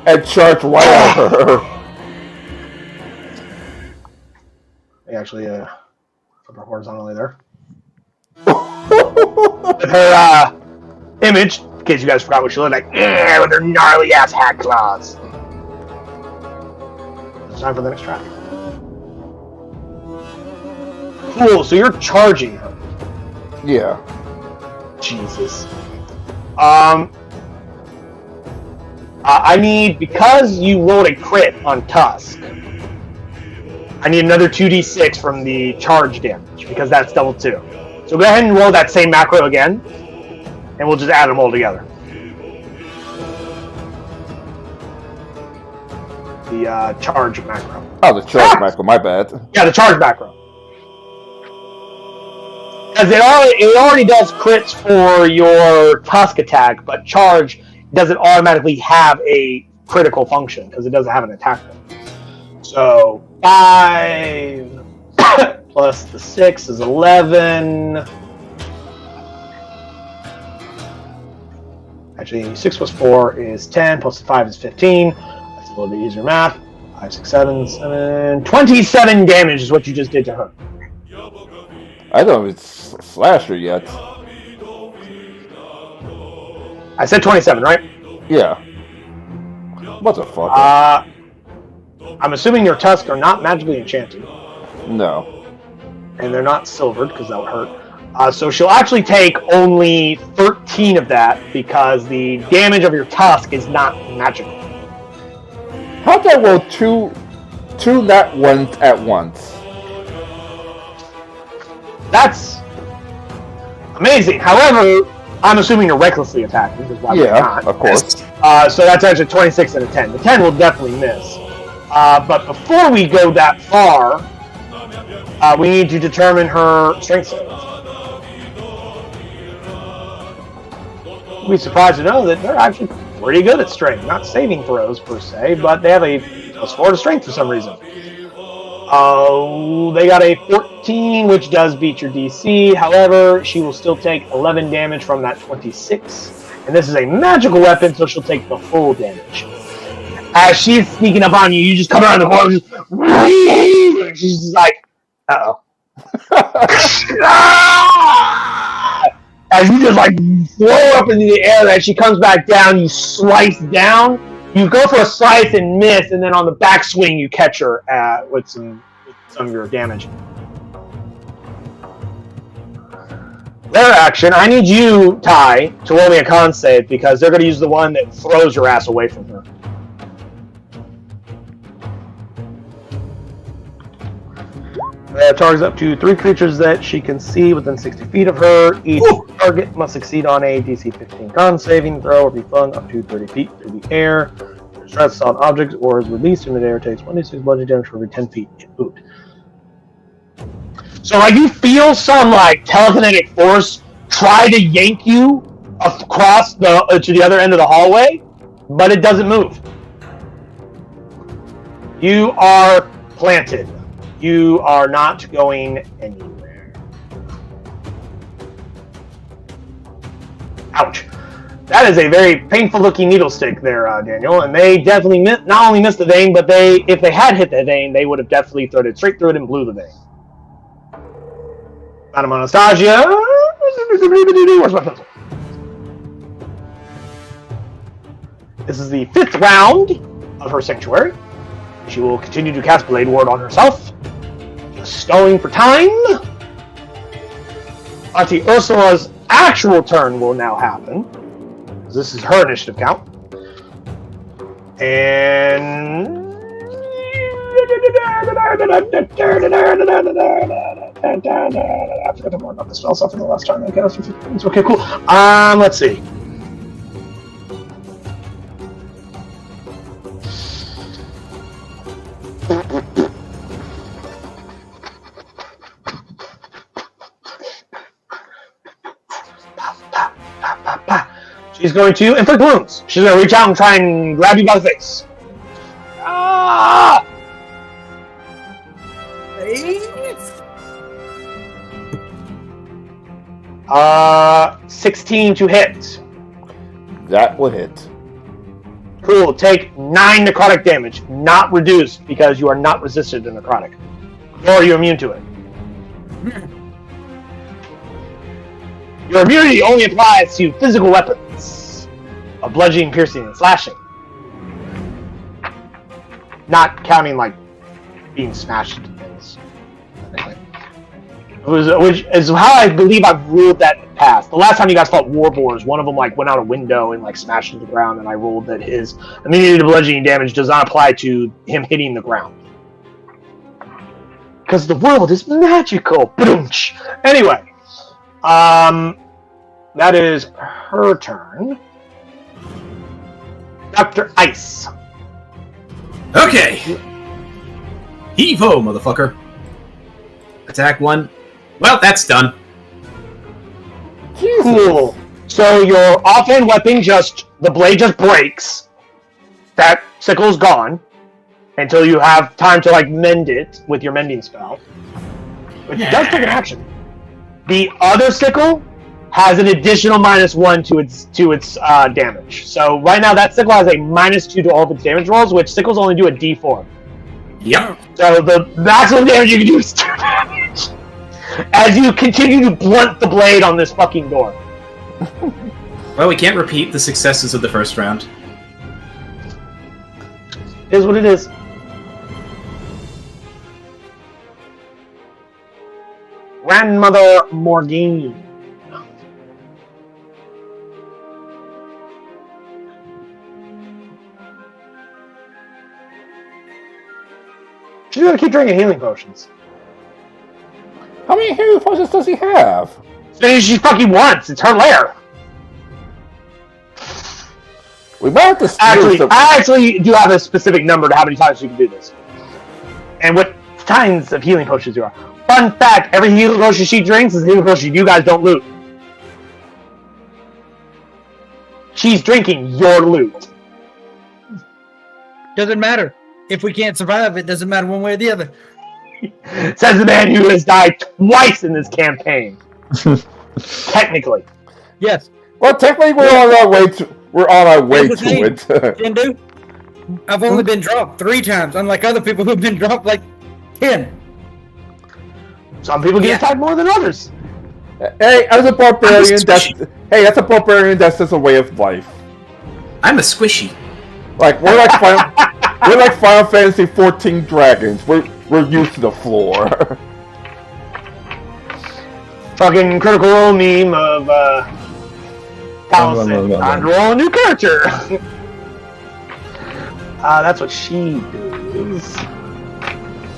And charge right at her. Actually, put her horizontally there. With her image, in case you guys forgot what she looked like, with her gnarly ass hat claws. It's time for the next track. Cool, so you're charging her. Yeah. Jesus. I need, because you rolled a crit on Tusk, I need another 2d6 from the charge damage, because that's double 2. So go ahead and roll that same macro again, and we'll just add them all together. The charge macro. Oh, the charge macro, my bad. Yeah, the charge macro. Because it already does crits for your Tusk attack, but charge doesn't automatically have a critical function, because it doesn't have an attack one. So, 5 plus the 6 is 11. Actually, 6 plus 4 is 10, plus 5 is 15. That's a little bit easier math. 5, 6, 7, 7. 27 damage is what you just did to her. I don't know if it's slasher yet. I said 27, right? Yeah. What the fuck? I'm assuming your tusks are not magically enchanted. No. And they're not silvered, because that would hurt. So she'll actually take only 13 of that, because the damage of your tusk is not magical. How'd I roll two nat ones at once? That's amazing. However, I'm assuming you're recklessly attacking, which is why you're not. Of course. So that's actually 26 and a 10. The 10 will definitely miss. But before we go that far, we need to determine her strength save. We'd be surprised to know that they're actually pretty good at strength. Not saving throws, per se, but they have a +4 to strength for some reason. They got a 14, which does beat your DC. However, she will still take 11 damage from that 26. And this is a magical weapon, so she'll take the full damage. As she's sneaking up on you, you just come around the corner, she's just like, uh-oh. As you just like blow up into the air, as she comes back down, you slice down. You go for a slice and miss, and then on the backswing, you catch her with some of your damage. Their action, I need you, Ty, to roll me a con save, because they're going to use the one that throws your ass away from her. Targets up to 3 creatures that she can see within 60 feet of her. Each target must succeed on a DC 15 con saving throw or be flung up to 30 feet through the air. Strikes on objects or is released in midair, takes 1d6 bludgeoning damage for every 10 feet. Boot. So, like, you feel some like telekinetic force try to yank you across the to the other end of the hallway, but it doesn't move. You are planted. You are not going anywhere. Ouch. That is a very painful-looking needle stick there, Daniel. And they definitely not only missed the vein, but if they had hit the vein, they would have definitely thrown it straight through it and blew the vein. Madam Anastasia. Where's my pencil? This is the 5th round of her sanctuary. She will continue to cast Blade Ward on herself. Just stalling for time. Auntie Ursula's actual turn will now happen. This is her initiative count. And... I forgot more about the spell stuff from the last time I cast. Okay, cool. Let's see. She's going to inflict wounds. She's going to reach out and try and grab you by the face. Ah! 16 to hit. That will hit. Cool. Take 9 necrotic damage, not reduced because you are not resistant to necrotic. Nor are you immune to it. Your immunity only applies to physical weapons of bludgeoning, piercing, and slashing. Not counting, like, being smashed into things. Which is how I believe I've ruled that in the past. The last time you guys fought Warboars, one of them like went out a window and like smashed into the ground, and I ruled that his immunity to bludgeoning damage does not apply to him hitting the ground. Because the world is magical. Anyway, that is her turn. Dr. Ice. Okay. Heave-ho, motherfucker. Attack 1. Well, that's done. Cool. So your offhand weapon the blade just breaks. That sickle's gone. Until you have time to, like, mend it with your mending spell. But it does take an action. The other sickle has an additional -1 to its damage. So right now that sickle has a -2 to all of its damage rolls, which sickles only do a D4. Yep. So the maximum damage you can do is 2 damage. As you continue to blunt the blade on this fucking door. Well, we can't repeat the successes of the first round. It is what it is. Grandmother Morgane. She's gonna keep drinking healing potions. How many healing potions does he have? As many as she fucking wants. It's her lair. We might have to I actually do have a specific number to how many times you can do this. And what kinds of healing potions you are. Fun fact, every healing potion she drinks is a healing potion you guys don't loot. She's drinking your loot. Doesn't matter. If we can't survive, it doesn't matter one way or the other. Says the man who has died twice in this campaign. Technically. Yes. Well, technically, we're on our way to it. Can do. I've only been dropped 3 times, unlike other people who've been dropped like 10. Some people get attacked more than others. Hey, as a barbarian, that's a barbarian. That's just a way of life. I'm a squishy. Like we're like Final Fantasy 14 dragons. We're used to the floor. Fucking Critical Role meme of Allison. Time to roll a new character. That's what she does.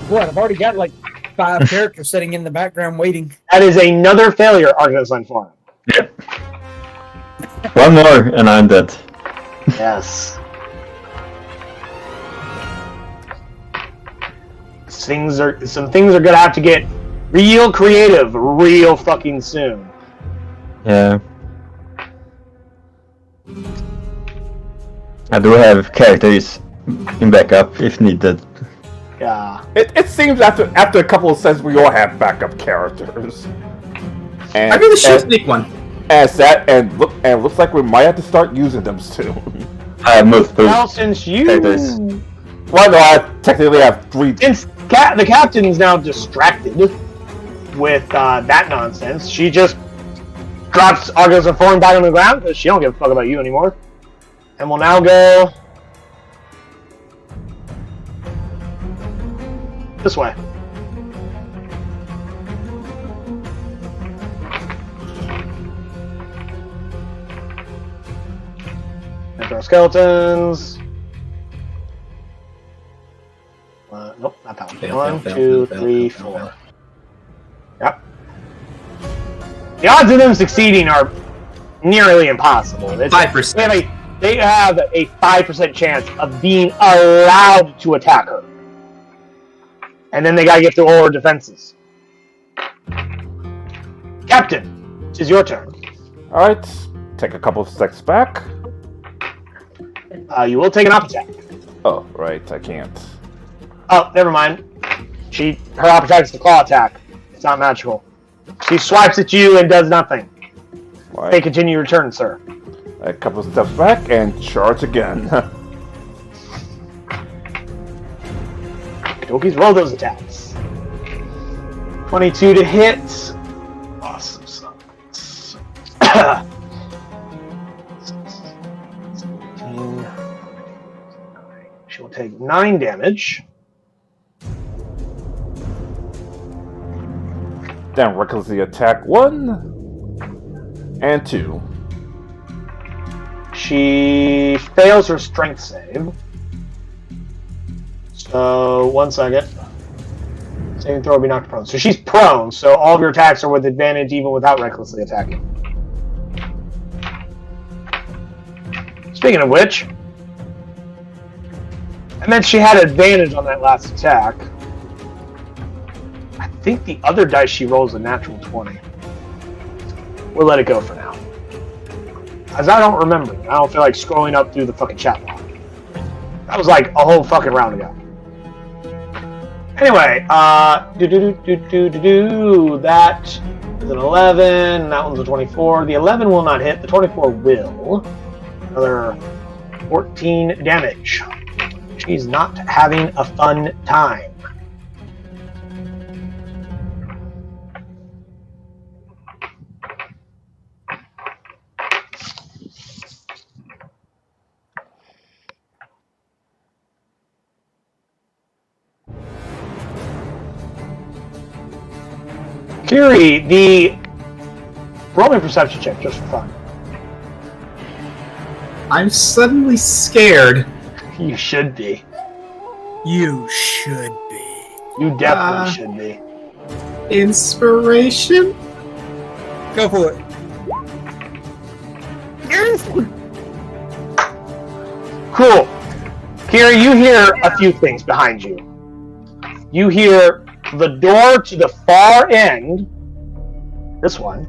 What? I've already got like 5 characters sitting in the background waiting. That is another failure, Arcanus Unformed. Yep. One more and I'm dead. Yes. Some things are gonna have to get real creative real fucking soon. Yeah. I do have characters in backup if needed. Yeah. It seems after a couple of sessions we all have backup characters. And I really should sneak one. And looks like we might have to start using them soon. I have multiple Well, since you characters. Well, no, I technically have 3. since the captain's now distracted with that nonsense, she just drops Argos and Foreign back on the ground because she don't give a fuck about you anymore. And we'll now go this way. Enter our skeletons. Nope, not that one. Fail, 1, fail, 2, fail, 3, fail, 4. fail. Yep. The odds of them succeeding are nearly impossible. 5%. They have a 5% chance of being allowed to attack her. And then they gotta get through all her defenses. Captain, it is your turn. Alright, take a couple of steps back. You will take an op attack. Oh, right, I can't. Oh, never mind. Her op attack is the claw attack. It's not magical. She swipes at you and does nothing. Right. They continue your turn, sir. A couple of steps back and charge again. Dokies, roll those attacks. 22 to hit. Awesome. She will take 9 damage. Then recklessly attack 1 and 2. She fails her strength save. So, 1 second. Saving throw will be knocked prone. So she's prone, so all of your attacks are with advantage even without recklessly attacking. Speaking of which, I meant she had advantage on that last attack. I think the other dice she rolls a natural 20. We'll let it go for now. As I don't remember. I don't feel like scrolling up through the fucking chat log. That was like a whole fucking round ago. Anyway, that is an 11, that one's a 24. The 11 will not hit, the 24 will. Another 14 damage. She's not having a fun time. Kiri, the roll me a perception check just for fun. I'm suddenly scared. You should be. You should be. You definitely should be. Inspiration? Go for it. Cool. Kiri, you hear a few things behind you. You hear the door to the far end, this one,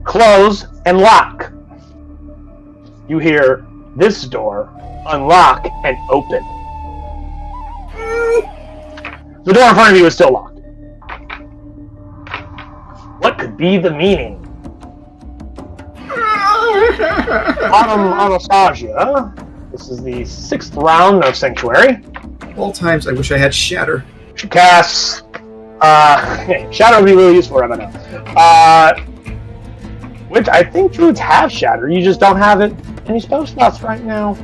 close and lock. You hear this door unlock and open. The door in front of you is still locked. What could be the meaning? Autumn Anastasia. This is the 6th round of Sanctuary. All times I wish I had Shatter. She casts. Shatter would be really useful right now. Which I think druids have Shatter. You just don't have it any spell slots right now.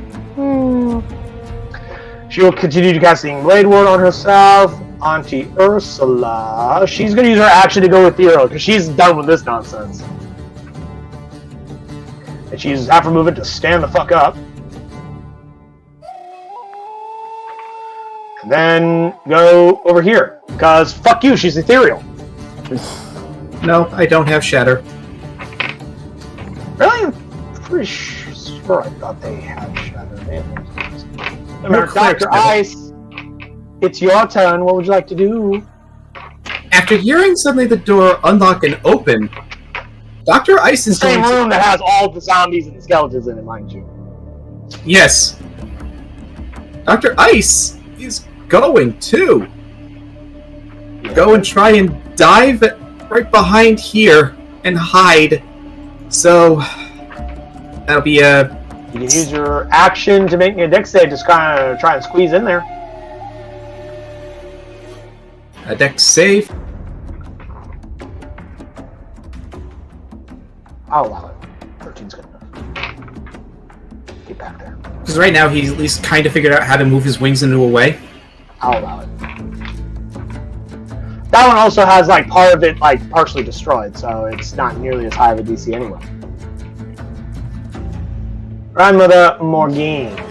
She will continue to cast the Blade Ward on herself. Auntie Ursula. She's going to use her action to go with Ethereal because she's done with this nonsense. And she's half her movement to stand the fuck up. And then go over here. Because fuck you, she's ethereal. No, I don't have Shatter. Really? I'm pretty sure I thought they had Shadow. No, Dr. Ice, it's your turn. What would you like to do? After hearing suddenly the door unlock and open, Dr. Ice is Same going room that has all the zombies and the skeletons in it, mind you. Yes. Dr. Ice is going to go and try and dive right behind here and hide. So that'll be a... You can use your action to make a dex save, just kind of try and squeeze in there. A dex save. I'll allow it. 13's good enough. Get back there. Because right now he's at least kind of figured out how to move his wings into a way. I'll allow it. That one also has like part of it like partially destroyed, so it's not nearly as high of a DC anyway. Grandmother Morgane.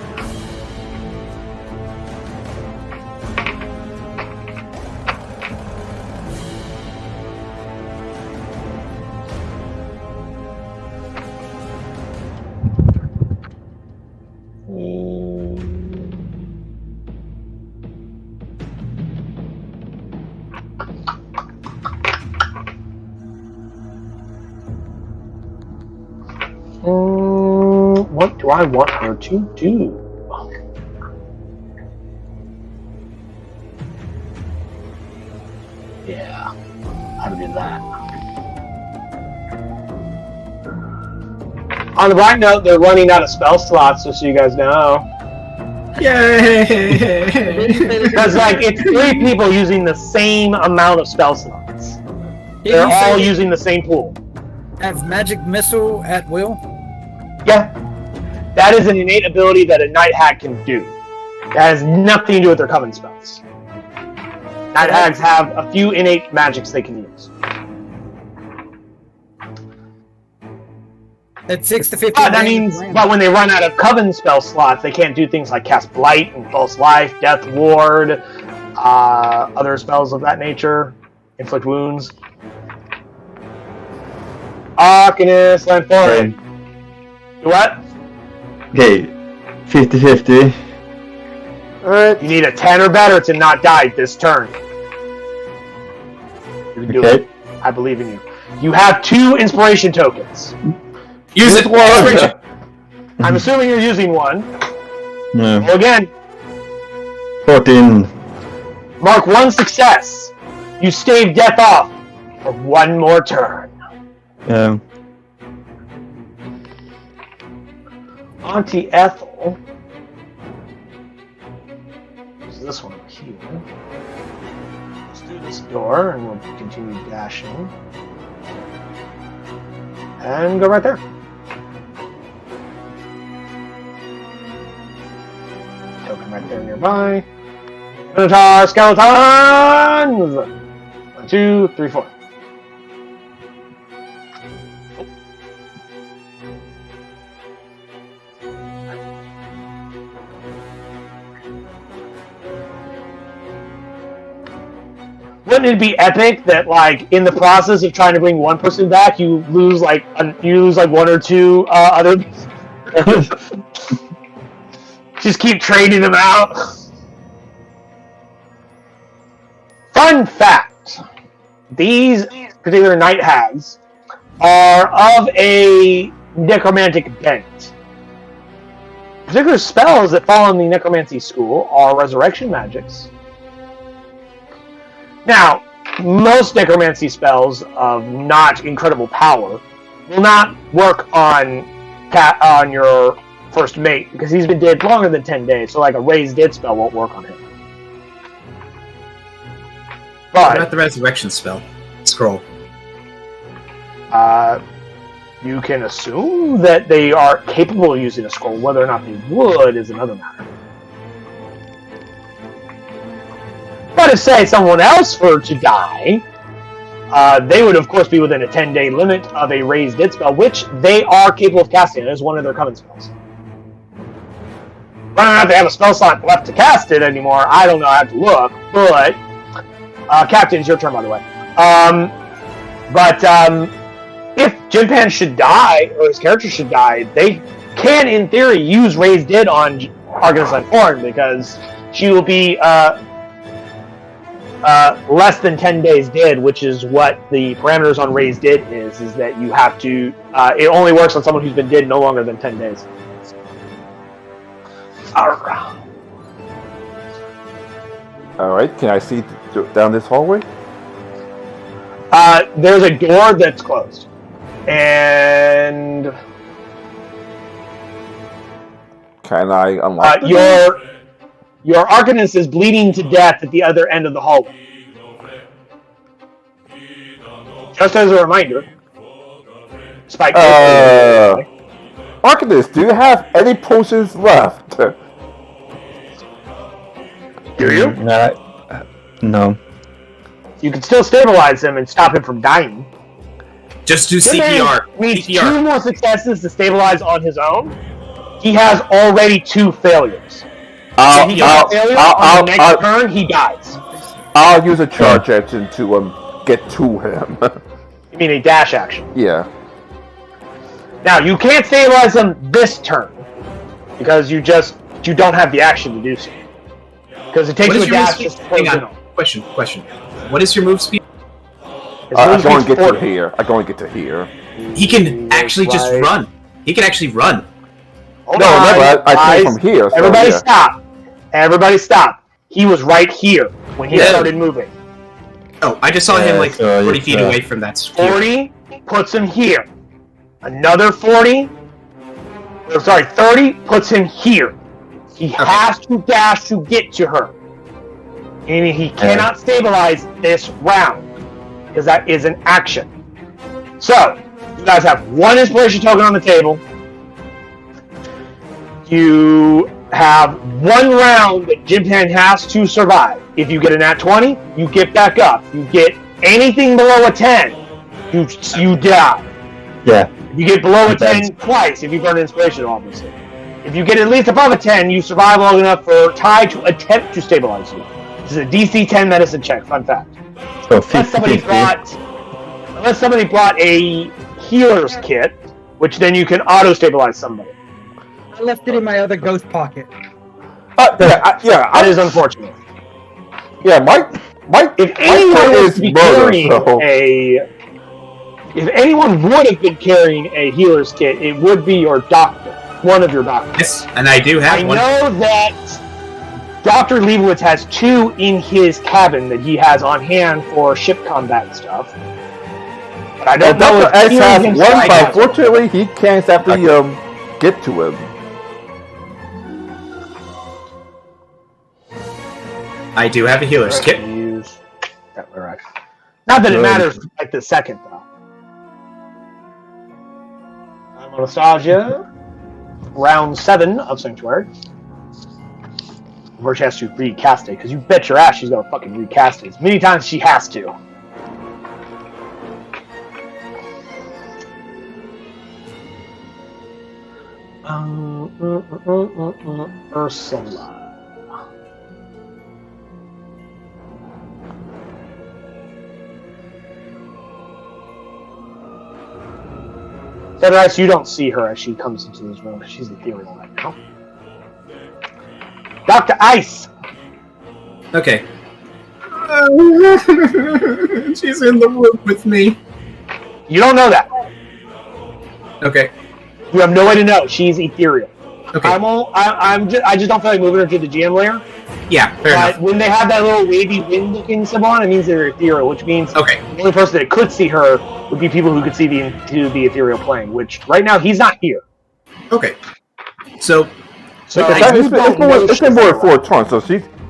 What do I want her to do? Yeah, how to do that. On the bright note, they're running out of spell slots, just so you guys know. Yay! Because, like, it's 3 people using the same amount of spell slots. They're all using the same pool. Have magic missile at will? Yeah. That is an innate ability that a Night Hag can do. That has nothing to do with their Coven spells. Night Hags have a few innate magics they can use. At 6 to 15. That means, but when they run out of Coven spell slots, they can't do things like cast Blight and False Life, Death Ward, other spells of that nature, inflict wounds. Arcanist, land forward. Do what? Okay, 50-50. Alright. You need a 10 or better to not die this turn. You can do it. I believe in you. You have 2 inspiration tokens. Use it! Inspiration. I'm assuming you're using one. No. Well, again, 14. mark 1 success. You stave death off for 1 more turn. Yeah. Auntie Ethel. There's this one over here. Let's do this door and we'll continue dashing. And go right there. Token right there nearby. Minotaur skeletons! 1, 2, 3, 4. Wouldn't it be epic that, like, in the process of trying to bring one person back, you lose like 1 or 2 other? Just keep trading them out. Fun fact: these particular Night Hags are of a necromantic bent. Particular spells that fall in the necromancy school are resurrection magics. Now, most necromancy spells of not incredible power will not work on your first mate because he's been dead longer than 10 days. So, like a raised dead spell won't work on him. What But about the resurrection spell? Scroll. you can assume that they are capable of using a scroll. Whether or not they would is another matter. But if, say, someone else were to die, they would, of course, be within a 10-day limit of a raised dead spell, which they are capable of casting as one of their common spells. Whether or not they have a spell slot left to cast it anymore, I don't know. I have to look. But Captain, it's your turn, by the way. If Jinpan should die, or his character should die, they can, in theory, use Raise Dead on Arcanist Unformed, because she will be less than 10 days dead, which is what the parameters on Raise Dead is that you have to... it only works on someone who's been dead no longer than 10 days. Alright, can I see down this hallway? There's a door that's closed. And... Can I unlock it? Your Arcanist is bleeding to death at the other end of the hallway. Just as a reminder, Spike. Arcanist, do you have any potions left? Do you? No. You can still stabilize him and stop him from dying. Just do This CPR. man needs CPR. 2 more successes to stabilize on his own. He has already 2 failures. If he gets a failure on the next turn, he dies. I'll use a charge action to get to him. You mean a dash action? Yeah. Now, you can't stabilize him this turn, because you don't have the action to do so. Because it takes What you is a your move dash speed? just to close Hang in on. on. Question. What is your move speed? His I move go and speed's get to 40. here. I go and get to here. He can actually just Right. run. He can actually run. Hold No, on, remember, I guys. came from here. So Everybody yeah. stop. Everybody stop. He was right here when he Yeah. started moving. Oh, I just saw him like so 40 it's, feet away from that sphere. 40 puts him here. Another 30 puts him here. He has to dash to get to her. And he cannot stabilize this round, because that is an action. So, you guys have 1 inspiration token on the table. You have 1 round that Jinpan has to survive. If you get a nat 20, you get back up. You get anything below a 10, you die. Yeah. You get below a 10 twice if you burn inspiration, obviously. If you get at least above a 10, you survive long enough for Ty to attempt to stabilize you. This is a DC 10 medicine check, fun fact. So Unless somebody brought a healer's kit, which then you can auto-stabilize somebody. I left it in my other ghost pocket. That is unfortunate. Yeah, Mike. If Mike anyone was is to be murder, carrying so- if anyone would have been carrying a healer's kit, it would be your doctor, one of your doctors. Yes, and I do have I one. know that Dr. Leibowitz has 2 in his cabin that he has on hand for ship combat stuff. But I don't know Dr. if X any has of them one, side but has one. unfortunately he can't exactly get to him. I do have a healer's kit. Use that way, right. Not that it matters at the second, though. I'm on Nostalgia. Round 7 of Sanctuary. Where she has to recast it, because you bet your ass she's gonna fucking recast it as many times as she has to. Ursula. Deadrice, you don't see her as she comes into this room. She's ethereal right now. Dr. Ice! Okay. She's in the room with me. You don't know that. Okay. You have no way to know. She's ethereal. Okay. I just don't feel like moving her to the GM layer. Yeah, fair But enough. when they have that little wavy wind-looking symbol on it, means they're ethereal, which means Okay. the only person that could see her would be people who could see the ethereal plane, which right now he's not here. Okay. So, So It's been more than 4 4 turns, so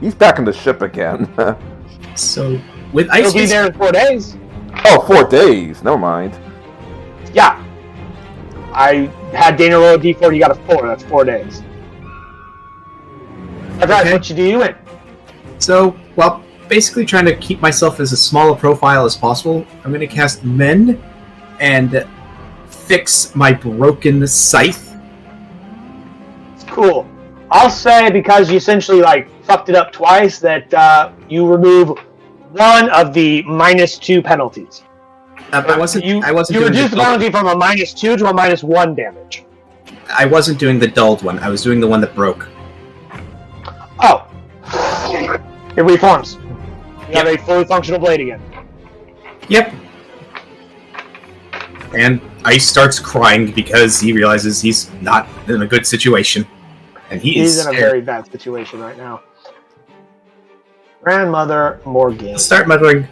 he's back in the ship again. with He'll Ice be Fist, there in 4 days. Oh, 4 days. Never mind. Yeah. I had Dana roll a d4, he got a 4. That's 4 days. That's right, Okay. what you doing? so while basically trying to keep myself as a small a profile as possible, I'm going to cast Mend and fix my broken scythe. Cool. I'll say because you essentially like fucked it up twice that you remove one of the -2 penalties. I wasn't You doing reduce the the penalty from a -2 to a -1 damage. I wasn't doing the dulled one. I was doing the one that broke. Oh, it reforms. You have a fully functional blade again. Yep. And Ice starts crying because he realizes he's not in a good situation. And He's in a scared. very bad situation right now. Grandmother Morgan. Start muttering,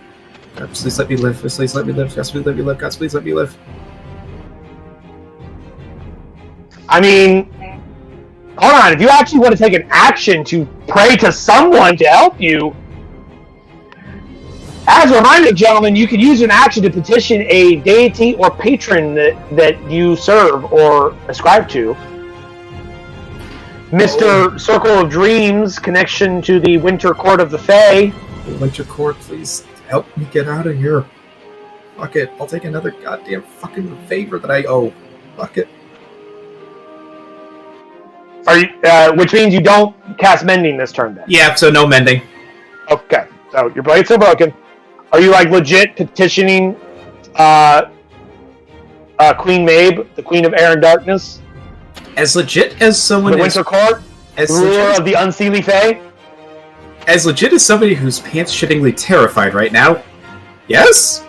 God, please let me live. Please let me live. God, please let me live. God, please let me live. I mean, hold on. If you actually want to take an action to pray to someone to help you, as a reminder, gentlemen, you can use an action to petition a deity or patron that you serve or ascribe to. Mr. Circle of Dreams, connection to the Winter Court of the Fae. Winter Court, please help me get out of here. Fuck it. I'll take another goddamn fucking favor that I owe. Fuck it. Are you, which means you don't cast Mending this turn then. Yeah, so no mending. Okay, so your blade's still broken. Are you like legit petitioning Queen Mabe, the Queen of Air and Darkness? As legit as someone The is, Winter Court? as Ruler legit, of the Unseelie Fae? as legit as somebody who's pants-shittingly terrified right now. Yes?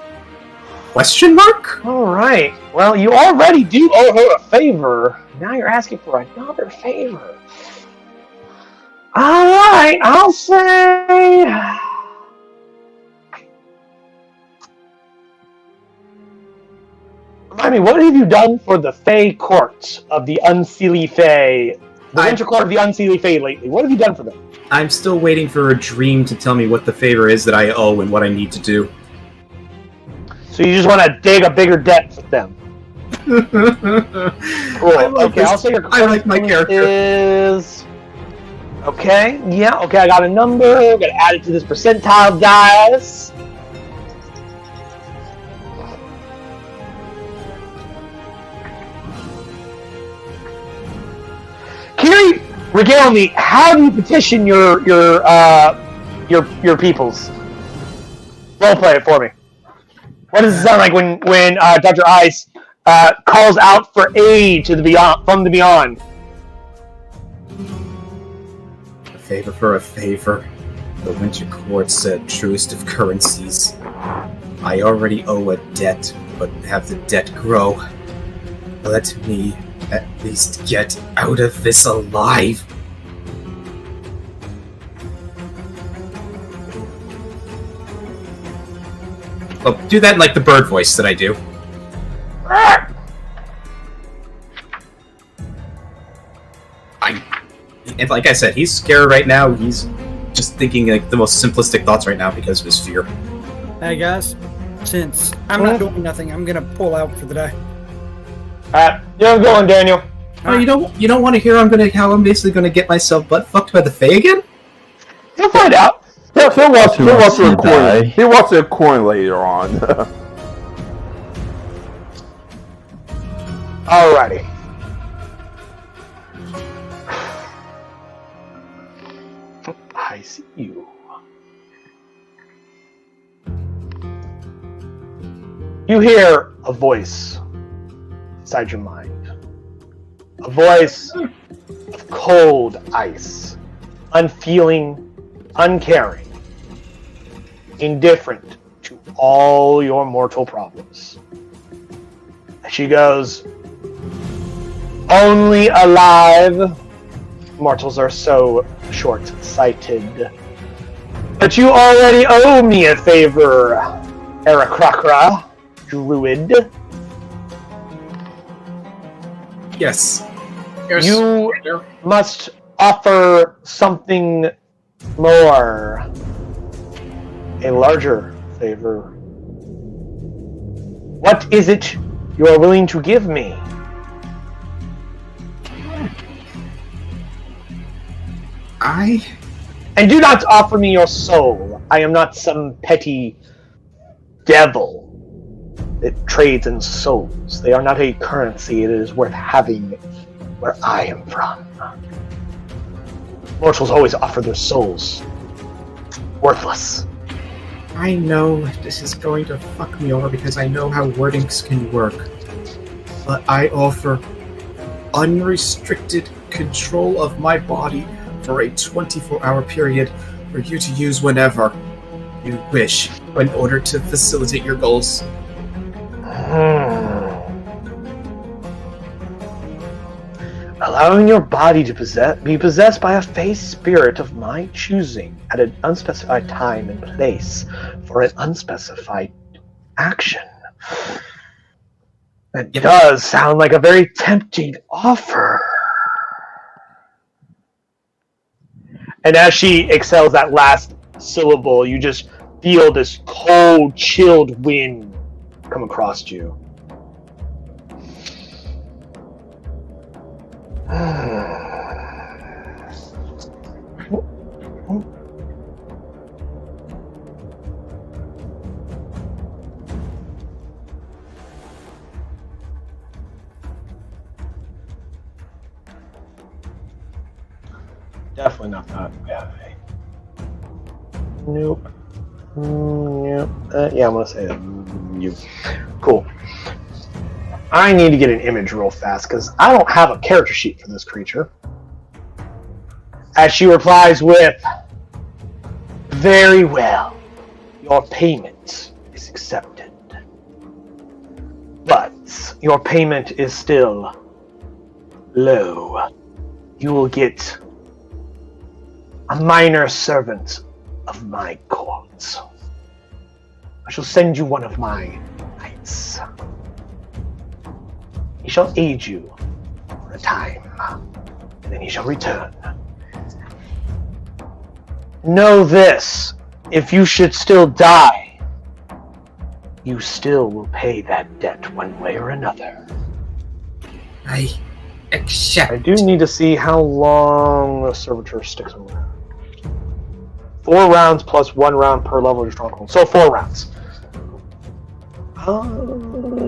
Question mark? Alright. Well, you already do owe her a favor. Now you're asking for another favor. Alright, I'll say... Remind me, what have you done for the Fae Court of the Unseelie Fae? The Winter Court of the Unseelie Fae lately. What have you done for them? I'm still waiting for a dream to tell me what the favor is that I owe and what I need to do. So you just want to dig a bigger debt with them. Cool. Okay, I'll say your I like my character. is... Okay, yeah, okay, I got a number. I'm going to add it to this percentile dice. Kiri, regale me. How do you petition your peoples? Role play it for me. What does it sound like when Dr. Ice calls out for aid to the beyond from the beyond? A favor for a favor. The Winter Court said truest of currencies. I already owe a debt, but have the debt grow. Let me at least get out of this alive. Well, do that in like the bird voice that I do. And like I said, he's scared right now. He's just thinking like the most simplistic thoughts right now because of his fear. Hey guys, since I'm not doing nothing, I'm gonna pull out for the day. You're going, Daniel. Oh, you don't want to hear how I'm basically gonna get myself butt fucked by the Fae again? You'll find out. He'll watch He wants the to die. coin. He'll watch the coin later on. Alrighty. I see you. You hear a voice inside your mind. A voice of cold ice. Unfeeling, uncaring. Indifferent to all your mortal problems. She goes, only alive. Mortals are so short-sighted. But you already owe me a favor, Arakrakra, druid. Yes. You must offer something more. A larger favor. What is it you are willing to give me? And do not offer me your soul. I am not some petty devil that trades in souls. They are not a currency it is worth having where I am from. Mortals always offer their souls. Worthless. I know this is going to fuck me over because I know how wordings can work. But I offer unrestricted control of my body for a 24-hour period for you to use whenever you wish in order to facilitate your goals. Allowing your body to be possessed by a face spirit of my choosing at an unspecified time and place for an unspecified action. That does sound like a very tempting offer. And as she exhales that last syllable, you just feel this cold, chilled wind come across you. Definitely not that cafe. Nope. Yep. Yeah, I'm gonna say you. Cool. I need to get an image real fast because I don't have a character sheet for this creature. As she replies with, "Very well. Your payment is accepted. But your payment is still low. You will get a minor servant of my court. I shall send you one of my knights. He shall aid you for a time, and then he shall return. Know this, if you should still die, you still will pay that debt one way or another." I accept. I do need to see how long the servitor sticks around. 4 rounds plus 1 round per level of your stronghold. So 4 rounds.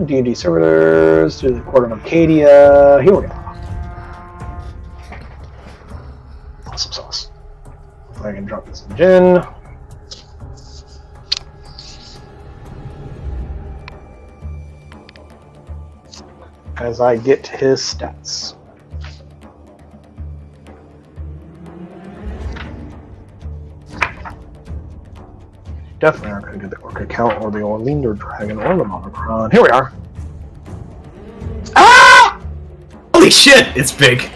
D&D servitors to the Court of Arcadia. Here we go. Awesome sauce. Hopefully I can drop this in Jin. As I get his stats. Definitely aren't going to get the Orc account or the Orlinder Dragon or the Monocron. Here we are. Ah! Holy shit, it's big.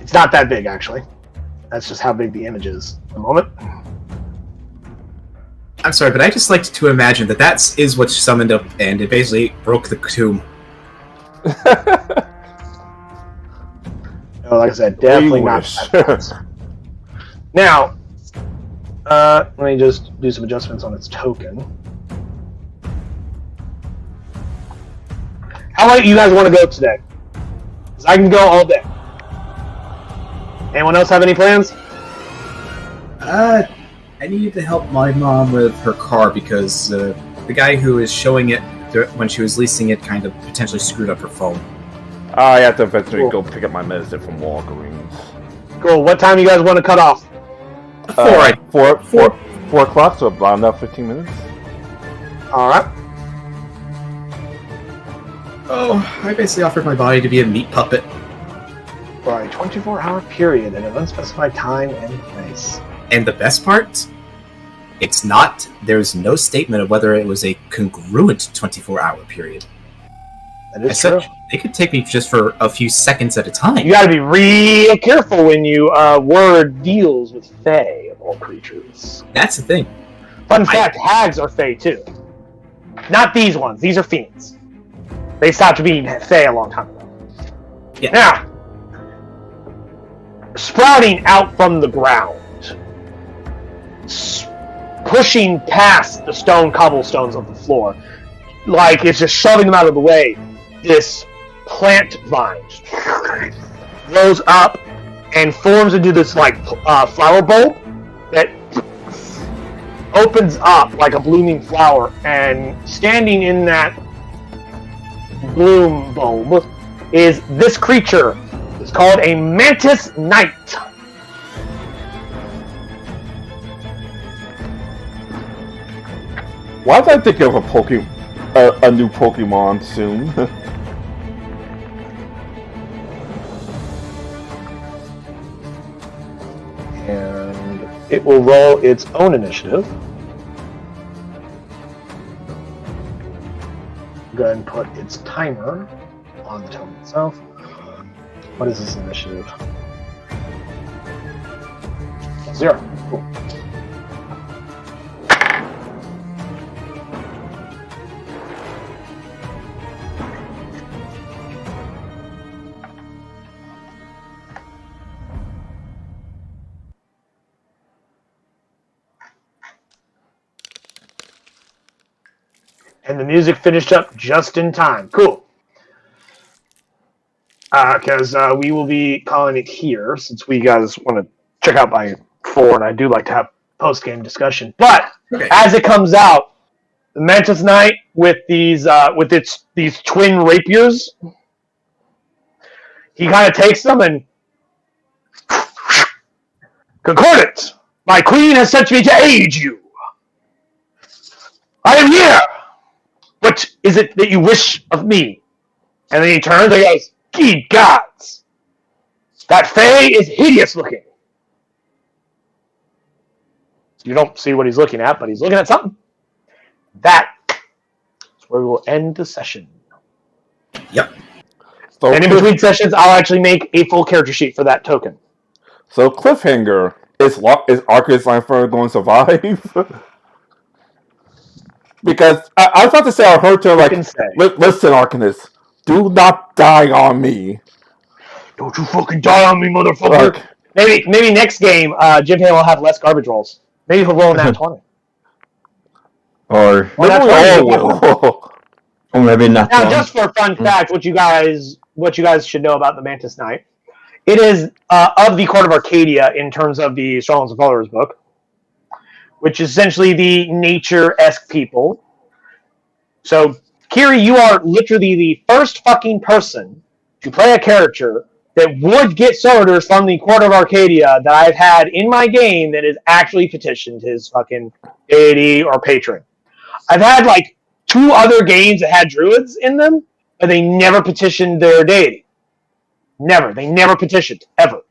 It's not that big, actually. That's just how big the image is at the moment. I'm sorry, but I just like to imagine that is what summoned up, and it basically broke the tomb. No, like I said, definitely not. Now, let me just do some adjustments on its token. How late do you guys want to go today? Because I can go all day. Anyone else have any plans? I needed to help my mom with her car because the guy who was showing it when she was leasing it kind of potentially screwed up her phone. I have to eventually go pick up my medicine from Walgreens. Cool. What time do you guys want to cut off? 4 o'clock, so about another 15 minutes. Alright. Oh, I basically offered my body to be a meat puppet. For a 24-hour period at an unspecified time and place. And the best part? There's no statement of whether it was a congruent 24-hour period. That is true. It could take me just for a few seconds at a time. You gotta be real careful when you word deals with Fae of all creatures. That's the thing. Fun fact, hags are Fae too. Not these ones, these are fiends. They stopped being Fae a long time ago. Yeah. Now, sprouting out from the ground, pushing past the stone cobblestones of the floor, like it's just shoving them out of the way, this plant vine grows up and forms into this like flower bulb that opens up like a blooming flower, and standing in that bloom bulb is this creature. It's called a mantis knight. Why did I think of a new Pokemon soon? And it will roll its own initiative. Go ahead and put its timer on the token itself. What is this initiative? 0. Cool. And the music finished up just in time. Cool. Because we will be calling it here, since we guys want to check out by 4, and I do like to have post-game discussion. But as it comes out, the Mantis Knight with these twin rapiers, he kind of takes them and Concordance, my queen has sent me to aid you. I am here. What is it that you wish of me? And then he turns and goes, Ye gods! That Fae is hideous looking. You don't see what he's looking at, but he's looking at something. That is where we will end the session. Yep. So And in between sessions, I'll actually make a full character sheet for that token. So cliffhanger, is Arceus Lanford going to survive? Because I was about to say, I heard to like, listen, Arcanus, do not die on me. Don't you fucking die on me, motherfucker. Like, Maybe next game, Jim Hay will have less garbage rolls. Maybe he'll roll in that 20. Or Well, that's maybe we all what will. or maybe not. Now, just for a fun fact, what you guys should know about the Mantis Knight, it is of the Court of Arcadia in terms of the Strongholds and Followers book, which is essentially the nature-esque people. So, Kiri, you are literally the first fucking person to play a character that would get sorters from the Court of Arcadia that I've had in my game that has actually petitioned his fucking deity or patron. I've had like 2 other games that had druids in them, but they never petitioned their deity. Never. They never petitioned, ever.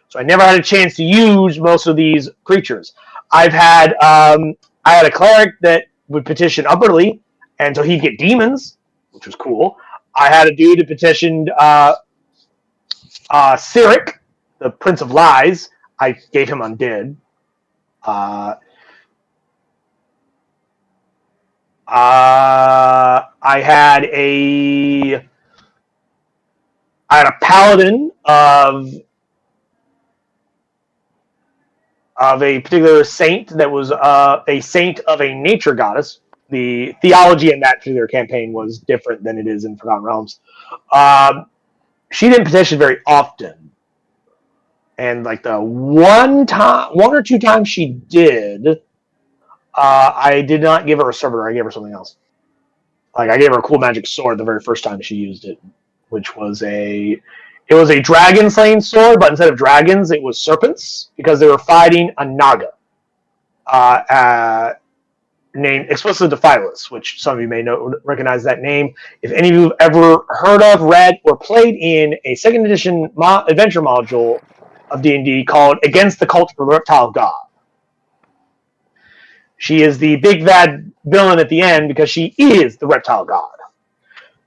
So I never had a chance to use most of these creatures. I had a cleric that would petition upperly, and so he'd get demons, which was cool. I had a dude that petitioned Cyric, the Prince of Lies. I gave him undead. I had a paladin of a particular saint that was a saint of a nature goddess. The theology in that particular campaign was different than it is in Forgotten Realms. She didn't petition very often, and like the one or two times she did, I did not give her a servitor. I gave her something else. Like I gave her a cool magic sword the very first time she used it, which was a dragon slaying sword, but instead of dragons, it was serpents because they were fighting a naga named explicitly Dephilus, which some of you may recognize that name. If any of you have ever heard of, read, or played in a 2nd edition adventure module of D&D called Against the Cult of the Reptile God. She is the big bad villain at the end because she is the reptile god.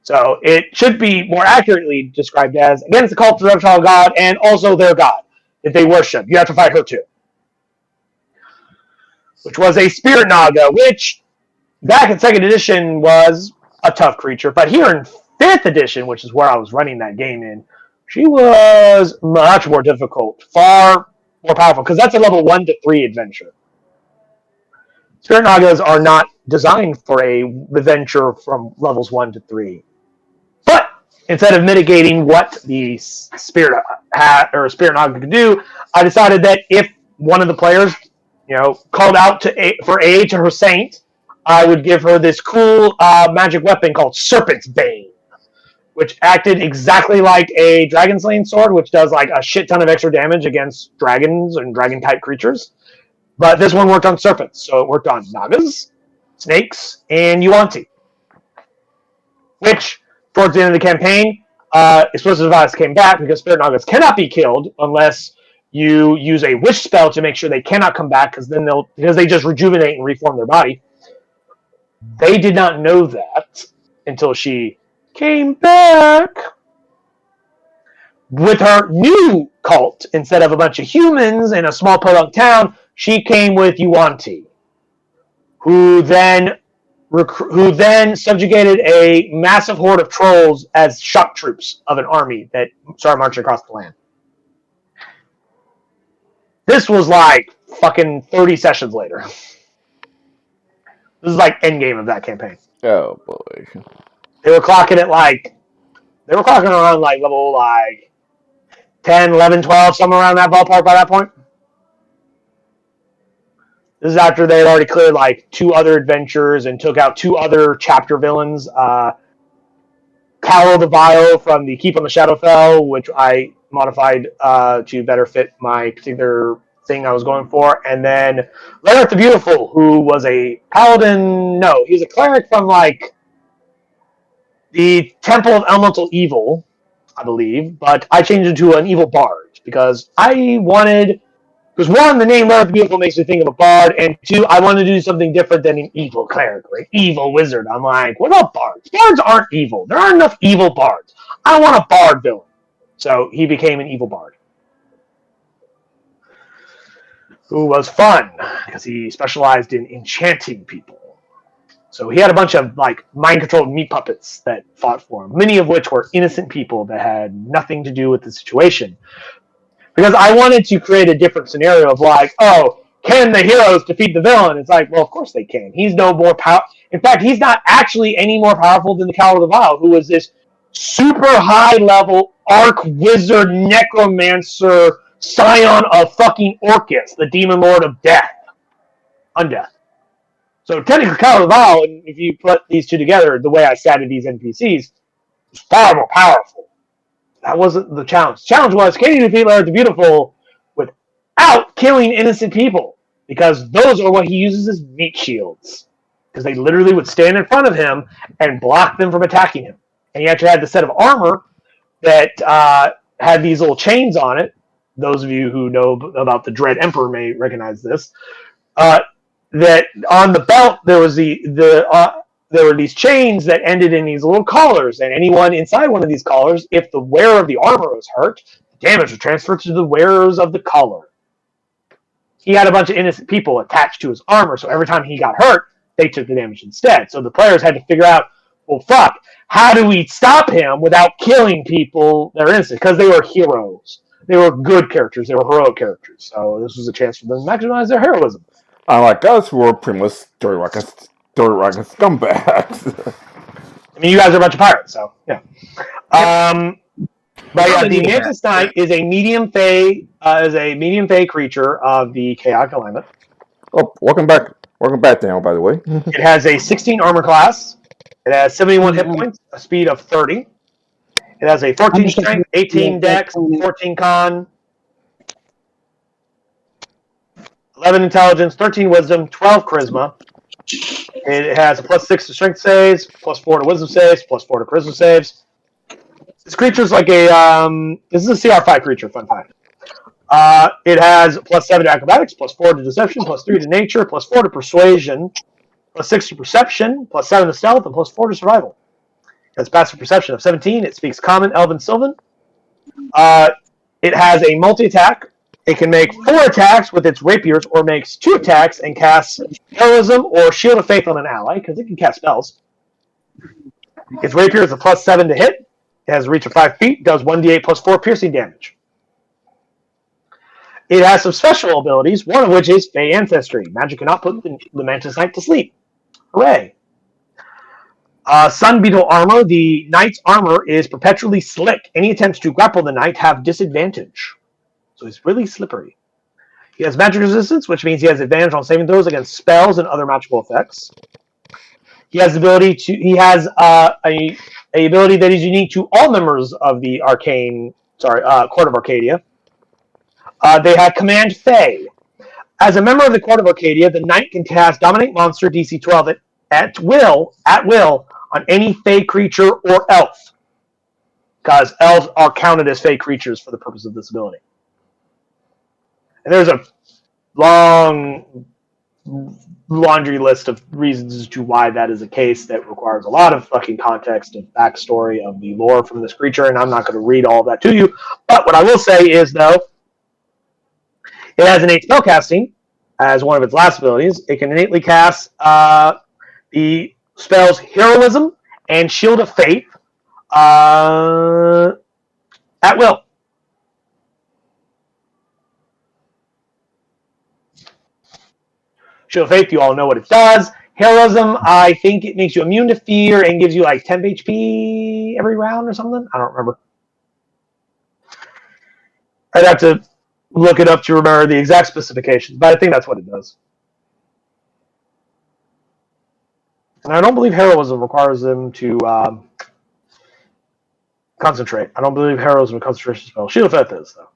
So it should be more accurately described as Against the Cult of the Reptile God and also their god that they worship. You have to fight her too. Which was a Spirit Naga, which back in 2nd edition was a tough creature. But here in 5th edition, which is where I was running that game in, she was much more difficult, far more powerful, because that's a level 1 to 3 adventure. Spirit Nagas are not designed for a adventure from levels 1 to 3. But instead of mitigating what the Spirit Naga could do, I decided that if one of the players called out for aid to her saint, I would give her this cool magic weapon called Serpent's Bane, which acted exactly like a dragon slaying sword, which does like a shit ton of extra damage against dragons and dragon type creatures. But this one worked on serpents, so it worked on nagas, snakes, and Yuanti. Which, towards the end of the campaign, explosive device came back because spirit nuggets cannot be killed unless you use a wish spell to make sure they cannot come back because they just rejuvenate and reform their body. They did not know that until she came back with her new cult. Instead of a bunch of humans in a small podunk town, she came with Yuanti, who then subjugated a massive horde of trolls as shock troops of an army that started marching across the land. This was like fucking 30 sessions later. This is like endgame of that campaign. Oh boy. They were clocking around like level like 10, 11, 12, somewhere around that ballpark by that point. This is after they had already cleared like 2 other adventures and took out 2 other chapter villains. Carol the Vile from the Keep on the Shadowfell, which I modified to better fit my particular thing I was going for. And then Leonard the Beautiful, who was a paladin. No, he was a cleric from like the Temple of Elemental Evil, I believe. But I changed it to an evil bard because I wanted... Because 1, the name Leonard the Beautiful makes me think of a bard, and 2, I wanted to do something different than an evil cleric or an evil wizard. I'm like, what about bards? Bards aren't evil. There aren't enough evil bards. I want a bard villain. So he became an evil bard. Who was fun, because he specialized in enchanting people. So he had a bunch of like mind-controlled meat puppets that fought for him, many of which were innocent people that had nothing to do with the situation. Because I wanted to create a different scenario of like, oh, can the heroes defeat the villain? It's like, well, of course they can. He's no more powerful. In fact, he's not actually any more powerful than the Coward of the Vile, who was this super high-level arc wizard necromancer scion of fucking Orcus, the demon lord of death. Undeath. So technically, Coward of the Vile, if you put these 2 together, the way I statted these NPCs, is far more powerful. That wasn't the challenge. The challenge was, can you defeat Leonard the Beautiful without killing innocent people? Because those are what he uses as meat shields. Because they literally would stand in front of him and block them from attacking him. And he actually had the set of armor that had these little chains on it. Those of you who know about the Dread Emperor may recognize this. That on the belt, there was there were these chains that ended in these little collars, and anyone inside one of these collars, if the wearer of the armor was hurt, the damage would transfer to the wearers of the collar. He had a bunch of innocent people attached to his armor, so every time he got hurt, they took the damage instead. So the players had to figure out, well, fuck, how do we stop him without killing people that are innocent? Because they were heroes. They were good characters. They were heroic characters. So this was a chance for them to maximize their heroism. Unlike us, who were pretty much dirty like scumbags. I mean, you guys are a bunch of pirates, so yeah. But yeah, the Mantis Knight is a medium fey creature of the Chaotic Alignment. Oh, welcome back, Daniel. By the way, It has a 16 armor class. It has 71 hit points, a speed of 30. It has a 14 strength, 18 dex, 14 con, 11 intelligence, 13 wisdom, 12 charisma. It has a +6 to strength saves, +4 to wisdom saves, +4 to charisma saves. This creature's like this is a CR5 creature, fun fact. It has +7 to acrobatics, +4 to deception, +3 to nature, +4 to persuasion, +6 to perception, +7 to stealth, and +4 to survival. It has passive perception of 17. It speaks Common, Elven, Sylvan. It has a multi-attack. It can make 4 attacks with its rapiers, or makes 2 attacks and casts Heroism or Shield of Faith on an ally, because it can cast spells. Its rapier is a +7 to hit. It has a reach of 5 feet. Does 1d8 +4 piercing damage. It has some special abilities, one of which is Fey Ancestry. Magic cannot put the Mantis Knight to sleep. Hooray! Sun Beetle armor. The knight's armor is perpetually slick. Any attempts to grapple the knight have disadvantage. So he's really slippery. He has magic resistance, which means he has advantage on saving throws against spells and other magical effects. He has the ability to. He has a ability that is unique to all members of the Court of Arcadia. They have Command Fey. As a member of the Court of Arcadia, the knight can cast Dominate Monster DC 12 at will on any fey creature or elf, because elves are counted as fey creatures for the purpose of this ability. And there's a long laundry list of reasons as to why that is the case that requires a lot of fucking context and backstory of the lore from this creature, and I'm not going to read all of that to you. But what I will say is, though, it has innate spellcasting as one of its last abilities. It can innately cast the spells Heroism and Shield of Faith at will. Shield of Faith, you all know what it does. Heroism, I think it makes you immune to fear and gives you like 10 HP every round or something. I don't remember. I'd have to look it up to remember the exact specifications, but I think that's what it does. And I don't believe Heroism requires them to concentrate. I don't believe Heroism is a concentration spell. Shield of Faith is, though.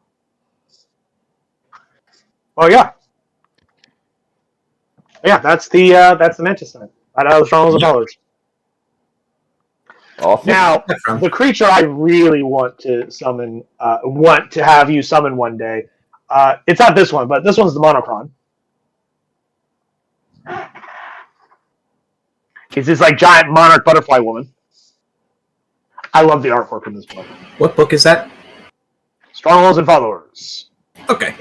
Well, yeah. Yeah, that's the Mantis Knight. I know the strongest of colors. Awesome. Now, the creature I really want to summon, want to have you summon one day, it's not this one, but this one's the Monocron. It's this like giant monarch butterfly woman. I love the artwork in this book. What book is that? Strongholds and Followers. Okay.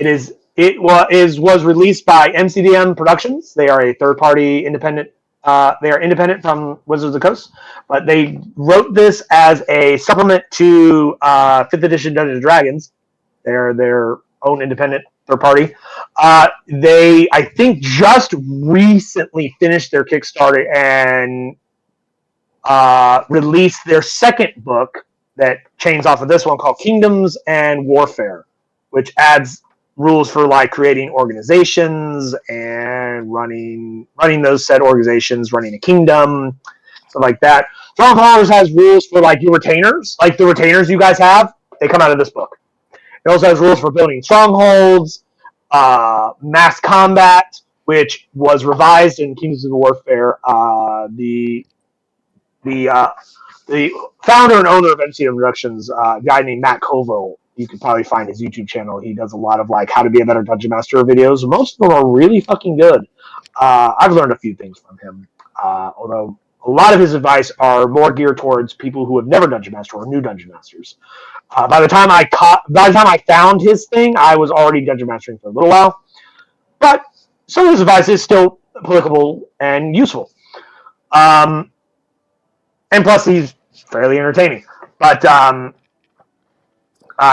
It was released by MCDM Productions. They are a third-party independent. They are independent from Wizards of the Coast, but they wrote this as a supplement to 5th edition Dungeons & Dragons. They're their own independent third party. They, I think, just recently finished their Kickstarter and released their second book that chains off of this one called Kingdoms and Warfare, which adds rules for like creating organizations and running those said organizations, running a kingdom, stuff like that. Strongholders has rules for like your retainers, like the retainers you guys have. They come out of this book. It also has rules for building strongholds, mass combat, which was revised in Kingdoms of Warfare. The founder and owner of MCM Productions, a guy named Matt Koval. You can probably find his YouTube channel. He does a lot of like how to be a better dungeon master videos. Most of them are really fucking good. I've learned a few things from him, although a lot of his advice are more geared towards people who have never dungeon mastered or new dungeon masters. By the time I found his thing, I was already dungeon mastering for a little while. But some of his advice is still applicable and useful. And plus, he's fairly entertaining. But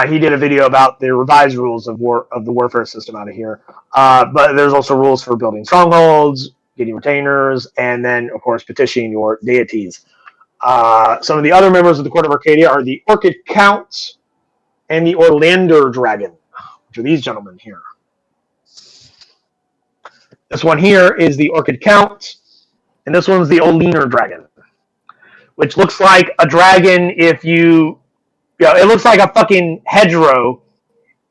he did a video about the revised rules of the warfare system out of here. But there's also rules for building strongholds, getting retainers, and then, of course, petitioning your deities. Some of the other members of the Court of Arcadia are the Orchid Count and the Orlander Dragon, which are these gentlemen here. This one here is the Orchid Count, and this one's the Oleander Dragon, which looks like a dragon if you... Yeah, it looks like a fucking hedgerow.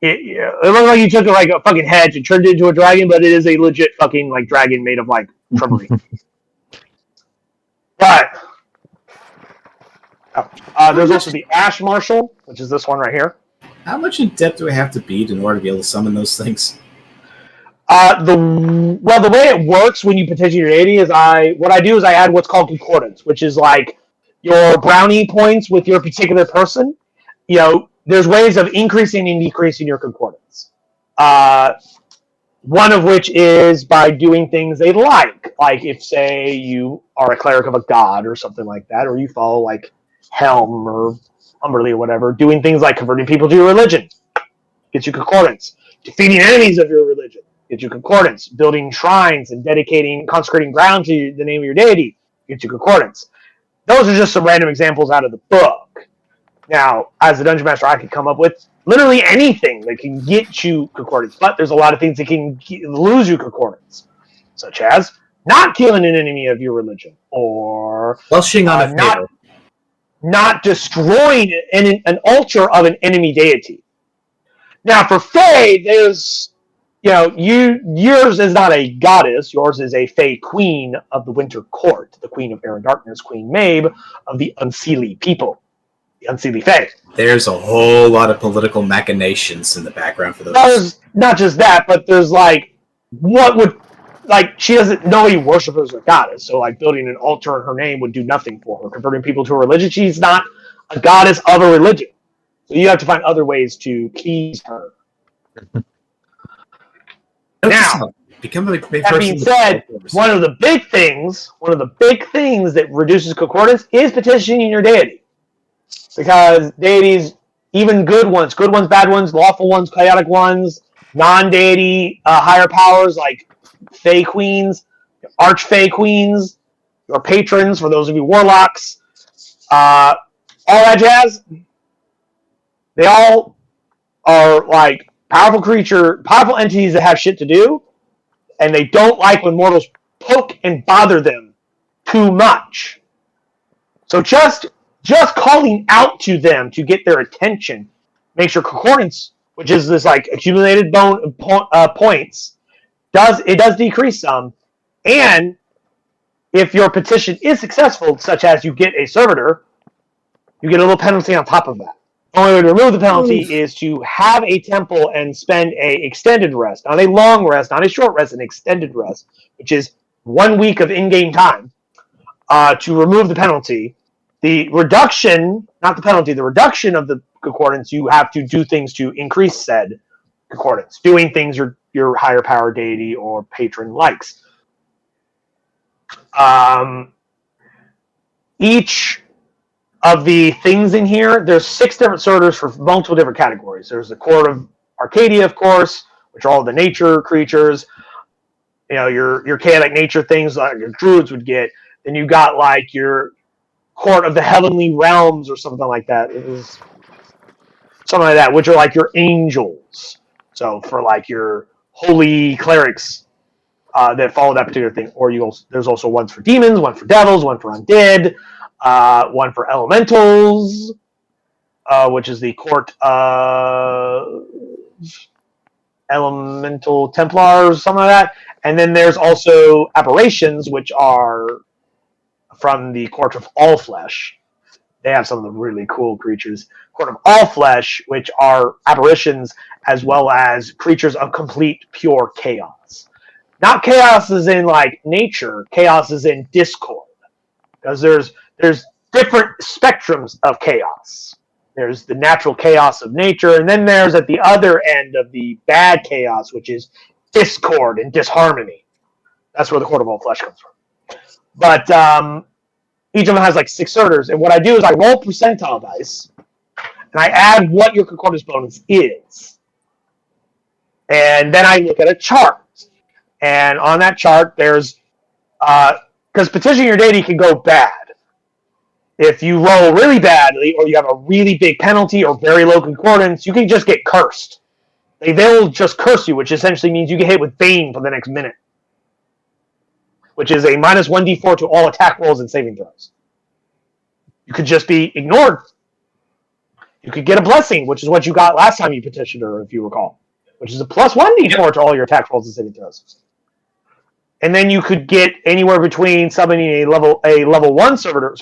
It looks like you took like a fucking hedge and turned it into a dragon, but it is a legit fucking like dragon made of like shrubbery. But there's also the Ash Marshal, which is this one right here. How much in depth do I have to beat in order to be able to summon those things? The way it works when you petition your deity is I add what's called concordance, which is like your brownie points with your particular person. You know, there's ways of increasing and decreasing your concordance. One of which is by doing things they like. Like if, say, you are a cleric of a god or something like that, or you follow like Helm or Umberly or whatever, doing things like converting people to your religion gets you concordance. Defeating enemies of your religion gets you concordance. Building shrines and consecrating ground to the name of your deity gets you concordance. Those are just some random examples out of the book. Now, as a dungeon master, I could come up with literally anything that can get you concordance, but there's a lot of things that can lose you concordance, such as not killing an enemy of your religion, or flushing on a favor. Not destroying an altar of an enemy deity. Now, for Fae, there's yours is not a goddess. Yours is a Fey Queen of the Winter Court, the Queen of Air and Darkness, Queen Mabe of the Unseelie people, the Unseelie Fey. There's a whole lot of political machinations in the background for those. There's not just that, but there's she doesn't know any worshippers or goddess, so building an altar in her name would do nothing for her. Converting people to a religion, she's not a goddess of a religion. So you have to find other ways to please her. Now, that being said, one of the big things that reduces concordance is petitioning your deity. Because deities, even good ones, bad ones, lawful ones, chaotic ones, non-deity, higher powers like Fey Queens, Arch-Fey Queens, your patrons, for those of you warlocks, all that jazz, they all are powerful entities that have shit to do, and they don't like when mortals poke and bother them too much. So just calling out to them to get their attention makes your concordance, which is this accumulated points, does decrease some. And if your petition is successful, such as you get a servitor, you get a little penalty on top of that. The only way to remove the penalty is to have a temple and spend a extended rest, not a long rest, not a short rest, an extended rest, which is 1 week of in-game time, to remove the penalty. The reduction, not the penalty, the reduction of the concordance, you have to do things to increase said concordance, doing things your higher power deity or patron likes. Each of the things in here, there's 6 different sorters for multiple different categories. There's the Court of Arcadia, of course, which are all the nature creatures. Your chaotic nature things like your druids would get. Then you got your Court of the Heavenly Realms or something like that. It was something like that, which are your angels. So for your holy clerics that follow that particular thing. Or there's also ones for demons, one for devils, one for undead, one for elementals, which is the Court of Elemental Templars, something like that. And then there's also aberrations, which are from the Court of All Flesh. They have some of the really cool creatures. Court of All Flesh, which are aberrations as well as creatures of complete pure chaos. Not chaos as in nature, chaos as in discord. Because there's different spectrums of chaos. There's the natural chaos of nature, and then there's at the other end of the bad chaos, which is discord and disharmony. That's where the Court of All Flesh comes from. But each of them has 6 sorters, and what I do is I roll percentile dice, and I add what your concordance bonus is. And then I look at a chart. And on that chart, there's... because petitioning your deity can go bad. If you roll really badly, or you have a really big penalty or very low concordance, you can just get cursed. They'll just curse you, which essentially means you get hit with Bane for the next minute. Which is a minus 1d4 to all attack rolls and saving throws. You could just be ignored. You could get a blessing, which is what you got last time you petitioned her, if you recall. Which is a plus 1d4 to all your attack rolls and saving throws. And then you could get anywhere between summoning a level 1 servitor,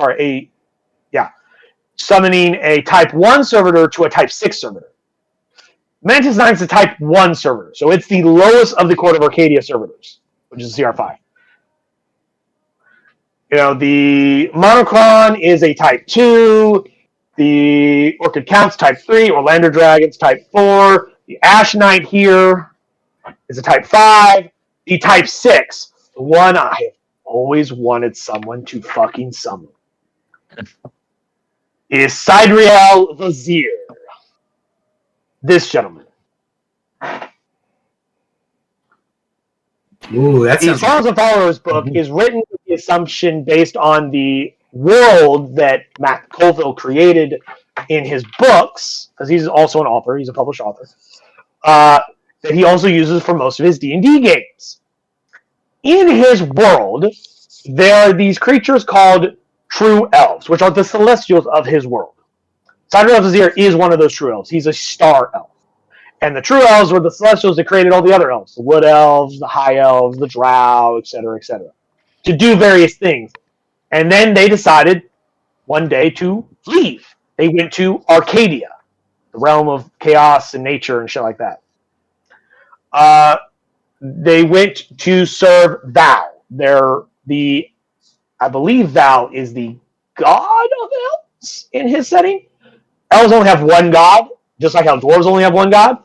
summoning a type 1 servitor to a type 6 servitor. Mantis 9 is a type 1 servitor, so it's the lowest of the Court of Arcadia servitors, which is CR5. The Monocron is a type 2, the Orchid Count's type 3, Orlando Dragon's type 4, the Ash Knight here is a type 5, the type 6, the one I have always wanted someone to fucking summon, is Sidriel Vizier. This gentleman. Ooh, that The sounds Charles and Followers book is written with the assumption based on the world that Matt Colville created in his books, because he's also an author, he's a published author, that he also uses for most of his D&D games. In his world, there are these creatures called true elves, which are the celestials of his world. Sidriel Vizier is one of those true elves. He's a star elf. And the true elves were the celestials that created all the other elves, the wood elves, the high elves, the drow, etc., to do various things. And then they decided one day to leave. They went to Arcadia, the realm of chaos and nature and shit like that. They went to serve Val. I believe Val is the god of elves in his setting. Elves only have one god, just like how dwarves only have one god.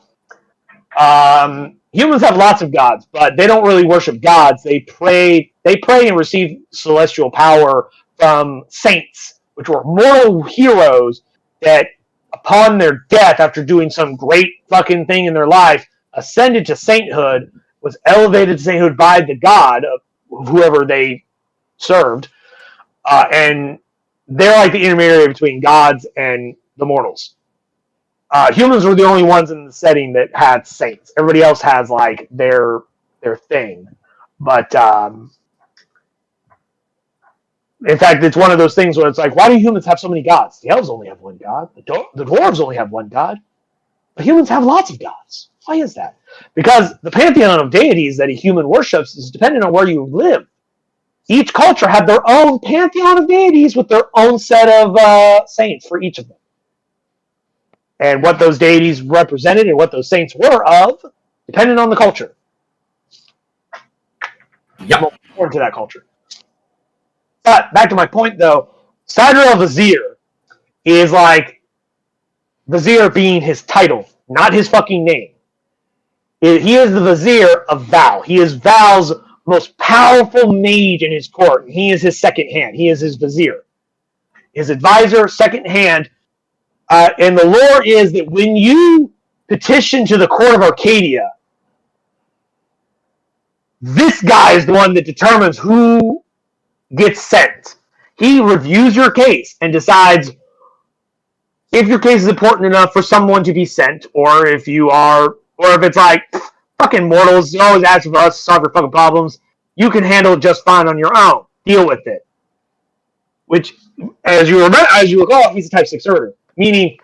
Humans have lots of gods, but they don't really worship gods. They pray and receive celestial power from saints, which were mortal heroes that, upon their death, after doing some great fucking thing in their life, ascended to sainthood, was elevated to sainthood by the god of whoever they served, and they're like the intermediary between gods and the mortals. Humans were the only ones in the setting that had saints. Everybody else has like their thing, but in fact, it's one of those things where it's like, why do humans have so many gods? The elves only have one god. The dwarves only have one god. But humans have lots of gods. Why is that? Because the pantheon of deities that a human worships is dependent on where you live. Each culture had their own pantheon of deities with their own set of saints for each of them. And what those deities represented and what those saints were of depended on the culture. Yep. More important to that culture. But back to my point, though, Sidrel Vizier is like Vizier being his title, not his fucking name. He is the Vizier of Val. He is Val's most powerful mage in his court. He is his second hand. He is his Vizier. His advisor, second hand. And the lore is that when you petition to the court of Arcadia, this guy is the one that determines who gets sent. He reviews your case and decides if your case is important enough for someone to be sent, or if it's like, fucking mortals, you always ask for us to solve your fucking problems. You can handle it just fine on your own. Deal with it. Which, as you recall, he's a type 6 Earther. Meaning,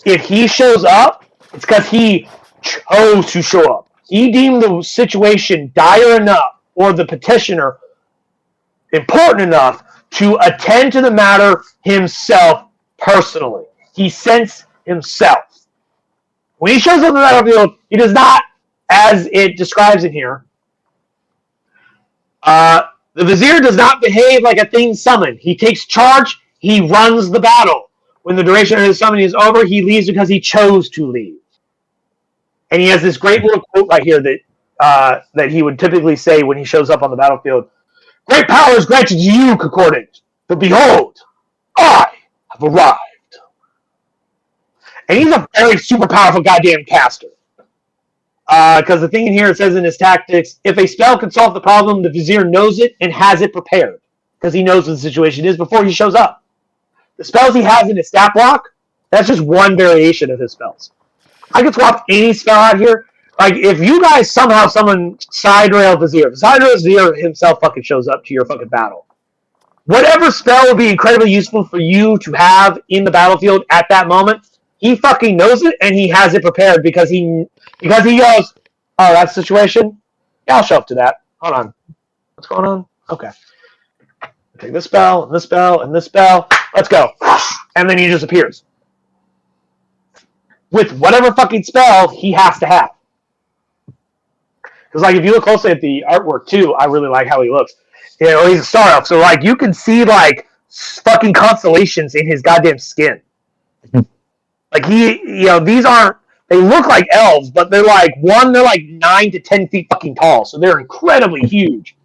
if he shows up, it's because he chose to show up. He deemed the situation dire enough, or the petitioner important enough, to attend to the matter himself personally. He sends himself. When he shows up on the battlefield, he does not, as it describes in here, the Vizier does not behave like a thing summoned. He takes charge, he runs the battle. When the duration of his summoning is over, he leaves because he chose to leave. And he has this great little quote right here that he would typically say when he shows up on the battlefield. Great power is granted to you, Concordant, but behold, I have arrived. And he's a very super powerful goddamn caster. Because the thing in here, it says in his tactics, if a spell can solve the problem, the Vizier knows it and has it prepared. Because he knows what the situation is before he shows up. The spells he has in his stat block, that's just one variation of his spells. I could swap any spell out here. Like, if you guys somehow summon Sidrel Vizier, Sidrel Vizier himself fucking shows up to your fucking battle. Whatever spell would be incredibly useful for you to have in the battlefield at that moment, he fucking knows it and he has it prepared because he goes, oh, that situation? Yeah, I'll show up to that. Hold on. What's going on? Okay. Take this spell, and this spell, and this spell. Let's go. And then he just appears. With whatever fucking spell he has to have. Because, like, if you look closely at the artwork, too, I really like how he looks. You know, he's a star elf, so, like, you can see, like, fucking constellations in his goddamn skin. Like, these aren't, they look like elves, but they're like 9 to 10 feet fucking tall, so they're incredibly huge.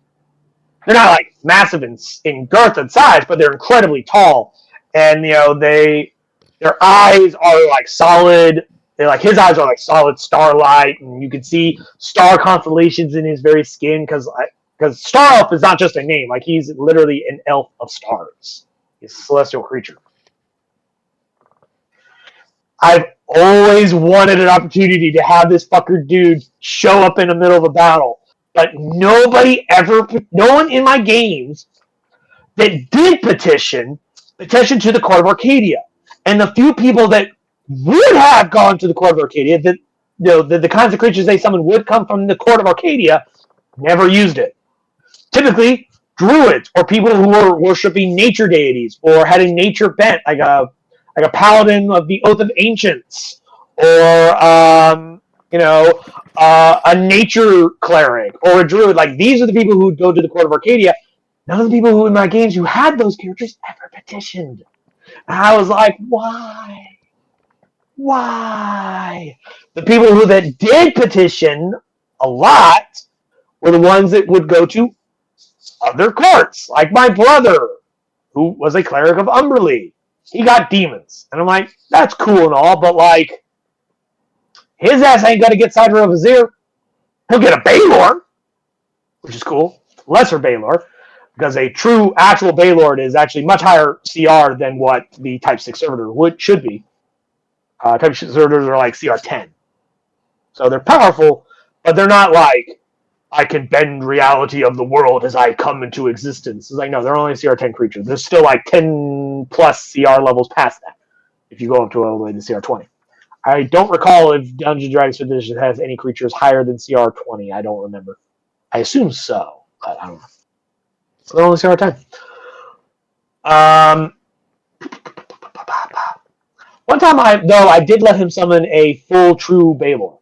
They're not, like, massive in girth and size, but they're incredibly tall. And, their eyes are, like, solid. His eyes are like solid starlight, and you can see star constellations in his very skin, because Star Elf is not just a name. Like, he's literally an elf of stars. He's a celestial creature. I've always wanted an opportunity to have this fucker dude show up in the middle of a battle, but no one in my games that did petition to the Court of Arcadia. And the few people that would have gone to the Court of Arcadia, that the kinds of creatures they summoned would come from the court of Arcadia, never used it. Typically, druids or people who were worshiping nature deities or had a nature bent, like a paladin of the Oath of Ancients, or a nature cleric or a druid. Like, these are the people who would go to the court of Arcadia. None of the people who in my games who had those characters ever petitioned. And I was like, why? Why? The people who that did petition a lot were the ones that would go to other courts, like my brother, who was a cleric of Umberlee. He got demons. And I'm like, that's cool and all, but like, his ass ain't gonna get Cider of Azir. He'll get a Baylor, which is cool. Lesser Baylor, because a true, actual Baylord is actually much higher CR than what the Type 6 Servitor should be. Type 6 Servitors are like CR 10. So they're powerful, but they're not like, I can bend reality of the world as I come into existence. It's like, no, they're only CR 10 creatures. There's still like 10 plus CR levels past that if you go up to all the way to CR 20. I don't recall if Dungeons & Dragons 5th Edition has any creatures higher than CR 20. I don't remember. I assume so, but I don't know. So they're only CR 10. One time, I did let him summon a full true Baylor.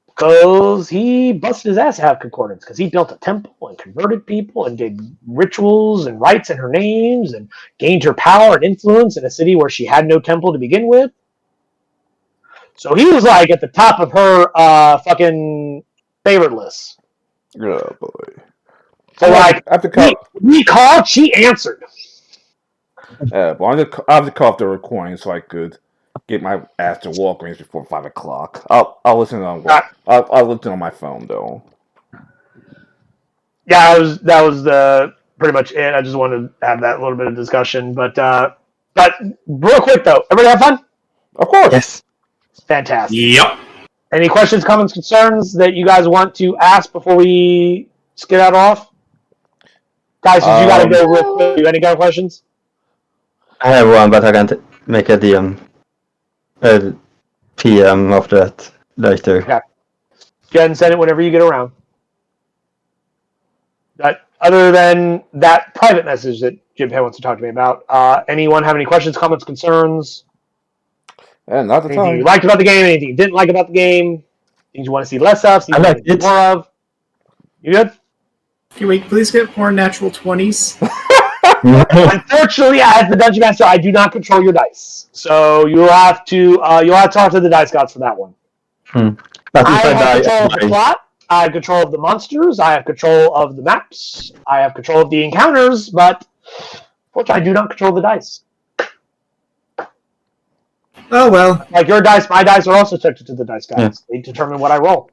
Because he busted his ass to have concordance. Because he built a temple and converted people and did rituals and rites in her names and gained her power and influence in a city where she had no temple to begin with. So he was like at the top of her fucking favorite list. Oh boy. So like, after we called, she answered. Well, I have to call off the recording so I could get my ass to Walgreens before 5 o'clock. I'll listen on. I'll listen on my phone though. Yeah, that was pretty much it. I just wanted to have that little bit of discussion, but real quick though, everybody have fun? Of course. Yes. Fantastic. Yep. Any questions, comments, concerns that you guys want to ask before we get out off? Guys, since you gotta go real quick, you any kind of questions? I have one, but I can make a DM. PM after that later. Okay. Go ahead and send it whenever you get around. Other than that private message that Jim Penn wants to talk to me about, anyone have any questions, comments, concerns? And not the Anything time. you liked about the game, anything you didn't like about the game, things you want to see less of, things you want to see more of? You good? Can we please get more natural 20s? Unfortunately, as the Dungeon Master, I do not control your dice, so you'll have to talk to the dice gods for that one. But I if I have die, control of the plot. I have control of the monsters. I have control of the maps. I have control of the encounters, but unfortunately, I do not control the dice. Oh well. Like your dice, my dice are also subject to the dice gods. They determine what I roll.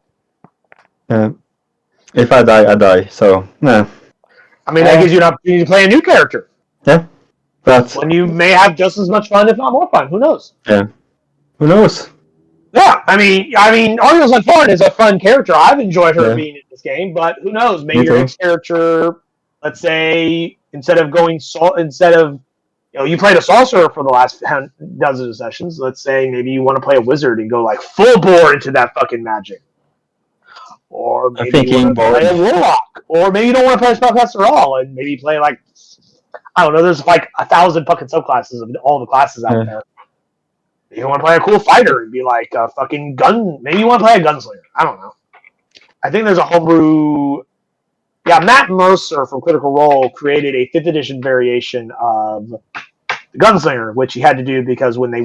If I die, I die. So no. I mean, that gives you an opportunity to play a new character. Yeah. But When you may have just as much fun, if not more fun. Who knows? yeah. Who knows? Yeah, I mean, Ariel's Unforeign is a fun character. I've enjoyed her being in this game, but who knows? Maybe your next character, let's say, instead of you played a sorcerer for the last dozen of sessions. Let's say maybe you want to play a wizard and go like full bore into that fucking magic, or maybe you want to play a warlock, or maybe you don't want to play a spellcaster at all, and maybe play like, I don't know. There's like 1,000 fucking subclasses of all the classes out there. You want to play a cool fighter and be like a fucking gun. Maybe you want to play a gunslinger. I don't know. I think there's a homebrew. Yeah, Matt Mercer from Critical Role created a 5th edition variation of the gunslinger, which he had to do because when their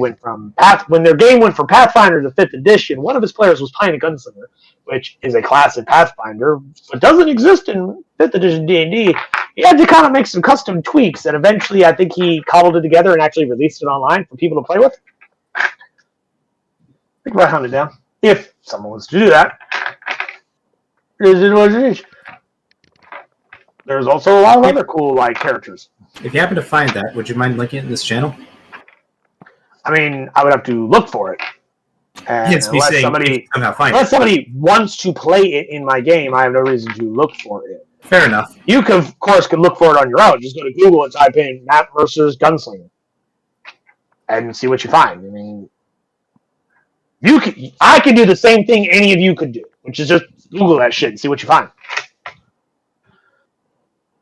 game went from Pathfinder to 5th edition, one of his players was playing a gunslinger, which is a class in Pathfinder, but doesn't exist in 5th edition D&D. He had to kind of make some custom tweaks, and eventually I think he cobbled it together and actually released it online for people to play with. I think we'll hunt it down. If someone wants to do that. It is what it is. There's also a lot of other cool characters. If you happen to find that, would you mind linking it in this channel? I mean, I would have to look for it. And unless somebody wants to play it in my game, I have no reason to look for it. Fair enough. You could, of course, look for it on your own. Just go to Google and type in Matt Mercer's Gunslinger and see what you find. I mean, I can do the same thing any of you could do, which is just Google that shit and see what you find.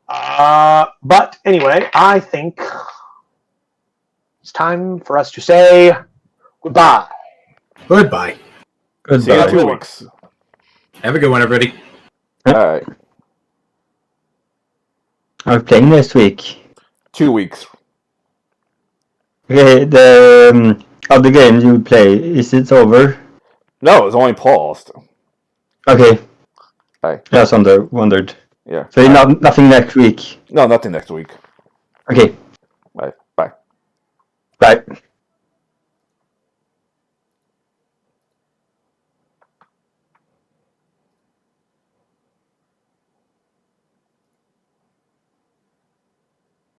But anyway, I think it's time for us to say goodbye. Goodbye. See you in Goodbye. 2 weeks. Have a good one, everybody. Alright. Are we playing next week? 2 weeks. Okay, the other game you play, is it over? No, it's only paused. Okay. Aye. Just wondered. Yeah. So nothing next week? No, nothing next week. Okay. Bye. Bye. Bye.